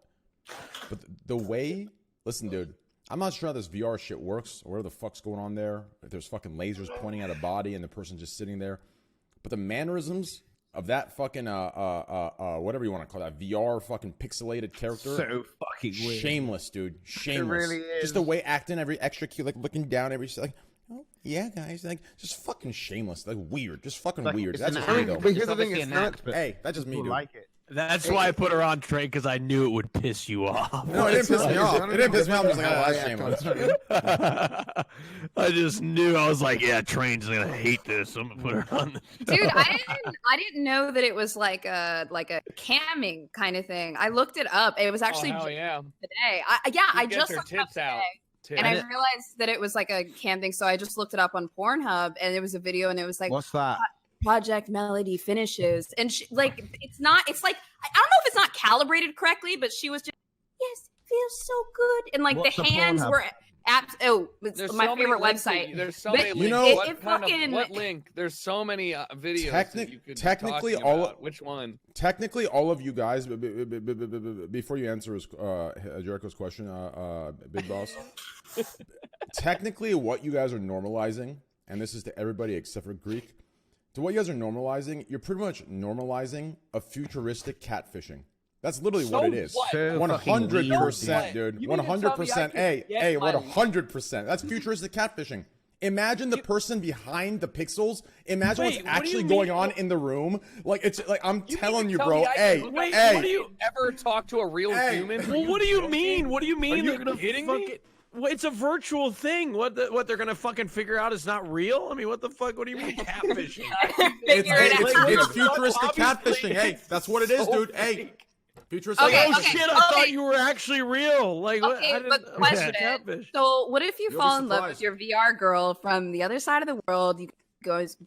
But the way, listen, dude, I'm not sure how this VR shit works or whatever the fuck's going on there. If there's fucking lasers pointing at a body and the person's just sitting there, but the mannerisms of that fucking whatever you want to call that VR fucking pixelated character, so fucking weird. Shameless, dude, shameless. It really is. Just the way acting every extra cue, looking down every oh yeah, guys, just fucking shameless, weird, just fucking weird. That's just me though. But here's the thing: hey, that's just me, dude. Like it. That's why I put her on Train, because I knew it would piss you off. No, it didn't piss me off. It didn't piss me off. I'm just that's shameless. I just knew. I was like, yeah, Train's gonna hate this. I'm gonna put her on. Dude, I didn't know that it was like a camming kind of thing. I looked it up. It was actually today. I just looked it up today. And I realized that it was like a cam thing, so I just looked it up on Pornhub, and it was a video, and it was what's that? Project Melody finishes, and she, it's not. It's I don't know if it's not calibrated correctly, but she was just yes, feels so good, and what's the hands Pornhub? were. It's my favorite website. There's so many links. What link? There's so many videos. That you could Technically, which one? Technically, all of you guys. Before you answer Jericho's question, Big Boss. Technically, what you guys are normalizing, and this is to everybody except for Greek. So what you guys are normalizing, you're pretty much normalizing a futuristic catfishing. That's literally what it is. 100%, dude. 100%. Hey, 100%. That's futuristic catfishing. Imagine the person behind the pixels. Imagine what's actually going on in the room. Like it's like I'm telling you, bro. What do you ever talk to a real human? Well, what do you mean? What do you mean? Are you kidding me? Well, it's a virtual thing. What they're gonna fucking figure out is not real? I mean, what the fuck? What do you mean catfishing? It's futuristic catfishing. Hey, that's what it is, dude. Hey. Futuristic. I thought you were actually real. Like, but question. So, what if you fall in love with your VR girl from the other side of the world? You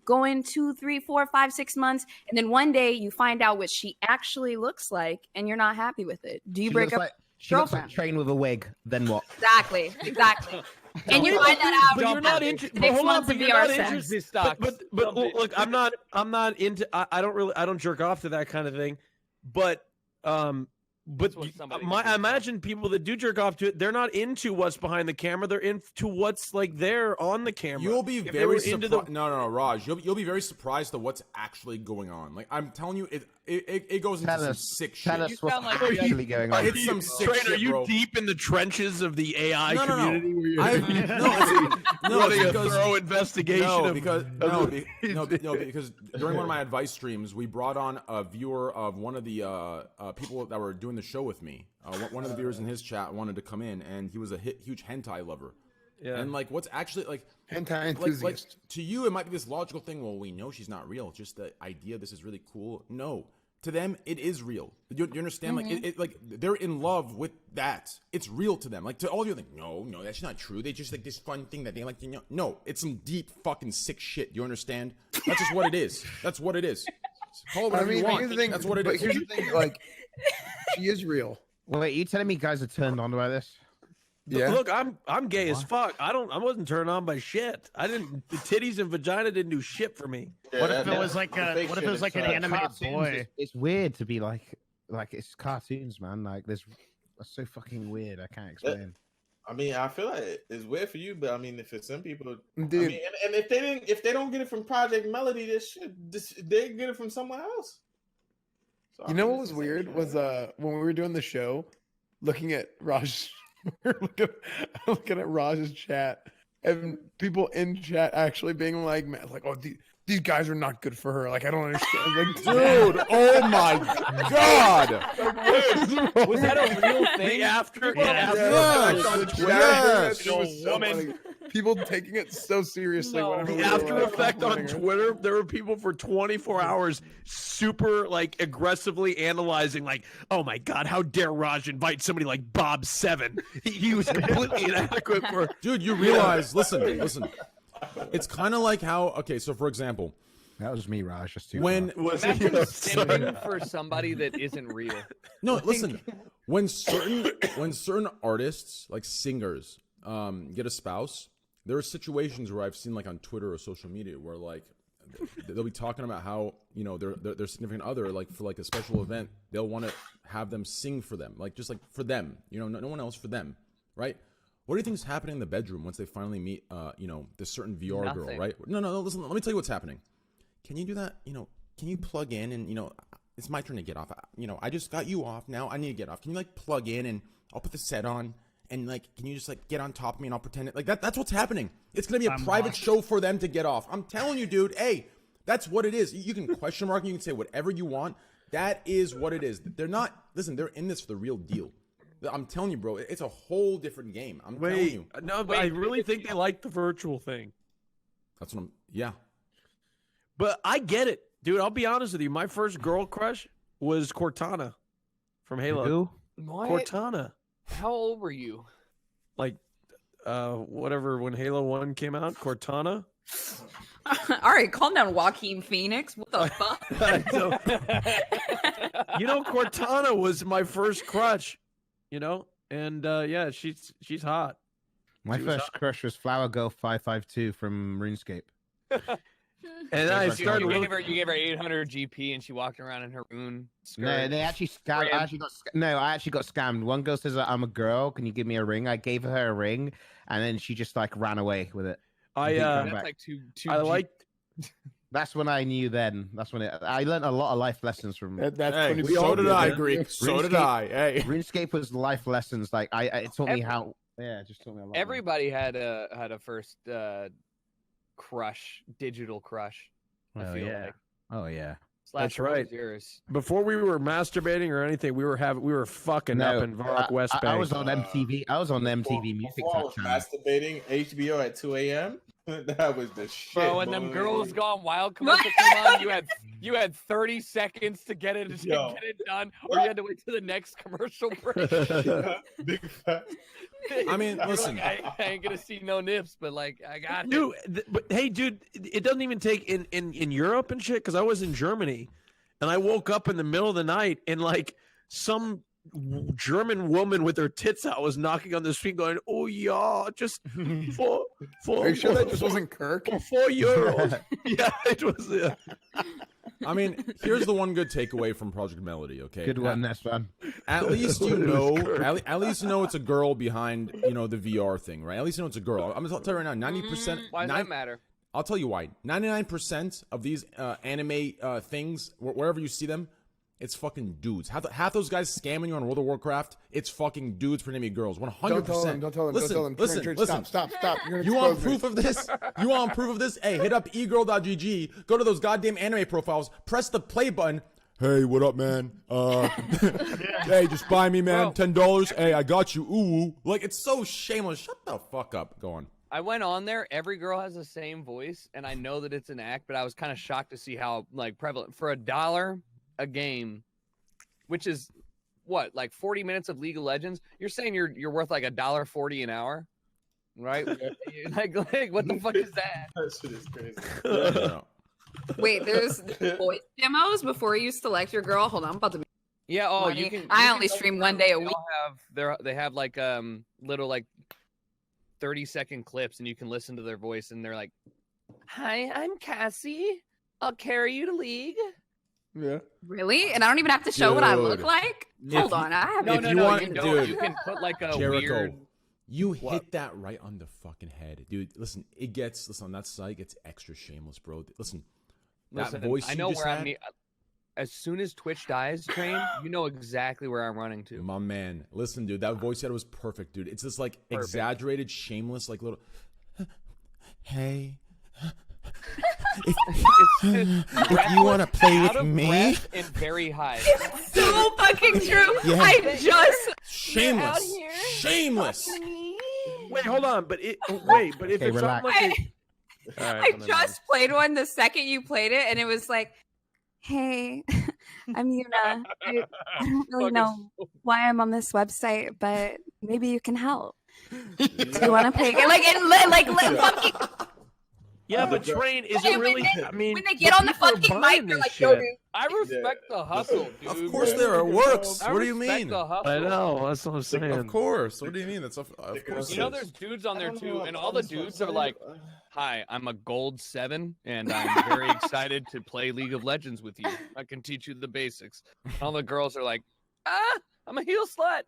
go in 2, 3, 4, 5, 6 months, and then one day you find out what she actually looks like, and you're not happy with it. Do you break up? She looks like Train with a wig. Then what? Exactly. And you find that out. But you're not into. Six months of VR sex. But look, I'm not into. I don't jerk off to that kind of thing. But I imagine people that do jerk off to it, they're not into what's behind the camera. They're into what's like there on the camera. You'll be very surprised. No, Raj. You'll be very surprised at what's actually going on. Like I'm telling you, it goes into some sick shit. Tell us what's actually going on. It's some sick shit, Are you bro. deep in the trenches of the AI community? No, running a thorough investigation. Because during one of my advice streams, we brought on a viewer of one of the people that were doing the show with me. One of the viewers in his chat wanted to come in, and he was a huge hentai lover. Yeah. And like, what's actually like hentai enthusiast? Like, to you, it might be this logical thing. Well, we know she's not real. Just the idea, this is really cool. No, to them, it is real. You understand? Mm-hmm. Like they're in love with that. It's real to them. Like to all of you, like no, that's not true. They just like this fun thing that they like to know. No, it's some deep fucking sick shit. You understand? That's just what it is. That's what it is. Call it whatever you want. Here's the thing, that's what it is. Here's the thing, like she is real. Wait, are you telling me guys are turned on by this? Yeah. Look, I'm gay as fuck. I wasn't turned on by shit. The titties and vagina didn't do shit for me. Yeah, what if it was like an animated boy? It's weird to be like it's cartoons, man. Like that's so fucking weird. I can't explain. I mean, I feel like it's weird for you, but I mean, for some people, dude. I mean, and if they don't get it from Project Melody, they get it from someone else. So, you know what was weird was when we were doing the show, looking at Raj, looking at Raj's chat, and people in chat actually being like, oh, these guys are not good for her. Like, I don't understand. Like, dude, oh my god, was that a real thing? People taking it so seriously. The after effect on Twitter, there were people for 24 hours super like aggressively analyzing, like, oh my god, how dare Raj invite somebody like Bob Seven? He was completely inadequate for. Dude, you realize? Listen. It's kind of like how so for example, that was me, Raj. Just simping for somebody that isn't real. No, listen. When certain artists like singers get a spouse, there are situations where I've seen like on Twitter or social media where like they'll be talking about how their significant other, like for like a special event, they'll want to have them sing for them, like just like for them, no one else, for them, right? What do you think is happening in the bedroom once they finally meet, this certain VR girl, right? No, listen, let me tell you what's happening. Can you do that? Can you plug in and, it's my turn to get off. I just got you off. Now I need to get off. Can you like plug in and I'll put the set on and like, can you just like get on top of me and I'll pretend it like that? That's what's happening. It's going to be a private show for them to get off. I'm telling you, dude, hey, that's what it is. You can question mark, you can say whatever you want. That is what it is. They're in this for the real deal. I'm telling you, bro, it's a whole different game. I'm telling you. No, but I really think they like the virtual thing. That's what yeah. But I get it, dude. I'll be honest with you. My first girl crush was Cortana from Halo. Who? What? Cortana. How old were you? Like, whatever, when Halo 1 came out, Cortana. All right, calm down, Joaquin Phoenix. What the fuck? Cortana was my first crush. And yeah, she's hot. My first crush was Flower Girl 552 from RuneScape. And I started. You gave her 800 GP, and she walked around in her rune skirt. No, they actually scammed. I actually got scammed. One girl says, "I'm a girl. Can you give me a ring?" I gave her a ring, and then she just like ran away with it. That's like two. I liked. That's when I knew. Then that's when I learned a lot of life lessons from. Hey, so did I, Greek. So did I. Hey, RuneScape was life lessons. Like it taught me how. Yeah, it just taught me a lot. Everybody had a first crush, digital crush. I feel like. Oh yeah. That's right. Yours? Before we were masturbating or anything, we were fucking up in Varrock West Bank. I was on MTV. I was on MTV Music. Before I was masturbating HBO at 2 a.m. That was the shit. Bro, when them girls gone wild commercial come on, you had 30 seconds to get it done, or you had to wait to the next commercial break. Big fat. I mean, listen, I ain't gonna see no nips, but like I got dude. But hey, dude, it doesn't even take in Europe and shit. Because I was in Germany, and I woke up in the middle of the night, and like some German woman with her tits out was knocking on the street, going, "Oh yeah, just for." Are you sure that just wasn't Kirk? For €4. Yeah, it was. I mean, here's the one good takeaway from Project Melody. Okay, good one, that's fun. At least you know, at least you know it's a girl behind the VR thing, right? At least you know it's a girl. I'm gonna tell you right now, 90%. Why does that matter? I'll tell you why. 99% of these anime things, wherever you see them, it's fucking dudes. Half those guys scamming you on World of Warcraft, it's fucking dudes pretending to be girls. 100%. Don't tell them. Listen. Stop. You want proof of this? You want proof of this? Hey, hit up egirl.gg. Go to those goddamn anime profiles. Press the play button. Hey, what up, man? Hey, just buy me, man. $10. Hey, I got you. Ooh, like it's so shameless. Shut the fuck up. Go on. I went on there. Every girl has the same voice, and I know that it's an act, but I was kind of shocked to see how like prevalent for $1 a game, which is what, like 40 minutes of League of Legends. You're saying you're worth like $1.40 an hour, right? like what the fuck is that? That shit is crazy. Wait, there's voice demos before you select your girl. Hold on, I'm about to. Yeah. Oh, money. you can. I only stream one day a week. They have like little like 30-second clips, and you can listen to their voice, and they're like, "Hi, I'm Cassie. I'll carry you to League." Yeah. Really? And I don't even have to show what I look like? Hold on. I have You can put like a Jericho, weird... You hit that right on the fucking head. Dude, listen, on that site, it's extra shameless, bro. Listen, that voice I know you just where had, as soon as Twitch dies, Train, you know exactly where I'm running to. My man. Listen, dude, that voice you had was perfect, dude. It's this like exaggerated, shameless, like little hey. If you want to play with me, and very high. It's so fucking true. Yeah. I just shameless. Wait, hold on, but if it's relax. like I just played one the second you played it, and it was like, "Hey, I'm Yuna. I don't really know why I'm on this website, but maybe you can help. Do you want to play?" Fucking. Yeah, but Train, is it really? I mean, when they get on the fucking mic, they're like, "Yo, dude." I respect the hustle, dude. Of course there are works. I What do you respect mean? the hustle. I know, that's what I'm saying. Of course. What do you mean? That's of course. You know, there's dudes on there too, and all the dudes are like, "Hi, I'm a gold 7, and I'm very excited to play League of Legends with you. I can teach you the basics." All the girls are like, I'm a heel slut."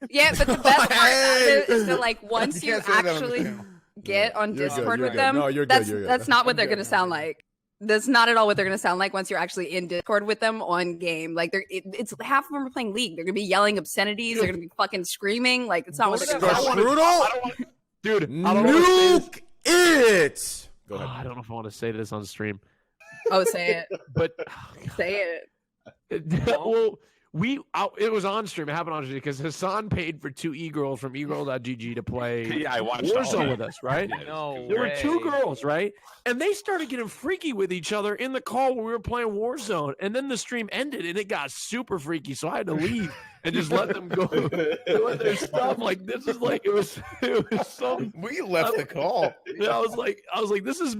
Yeah, but the best part about it is that like once you actually get on Discord with them, that's not what they're gonna sound like. That's not at all what they're gonna sound like once you're actually in Discord with them on game. Like it's half of them are playing League. They're gonna be yelling obscenities. They're gonna be fucking screaming. Like it's not what they're gonna sound like. Dude, nuke it. Go ahead. I don't know if I want to say this on stream. Oh, say it. But say it. Well, it was on stream. It happened on stream because Hassan paid for 2 e-girls from egirl.gg to play Yeah, I watched Warzone with us, right? No There way. were 2 girls, right? And they started getting freaky with each other in the call when we were playing Warzone. And then the stream ended and it got super freaky. So I had to leave and just let them go doing their stuff. Like this is like it was so We left the call. I was like, this is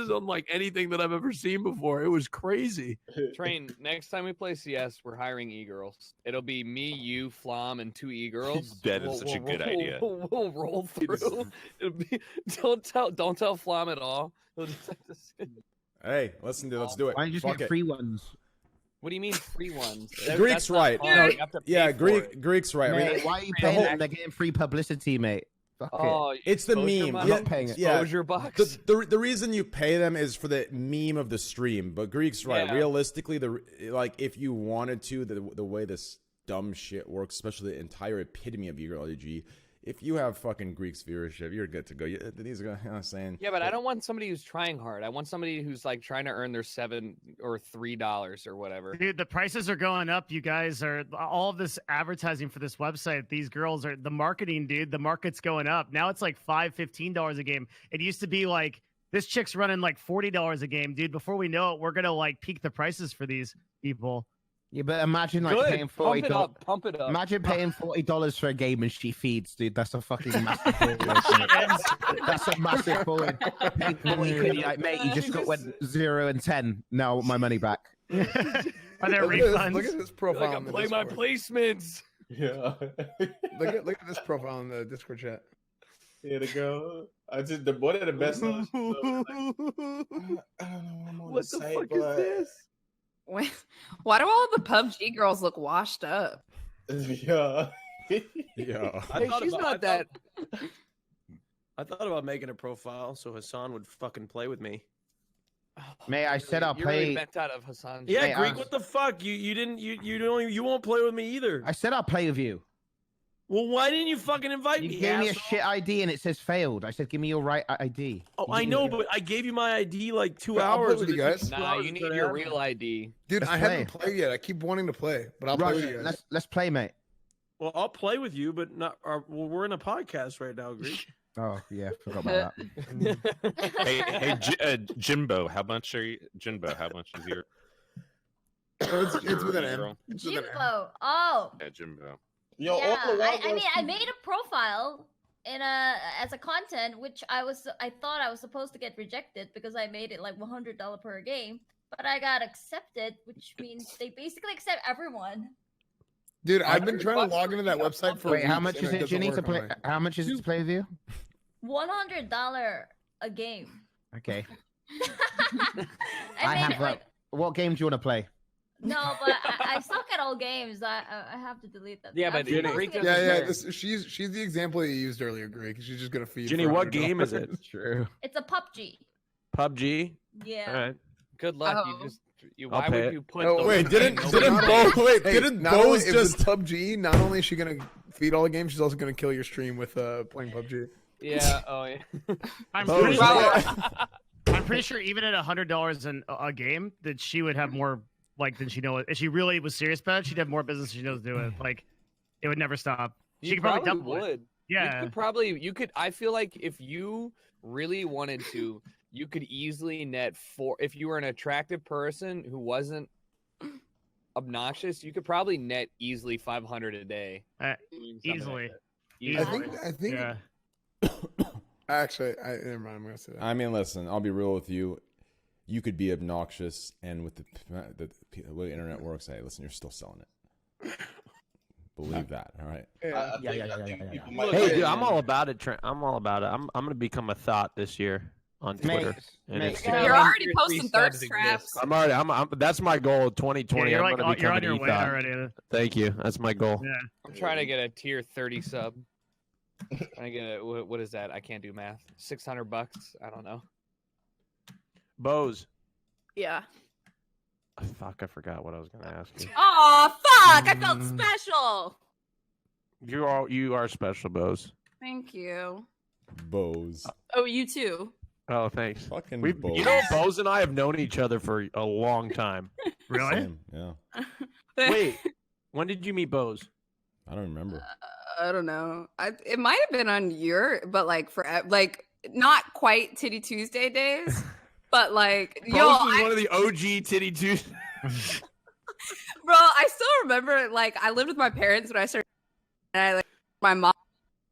unlike anything that I've ever seen before. It was crazy. Train, next time we play CS, we're hiring e-girls. It'll be me, you, Flom, and 2 e-girls. That is such a good idea. We'll roll through. It'll be, don't tell Flom at all. He'll just have to sit. Hey, listen, dude, let's do it. Why don't you just Fuck get it. free ones? What do you mean free ones? Greek's That's not right. fun. No, You have to pay yeah, for it. Greek's right. I mean, Mate, why are you paying them? They're getting free publicity, mate. It's the meme. I'm not paying it. Exposure bucks. The reason you pay them is for the meme of the stream. But Greek's right. Yeah. Realistically, if you wanted to, the way this dumb shit works, especially the entire epitome of EagerLG, if you have fucking Greek's viewership, you're good to go. These are, you know what I'm saying? Yeah, but I don't want somebody who's trying hard. I want somebody who's like trying to earn their $7 or $3 or whatever. Dude, the prices are going up. You guys are all of this advertising for this website. These girls are the marketing, dude. The market's going up. Now it's like $15 a game. It used to be like this chick's running like $40 a game, dude. Before we know it, we're gonna like peak the prices for these people. Yeah, but imagine like paying $40. Pump it up. Imagine paying $40 for a game and she feeds, dude. That's a fucking massive fall. That's a massive fall. Pay 40 quid, like, mate, you just got 0 and 10. Now my money back. Are there refunds? Look at this profile. Like, on the play my Discord. placements. Yeah. Look at this profile in the Discord chat. Here to go. I just one of the best. I don't know. I'm on What the site, fuck but... is this? Why do all the PUBG girls look washed up? Yeah. Yeah. Hey, she's not that. I thought about making a profile so Hassan would fucking play with me. Mate, I said I'll You're really play. bent out of Hassan. Yeah, Hey, Greek, what the fuck? You won't play with me either. I said I'll play with you. Well, why didn't you fucking invite You me? gave me a asshole? shit ID and it says failed. I said, give me your right ID. Oh, You I didn't know, do it. but I gave you my ID like 2 I'll play hours. with and you it took guys. 2 Nah, hours you need to your happen. real ID. Dude, Let's I haven't play. played yet. I keep wanting to play, but I'll play Rush, with you guys. let's play, mate. Well, I'll play with you, but not. Well, we're in a podcast right now, Greek. Oh yeah, forgot about that. hey, Jimbo, how much are you? Jinbo, how much is your? It's with an M. girl? It's with an M. Jimbo. Oh. Yeah, Jimbo. Yo, Yeah, all the while, I mean, I made a profile as a content, which I thought I was supposed to get rejected because I made it like $100 per game, but I got accepted, which means they basically accept everyone. Dude, I've been trying to log into that website for. Wait, how weeks, much and is it, doesn't Ginny, to work on play? my- How much is it to play with you? $100 a game. Okay. I I made have it like what game do you want to play? no, but I suck at all games. I have to delete that. Yeah, I'm but supposed to Greek get doesn't Yeah, care. she's the example you used earlier, Greg. She's just gonna feed. Jenny, for what $100. game is it? True. It's a PUBG. PUBG. Yeah. All right. Good luck. Oh. I'll Why pay would it. you put? Oh, the Wait, link didn't nobody- didn't Not only Bose if just it's PUBG, not only is she gonna feed all the games, she's also gonna kill your stream with playing PUBG. Yeah. Oh yeah. I'm Oh, pretty wow. sure. I'm pretty sure even at $100 a game, that she would have more like than she knows. If she really was serious about it, she'd have more business than she knows to do it. Like it would never stop. She You could probably probably double it. would. Yeah. You could. I feel like if you really wanted to, you could easily net if you were an attractive person who wasn't obnoxious, you could probably net easily 500 a day. Doing something Easily. like that. I think. Yeah. Actually, never mind. I'm gonna say that. I mean, listen, I'll be real with you. You could be obnoxious, and with the way the internet works, hey, listen, you're still selling it. Believe that, all right? Yeah. Hey, dude, I'm all about it. I'm all about it. I'm gonna become a thought this year on Twitter. And Instagram. You're already posting thirst traps. I'm already. I'm. That's my goal. 2020. Yeah, I'm gonna you're become on an your way e-thought. already. Thank you. That's my goal. Yeah. I'm trying to get a tier 30 sub. Trying to get a what is that? I can't do math. $600. I don't know. Bose. Yeah. Fuck, I forgot what I was gonna ask you. Oh fuck! I felt special. You are special, Bose. Thank you. Bose. Oh, you too. Oh, thanks. Fucking You know, Bose and I have known each other for a long time. Really? Same, yeah. Wait, when did you meet Bose? I don't remember. I don't know. It might have been on but like for like not quite Titty Tuesday days, but like Bose yo, was one of the OG Titty Tuesday. bro, I still remember like I lived with my parents when I started, and I like my mom.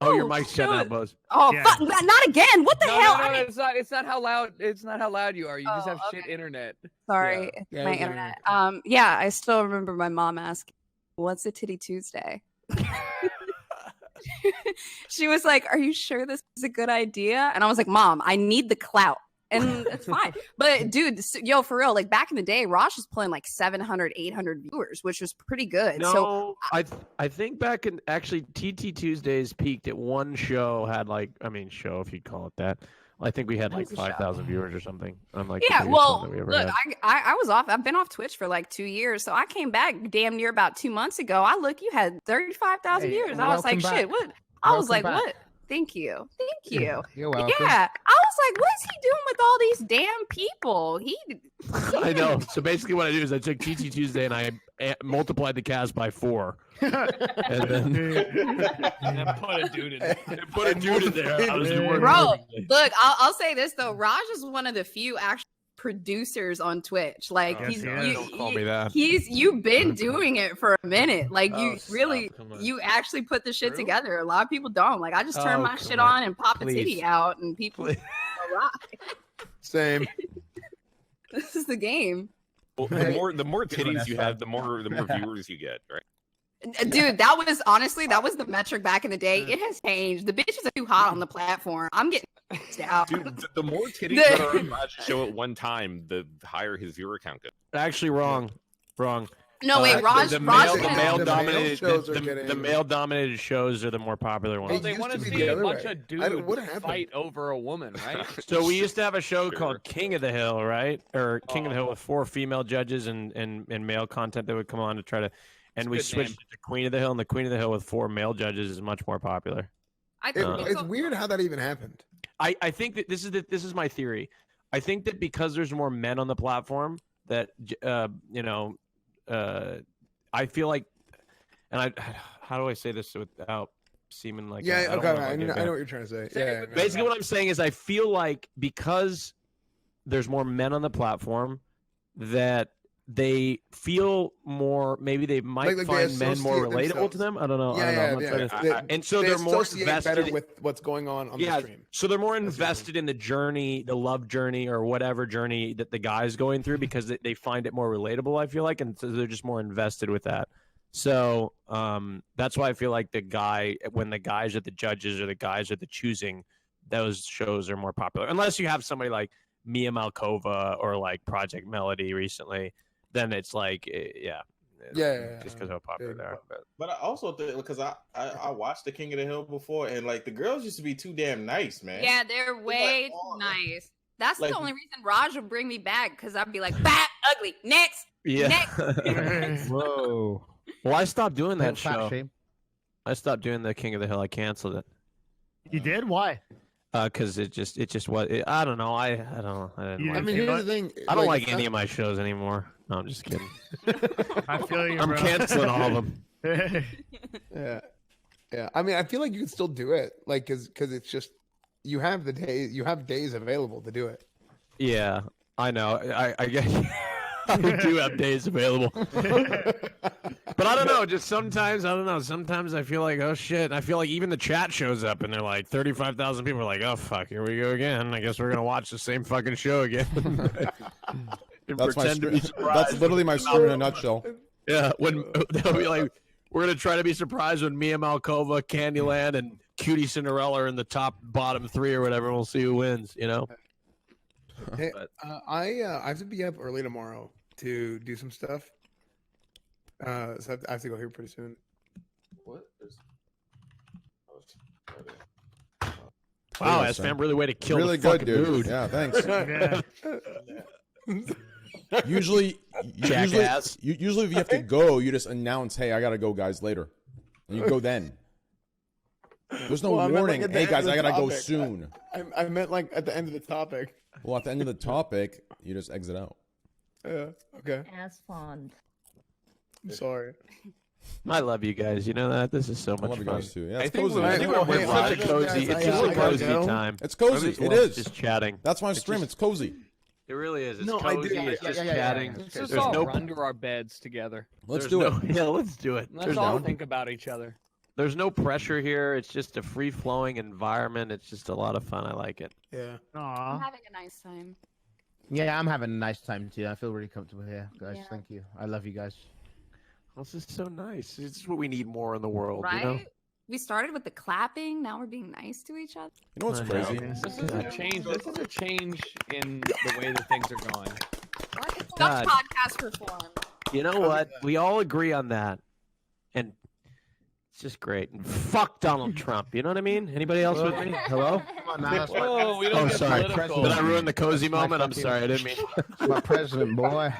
Oh, your mic's shut out, Bose. Oh, Yeah. fuck, not again! What the No, hell? no, I mean, it's not how loud. It's not how loud you are. You just Oh, have shit internet. sorry, it's Yeah, my it was internet. Yeah, I still remember my mom asking, "What's a Titty Tuesday?" She was like, "Are you sure this is a good idea?" And I was like, "Mom, I need the clout, and it's fine. But dude, yo, for real, like back in the day, Raj was pulling like 700, 800 viewers, which was pretty good. No, So I think back in actually TT Tuesdays peaked at one show had like show if you'd call it that. I think we had like 5,000 viewers or something. I'm like, yeah, well, look, I was off. I've been off Twitch for like 2 years, so I came back damn near about 2 months ago. I look, you had 35,000 viewers. I was like, shit, what? I was like, what? Thank you. You're welcome. Yeah, I was like, what is he doing with all these damn people? I know. So basically, what I do is I took TT Tuesday and I multiplied the cast by 4, and then put a dude in there. Bro, look, I'll say this though. Raj is one of the few actual producers on Twitch. Like don't call me that. You've been doing it for a minute. Like you actually put the shit together. A lot of people don't. Like I just turn my shit on and pop a titty out, and people Same. This is the game. Well, the more titties you have, the more viewers you get, right? Dude, that was the metric back in the day. It has changed. The bitches are too hot on the platform. I'm getting out. Dude, the more titties that are on Raj's show at one time, the higher his viewer count gets. Actually, wrong. No, wait, Raj. The male dominated shows are the more popular ones. Well, they want to see a bunch of dudes fight over a woman, right? So we used to have a show called King of the Hill, right? Or King of the Hill with 4 female judges and male content that would come on to try to. And we switched it to Queen of the Hill, and the Queen of the Hill with 4 male judges is much more popular. It's weird how that even happened. I think that this is my theory. I think that because there's more men on the platform, that I feel like, and how do I say this without seeming like I know what you're trying to say. Yeah. Basically, what I'm saying is I feel like because there's more men on the platform that they feel more. Maybe they might find men more relatable to them. I don't know. And so they're more invested with what's going on the stream. So they're more invested in the journey, the love journey, or whatever journey that the guy's going through because they find it more relatable. I feel like, and so they're just more invested with that. So that's why I feel like when the guys are the judges or the guys are the choosing, those shows are more popular. Unless you have somebody like Mia Malkova or like Project Melody recently. Then it's like, just because how popular they are. But I also think because I watched the King of the Hill before, and like the girls used to be too damn nice, man. Yeah, they're way too nice. That's the only reason Raj would bring me back because I'd be like, fat, ugly, next, next. Whoa. Well, I stopped doing that show. I stopped doing the King of the Hill. I canceled it. You did? Why? Because it just was. I don't know. I don't know. Here's the thing. I don't like any of my shows anymore. No, I'm just kidding. I feel you, I'm canceling all of them. Yeah. I mean, I feel like you can still do it, like, because it's just you have days available to do it. Yeah, I know. I guess I do have days available. But I don't know. Just sometimes, I don't know. Sometimes I feel like, oh shit. I feel like even the chat shows up and they're like 35,000 people are like, oh fuck, here we go again. I guess we're gonna watch the same fucking show again. That's literally my stream in a nutshell. Yeah, when they'll be like, we're gonna try to be surprised when Mia Malkova, Candyland, and Cutie Cinderella are in the bottom 3 or whatever. And we'll see who wins. You know. Hey, I have to be up early tomorrow to do some stuff. So I have to go here pretty soon. What is? Wow, S-Fam, really way to kill really the good, dude. mood. Yeah, thanks. Usually if you have to go, you just announce, "Hey, I gotta go, guys." Later, and you go then. There's no warning. Like hey guys, I gotta go soon. I meant like at the end of the topic. Well, at the end of the topic, you just exit out. Yeah. Okay. As fond. I'm sorry. I love you guys. You know that this is so much I love fun. you guys too. Yeah, I it's think cozy. we're such a cozy. It's just a cozy time. It's cozy. It is just chatting. That's my stream. It's cozy. It really is. It's cozy. It's just chatting. Let's just all run to our beds together. Let's do it. Yeah, let's do it. Let's all think about each other. There's no pressure here. It's just a free-flowing environment. It's just a lot of fun. I like it. Yeah. I'm having a nice time. Yeah, I'm having a nice time too. I feel really comfortable here, guys. Yeah. Thank you. I love you guys. This is so nice. This is what we need more in the world, Right? you know? We started with the clapping. Now we're being nice to each other. You know what's crazy? This is a change. This is a change in the way that things are going. What? It's God. not podcast reform. You know what? We all agree on that, and it's just great. And fuck Donald Trump. You know what I mean? Anybody else with me? Hello? Come on now. Whoa, we don't get sorry. political. Did I ruin the cozy moment? I'm sorry. I didn't mean. My president, boy.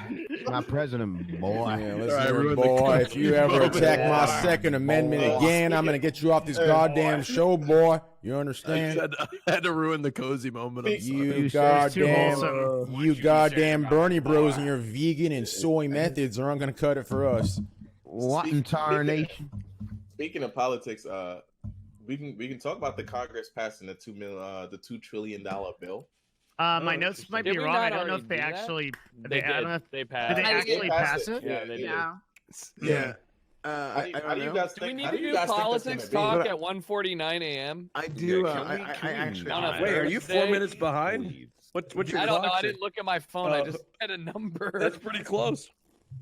My president, boy. Yeah, listen here, boy. If you ever attack my Second Amendment again, I'm gonna get you off this goddamn show, boy. You understand? I had to ruin the cozy moment. I'm You sorry. goddamn Bernie bros and your vegan and soy methods aren't gonna cut it for us. What in tarnation? Speaking of politics, we can talk about the Congress passing the $2 trillion bill. My notes might be Did we wrong. not I don't know already if they do that? actually. They I don't know did. if- They Did passed. they actually pass it? Yeah, they did. Yeah. Yeah. How do you know. guys Do we think? need How to do you do guys think that's politics gonna be? talk at 1:49 a.m.? I do. Yeah, I actually. On a Wait, are you 4 Thursday? minutes behind? What's your I don't know. clock I say? didn't look at my phone. I just had a number. That's pretty close.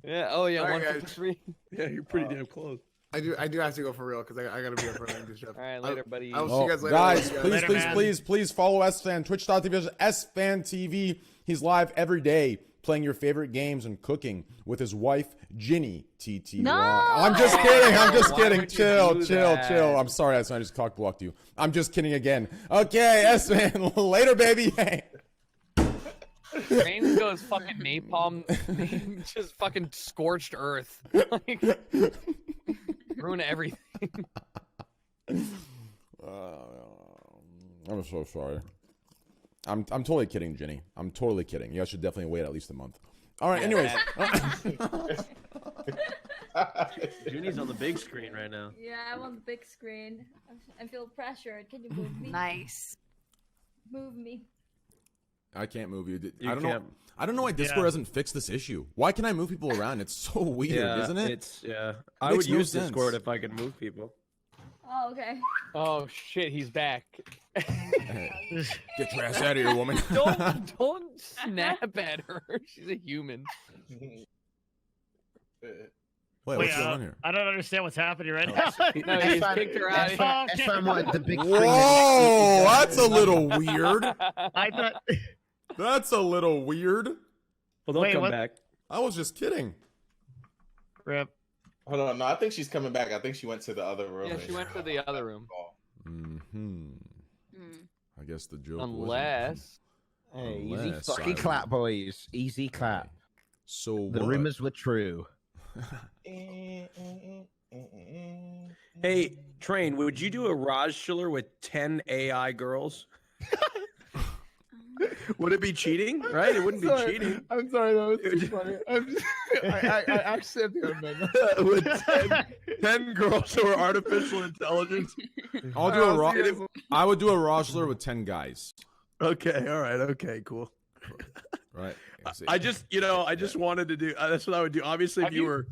Yeah. Oh yeah. All right, 153. Yeah, you're pretty damn close. I do have to go for real because I gotta be up for this stuff. All right, later, buddy. I will see Oh, you guys later. guys, Love you please, Later, please, man. please follow S-Fan, twitch.tv, S-Fan TV. He's live every day playing your favorite games and cooking with his wife, Ginny TT. No! I'm just kidding. I'm just Why kidding. would you Chill. do that? I'm sorry, S-Fan. I just cock blocked you. I'm just kidding again. Okay, S-Fan. Later, baby. Trains goes fucking napalm, just fucking scorched earth. Like, ruin everything. I'm so sorry. I'm totally kidding, Ginny. I'm totally kidding. You guys should definitely wait at least a month. All right. Anyways. Junie's on the big screen right now. Yeah, I'm on the big screen. I feel pressured. Can you move me? Nice. Move me. I can't move you. You I don't can't. know. I don't know why Discord hasn't fixed this issue. Why can I move people around? It's so weird, isn't it? I Makes would no use sense. Discord if I could move people. Oh, okay. Oh shit, he's back. Get your ass out of here, woman. Don't snap at her. She's a human. Wait, Wait, what's going on here? I don't understand what's happening right now. No, he's kicked her out. Oh, okay. If I wanted the big screen. Whoa, that's a little weird. I thought. That's a little weird. Well, don't Wait, come what? back. I was just kidding. Rip. Hold on, no, I think she's coming back. I think she went to the other room. Yeah, she went to the other room. I guess the joke. Unless. Hey, easy Unless fucking I- clap, boys. Easy clap. So The what? rumors were true. Hey, Train, would you do a Raj Schiller with 10 AI girls? Would it be cheating? Right? It wouldn't be cheating. I'm sorry, that was too funny. I actually have to go to bed. With 10 girls who are artificial intelligence. I'll do a I would do a Rosler with 10 guys. Okay, all right, okay, cool. Right. I just wanted to do. That's what I would do. Obviously, if you were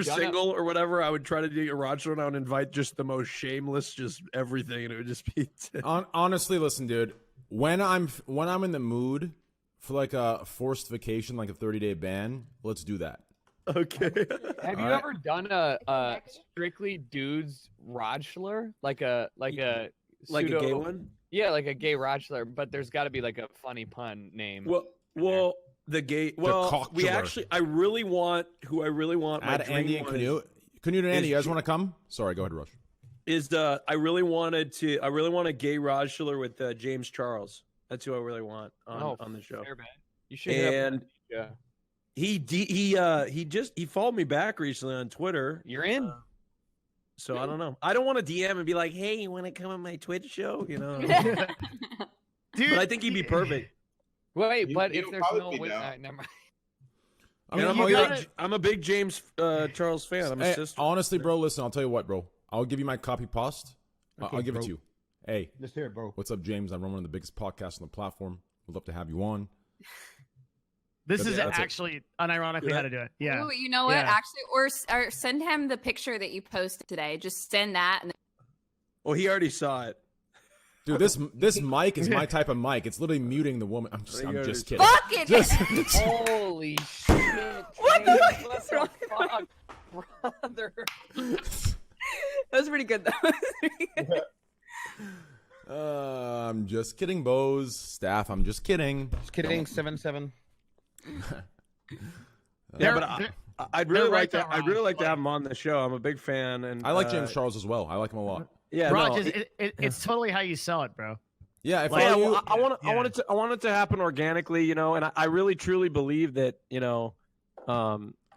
done single or whatever, I would try to do a Raj Schiller and I would invite just the most shameless, just everything, and it would just be. Honestly, listen, dude. When I'm in the mood for like a forced vacation, like a 30-day ban, let's do that. Okay. Have you ever done a strictly dudes Rodschler? Like a a pseudo, gay one? Yeah, like a gay Rodschler, but there's got to be like a funny pun name. Well, the gay. Well, we cockchiller. actually. I really want. My Add dream Andy and one Canute. Canute and Andy, you guys want to come? Sorry, go ahead, Rush. is I really want a gay Raj Schiller with James Charles. That's who I really want on the show. Fair bet. You should. And yeah. he followed me back recently on Twitter. You're in. So I don't know. I don't want to DM and be like, "Hey, you want to come on my Twitch show?" You know. Dude, but I think he'd be perfect. Wait, but if he'll there's probably no be down. never mind. I mean, I'm a big James Charles fan. I'm his sister. Honestly, bro, listen, I'll tell you what, bro. I'll give you my copy past. Okay, I'll give bro. it to you. Hey, Let's hear it, bro. what's up, James? I run one of the biggest podcasts on the platform. We'd love to have you on. This is That's it. actually unironically how to do it. Yeah. Ooh, you know what? Yeah. Actually, or send him the picture that you posted today. Just send that. And Well, he already saw it. Dude, this mic is my type of mic. It's literally muting the woman. I'm just kidding. Fuck it! Holy shit! What the fuck, brother? That was pretty good though. I'm just kidding, Bose. Staff, I'm just kidding. Just kidding. 7-7. Yeah, but I'd really like to. I'd really like to have him on the show. I'm a big fan, and I like James Charles as well. I like him a lot. Yeah, Raj, it's totally how you sell it, bro. Yeah, if I want it to happen organically, you know, and I really truly believe that, you know,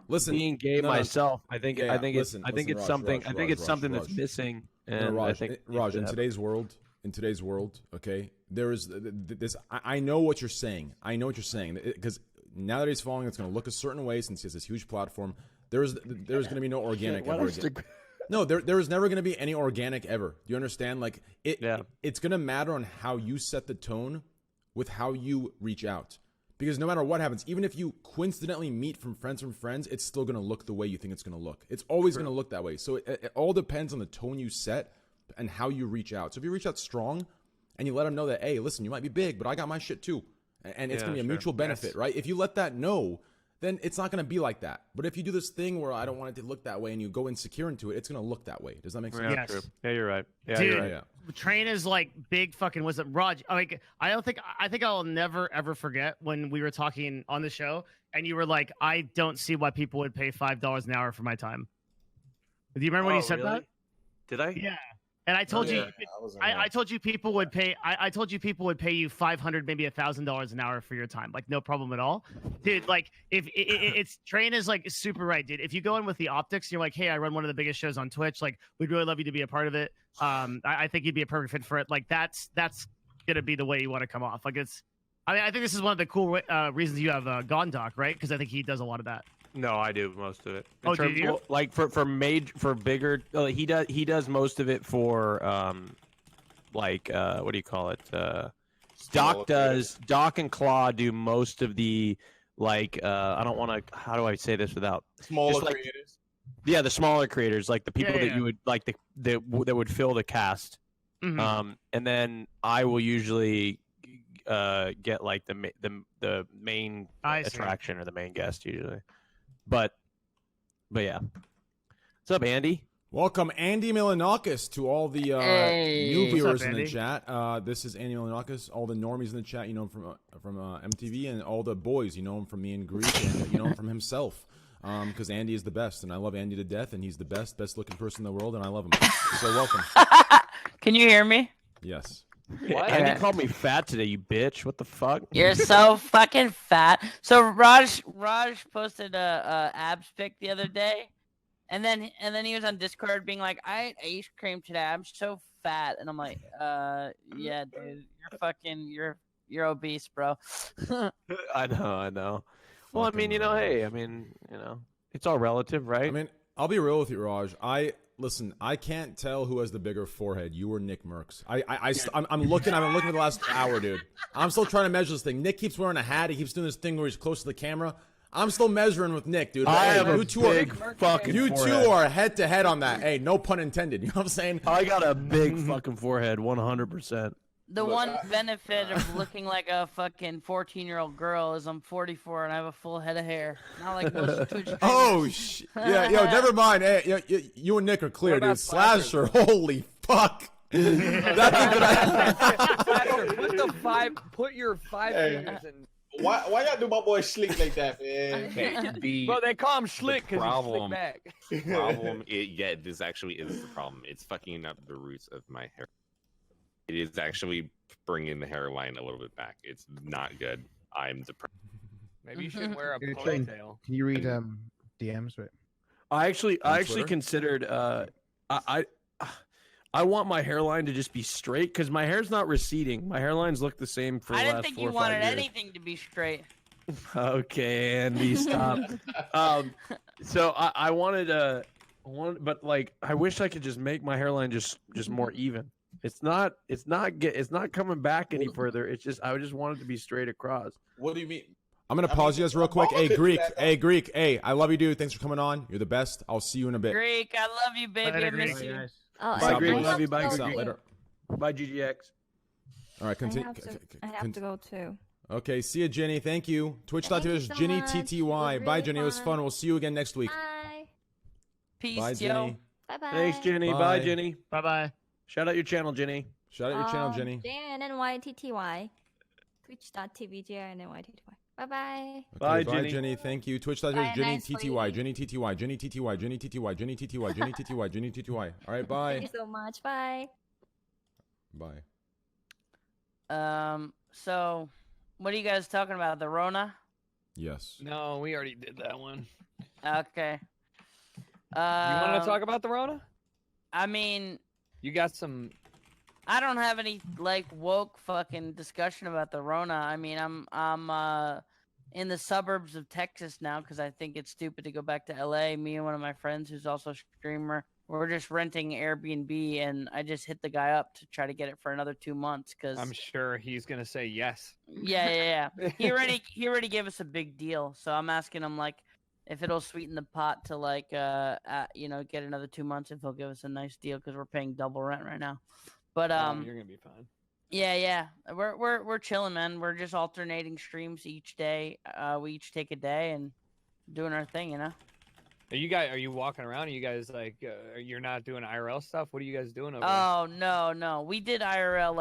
listen, being gay myself, I think Raj, it's something that's missing. And Raj, I think Raj, in today's world, okay, there is this. I know what you're saying. I know what you're saying because now that he's falling, it's going to look a certain way since he has this huge platform. There's going to be no organic ever again. No, there is never going to be any organic ever. Do you understand? Like it's going to matter on how you set the tone with how you reach out. Because no matter what happens, even if you coincidentally meet from friends, it's still going to look the way you think it's going to look. It's always going to look that way. So it all depends on the tone you set and how you reach out. So if you reach out strong and you let them know that, hey, listen, you might be big, but I got my shit too. And it's going to be a mutual benefit, right? If you let that know, then it's not going to be like that. But if you do this thing where I don't want it to look that way and you go insecure into it, it's going to look that way. Does that make sense? Yes. True. Yeah, you're right. Yeah, Dude, you're right. Train is like big fucking wisdom. Raj, like I think I'll never ever forget when we were talking on the show and you were like, I don't see why people would pay $5 an hour for my time. Do you remember when you said that? Did I? Yeah. And I told you, I told you people would pay. I told you people would pay you $500, maybe $1,000 an hour for your time, like no problem at all, dude. Like if it's Train is like super right, dude. If you go in with the optics, you're like, hey, I run one of the biggest shows on Twitch. Like, we'd really love you to be a part of it. I think you'd be a perfect fit for it. Like that's gonna be the way you want to come off. Like it's. I think this is one of the cool reasons you have Gondok, right? Because I think he does a lot of that. No, I do most of it. Oh, do you? Like for bigger, he does most of it for like what do you call it? Doc and Claw do most of the like I don't want to. How do I say this without smaller like, creators? Yeah, the smaller creators, like the people that you would like that would fill the cast. Mm-hmm. And then I will usually get like the main attraction or the main guest usually. But yeah. What's up, Andy? Welcome, Andy Milonakis, to all the new viewers in the chat. This is Andy Milonakis. All the normies in the chat, you know him from MTV, and all the boys, you know him from me and Greek, and you know him from himself. Because Andy is the best, and I love Andy to death, and he's the best looking person in the world, and I love him. So welcome. Can you hear me? Yes. What? Andy called me fat today, you bitch. What the fuck? You're so fucking fat. So Raj posted a abs pic the other day, and then he was on Discord being like, I ate ice cream today. I'm so fat, and I'm like, yeah, dude, you're obese, bro. I know. Well, I mean, you know, hey, I mean, you know, it's all relative, right? I mean, I'll be real with you, Raj. Listen, I can't tell who has the bigger forehead, you or Nick Merckx. I'm looking for the last hour, dude. I'm still trying to measure this thing. Nick keeps wearing a hat. He keeps doing this thing where he's close to the camera. I'm still measuring with Nick, dude. You two are head to head on that. Hey, no pun intended. You know what I'm saying? I got a big fucking forehead, 100%. The one benefit of looking like a fucking 14-year-old girl is I'm 44 and I have a full head of hair. Not like most Twitch streamers. Oh, yeah, yo, never mind. Hey, you and Nick are clear, dude. Slasher, holy fuck. Put your 5 fingers in. Why y'all do my boy Slick like that, man? Bro, they call him Slick because he's slick back. The problem, this actually is the problem. It's fucking up the roots of my hair. It is actually bringing the hairline a little bit back. It's not good. I'm depressed. Maybe you should wear a ponytail. Can you read DMs? Wait. I actually considered I want my hairline to just be straight because my hair's not receding. My hairlines look the same for the last 4 or 5 years. I didn't think you wanted anything to be straight. Okay, Andy, stop. So I wanted but like I wish I could just make my hairline just more even. It's not coming back any further. It's just I just want it to be straight across. What do you mean? I'm gonna pause you guys real quick. Hey, Greek. Hey, I love you, dude. Thanks for coming on. You're the best. I'll see you in a bit. Greek, I love you, baby. I miss you. Bye, Greek. Love you. Bye, Greek. Later. Bye, GGX. All right, continue. I have to go too. Okay, see you, Jenny. Thank you. Twitch.tv is Jenny TTY. Bye, Jenny. It was fun. We'll see you again next week. Bye. Peace, Bye, Jenny. Bye bye. Thanks, Jenny. Bye. Bye, Jenny. Bye bye. Shout out your channel, Jenny. Shout out your channel, Jenny. JNNYTTY. Twitch.tv JNNYTTY. Bye bye. Bye, Bye, Jenny. Jenny. Thank you. Twitch.tv Bye, Jenny nice TTY. lady. Jenny TTY. Jenny TTY. Jenny TTY. Jenny TTY. Jenny TTY. Jenny TTY. All right, bye. Thank you so much. Bye. Bye. So, what are you guys talking about? The Rona? Yes. No, we already did that one. Okay. You want to talk about the Rona? I mean, you got some. I don't have any like woke fucking discussion about the Rona. I mean, I'm in the suburbs of Texas now because I think it's stupid to go back to LA. Me and one of my friends who's also a streamer, we're just renting Airbnb, and I just hit the guy up to try to get it for another 2 months because I'm sure he's gonna say yes. Yeah. He already gave us a big deal, so I'm asking him like if it'll sweeten the pot to like get another 2 months if he'll give us a nice deal because we're paying double rent right now. But you're gonna be fine. Yeah. We're chilling, man. We're just alternating streams each day. We each take a day and doing our thing, you know. Are you walking around? Are you guys like you're not doing IRL stuff? What are you guys doing over there? Oh no. We did IRL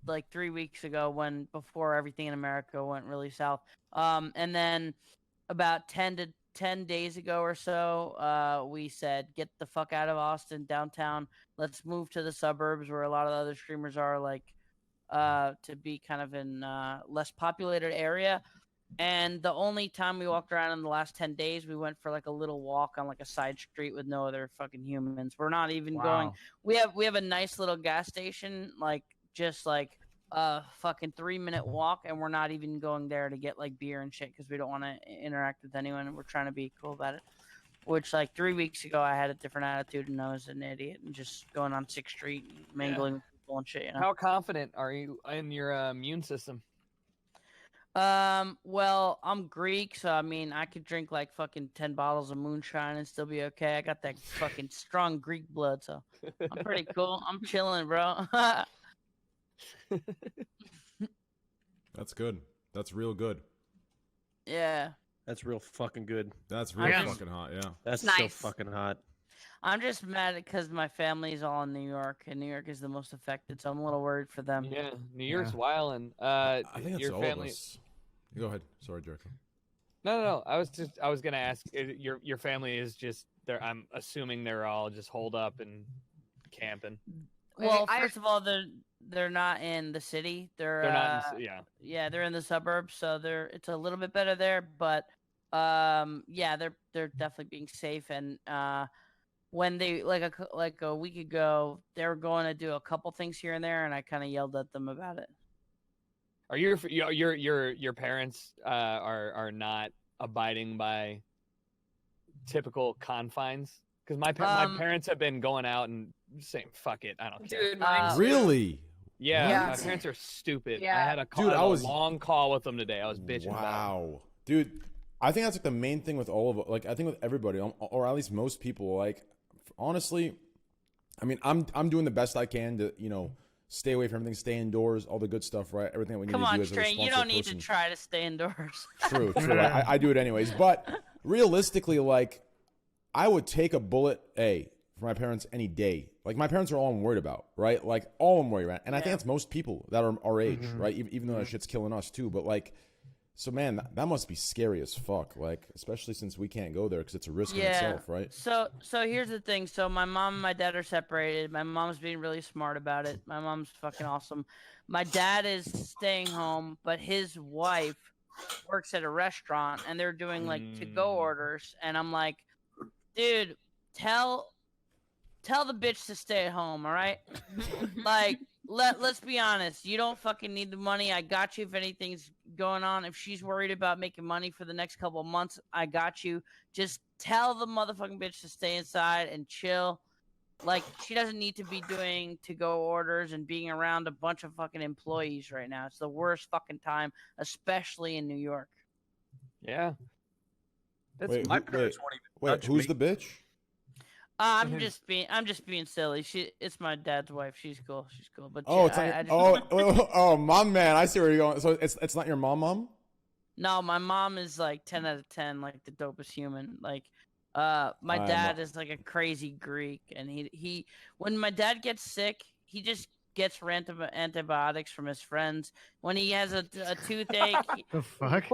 like 3 weeks ago before everything in America went really south. And then about 10 days ago or so, we said, get the fuck out of Austin downtown. Let's move to the suburbs where a lot of the other streamers are, like, to be kind of in less populated area. And the only time we walked around in the last 10 days, we went for like a little walk on like a side street with no other fucking humans. We're not even going. We have a nice little gas station, like just like a fucking 3-minute walk, and we're not even going there to get like beer and shit because we don't want to interact with anyone, and we're trying to be cool about it. Which like 3 weeks ago, I had a different attitude and I was an idiot and just going on 6th Street, mingling with people and shit. You know? How confident are you in your immune system? Well, I'm Greek, so I mean, I could drink like fucking 10 bottles of moonshine and still be okay. I got that fucking strong Greek blood, so I'm pretty cool. I'm chilling, bro. That's good. That's real good. Yeah. That's real fucking good. That's real fucking hot, yeah. That's Nice. so fucking hot. I'm just mad because my family's all in New York, and New York is the most affected, so I'm a little worried for them. Yeah, New York's wild, and I think it's your all family. of us. Go ahead. Sorry, Jericho. No. I was gonna ask. Your family is just there. I'm assuming they're all just holed up and camping. Well, first of all, they're not in the city. They're not. Yeah, they're in the suburbs, so it's a little bit better there. But yeah, they're definitely being safe. And when they like a week ago, they were going to do a couple things here and there, and I kind of yelled at them about it. Are your parents are not abiding by typical confines? Because my parents have been going out and saying "fuck it, I don't care." Dude, mine Really? Yeah, my parents are stupid. Yeah. I had a call, Dude, I I had was- a long call with them today. I was bitching about Wow, dude. I think that's like the main thing with all of like I think with everybody, or at least most people. Like, honestly, I mean, I'm doing the best I can to stay away from everything, stay indoors, all the good stuff, right? Everything that we need Come to on, do as a Trey, responsible you don't need person. to try to stay indoors. True. I do it anyways. But realistically, like, I would take a bullet for my parents any day. Like, my parents are all I'm worried about, right? Like, all I'm worried about. And I think that's most people that are our age, right? Even though that shit's killing us too. But like, so man, that must be scary as fuck. Like, especially since we can't go there because it's a risk in itself, right? So here's the thing. So my mom and my dad are separated. My mom's being really smart about it. My mom's fucking awesome. My dad is staying home, but his wife works at a restaurant, and they're doing like to-go orders. And I'm like, dude, tell the bitch to stay at home, all right? Like, let's be honest. You don't fucking need the money. I got you if anything's going on. If she's worried about making money for the next couple of months, I got you. Just tell the motherfucking bitch to stay inside and chill. Like, she doesn't need to be doing to-go orders and being around a bunch of fucking employees right now. It's the worst fucking time, especially in New York. Yeah. Wait, my parents won't even touch who's me. the bitch? I'm just being silly. It's my dad's wife. She's cool. But Oh, yeah, it's not oh, mom, man. I see where you're going. So it's not your mom? No, my mom is like 10 out of 10, like the dopest human. Like, My dad is like a crazy Greek, and he when my dad gets sick, he just gets random antibiotics from his friends. When he has a toothache, the fuck?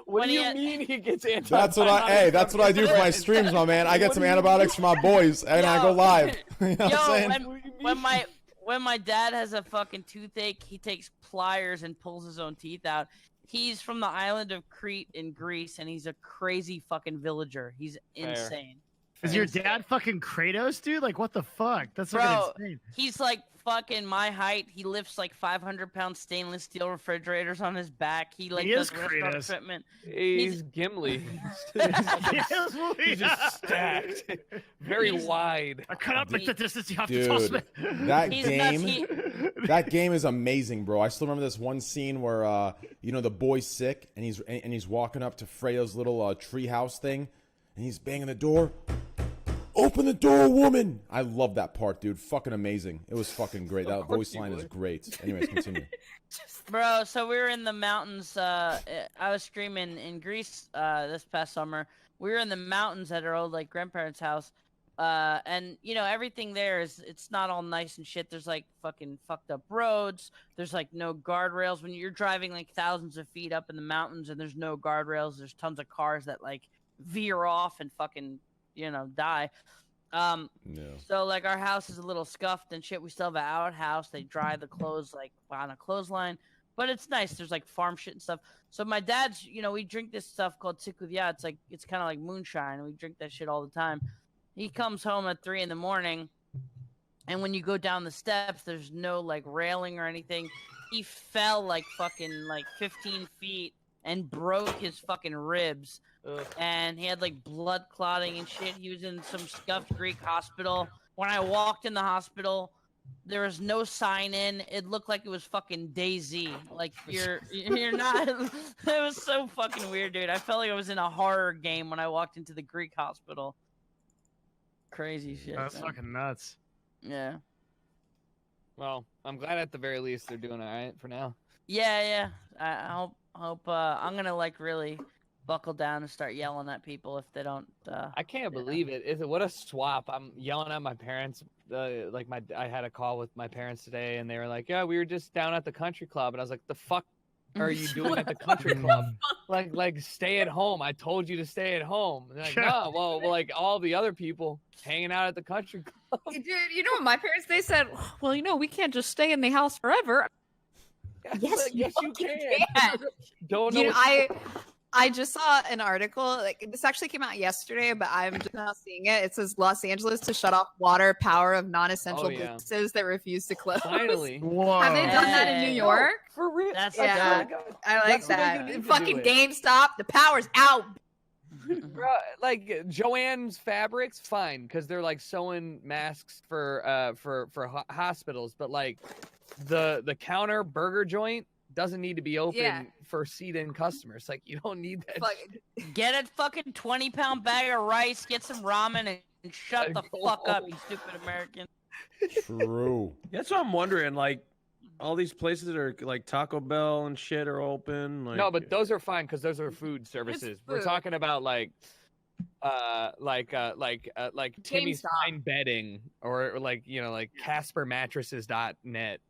What do you mean he gets antibiotics? That's what I do for my streams, my man. I get some antibiotics for my boys, and I go live. You know what I'm saying? When my dad has a fucking toothache, he takes pliers and pulls his own teeth out. He's from the island of Crete in Greece, and he's a crazy fucking villager. He's insane. Is your dad fucking Kratos, dude? Like, what the fuck? That's Bro, fucking insane. he's like fucking my height. He lifts like 500-pound stainless steel refrigerators on his back. He like does restaurant equipment. He's Gimli. He's just stacked, very wide. I cut out like the distance you have to Dude, toss me. that game is amazing, bro. I still remember this one scene where the boy's sick and he's walking up to Freya's little treehouse thing, and he's banging the door. Open the door, woman! I love that part, dude. Fucking amazing. It was fucking great. That voice line is great. Anyways, continue. Bro, so we were in the mountains. I was screaming in Greece this past summer. We were in the mountains at our old like grandparents' house. And everything there it's not all nice and shit. There's like fucking fucked up roads. There's like no guardrails when you're driving like thousands of feet up in the mountains, and there's no guardrails. There's tons of cars that like veer off and fucking die. So like our house is a little scuffed and shit. We still have an outhouse. They dry the clothes like on a clothesline, but it's nice. There's like farm shit and stuff. So my dad's, we drink this stuff called tsikuvya. It's kind of like moonshine. We drink that shit all the time. He comes home at 3 a.m, and when you go down the steps, there's no like railing or anything. He fell like fucking like 15 feet and broke his fucking ribs. And he had like blood clotting and shit. He was in some scuffed Greek hospital. When I walked in the hospital, there was no sign in. It looked like it was fucking DayZ. Like you're not. It was so fucking weird, dude. I felt like I was in a horror game when I walked into the Greek hospital. Crazy shit. That's fucking nuts. Yeah. Well, I'm glad at the very least they're doing all right for now. Yeah. I hope I'm gonna like really buckle down and start yelling at people if they don't. I can't believe it. What a swap! I'm yelling at my parents. I had a call with my parents today, and they were like, "Yeah, we were just down at the country club," and I was like, "The fuck are you doing at the country club? Like stay at home. I told you to stay at home." And they're like, "No, well, like all the other people hanging out at the country club." Dude, you know what my parents? They said, "Well, we can't just stay in the house forever." Yes, yes, you can. Don't know. I just saw an article, like this actually came out yesterday, but I'm just now seeing it. It says Los Angeles to shut off water power of non-essential businesses that refuse to close. Finally. Whoa. Have they done that in New York? For real? That's I like that. Fucking GameStop, the power's out. Bro, like Joann's Fabrics, fine, because they're like sewing masks for hospitals, but like the counter burger joint doesn't need to be open for seat-in customers. Like, you don't need that. Get a fucking 20-pound bag of rice, get some ramen, and shut the fuck up, you stupid American. True. That's what I'm wondering. Like, all these places that are like Taco Bell and shit are open. Like... No, but those are fine because those are food services. We're talking about like Timmy's Fine Bedding or like CasperMattresses.net.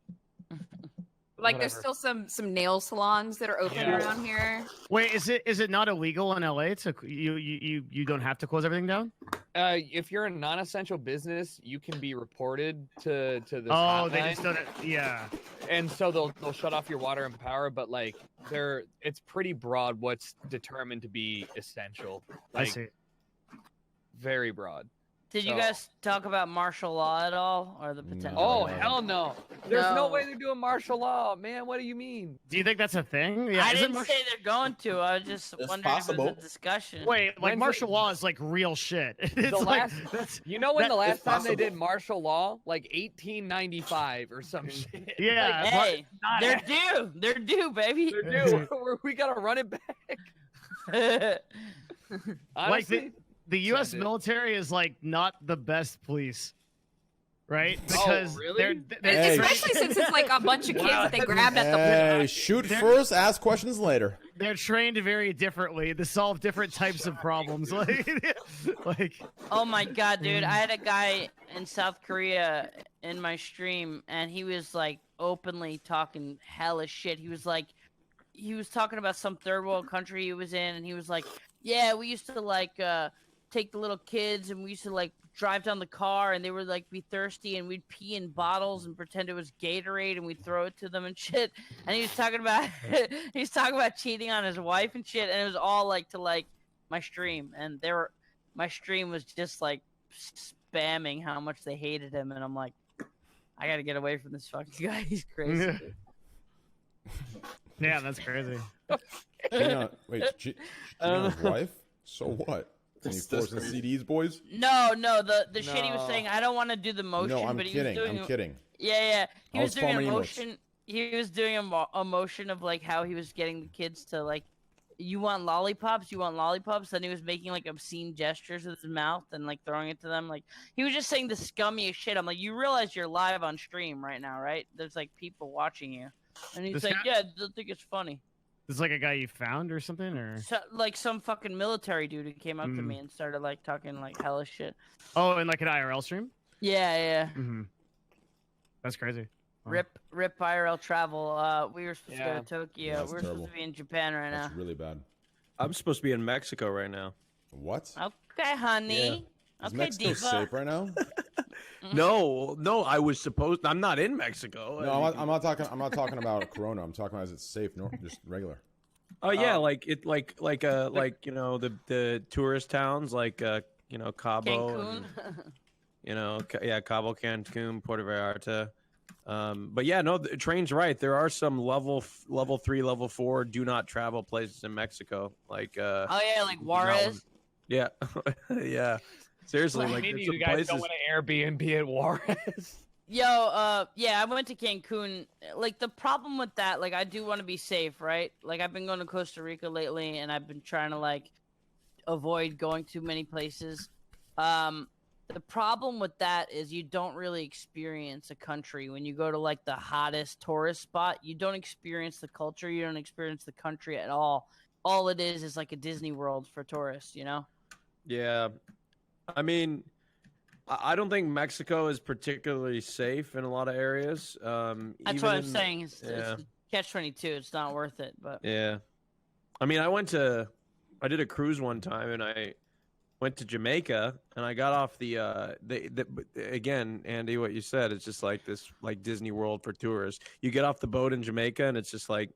Like there's still some nail salons that are open around here. Wait, is it not illegal in LA to you don't have to close everything down? If you're a non-essential business, you can be reported to this hotline. Oh, they just don't. Yeah. And so they'll shut off your water and power, but like it's pretty broad what's determined to be essential. Like, I see. Very broad. Did you guys talk about martial law at all, or the potential? Oh hell no! There's no way they're doing martial law, man. What do you mean? Do you think that's a thing? Yeah, I didn't say they're going to. I was just wondering if it was a discussion. Wait, like martial law is like real shit. It's the like, the last time they did martial law, like 1895 or some shit. Yeah, hey, they're due, baby. They're due. We gotta run it back. Honestly, like the U.S. military is like not the best police. right? Because really? Especially since it's like a bunch of kids that they grabbed at the Hey, shoot first, ask questions later. They're trained very differently to solve different types of problems. Like, oh my god, dude! I had a guy in South Korea in my stream, and he was like openly talking hella shit. He was talking about some third world country he was in, and he was like, "Yeah, we used to like take the little kids, and we used to like drive down the car, and they would like be thirsty, and we'd pee in bottles and pretend it was Gatorade, and we'd throw it to them and shit." And he was talking about cheating on his wife and shit, and it was all like to like my stream, and my stream was just like spamming how much they hated him, and I'm like, I gotta get away from this fucking guy. He's crazy. Yeah, that's crazy. Wait, cheating on his wife? So what? Can you force the CDs, boys? No, the shit he was saying. I don't want to do the motion. No, I'm but he kidding. Was doing, I'm kidding. Yeah. He was doing a farming motion. He was doing a motion of like how he was getting the kids to like, you want lollipops? You want lollipops? Then he was making like obscene gestures with his mouth and like throwing it to them. Like he was just saying the scummiest shit. I'm like, you realize you're live on stream right now, right? There's like people watching you, and he's like, yeah, they think it's funny. This is like a guy you found or something, or like some fucking military dude who came up to me and started like talking like hella shit. Oh, in like an IRL stream? Yeah. Mm-hmm. That's crazy. Wow. Rip IRL travel. We were supposed to go to Tokyo. That's We're terrible. supposed to be in Japan right now. That's really bad. I'm supposed to be in Mexico right now. What? Okay, honey. Yeah. Is Okay, Mexico diva. safe right now? No, I was supposed. I'm not in Mexico. No, I'm not talking about Corona. I'm talking about is it safe? No, just regular. Oh yeah, like it, like you know the tourist towns like Cabo, Cancun. and, Cabo, Cancun, Puerto Vallarta. But yeah, no, the Train's right. There are some level 3, level 4 do not travel places in Mexico, like oh yeah, like Juarez. Yeah, yeah. Seriously, Like, like maybe there's you some guys places. don't want to Airbnb at Juarez. Yo, yeah, I went to Cancun. Like, the problem with that, like, I do want to be safe, right? Like, I've been going to Costa Rica lately, and I've been trying to, like, avoid going too many places. The problem with that is you don't really experience a country. When you go to, like, the hottest tourist spot, you don't experience the culture. You don't experience the country at all. All it is like a Disney World for tourists, you know? Yeah. I mean, I don't think Mexico is particularly safe in a lot of areas. That's what I'm saying. It's catch-22. It's not worth it. But yeah, I mean, I did a cruise one time, and I went to Jamaica, and I got off again, Andy, what you said, it's just like this, like Disney World for tourists. You get off the boat in Jamaica, and it's just like,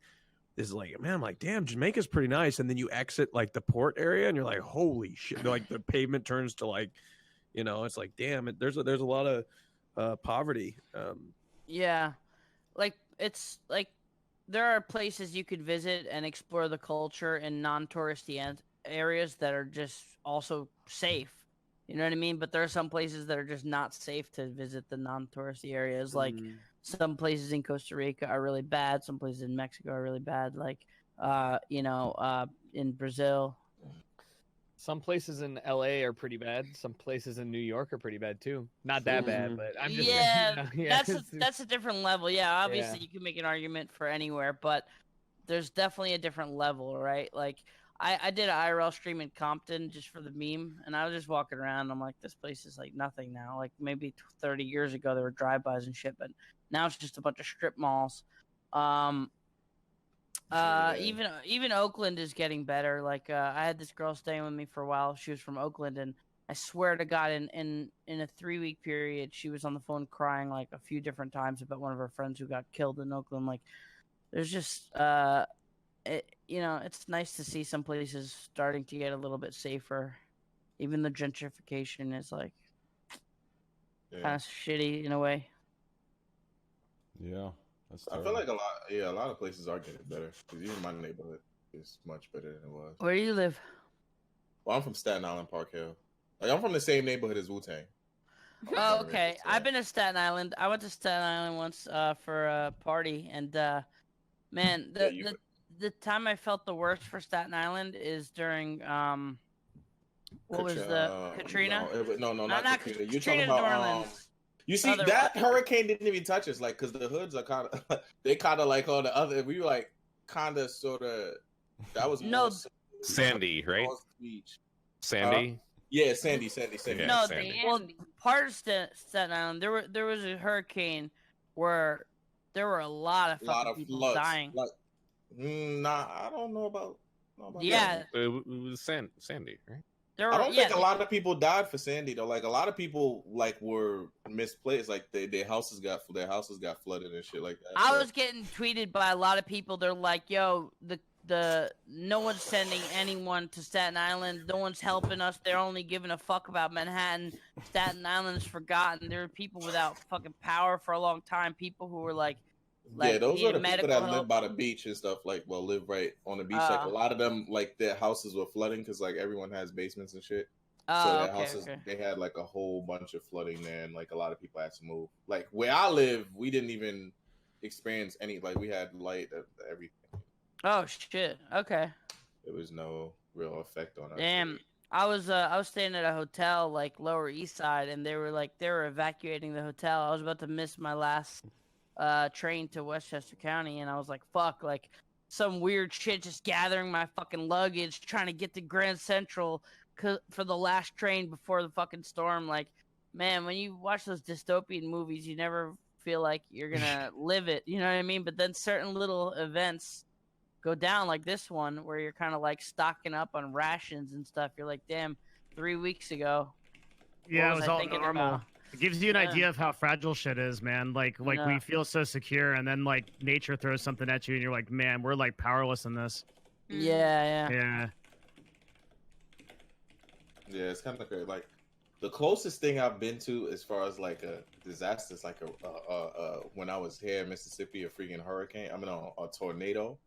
this is like, man, I'm like, damn, Jamaica's pretty nice. And then you exit like the port area, and you're like, holy shit! Like the pavement turns to like, it's like, damn, there's a lot of poverty. yeah, like it's like there are places you could visit and explore the culture in non-touristy areas that are just also safe. You know what I mean? But there are some places that are just not safe to visit the non-touristy areas. Like some places in Costa Rica are really bad. Some places in Mexico are really bad. Like, in Brazil. Some places in LA are pretty bad. Some places in New York are pretty bad too. Not that bad, but I'm just that's a different level. Yeah, obviously you can make an argument for anywhere, but there's definitely a different level, right? Like I did an IRL stream in Compton just for the meme, and I was just walking around. And I'm like, this place is like nothing now. Like maybe 30 years ago there were drive-bys and shit, but now it's just a bunch of strip malls. Even Oakland is getting better. Like I had this girl staying with me for a while. She was from Oakland, and I swear to God, in a 3-week period, she was on the phone crying like a few different times about one of her friends who got killed in Oakland. Like, there's just it's nice to see some places starting to get a little bit safer. Even the gentrification is like kind of shitty in a way. Yeah. I feel like a lot of places are getting better. Because even my neighborhood is much better than it was. Where do you live? Well, I'm from Staten Island, Park Hill. Like, I'm from the same neighborhood as Wu-Tang. Oh, okay. I've been to Staten Island. I went to Staten Island once for a party, and man, the time I felt the worst for Staten Island is during what was the Katrina? No, not Katrina. Katrina, New Orleans. You see, that hurricane didn't even touch us, like, because the hoods are kind of, they kind of like on the other. We were like, kind of, sort of. That was Sandy, right? Beach. Sandy. Yeah, Sandy. Yeah, No, Sandy. well, part of Staten Island, there was a hurricane where there were a lot of fucking people floods. dying. Like, nah, I don't know about. Yeah, it was Sandy, right? I don't think a lot of people died for Sandy though. Like a lot of people like were misplaced. Like their houses got flooded and shit like that. I was getting tweeted by a lot of people. They're like, "Yo, the no one's sending anyone to Staten Island. No one's helping us. They're only giving a fuck about Manhattan. Staten Island is forgotten. There are people without fucking power for a long time. People who were like yeah, those are the people that help. live by the beach and stuff. Like, well, live right on the beach. Like a lot of them, like their houses were flooding because like everyone has basements and shit. So their houses, they had like a whole bunch of flooding there, and like a lot of people had to move. Like where I live, we didn't even experience any. Like we had light, everything. Oh shit! Okay. There was no real effect on us. Damn, I was staying at a hotel like Lower East Side, and they were evacuating the hotel. I was about to miss my last train to Westchester County, and I was like, fuck, like some weird shit, just gathering my fucking luggage, trying to get to Grand Central for the last train before the fucking storm. Like, man, when you watch those dystopian movies, you never feel like you're gonna live it. You know what I mean? But then certain little events go down, like this one, where you're kind of like stocking up on rations and stuff. You're like, damn, 3 weeks ago. Yeah, it was all normal. It gives you an idea of how fragile shit is, man. Like we feel so secure, and then like nature throws something at you, and you're like, man, we're like powerless in this. Yeah. Yeah, it's kind of great. Like the closest thing I've been to as far as like a disaster is like when I was here in Mississippi, a freaking hurricane. I mean, a tornado.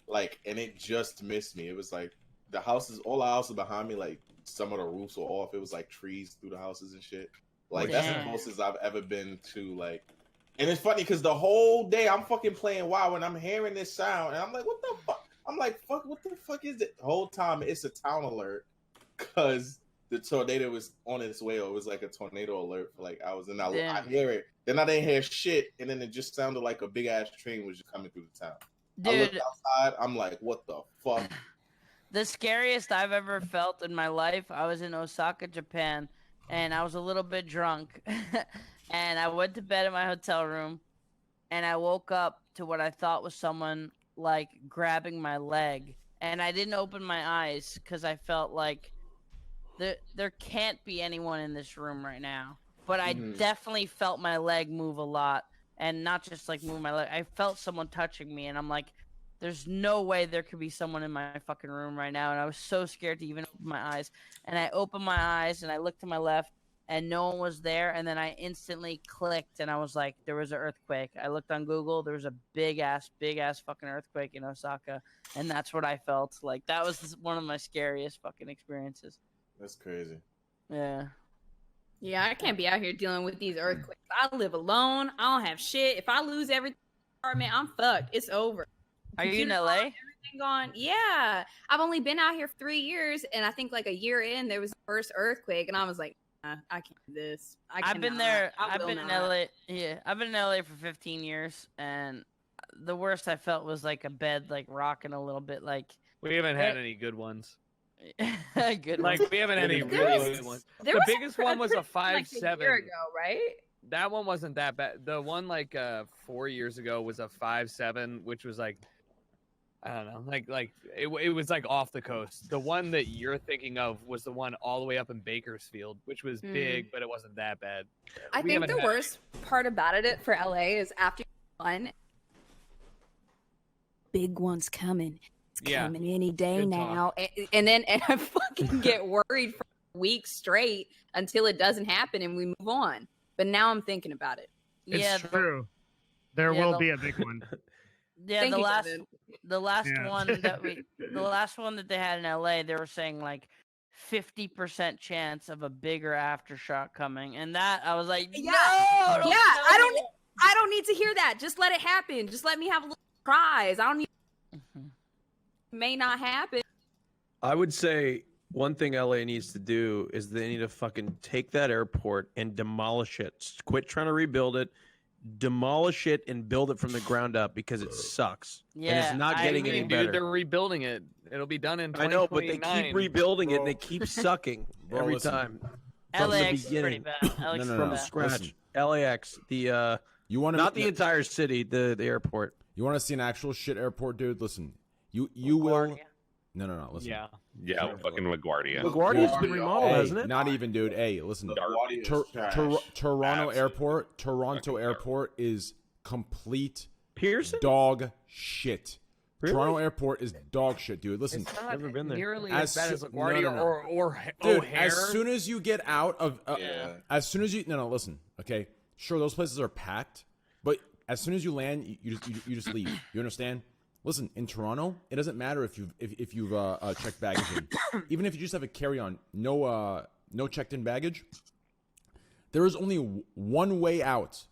Like, and it just missed me. It was like all the houses behind me, like some of the roofs were off. It was like trees through the houses and shit. Like that's the closest I've ever been to. Like, and it's funny because the whole day I'm fucking playing WoW and I'm hearing this sound and I'm like, what the fuck? I'm like, fuck, what the fuck is it? The whole time it's a town alert because the tornado was on its way. Or it was like a tornado alert for like hours, and I hear it. Then I didn't hear shit, and then it just sounded like a big ass train was just coming through the town. Dude, I looked outside. I'm like, what the fuck? The scariest I've ever felt in my life, I was in Osaka, Japan, and I was a little bit drunk. And I went to bed in my hotel room, and I woke up to what I thought was someone, like, grabbing my leg. And I didn't open my eyes because I felt like there can't be anyone in this room right now. But I definitely felt my leg move a lot. And not just like move my leg. I felt someone touching me, and I'm like, there's no way there could be someone in my fucking room right now. And I was so scared to even open my eyes. And I opened my eyes, and I looked to my left, and no one was there. And then I instantly clicked, and I was like, there was an earthquake. I looked on Google. There was a big ass fucking earthquake in Osaka. And that's what I felt. Like, that was one of my scariest fucking experiences. That's crazy. Yeah. Yeah, I can't be out here dealing with these earthquakes. I live alone. I don't have shit. If I lose everything in the apartment, I'm fucked. It's over. Are you in LA? Everything gone. Yeah. I've only been out here for 3 years, and I think like a year in, there was the first earthquake, and I was like, I can't do this. I've been there. I've been in LA. Yeah, I've been in LA for 15 years, and the worst I felt was like a bed like rocking a little bit. Like we haven't had any good ones. Good like ones. We haven't had any really good ones. The biggest one was a 5'7". Like a year ago, right? That one wasn't that bad. The one like 4 years ago was a 5'7", which was like, I don't know, like it was like off the coast. The one that you're thinking of was the one all the way up in Bakersfield, which was big, but it wasn't that bad. I think the worst part about it for LA is after one, big one's coming. It's coming any day now. And I fucking get worried for weeks straight until it doesn't happen and we move on. But now I'm thinking about it. It's true. There will be a big one. Yeah, the last one that they had in LA, they were saying like 50% chance of a bigger aftershock coming, and that I was like, no, I don't need to hear that. Just let it happen. Just let me have a little surprise. I don't need. May not happen. I would say One thing LA needs to do is they need to fucking take that airport and demolish it. Quit trying to rebuild it. Demolish it and build it from the ground up because it sucks. Yeah, and it's not getting any dude, better. they're rebuilding it. It'll be done in I know, but they 2029. keep rebuilding it and they keep sucking every listen. time. LAX the is pretty beginning. bad. LAX From is bad. scratch. Listen. LAX, the you want not the entire city, the airport. You want to see an actual shit airport, dude? Listen, you will. No. Listen. Yeah, fucking LaGuardia. LaGuardia's been remodeled, Hey, hasn't it? not even, dude. Hey, listen. Toronto Airport is complete Pearson dog shit. Toronto Airport is dog shit, dude. Listen, It's not never been there. nearly as bad as No, LaGuardia or dude, O'Hare. as soon as you get out of, as soon as you listen, okay, sure, those places are packed, but as soon as you land, you just leave. You understand? Listen, in Toronto, it doesn't matter if you've checked baggage in, even if you just have a carry-on, no checked-in baggage. There is only one way out.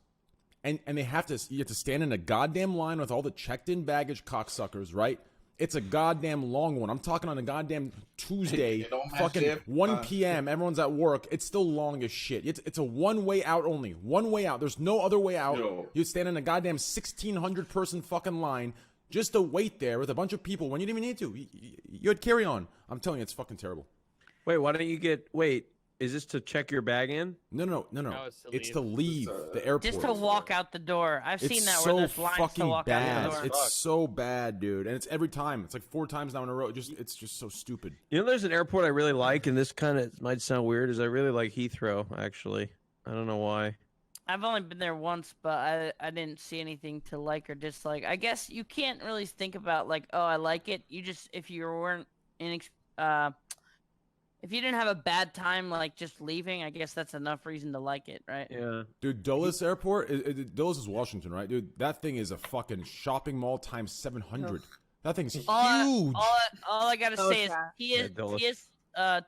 And you have to stand in a goddamn line with all the checked-in baggage cocksuckers, right? It's a goddamn long one. I'm talking on a goddamn Tuesday, fucking 1 p.m. Everyone's at work. It's still long as shit. It's a one-way out only. One way out. There's no other way out. You stand in a goddamn 1,600-person fucking line just to wait there with a bunch of people when you didn't even need to. You had carry-on. I'm telling you, it's fucking terrible. Wait, why don't you wait, is this to check your bag in? No. It's to leave the airport. Just to walk out the door. I've seen that so where there's lines to fucking walk bad. out the door. It's so bad, dude, and it's every time. It's like 4 times now in a row. It's just so stupid. You know, there's an airport I really like, and this kind of might sound weird, is I really like Heathrow, actually. I don't know why. I've only been there once, but I didn't see anything to like or dislike. I guess you can't really think about like, oh, I like it. You just, if you weren't if you didn't have a bad time, like just leaving, I guess that's enough reason to like it, right? Yeah. Dude, Dulles Airport, Dulles is Washington, right? Dude, that thing is a fucking shopping mall times 700. That thing's huge. All I gotta Oh, say yeah. is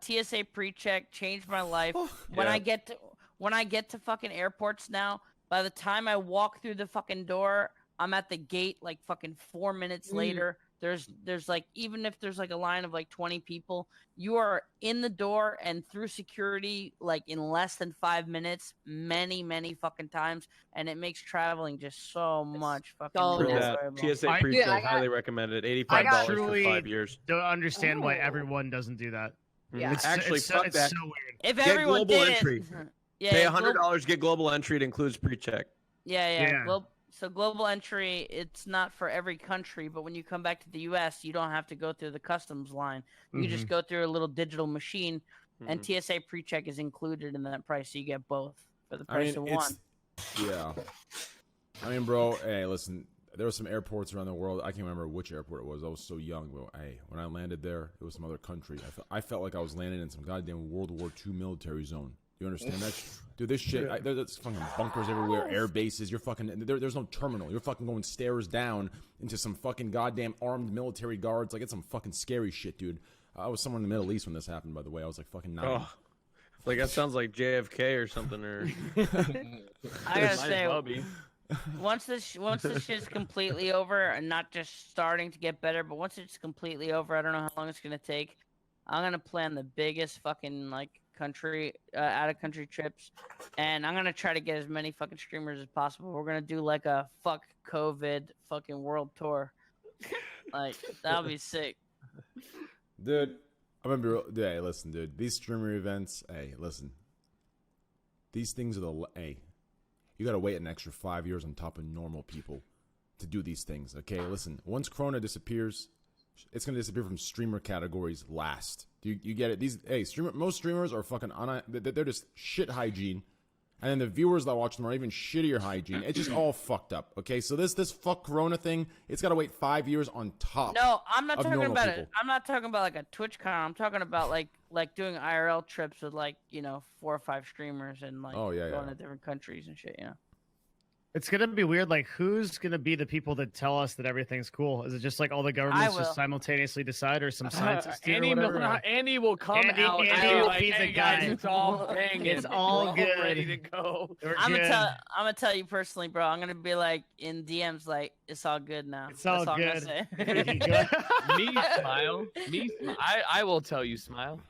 TSA pre-check changed my life. When I get to fucking airports now, by the time I walk through the fucking door, I'm at the gate like fucking 4 minutes later. There's like, even if there's like a line of like 20 people, you are in the door and through security like in less than 5 minutes, many fucking times, and it makes traveling just so much fucking enjoyable. TSA pre-check, highly recommended. $85 for 5 years. Don't understand why everyone doesn't do that. Yeah. Actually, fuck it's that. so weird. If Get everyone global did entry. it, yeah, Pay $100, get global entry. It includes pre-check. Yeah. So global entry, it's not for every country, but when you come back to the U.S., you don't have to go through the customs line. You just go through a little digital machine, and TSA pre-check is included in that price, so you get both for the price of one. Yeah. I mean, bro, hey, listen, there were some airports around the world. I can't remember which airport it was. I was so young, but hey, when I landed there, it was some other country. I felt like I was landing in some goddamn World War II military zone. You understand that? Dude, this shit, there's fucking bunkers everywhere, air bases. You're fucking, there's no terminal. You're fucking going stairs down into some fucking goddamn armed military guards. Like, it's some fucking scary shit, dude. I was somewhere in the Middle East when this happened, by the way. I was like fucking 9. Oh, like that sounds like JFK or something. Or I gotta say, once this shit's completely over, and not just starting to get better, but once it's completely over, I don't know how long it's gonna take. I'm gonna plan the biggest fucking like out of country trips, and I'm gonna try to get as many fucking streamers as possible. We're gonna do like a fuck COVID fucking world tour. Like, that'll be sick. Dude, I'm gonna be real. Hey, listen, dude. These streamer events, hey, listen. These things are hey, you gotta wait an extra 5 years on top of normal people to do these things, okay? Listen, once Corona disappears, it's gonna disappear from streamer categories last. Do you get it? Most streamers are fucking they're just shit hygiene, and then the viewers that watch them are even shittier hygiene. It's just all fucked up. Okay, so this fuck Corona thing, it's gotta wait 5 years on top. No, I'm not talking about people. it. I'm not talking about like a Twitch con. I'm talking about like doing IRL trips with like 4 or 5 streamers and like going to different countries and shit. It's gonna be weird. Like, who's gonna be the people that tell us that everything's cool? Is it just like all the governments just simultaneously decide, or some scientists do, or whatever? Andy will come out. Andy will be the hey, guy. guys, it's all banging. It's all We're good. ready to go. I'm gonna tell you personally, bro. I'm gonna be like in DMs, like it's all good now. It's all That's good. Me smile. I will tell you smile.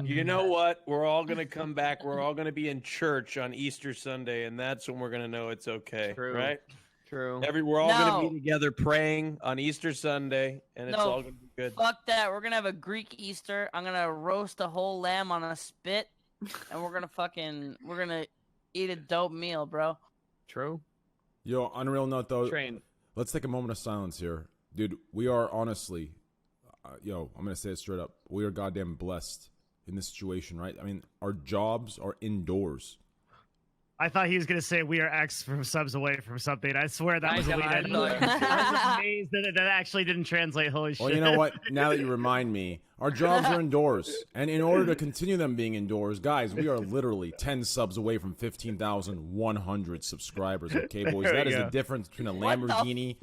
You know what? We're all gonna come back. We're all gonna be in church on Easter Sunday, and that's when we're gonna know it's okay, True. right? True. We're all gonna be together praying on Easter Sunday, and it's all gonna be good. Fuck that. We're gonna have a Greek Easter. I'm gonna roast a whole lamb on a spit, and we're gonna eat a dope meal, bro. True. Yo, on a real note though, Train. let's take a moment of silence here, dude. We are honestly, I'm gonna say it straight up. We are goddamn blessed in this situation, right? I mean, our jobs are indoors. I thought he was going to say we are X from subs away from something. I swear that was a lead. I was amazed that actually didn't translate. Holy shit. Well, you know what? Now that you remind me, our jobs are indoors. And in order to continue them being indoors, guys, we are literally 10 subs away from 15,100 subscribers. Okay, boys? That is the difference between a Lamborghini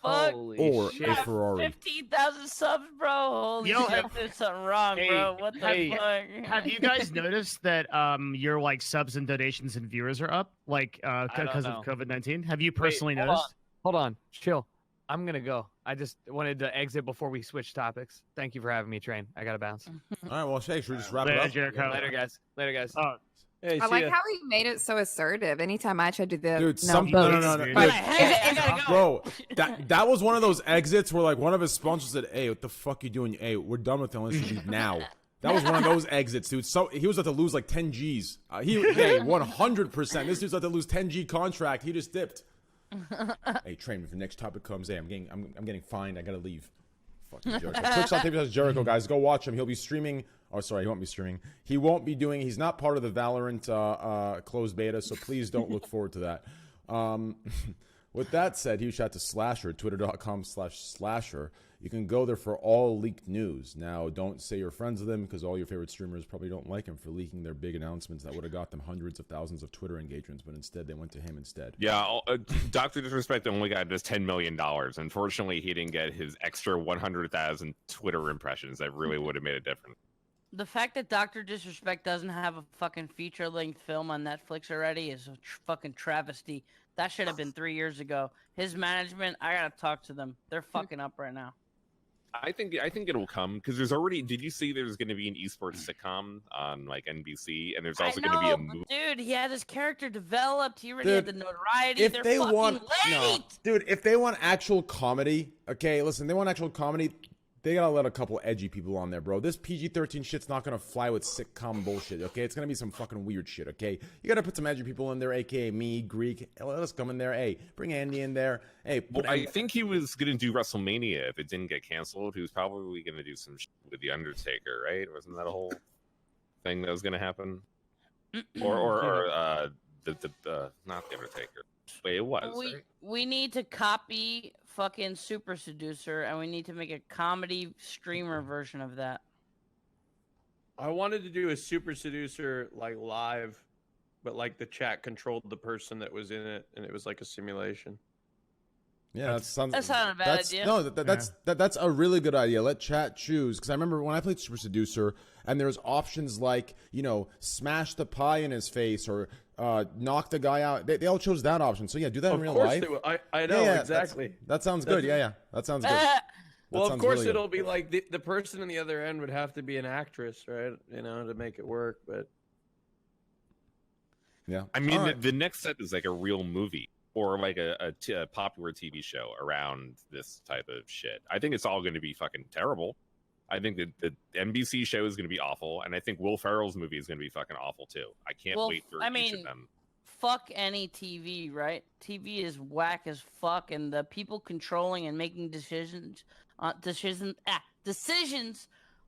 or a Ferrari. 15,000 subs, bro. Holy shit, there's something wrong, bro. What the fuck? Have you guys noticed that your like subs and donations and viewers are up, like because of COVID-19? Have you personally noticed? Hold on, chill. I'm gonna go. I just wanted to exit before we switch topics. Thank you for having me, Train. I gotta bounce. All right, well, Shay, should we just wrap it up? Jericho. Later, guys. Later, guys. Hey, I like how he made it so assertive. Anytime I tried to do Dude, no. Bro, that was one of those exits where like one of his sponsors said, "Hey, what the fuck you doing? Hey, we're done with it. Let's leave now." That was one of those exits, dude. So he was about to lose like 10 G's. 100%. This dude's about to lose 10 G contract. He just dipped. Hey, Train, if the next topic comes, hey, I'm getting fined. I gotta leave. Fucking Jericho. Twitch.tv Jericho, guys. Go watch him. He'll be streaming. Oh, sorry, he won't be streaming. He won't be doing. He's not part of the Valorant closed beta, so please don't look forward to that. With that said, huge shout out to Slasher, twitter.com/Slasher. You can go there for all leaked news. Now, don't say you're friends with him because all your favorite streamers probably don't like him for leaking their big announcements that would have got them hundreds of thousands of Twitter engagements, but instead they went to him instead. Yeah, Dr. Disrespect only got just $10 million. Unfortunately, he didn't get his extra 100,000 Twitter impressions. That really would have made a difference. The fact that Dr. Disrespect doesn't have a fucking feature-length film on Netflix already is a fucking travesty. That should have been 3 years ago. His management, I gotta talk to them. They're fucking up right now. I think it'll come because there's already. Did you see there's going to be an esports sitcom on like NBC, and there's also going to be a movie. Dude, he had his character developed. He already had the notoriety. If They're they fucking want, late. dude, if they want actual comedy, okay, listen, they want actual comedy. They gotta let a couple edgy people on there, bro. This PG-13 shit's not gonna fly with sitcom bullshit, okay? It's gonna be some fucking weird shit, okay? You gotta put some edgy people in there, aka me, Greek. Let us come in there. Hey, bring Andy in there. Hey, I think he was gonna do WrestleMania if it didn't get canceled. He was probably gonna do some shit with the Undertaker, right? Wasn't that a whole thing that was gonna happen? or not the Undertaker. Wait, it was. We need to copy fucking Super Seducer, and we need to make a comedy streamer version of that. I wanted to do a Super Seducer like live, but like the chat controlled the person that was in it, and it was like a simulation. Yeah, that's not a bad idea. No, that's a really good idea. Let chat choose, because I remember when I played Super Seducer, and there was options like, you know, smash the pie in his face or knock the guy out. They all chose that option. So yeah, do that in real life. I know, yeah, exactly. That sounds good. Yeah, that sounds good. Well, of course it'll be like the person on the other end would have to be an actress, right? You know, to make it work. But yeah, I mean, the next step is like a real movie. Or like a popular TV show around this type of shit. I think it's all going to be fucking terrible. I think that the NBC show is going to be awful, and I think Will Ferrell's movie is going to be fucking awful too. I can't wait for each of them. Fuck any TV, right? TV is whack as fuck, and the people controlling and making decisions on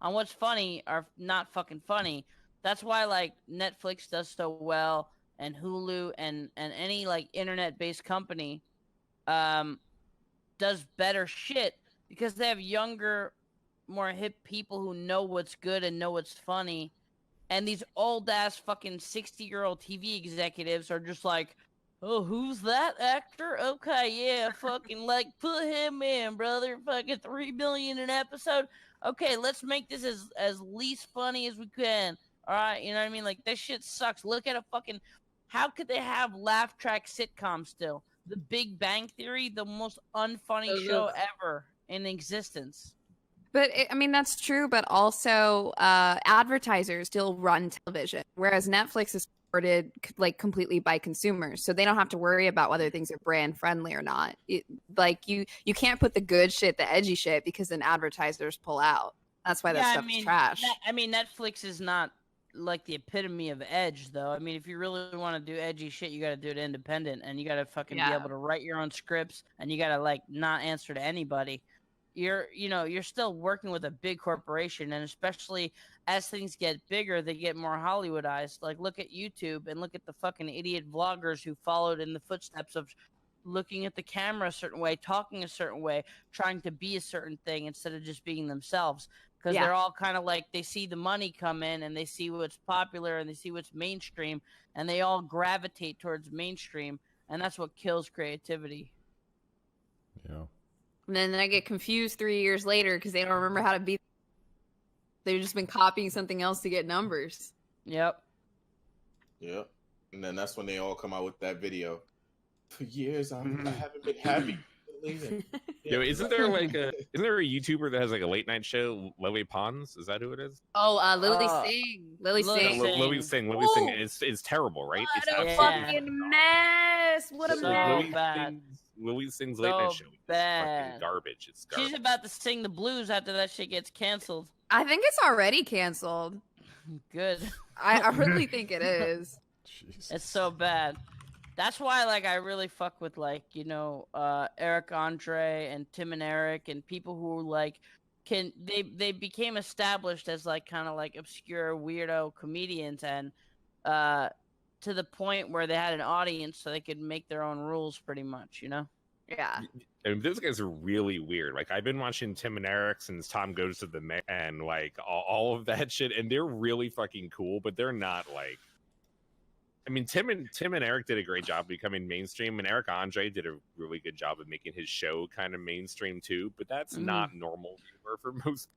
what's funny are not fucking funny. That's why like Netflix does so well. And Hulu and any like internet-based company does better shit because they have younger, more hip people who know what's good and know what's funny. And these old-ass fucking 60-year-old TV executives are just like, oh, who's that actor? Okay, yeah, fucking like put him in, brother. Fucking $3 billion an episode. Okay, let's make this as least funny as we can. All right, you know what I mean? Like, this shit sucks. Look at a fucking... How could they have laugh track sitcoms still? The Big Bang Theory, the most unfunny show ever in existence. But I mean, that's true. But also, advertisers still run television, whereas Netflix is supported like completely by consumers, so they don't have to worry about whether things are brand friendly or not. Like you can't put the good shit, the edgy shit, because then advertisers pull out. That's why that stuff's trash. I mean, Netflix is not like the epitome of edge, though. I mean, if you really want to do edgy shit, you got to do it independent, and you got to fucking be able to write your own scripts, and you got to like not answer to anybody. You're still working with a big corporation, and especially as things get bigger, they get more Hollywoodized. Like, look at YouTube and look at the fucking idiot vloggers who followed in the footsteps of looking at the camera a certain way, talking a certain way, trying to be a certain thing instead of just being themselves. Because they're all kind of like, they see the money come in and they see what's popular and they see what's mainstream, and they all gravitate towards mainstream, and that's what kills creativity. Yeah. And then I get confused 3 years later because they don't remember how to be. They've just been copying something else to get numbers. Yep. Yep. And then that's when they all come out with that video. For years, I haven't been happy. Yo, isn't there a YouTuber that has like a late night show, Lily Pons? Is that who it is? Oh, Lily Singh. Lily Singh. Lily Singh is terrible, right? What a fucking mess. What a mess. Lily Singh's late night show is fucking garbage. It's garbage. She's about to sing the blues after that shit gets canceled. I think it's already canceled. Good. I really think it is. Jesus. It's so bad. That's why, like, I really fuck with, like, Eric Andre and Tim and Eric and people who, like, they became established as, like, kind of, like, obscure, weirdo comedians, and to the point where they had an audience so they could make their own rules, pretty much, Yeah. And those guys are really weird. Like, I've been watching Tim and Eric since Tom Goes to the Mayor and, like, all of that shit, and they're really fucking cool, but they're not, like... I mean, Tim and Eric did a great job becoming mainstream, and Eric Andre did a really good job of making his show kind of mainstream too. But that's not normal humor for most.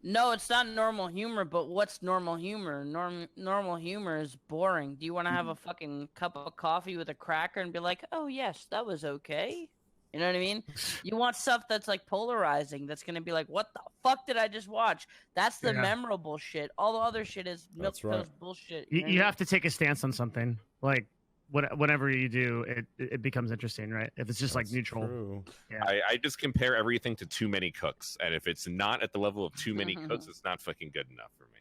No, it's not normal humor. But what's normal humor? Normal humor is boring. Do you want to have a fucking cup of coffee with a cracker and be like, "Oh yes, that was okay"? You know what I mean? You want stuff that's like polarizing. That's gonna be like, "What the fuck did I just watch?" That's the memorable shit. All the other shit is milk bullshit. You have to take a stance on something. Like whatever you do, it becomes interesting, right? If it's just like neutral. True. Yeah. I just compare everything to Too Many Cooks, and if it's not at the level of Too Many Cooks, it's not fucking good enough for me.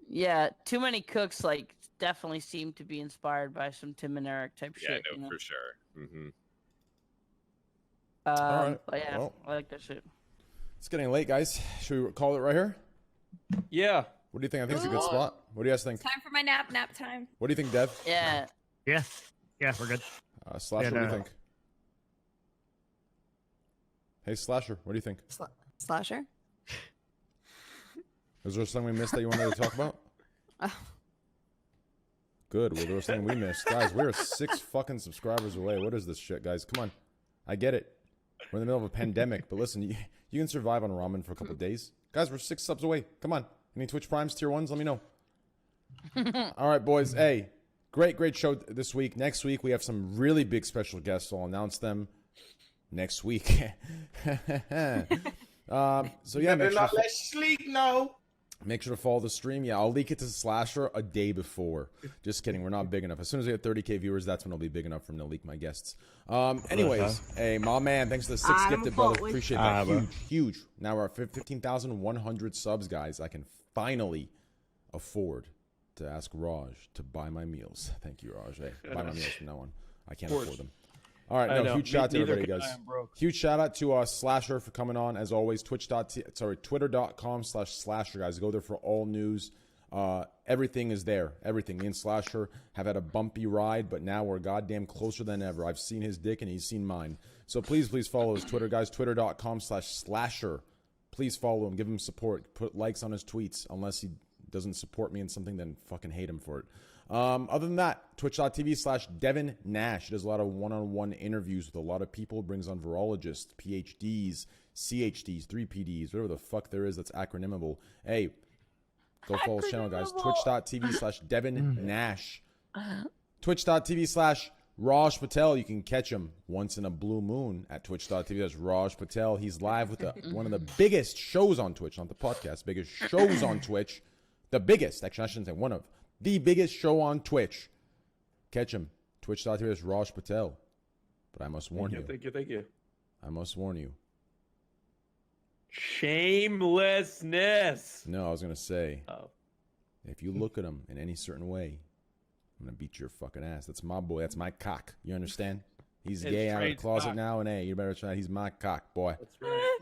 Yeah, Too Many Cooks like definitely seem to be inspired by some Tim and Eric type shit. Yeah, no, for sure. Mm-hmm. All right. But yeah, well, I like that shit. It's getting late, guys. Should we call it right here? Yeah. What do you think? I think it's a good spot. What do you guys think? Time for my nap time. What do you think, Dev? Yeah. Yeah, we're good. Slasher, what do you think? Hey, Slasher, what do you think? Slasher? Is there something we missed that you wanted to talk about? Good. Well, there was something we missed. Guys, we're 6 fucking subscribers away. What is this shit, guys? Come on. I get it. We're in the middle of a pandemic, but listen, you can survive on ramen for a couple of days. Guys, we're 6 subs away. Come on. Any Twitch Primes, tier 1s? Let me know. All right, boys. Hey, great show this week. Next week, we have some really big special guests. I'll announce them next week. So, yeah, make sure to follow the stream. Yeah, I'll leak it to Slasher a day before. Just kidding. We're not big enough. As soon as we get 30K viewers, that's when I'll be big enough for them to leak my guests. Anyways, hey, my man, thanks for the 6 gifted, brother. Appreciate that. Huge. Now we're at 15,100 subs, guys. I can finally afford to ask Raj to buy my meals. Thank you, Raj. Hey, buy my meals from now on. I can't afford them. All right, huge shout out to everybody, guys. Huge shout out to Slasher for coming on as always. Twitter.com/Slasher, guys. Go there for all news. Everything is there. Everything. Me and Slasher have had a bumpy ride, but now we're goddamn closer than ever. I've seen his dick and he's seen mine. So please follow his Twitter, guys. Twitter.com/Slasher. Please follow him. Give him support. Put likes on his tweets. Unless he doesn't support me in something, then fucking hate him for it. Other than that, twitch.tv/Devin Nash. He does a lot of one-on-one interviews with a lot of people. Brings on virologists, PhDs, CHDs, 3PDs, whatever the fuck there is that's acronymable. Hey, go follow his channel, guys. Twitch.tv/Devin Nash. Twitch.tv/ Raj Patel, you can catch him once in a blue moon at twitch.tv. That's Raj Patel. He's live with one of the biggest shows on Twitch, not the podcast, biggest shows on Twitch. The biggest, actually, I shouldn't say one of the biggest show on Twitch. Catch him. Twitch.tv. That's Raj Patel. But I must warn you. Thank you. I must warn you. Shamelessness. No, I was going to say, if you look at him in any certain way, I'm going to beat your fucking ass. That's my boy. That's my cock. You understand? He's gay out of the closet now, and hey, you better try. He's my cock, boy. That's right.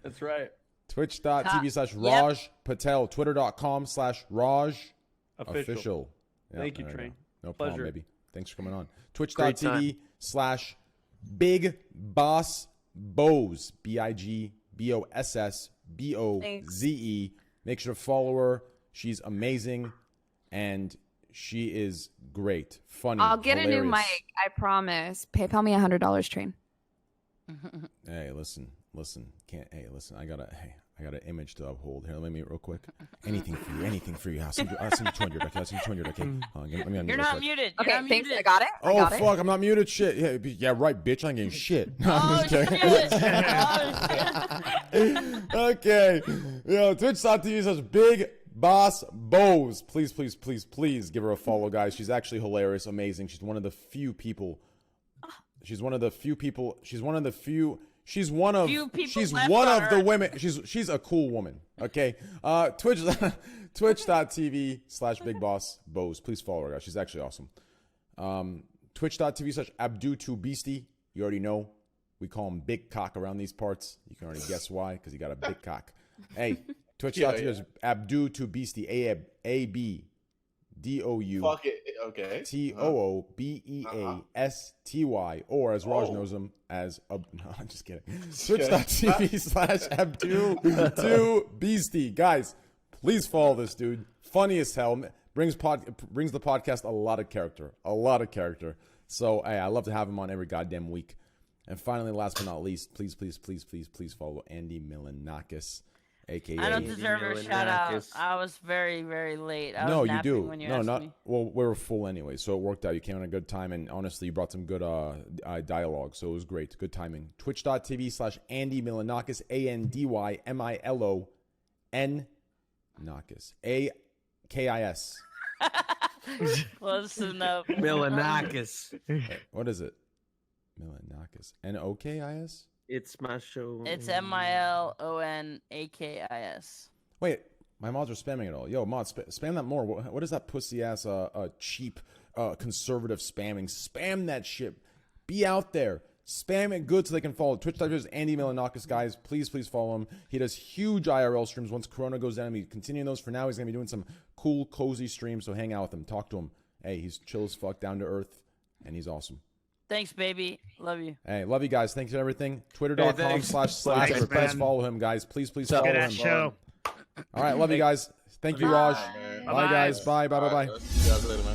That's right. Twitch.tv/Raj Patel. Twitter.com/Raj Official. Yeah, Thank you, Train. No problem, baby. Thanks for coming on. Twitch.tv/Big Boss Boze. BIGBOSSBOZE. Make sure to follow her. She's amazing. And she is great. Funny. I'll get hilarious. a new mic. I promise. PayPal me $100, Train. Hey, listen. Can't. Hey, listen. I got an image to uphold here. Let me mute real quick. Anything for you. I'll send you 200. Okay, I'll send you 200. Okay. Let me You're not muted. Okay, not thanks. muted. I got it. Fuck! I'm not muted. Shit. Yeah, right, bitch. I ain't getting shit. No, I'm just kidding. Okay. Twitch.tv/Big Boss Boze. Please give her a follow, guys. She's actually hilarious, amazing. She's one of the few people. She's one of the women. She's a cool woman. Okay. Twitch.tv/Big Boss Boze. Please follow her, guys. She's actually awesome. Twitch.tv/Abdu2Beastie. You already know. We call him Big Cock around these parts. You can already guess why, because he got a big cock. Hey, Twitch.tv/Abdu2Beastie. ABDOU. Fuck it. Okay. TOOBEASTY, or as Raj knows him as no, I'm just kidding. Twitch.tv/Abdu2Beastie. Guys, please follow this dude. Funny as hell. Brings the podcast a lot of character. So hey, I love to have him on every goddamn week. And finally, last but not least, please follow Andy Milonakis. AKA I don't deserve a shout out. I was very, very late. I was you do. when you asked me. Well, we were full anyway, so it worked out. You came at a good time, and honestly, you brought some good dialogue, so it was great. Good timing. Twitch.tv/Andy Milonakis. ANDYMILON Nakis. AKIS. Close enough. Milonakis. What is it? Milonakis. NOKIS? It's my show. It's MILONAKIS. Wait, my mods are spamming it all. Yo, mods, spam that more. What is that pussy ass, cheap, conservative spamming? Spam that shit. Be out there. Spam it good so they can follow. Twitch.tv/Andy Milonakis, guys. Please follow him. He does huge IRL streams. Once Corona goes down, he's continuing those. For now, he's gonna be doing some cool, cozy streams. So hang out with him. Talk to him. Hey, he's chill as fuck, down to earth, and he's awesome. Thanks, baby. Love you. Hey, love you guys. Thanks for everything. Twitter.com/Slacker. Please follow him, guys. Please follow him. Show. All right, love you guys. Thank you, Raj. Bye, guys. Bye. See you guys later, man.